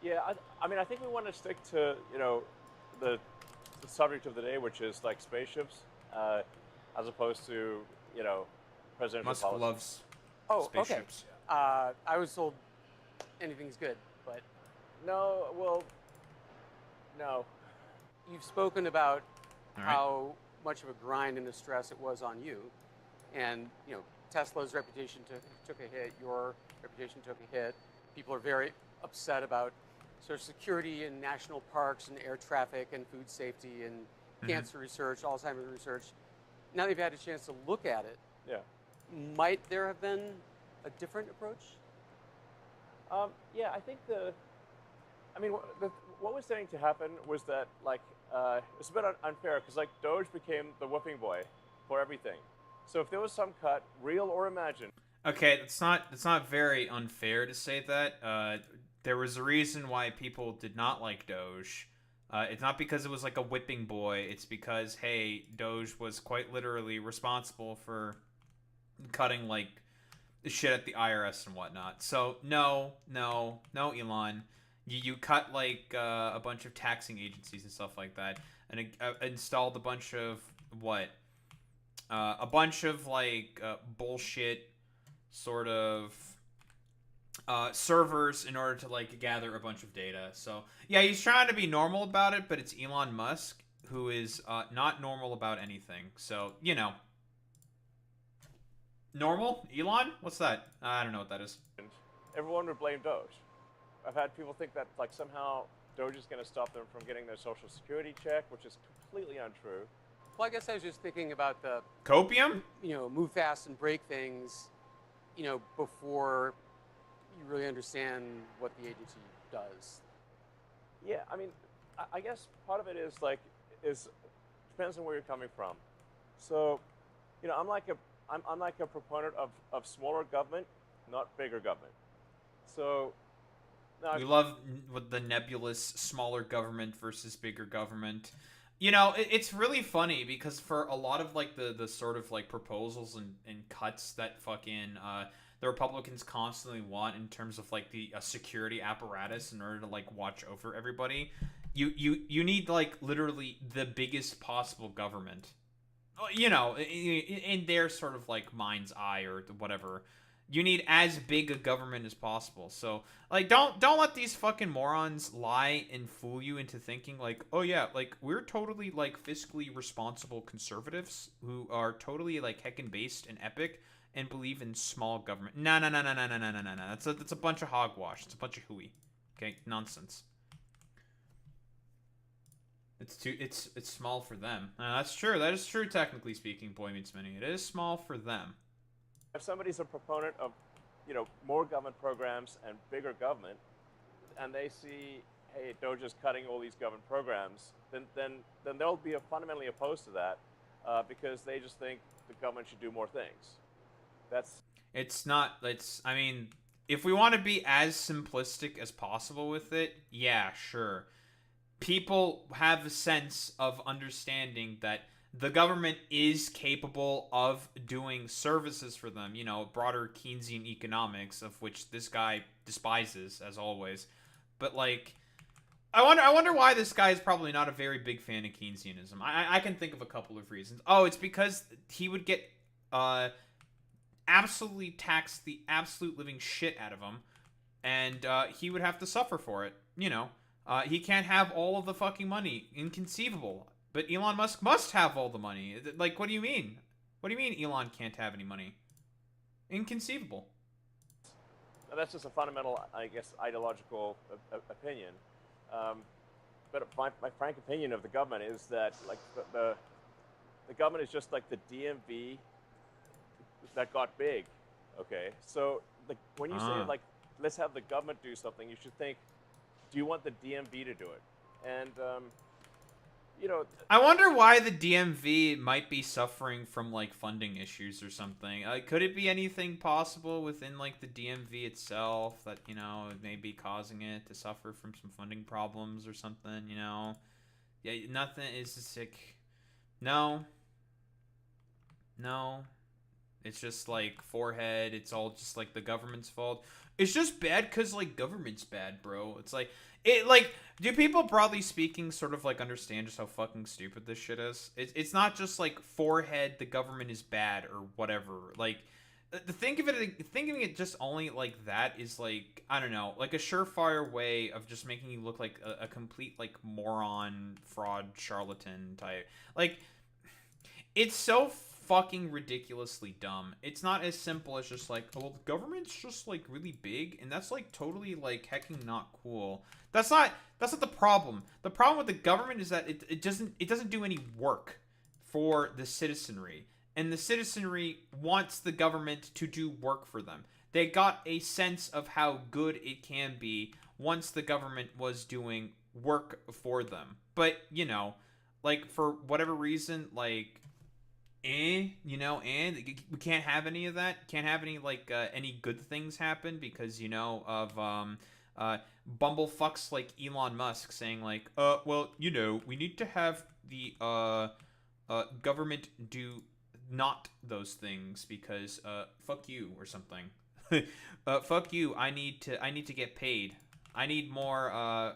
Yeah, I mean, I think we want to stick to, you know, the subject of the day, which is like spaceships, as opposed to, you know, presidential Musk policy. loves spaceships. Okay. I was told anything's good, but No, well, no. you've spoken about All right. how much of a grind and a stress it was on you, and you know Tesla's reputation took a hit. Your reputation took a hit. People are very upset about Social Security and national parks and air traffic and food safety and cancer research, Alzheimer's research. Now they've had a chance to look at it. Yeah. Might there have been a different approach? Yeah, I think what was starting to happen was that, like, it's a bit unfair because, like, Doge became the whipping boy for everything. So if there was some cut, real or imagined. Okay, it's not very unfair to say that. There was a reason why people did not like Doge. It's not because it was like a whipping boy. It's because, hey, Doge was quite literally responsible for cutting, like, shit at the IRS and whatnot. So, no, Elon. You cut, like, a bunch of taxing agencies and stuff like that. And installed a bunch of, what? A bunch of, like, bullshit sort of servers in order to, like, gather a bunch of data. So, yeah, he's trying to be normal about it, but it's Elon Musk who is not normal about anything. So, you know. Normal? Elon? What's that? I don't know what that is. Everyone would blame Doge. I've had people think that, like, somehow Doge is going to stop them from getting their Social Security check, which is completely untrue. Well, I guess I was just thinking about the, Copium? you know, move fast and break things, you know, before you really understand what the agency does. Yeah, I mean, I guess part of it is depends on where you're coming from. So, I'm like a proponent of smaller government, not bigger government. So, now, We love with the nebulous smaller government versus bigger government. It's really funny because for a lot of like the sort of like proposals and cuts that fucking the Republicans constantly want in terms of like the security apparatus in order to like watch over everybody, you need like literally the biggest possible government. In their sort of like mind's eye or whatever. You need as big a government as possible. So, like, don't let these fucking morons lie and fool you into thinking like, oh yeah, like we're totally like fiscally responsible conservatives who are totally like heckin' based and epic and believe in small government. No. That's a bunch of hogwash. It's a bunch of hooey. Okay, nonsense. It's small for them. That's true. That is true. Technically speaking, Boy Meets Mini. It is small for them. if somebody's a proponent of, more government programs and bigger government, and they see, hey, Doja's cutting all these government programs, then they'll be fundamentally opposed to that because they just think the government should do more things. I mean, if we want to be as simplistic as possible with it, yeah, sure. People have a sense of understanding that the government is capable of doing services for them, broader Keynesian economics, of which this guy despises, as always. But, like, I wonder why this guy is probably not a very big fan of Keynesianism. I can think of a couple of reasons. Oh, it's because he would get absolutely tax the absolute living shit out of him, and he would have to suffer for it. He can't have all of the fucking money. Inconceivable. But Elon Musk must have all the money. Like, what do you mean? What do you mean Elon can't have any money? Inconceivable. Now, that's just a fundamental, I guess, ideological opinion. But my frank opinion of the government is that, like, the government is just like the DMV that got big. Okay, so when you say like, let's have the government do something, you should think, do you want the DMV to do it? And I wonder why the DMV might be suffering from like funding issues or something. Could it be anything possible within like the DMV itself that may be causing it to suffer from some funding problems or something? Yeah, nothing is sick. No. It's just like forehead. It's all just like the government's fault. It's just bad because like government's bad, bro. It's like do people broadly speaking sort of like understand just how fucking stupid this shit is? It's not just like forehead. The government is bad or whatever. Like thinking of it just only like that is like, I don't know, like a surefire way of just making you look like a complete like moron, fraud, charlatan type. Like it's so fucking ridiculously dumb. It's not as simple as just like, oh, well, the government's just like really big and that's like totally like hecking not cool. That's not the problem. The problem with the government is that it doesn't do any work for the citizenry. And the citizenry wants the government to do work for them. They got a sense of how good it can be once the government was doing work for them. But, like for whatever reason, like and we can't have any of that. Can't have any like any good things happen because of bumblefucks like Elon Musk saying like, well, we need to have the government do not those things because fuck you or something. Fuck you. I need to get paid. I need more I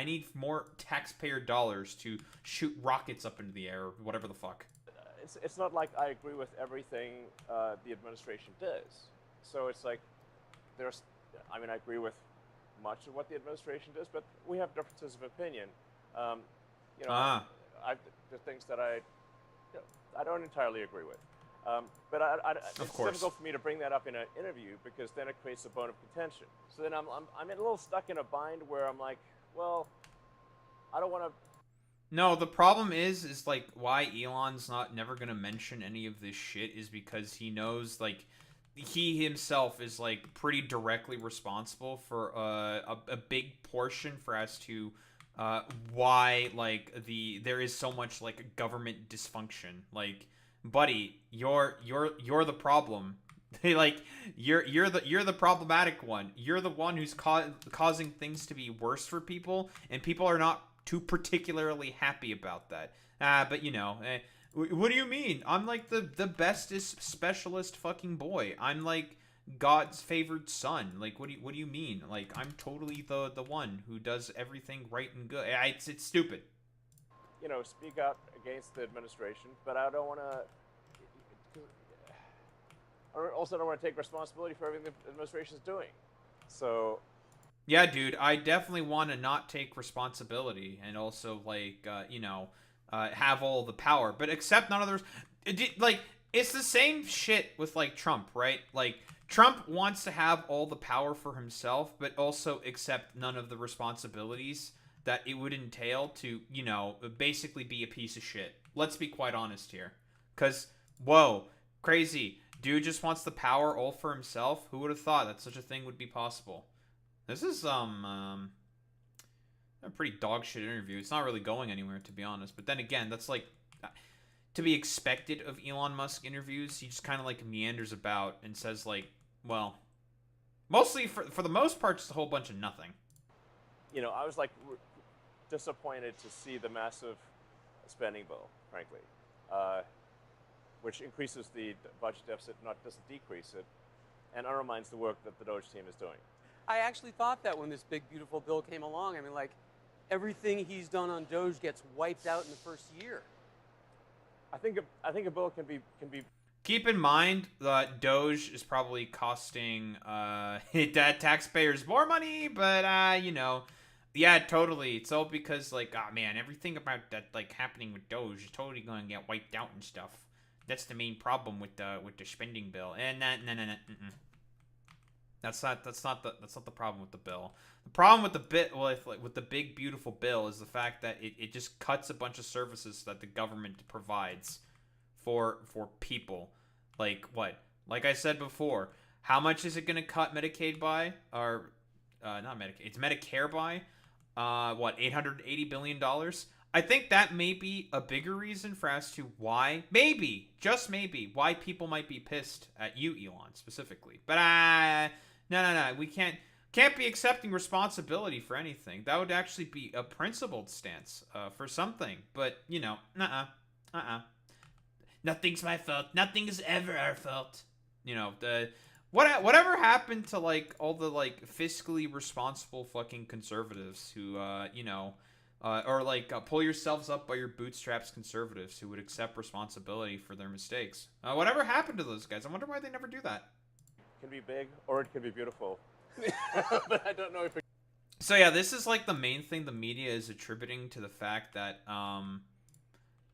need more taxpayer dollars to shoot rockets up into the air, whatever the fuck. It's not like I agree with everything the administration does. So it's like I agree with much of what the administration does, but we have differences of opinion. The things that I don't entirely agree with. But it's difficult for me to bring that up in an interview because then it creates a bone of contention. So then I'm a little stuck in a bind where I'm like, well, I don't want to. No, the problem is like why Elon's never gonna mention any of this shit is because he knows like he himself is like pretty directly responsible for a big portion for as to why like there is so much like government dysfunction. Like, buddy, you're the problem. Like, you're the problematic one. You're the one who's causing things to be worse for people, and people are not too particularly happy about that. But you know, what do you mean? I'm like the bestest specialist fucking boy. I'm like God's favored son. Like, what do you mean? Like, I'm totally the one who does everything right and good. It's stupid. You know, speak out against the administration, but I don't want to. I also don't want to take responsibility for everything the administration is doing. So. Yeah, dude, I definitely want to not take responsibility and also like you know, have all the power, but accept none of the. Like, it's the same shit with like Trump, right? Like, Trump wants to have all the power for himself, but also accept none of the responsibilities that it would entail to, you know, basically be a piece of shit. Let's be quite honest here. Because, whoa, crazy. Dude just wants the power all for himself? Who would have thought that such a thing would be possible? This is, a pretty dog shit interview. It's not really going anywhere, to be honest. But then again, that's like to be expected of Elon Musk interviews. He just kind of like meanders about and says like, well, mostly for the most part, just a whole bunch of nothing. You know, I was like disappointed to see the massive spending bill, frankly, which increases the budget deficit, doesn't decrease it, and undermines the work that the Doge team is doing. I actually thought that when this big, beautiful bill came along. I mean, like, everything he's done on Doge gets wiped out in the first year. I think a bill can be. Keep in mind that Doge is probably costing taxpayers more money, but you know, yeah, totally. It's all because like, oh man, everything about that like happening with Doge is totally going to get wiped out and stuff. That's the main problem with the spending bill. And no. That's not the problem with the bill. The problem with the big beautiful bill is the fact that it just cuts a bunch of services that the government provides for people. Like what? Like I said before, how much is it going to cut Medicaid by? Or not Medicaid, it's Medicare by what, $880 billion? I think that may be a bigger reason for as to why, maybe, just maybe, why people might be pissed at you, Elon, specifically. But no, we can't be accepting responsibility for anything. That would actually be a principled stance for something. But, you know, nothing's my fault. Nothing is ever our fault. You know, whatever happened to, like, all the, like, fiscally responsible fucking conservatives who, you know, or, like, pull yourselves up by your bootstraps conservatives who would accept responsibility for their mistakes. Whatever happened to those guys? I wonder why they never do that. It can be big or it can be beautiful. But I don't know if it... So yeah, this is like the main thing the media is attributing to the fact that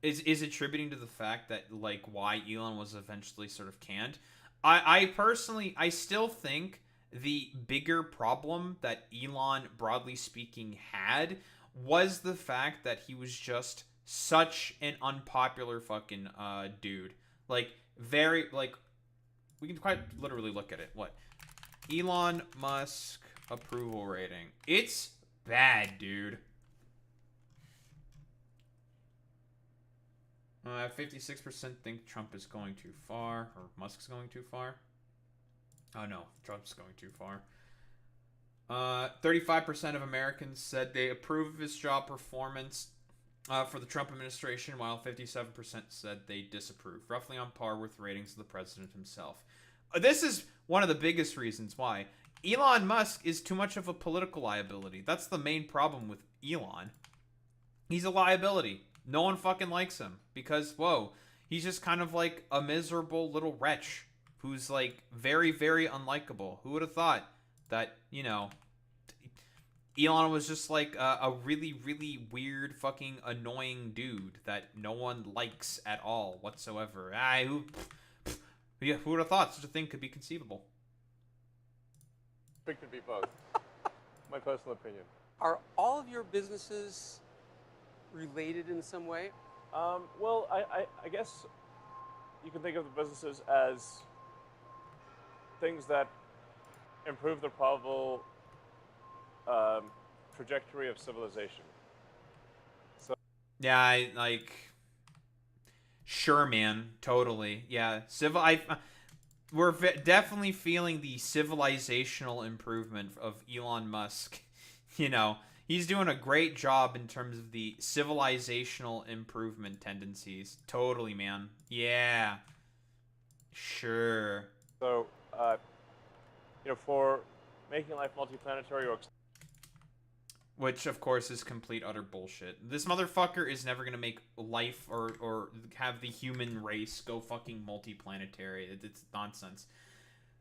is attributing to the fact that like why Elon was eventually sort of canned. I personally still think the bigger problem that Elon, broadly speaking, had was the fact that he was just such an unpopular fucking dude. Like, very, like, we can quite literally look at it. What? Elon Musk approval rating. It's bad, dude. 56% think Trump is going too far, or Musk's going too far. Oh no, Trump's going too far. 35% of Americans said they approve of his job performance for the Trump administration, while 57% said they disapprove, roughly on par with ratings of the president himself. This is one of the biggest reasons why. Elon Musk is too much of a political liability. That's the main problem with Elon. He's a liability. No one fucking likes him because, whoa, he's just kind of like a miserable little wretch who's like very, very unlikable. Who would have thought that, you know, Elon was just like a really, really weird, fucking annoying dude that no one likes at all whatsoever. Who would have thought such a thing could be conceivable? It could be both. My personal opinion. Are all of your businesses related in some way? Well, I guess you can think of the businesses as things that improve the probable trajectory of civilization. Yeah, sure, man, totally. Yeah, we're definitely feeling the civilizational improvement of Elon Musk. You know, he's doing a great job in terms of the civilizational improvement tendencies. Totally, man. Yeah. Sure. So, for making life multiplanetary or Which, of course, is complete utter bullshit. This motherfucker is never gonna make life or have the human race go fucking multiplanetary. It's nonsense.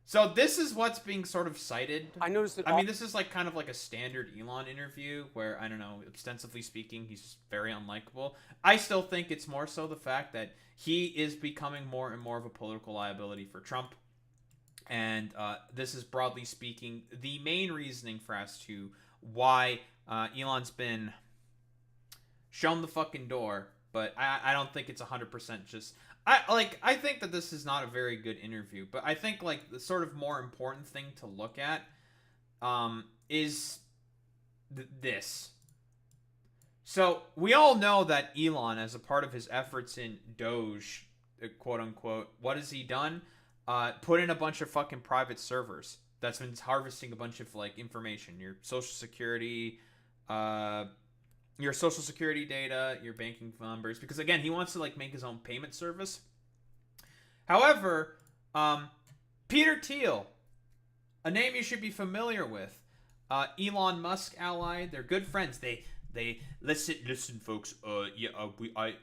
So this is what's being sort of cited. I noticed that. I mean, this is like kind of like a standard Elon interview where, I don't know, ostensibly speaking, he's very unlikable. I still think it's more so the fact that he is becoming more and more of a political liability for Trump. And this is, broadly speaking, the main reasoning for as to why Elon's been shown the fucking door. But I don't think it's 100% just... I think that this is not a very good interview, but I think like the sort of more important thing to look at is this. So we all know that Elon, as a part of his efforts in Doge, quote unquote, what has he done? Put in a bunch of fucking private servers that's been harvesting a bunch of like information, your social security data, your banking numbers, because again, he wants to like make his own payment service. However, Peter Thiel, a name you should be familiar with, Elon Musk ally, they're good friends. They listen, folks. I'm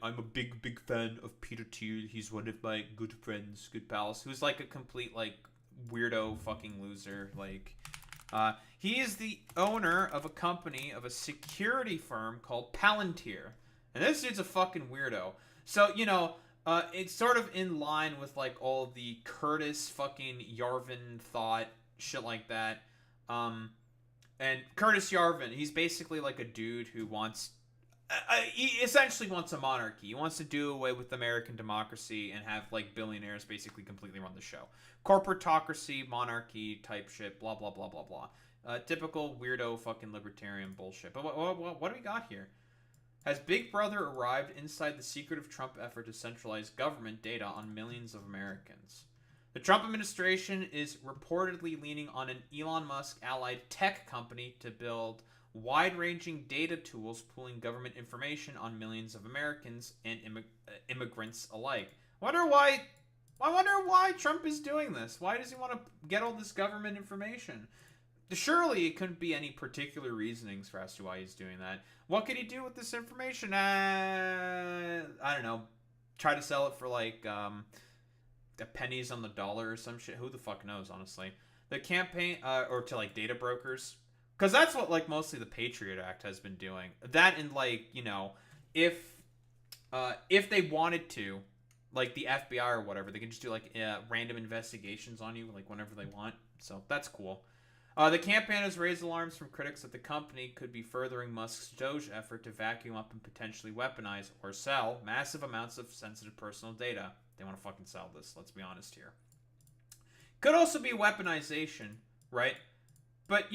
a big fan of Peter Thiel. He's one of my good friends, good pals. Who's like a complete like weirdo fucking loser. Like, he is the owner of a security firm called Palantir, and this dude's a fucking weirdo. So it's sort of in line with like all the Curtis fucking Yarvin thought shit like that. And Curtis Yarvin, he's basically like a dude who he essentially wants a monarchy. He wants to do away with American democracy and have like billionaires basically completely run the show. Corporatocracy, monarchy type shit, blah, blah, blah, blah, blah. Typical weirdo fucking libertarian bullshit. But what do we got here? Has Big Brother arrived inside the secretive Trump effort to centralize government data on millions of Americans? The Trump administration is reportedly leaning on an Elon Musk allied tech company to build wide-ranging data tools pooling government information on millions of Americans and immigrants alike. I wonder why Trump is doing this. Why does he want to get all this government information? Surely it couldn't be any particular reasonings for as to why he's doing that. What could he do with this information? I don't know. Try to sell it for like pennies on the dollar or some shit. Who the fuck knows, honestly. The campaign, or to like data brokers. Because that's what like mostly the Patriot Act has been doing. That and like, if they wanted to, like the FBI or whatever, they can just do like random investigations on you like whenever they want. So that's cool. The campaign has raised alarms from critics that the company could be furthering Musk's Doge effort to vacuum up and potentially weaponize or sell massive amounts of sensitive personal data. They want to fucking sell this, let's be honest here. Could also be weaponization, right? But,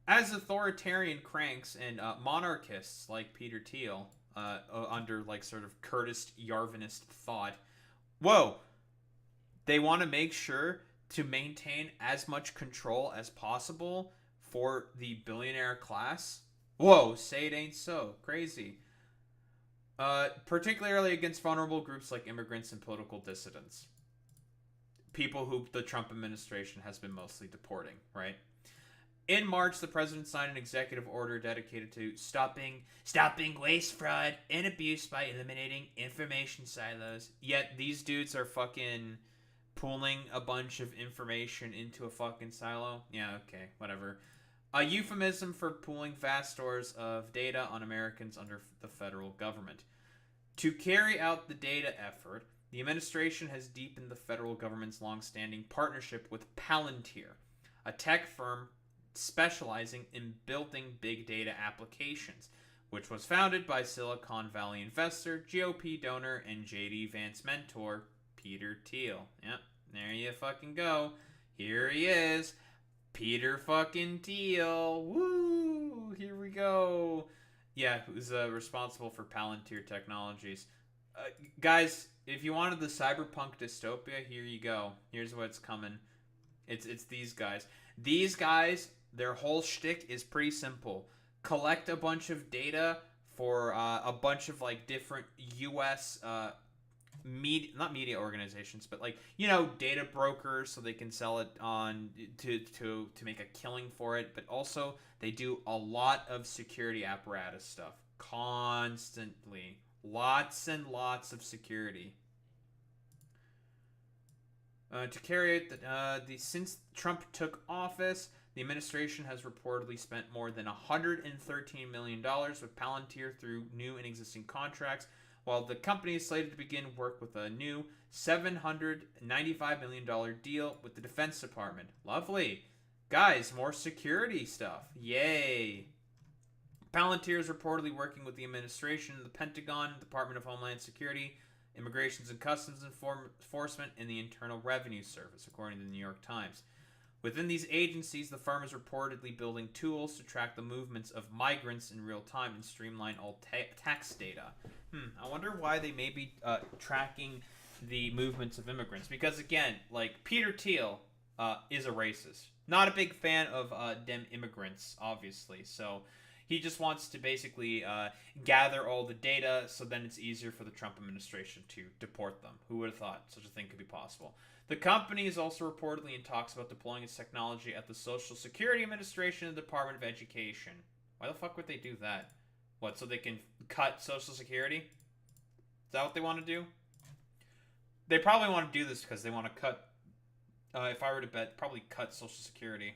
as authoritarian cranks and monarchists like Peter Thiel, under like sort of Curtis Yarvinist thought, they want to make sure to maintain as much control as possible for the billionaire class. Say it ain't so. Crazy. Particularly against vulnerable groups like immigrants and political dissidents. People who the Trump administration has been mostly deporting, right? In March, the president signed an executive order dedicated to stopping waste, fraud, and abuse by eliminating information silos. Yet these dudes are fucking pooling a bunch of information into a fucking silo. Yeah, okay, whatever. A euphemism for pooling vast stores of data on Americans under the federal government. To carry out the data effort, the administration has deepened the federal government's long-standing partnership with Palantir, a tech firm specializing in building big data applications, which was founded by Silicon Valley investor, GOP donor, and JD Vance mentor, Peter Thiel. Yep, there you fucking go. Here he is. Peter fucking Thiel. Woo! Here we go. Yeah, who's responsible for Palantir Technologies. Guys, if you wanted the cyberpunk dystopia, here you go. Here's what's coming. It's these guys. These guys, their whole shtick is pretty simple. Collect a bunch of data for a bunch of like different U.S. Not media organizations, but like, you know, data brokers, so they can sell it on to make a killing for it. But also they do a lot of security apparatus stuff constantly. Lots and lots of security. To carry out since Trump took office, the administration has reportedly spent more than $113 million with Palantir through new and existing contracts, while the company is slated to begin work with a new $795 million deal with the Defense Department. Lovely. Guys, more security stuff. Yay. Palantir is reportedly working with the administration, the Pentagon, Department of Homeland Security, Immigrations and Customs Enforcement, and the Internal Revenue Service, according to the New York Times. Within these agencies, the firm is reportedly building tools to track the movements of migrants in real time and streamline all tax data. I wonder why they may be tracking the movements of immigrants. Because, again, like, Peter Thiel is a racist. Not a big fan of dem immigrants, obviously. So he just wants to basically gather all the data, so then it's easier for the Trump administration to deport them. Who would have thought such a thing could be possible? The company is also reportedly in talks about deploying its technology at the Social Security Administration and the Department of Education. Why the fuck would they do that? What, so they can cut Social Security? Is that what they want to do? They probably want to do this because they want to cut, if I were to bet, probably cut Social Security.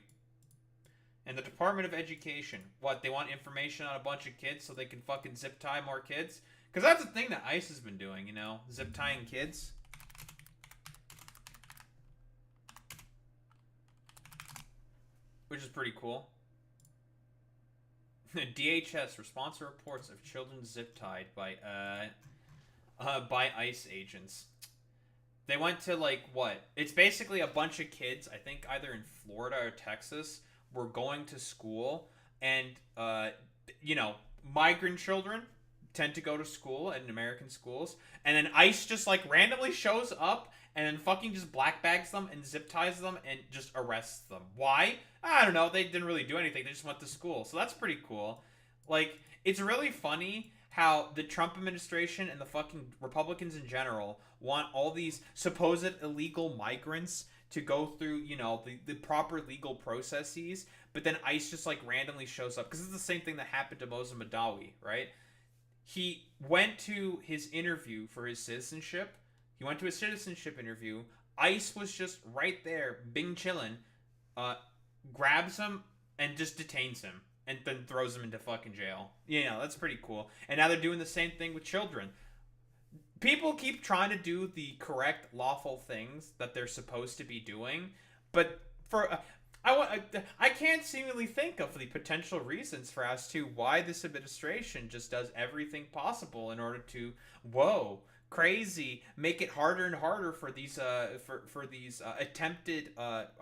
And the Department of Education. What, they want information on a bunch of kids so they can fucking zip tie more kids? Because that's the thing that ICE has been doing, you know? Zip tying kids. Which is pretty cool. DHS response to reports of children zip-tied by ICE agents. They went to, like, what? It's basically a bunch of kids, I think either in Florida or Texas, were going to school, and, you know, migrant children tend to go to school in American schools, and then ICE just, like, randomly shows up and then fucking just black bags them and zip ties them and just arrests them. Why? I don't know. They didn't really do anything. They just went to school. So that's pretty cool. Like, it's really funny how the Trump administration and the fucking Republicans in general want all these supposed illegal migrants to go through, you know, the proper legal processes, but then ICE just, like, randomly shows up. Because it's the same thing that happened to Moza Madawi, right? He went to his interview for his citizenship. He went to a citizenship interview. ICE was just right there, bing chillin', grabs him and just detains him and then throws him into fucking jail. You know, that's pretty cool. And now they're doing the same thing with children. People keep trying to do the correct, lawful things that they're supposed to be doing, but for I can't seemingly think of the potential reasons for as to why this administration just does everything possible in order to, crazy, make it harder and harder for these attempted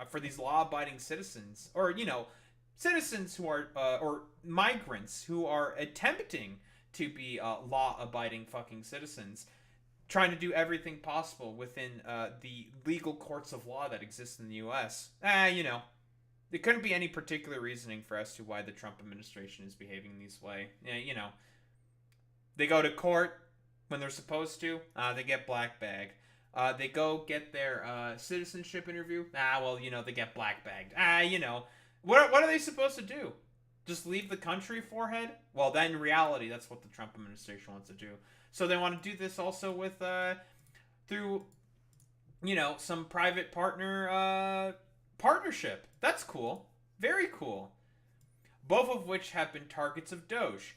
for these law-abiding citizens, or, you know, citizens who are or migrants who are attempting to be law-abiding fucking citizens, trying to do everything possible within the legal courts of law that exist in the U.S. You know, there couldn't be any particular reasoning for as to why the Trump administration is behaving this way. You know, they go to court when they're supposed to, they get black bagged. They go get their citizenship interview. You know, they get black bagged. You know, what are they supposed to do? Just leave the country, forehead? Well, then in reality, that's what the Trump administration wants to do. So they want to do this also with, through, you know, some private partnership. That's cool. Very cool. Both of which have been targets of Doge,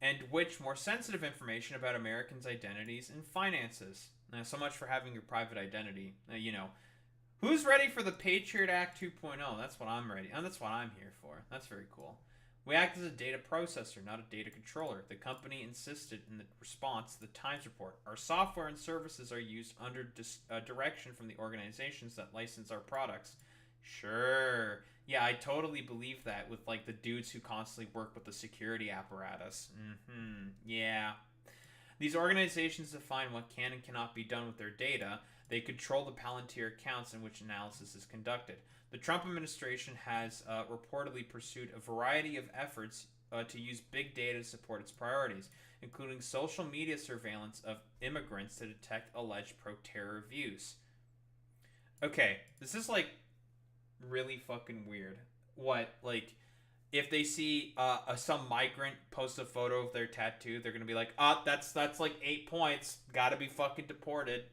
and which more sensitive information about Americans' identities and finances. So much for having your private identity. You know, who's ready for the Patriot Act 2.0? That's what I'm ready. And that's what I'm here for. That's very cool. We act as a data processor, not a data controller. The company insisted in the response to the Times report. Our software and services are used under direction from the organizations that license our products. Sure. Yeah, I totally believe that with like the dudes who constantly work with the security apparatus. Yeah. These organizations define what can and cannot be done with their data. They control the Palantir accounts in which analysis is conducted. The Trump administration has reportedly pursued a variety of efforts to use big data to support its priorities, including social media surveillance of immigrants to detect alleged pro-terror views. Okay, this is like really fucking weird. What, like, if they see some migrant post a photo of their tattoo, they're gonna be like, that's like 8 points, gotta be fucking deported,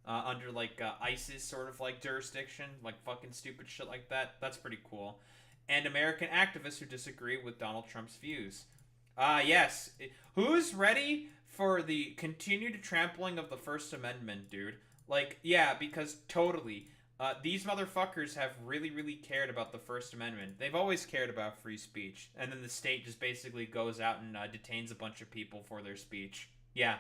under like ISIS sort of like jurisdiction, like fucking stupid shit like that. That's pretty cool. And American activists who disagree with Donald Trump's views. Yes. Who's ready for the continued trampling of the First Amendment, dude? Like, yeah, because totally. These motherfuckers have really, really cared about the First Amendment. They've always cared about free speech. And then the state just basically goes out and detains a bunch of people for their speech. Yeah.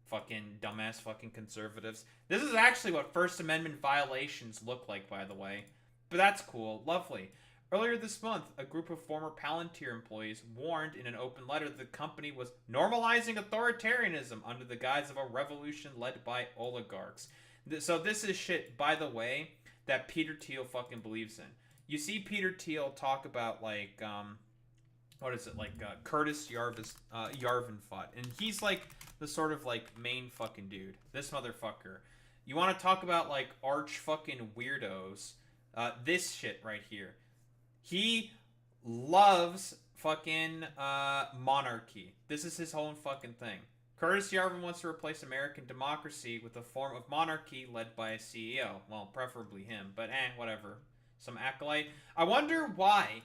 Fucking dumbass fucking conservatives. This is actually what First Amendment violations look like, by the way. But that's cool. Lovely. Earlier this month, a group of former Palantir employees warned in an open letter that the company was normalizing authoritarianism under the guise of a revolution led by oligarchs. So this is shit, by the way, that Peter Thiel fucking believes in. You see Peter Thiel talk about, like, what is it, like, Curtis Yarvanfot. And he's, like, the sort of, like, main fucking dude. This motherfucker. You want to talk about, like, arch fucking weirdos. This shit right here. He loves fucking monarchy. This is his whole fucking thing. Curtis Yarvin wants to replace American democracy with a form of monarchy led by a CEO. Well, preferably him, but whatever. Some acolyte. I wonder why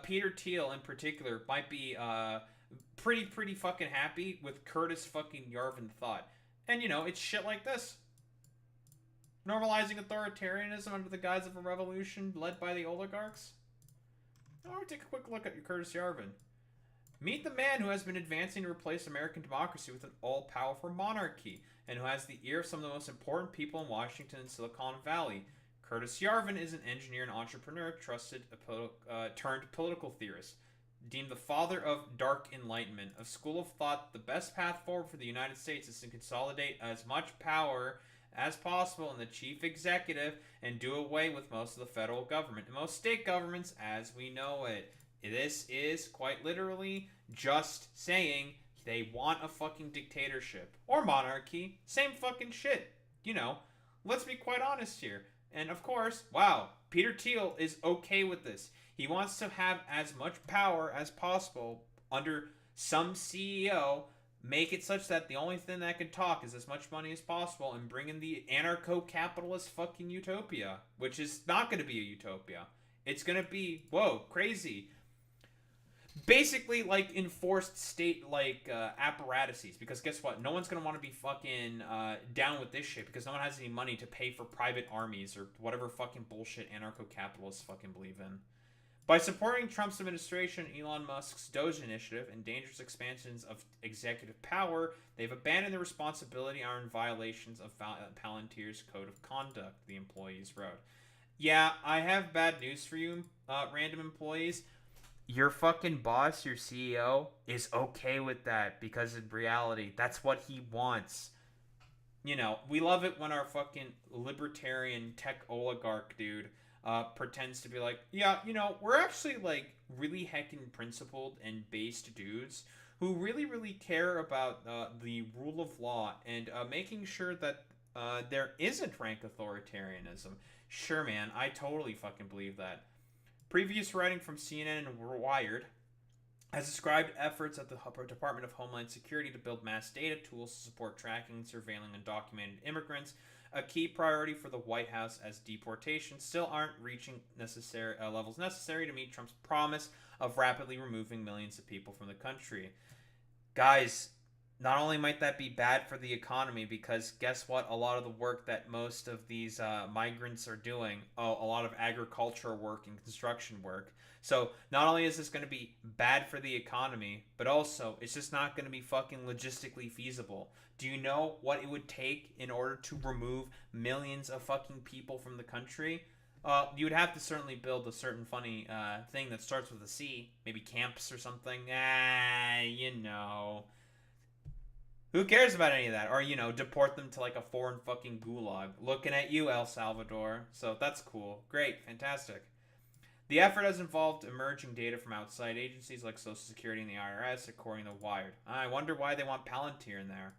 Peter Thiel in particular might be pretty fucking happy with Curtis fucking Yarvin thought. And, you know, it's shit like this. Normalizing authoritarianism under the guise of a revolution led by the oligarchs? Oh, take a quick look at your Curtis Yarvin. Meet the man who has been advancing to replace American democracy with an all-powerful monarchy, and who has the ear of some of the most important people in Washington and Silicon Valley. Curtis Yarvin is an engineer and entrepreneur, turned political theorist. Deemed the father of dark enlightenment, a school of thought the best path forward for the United States is to consolidate as much power as possible in the chief executive and do away with most of the federal government and most state governments as we know it. This is quite literally just saying they want a fucking dictatorship or monarchy. Same fucking shit. You know, let's be quite honest here. And of course, wow, Peter Thiel is okay with this. He wants to have as much power as possible under some CEO. Make it such that the only thing that can talk is as much money as possible and bring in the anarcho-capitalist fucking utopia, which is not going to be a utopia. It's going to be, whoa, crazy. Basically, like, enforced state, like, apparatuses. Because guess what? No one's going to want to be fucking down with this shit because no one has any money to pay for private armies or whatever fucking bullshit anarcho-capitalists fucking believe in. By supporting Trump's administration, Elon Musk's Doge initiative, and dangerous expansions of executive power, they've abandoned their responsibility and are in violations of Palantir's code of conduct, the employees wrote. Yeah, I have bad news for you, random employees. Your fucking boss, your CEO, is okay with that because in reality, that's what he wants. You know, we love it when our fucking libertarian tech oligarch dude pretends to be like, yeah, you know, we're actually like really heckin' principled and based dudes who really, really care about the rule of law and making sure that there isn't rank authoritarianism. Sure, man, I totally fucking believe that. Previous writing from CNN and Wired has described efforts at the Department of Homeland Security to build mass data tools to support tracking, surveilling, and documented immigrants, a key priority for the White House as deportations still aren't reaching levels necessary to meet Trump's promise of rapidly removing millions of people from the country. Guys, not only might that be bad for the economy, because guess what? A lot of the work that most of these migrants are doing, a lot of agriculture work and construction work. So not only is this going to be bad for the economy, but also it's just not going to be fucking logistically feasible. Do you know what it would take in order to remove millions of fucking people from the country? You would have to certainly build a certain funny thing that starts with a C, maybe camps or something. You know. Who cares about any of that? Or, deport them to like a foreign fucking gulag. Looking at you, El Salvador. So that's cool. Great. Fantastic. The effort has involved emerging data from outside agencies like Social Security and the IRS, according to Wired. I wonder why they want Palantir in there.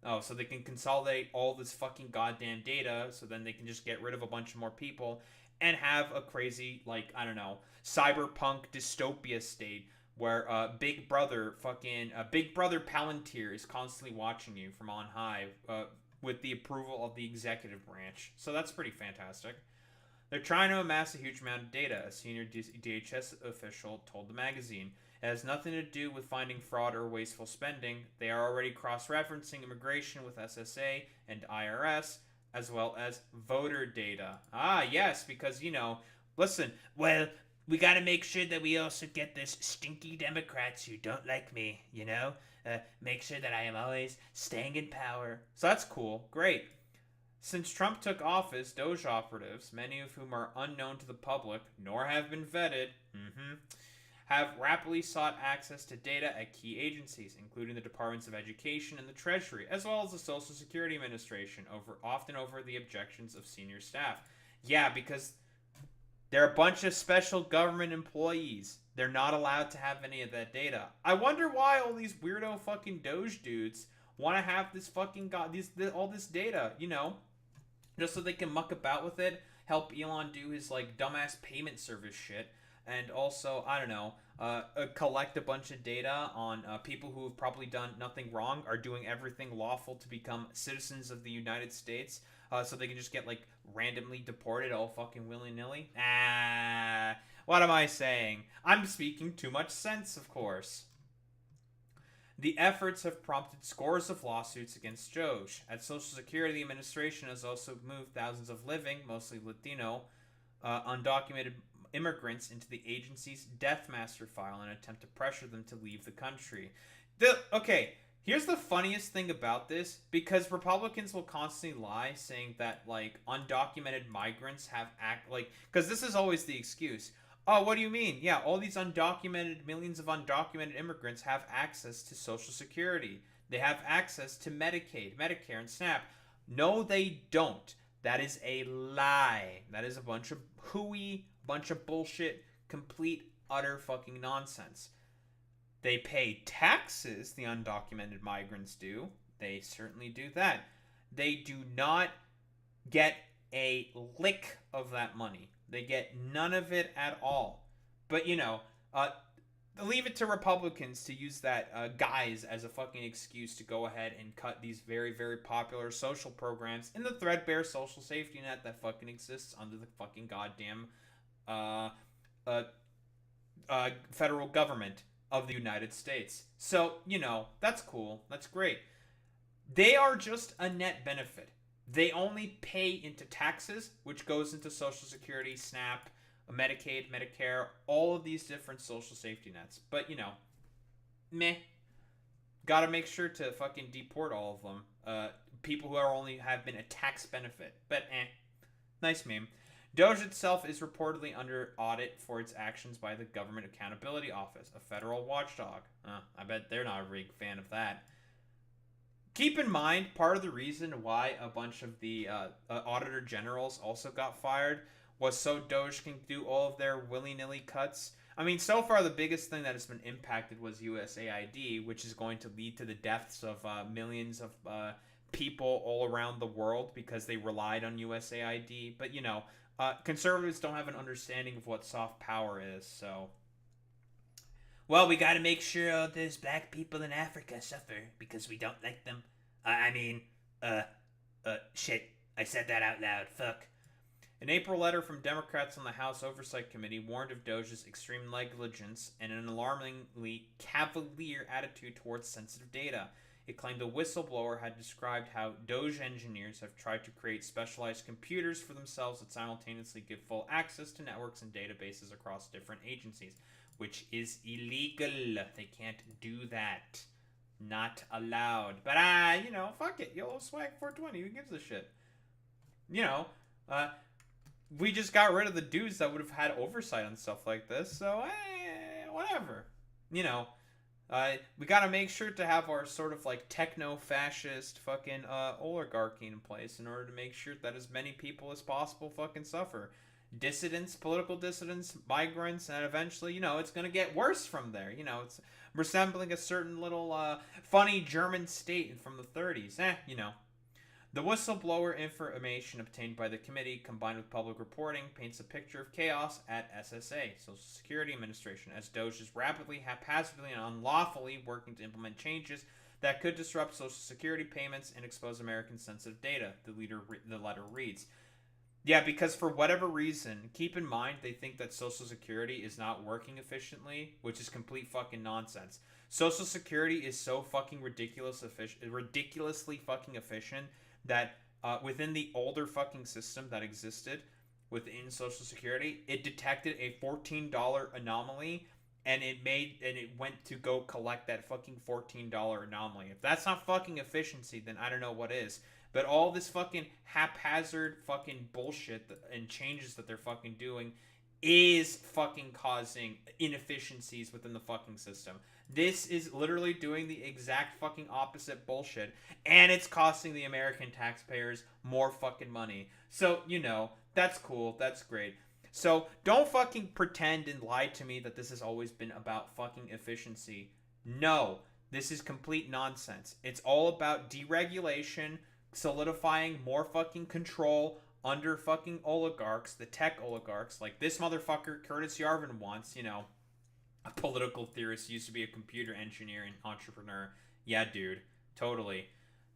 Oh, so they can consolidate all this fucking goddamn data, so then they can just get rid of a bunch of more people and have a crazy, like, I don't know, cyberpunk dystopia state where Big Brother Palantir is constantly watching you from on high with the approval of the executive branch. So that's pretty fantastic. They're trying to amass a huge amount of data, a senior DHS official told the magazine. It has nothing to do with finding fraud or wasteful spending. They are already cross-referencing immigration with SSA and IRS, as well as voter data. Ah, yes, because, listen, well, we got to make sure that we also get this stinky Democrats who don't like me, make sure that I am always staying in power. So that's cool. Great. Since Trump took office, Doge operatives, many of whom are unknown to the public, nor have been vetted, have rapidly sought access to data at key agencies, including the Departments of Education and the Treasury, as well as the Social Security Administration, often over the objections of senior staff. Yeah, because they're a bunch of special government employees. They're not allowed to have any of that data. I wonder why all these weirdo fucking Doge dudes want to have this fucking all this data, just so they can muck about with it, help Elon do his like dumbass payment service shit, and also, I don't know, collect a bunch of data on people who have probably done nothing wrong, are doing everything lawful to become citizens of the United States, so they can just get like randomly deported all fucking willy-nilly. What am I saying? I'm speaking too much sense, of course. The efforts have prompted scores of lawsuits against Doge. At Social Security, the administration has also moved thousands of living, mostly Latino, undocumented immigrants into the agency's death master file in an attempt to pressure them to leave the country. Okay, here's the funniest thing about this, because Republicans will constantly lie saying that, like, undocumented migrants have because this is always the excuse. Oh, what do you mean? Yeah, all these millions of undocumented immigrants have access to Social Security. They have access to Medicaid, Medicare, and SNAP. No, they don't. That is a lie. That is a bunch of hooey, bunch of bullshit, complete, utter fucking nonsense. They pay taxes, the undocumented migrants do. They certainly do that. They do not get a lick of that money. They get none of it at all. But, leave it to Republicans to use that guise as a fucking excuse to go ahead and cut these very, very popular social programs in the threadbare social safety net that fucking exists under the fucking goddamn federal government of the United States. So, that's cool. That's great. They are just a net benefit. They only pay into taxes, which goes into Social Security, SNAP, Medicaid, Medicare, all of these different social safety nets. But, meh. Gotta make sure to fucking deport all of them. People who have been a tax benefit. But, nice meme. Doge itself is reportedly under audit for its actions by the Government Accountability Office, a federal watchdog. I bet they're not a big fan of that. Keep in mind, part of the reason why a bunch of the auditor generals also got fired was so Doge can do all of their willy-nilly cuts. I mean, so far the biggest thing that has been impacted was USAID, which is going to lead to the deaths of millions of people all around the world because they relied on USAID. But, conservatives don't have an understanding of what soft power is, so... Well, we gotta make sure all those black people in Africa suffer because we don't like them. Shit, I said that out loud, fuck. An April letter from Democrats on the House Oversight Committee warned of Doge's extreme negligence and an alarmingly cavalier attitude towards sensitive data. It claimed a whistleblower had described how Doge engineers have tried to create specialized computers for themselves that simultaneously give full access to networks and databases across different agencies, which is illegal. They can't do that. Not allowed. But, fuck it. YOLO swag 420. Who gives a shit? We just got rid of the dudes that would have had oversight on stuff like this, so, whatever. We gotta make sure to have our sort of like techno-fascist fucking oligarchy in place in order to make sure that as many people as possible fucking suffer. Dissidents, political dissidents, migrants, and eventually, it's gonna get worse from there. It's resembling a certain little funny German state from the 30s. The whistleblower information obtained by the committee, combined with public reporting, paints a picture of chaos at SSA, Social Security Administration, as Doge is rapidly, haphazardly, and unlawfully working to implement changes that could disrupt Social Security payments and expose American sensitive data, the letter reads. Yeah, because for whatever reason, keep in mind they think that Social Security is not working efficiently, which is complete fucking nonsense. Social Security is so fucking ridiculously fucking efficient that within the older fucking system that existed within Social Security, it detected a $14 anomaly and it went to go collect that fucking $14 anomaly. If that's not fucking efficiency, then I don't know what is. But all this fucking haphazard fucking bullshit and changes that they're fucking doing is fucking causing inefficiencies within the fucking system. This is literally doing the exact fucking opposite bullshit, and it's costing the American taxpayers more fucking money. So, that's cool, that's great. So, don't fucking pretend and lie to me that this has always been about fucking efficiency. No, this is complete nonsense. It's all about deregulation, solidifying more fucking control under fucking oligarchs, the tech oligarchs, like this motherfucker Curtis Yarvin wants, a political theorist, used to be a computer engineer and entrepreneur. Yeah, dude, totally.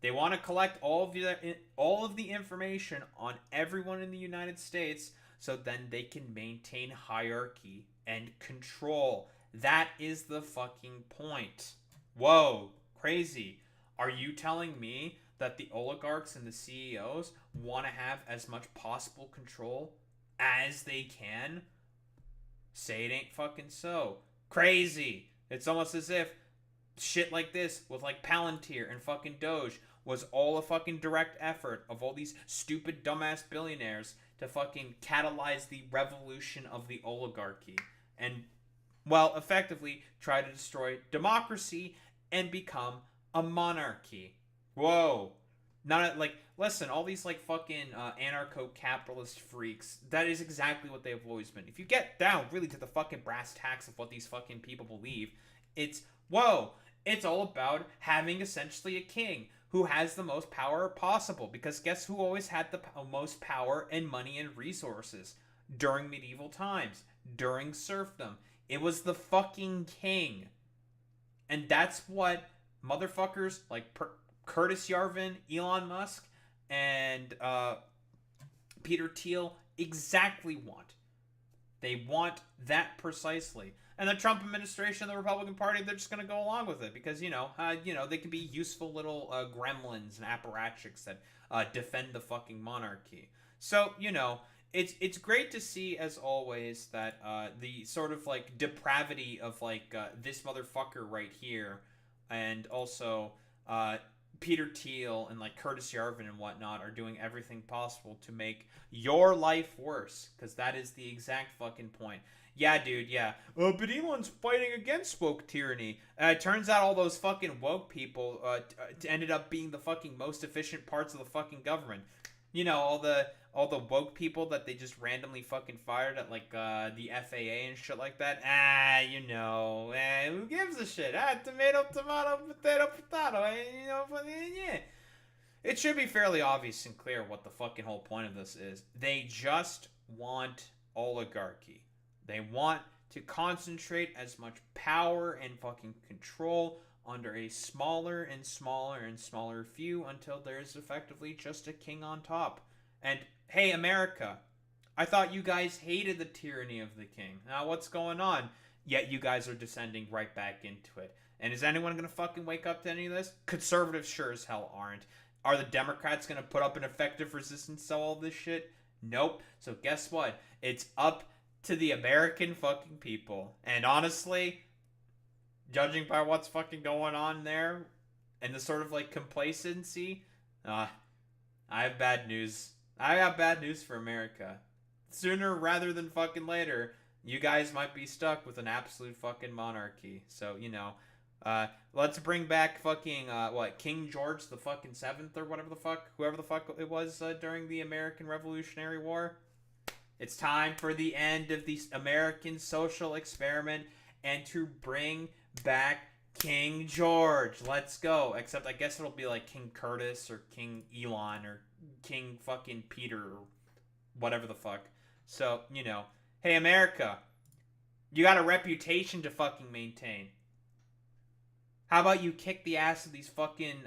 They want to collect all of the information on everyone in the United States so then they can maintain hierarchy and control. That is the fucking point. Whoa, crazy. Are you telling me that the oligarchs and the CEOs want to have as much possible control as they can? Say it ain't fucking so. Crazy. It's almost as if shit like this with like Palantir and fucking Doge was all a fucking direct effort of all these stupid dumbass billionaires to fucking catalyze the revolution of the oligarchy and, well, effectively try to destroy democracy and become a monarchy. Whoa. Not like, listen, all these like fucking anarcho-capitalist freaks, that is exactly what they have always been. If you get down really to the fucking brass tacks of what these fucking people believe, it's all about having essentially a king who has the most power possible. Because guess who always had the most power and money and resources during medieval times, during serfdom? It was the fucking king. And that's what motherfuckers like Curtis Yarvin, Elon Musk, and Peter Thiel exactly want. They want that precisely. And the Trump administration and the Republican Party, they're just going to go along with it because, they can be useful little gremlins and apparatchiks that defend the fucking monarchy. So, it's great to see, as always, that the sort of, like, depravity of, like, this motherfucker right here, and also Peter Thiel and, like, Curtis Yarvin and whatnot are doing everything possible to make your life worse, because that is the exact fucking point. Yeah, dude, yeah. But Elon's fighting against woke tyranny. It turns out all those fucking woke people ended up being the fucking most efficient parts of the fucking government. All the woke people that they just randomly fucking fired at, like, the FAA and shit like that. Who gives a shit? Tomato, tomato, potato, potato. Yeah. It should be fairly obvious and clear what the fucking whole point of this is. They just want oligarchy. They want to concentrate as much power and fucking control under a smaller and smaller and smaller few until there's effectively just a king on top. And, hey, America, I thought you guys hated the tyranny of the king. Now what's going on? Yet you guys are descending right back into it. And is anyone going to fucking wake up to any of this? Conservatives sure as hell aren't. Are the Democrats going to put up an effective resistance to all this shit? Nope. So guess what? It's up to the American fucking people. And honestly, judging by what's fucking going on there, and the sort of like complacency, I have bad news. I have bad news for America. Sooner rather than fucking later, you guys might be stuck with an absolute fucking monarchy. So, you know, let's bring back fucking, King George the fucking 7th or whatever the fuck, whoever the fuck it was during the American Revolutionary War. It's time for the end of the American social experiment and to bring back King George. Let's go. Except I guess it'll be like King Curtis or King Elon or King fucking Peter or whatever the fuck. So, you know, hey America, you got a reputation to fucking maintain. How about you kick the ass of these fucking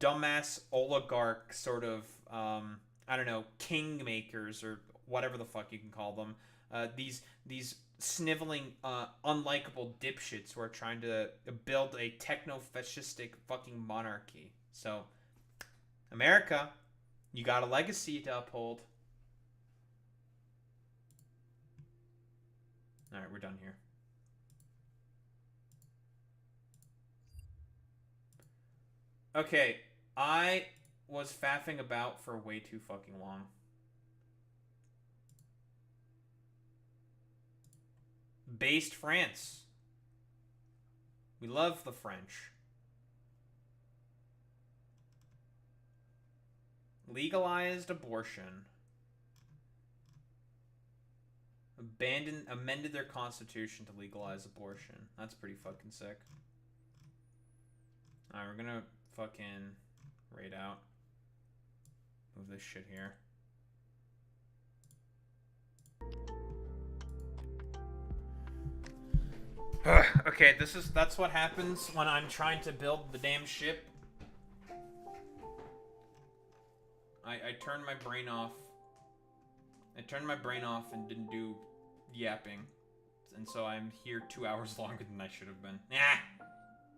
dumbass oligarch sort of, I don't know, king-makers or whatever the fuck you can call them. These sniveling, unlikable dipshits who are trying to build a techno-fascistic fucking monarchy. So, America, you got a legacy to uphold. Alright, we're done here. Okay, I was faffing about for way too fucking long. Based France. We love the French. Legalized abortion. Amended their constitution to legalize abortion. That's pretty fucking sick. Alright, we're gonna fucking raid out. Move this shit here. Okay, that's what happens when I'm trying to build the damn ship. I turned my brain off. I turned my brain off and didn't do yapping. And so I'm here 2 hours longer than I should have been. Nah!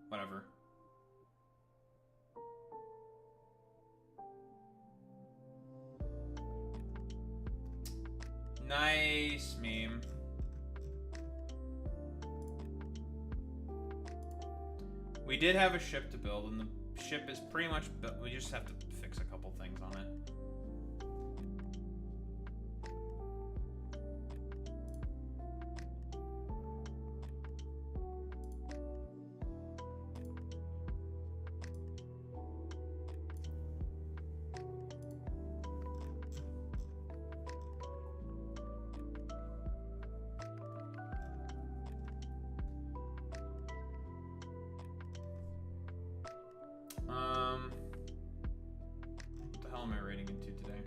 Whatever. Nice meme. We did have a ship to build, and the ship is pretty much built. We just have to fix a couple things on it. What the hell am I raiding into today?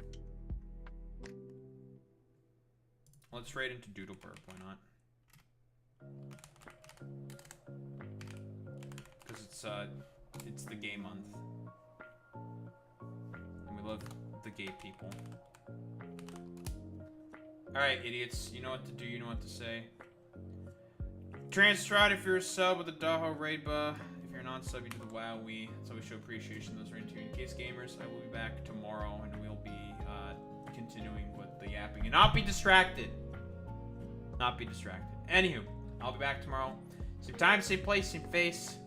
Let's raid into Doodleburg, why not? Because it's the gay month. And we love the gay people. Alright, idiots, you know what to do, you know what to say. Transtride if you're a sub with a Daho Raidba. If you're a non-sub, you do the WoW-wee. That's how we show appreciation to those raid 2 in case gamers. I will be back tomorrow and we'll be continuing with the yapping and not be distracted. Not be distracted. Anywho, I'll be back tomorrow. Same time, same place, same face.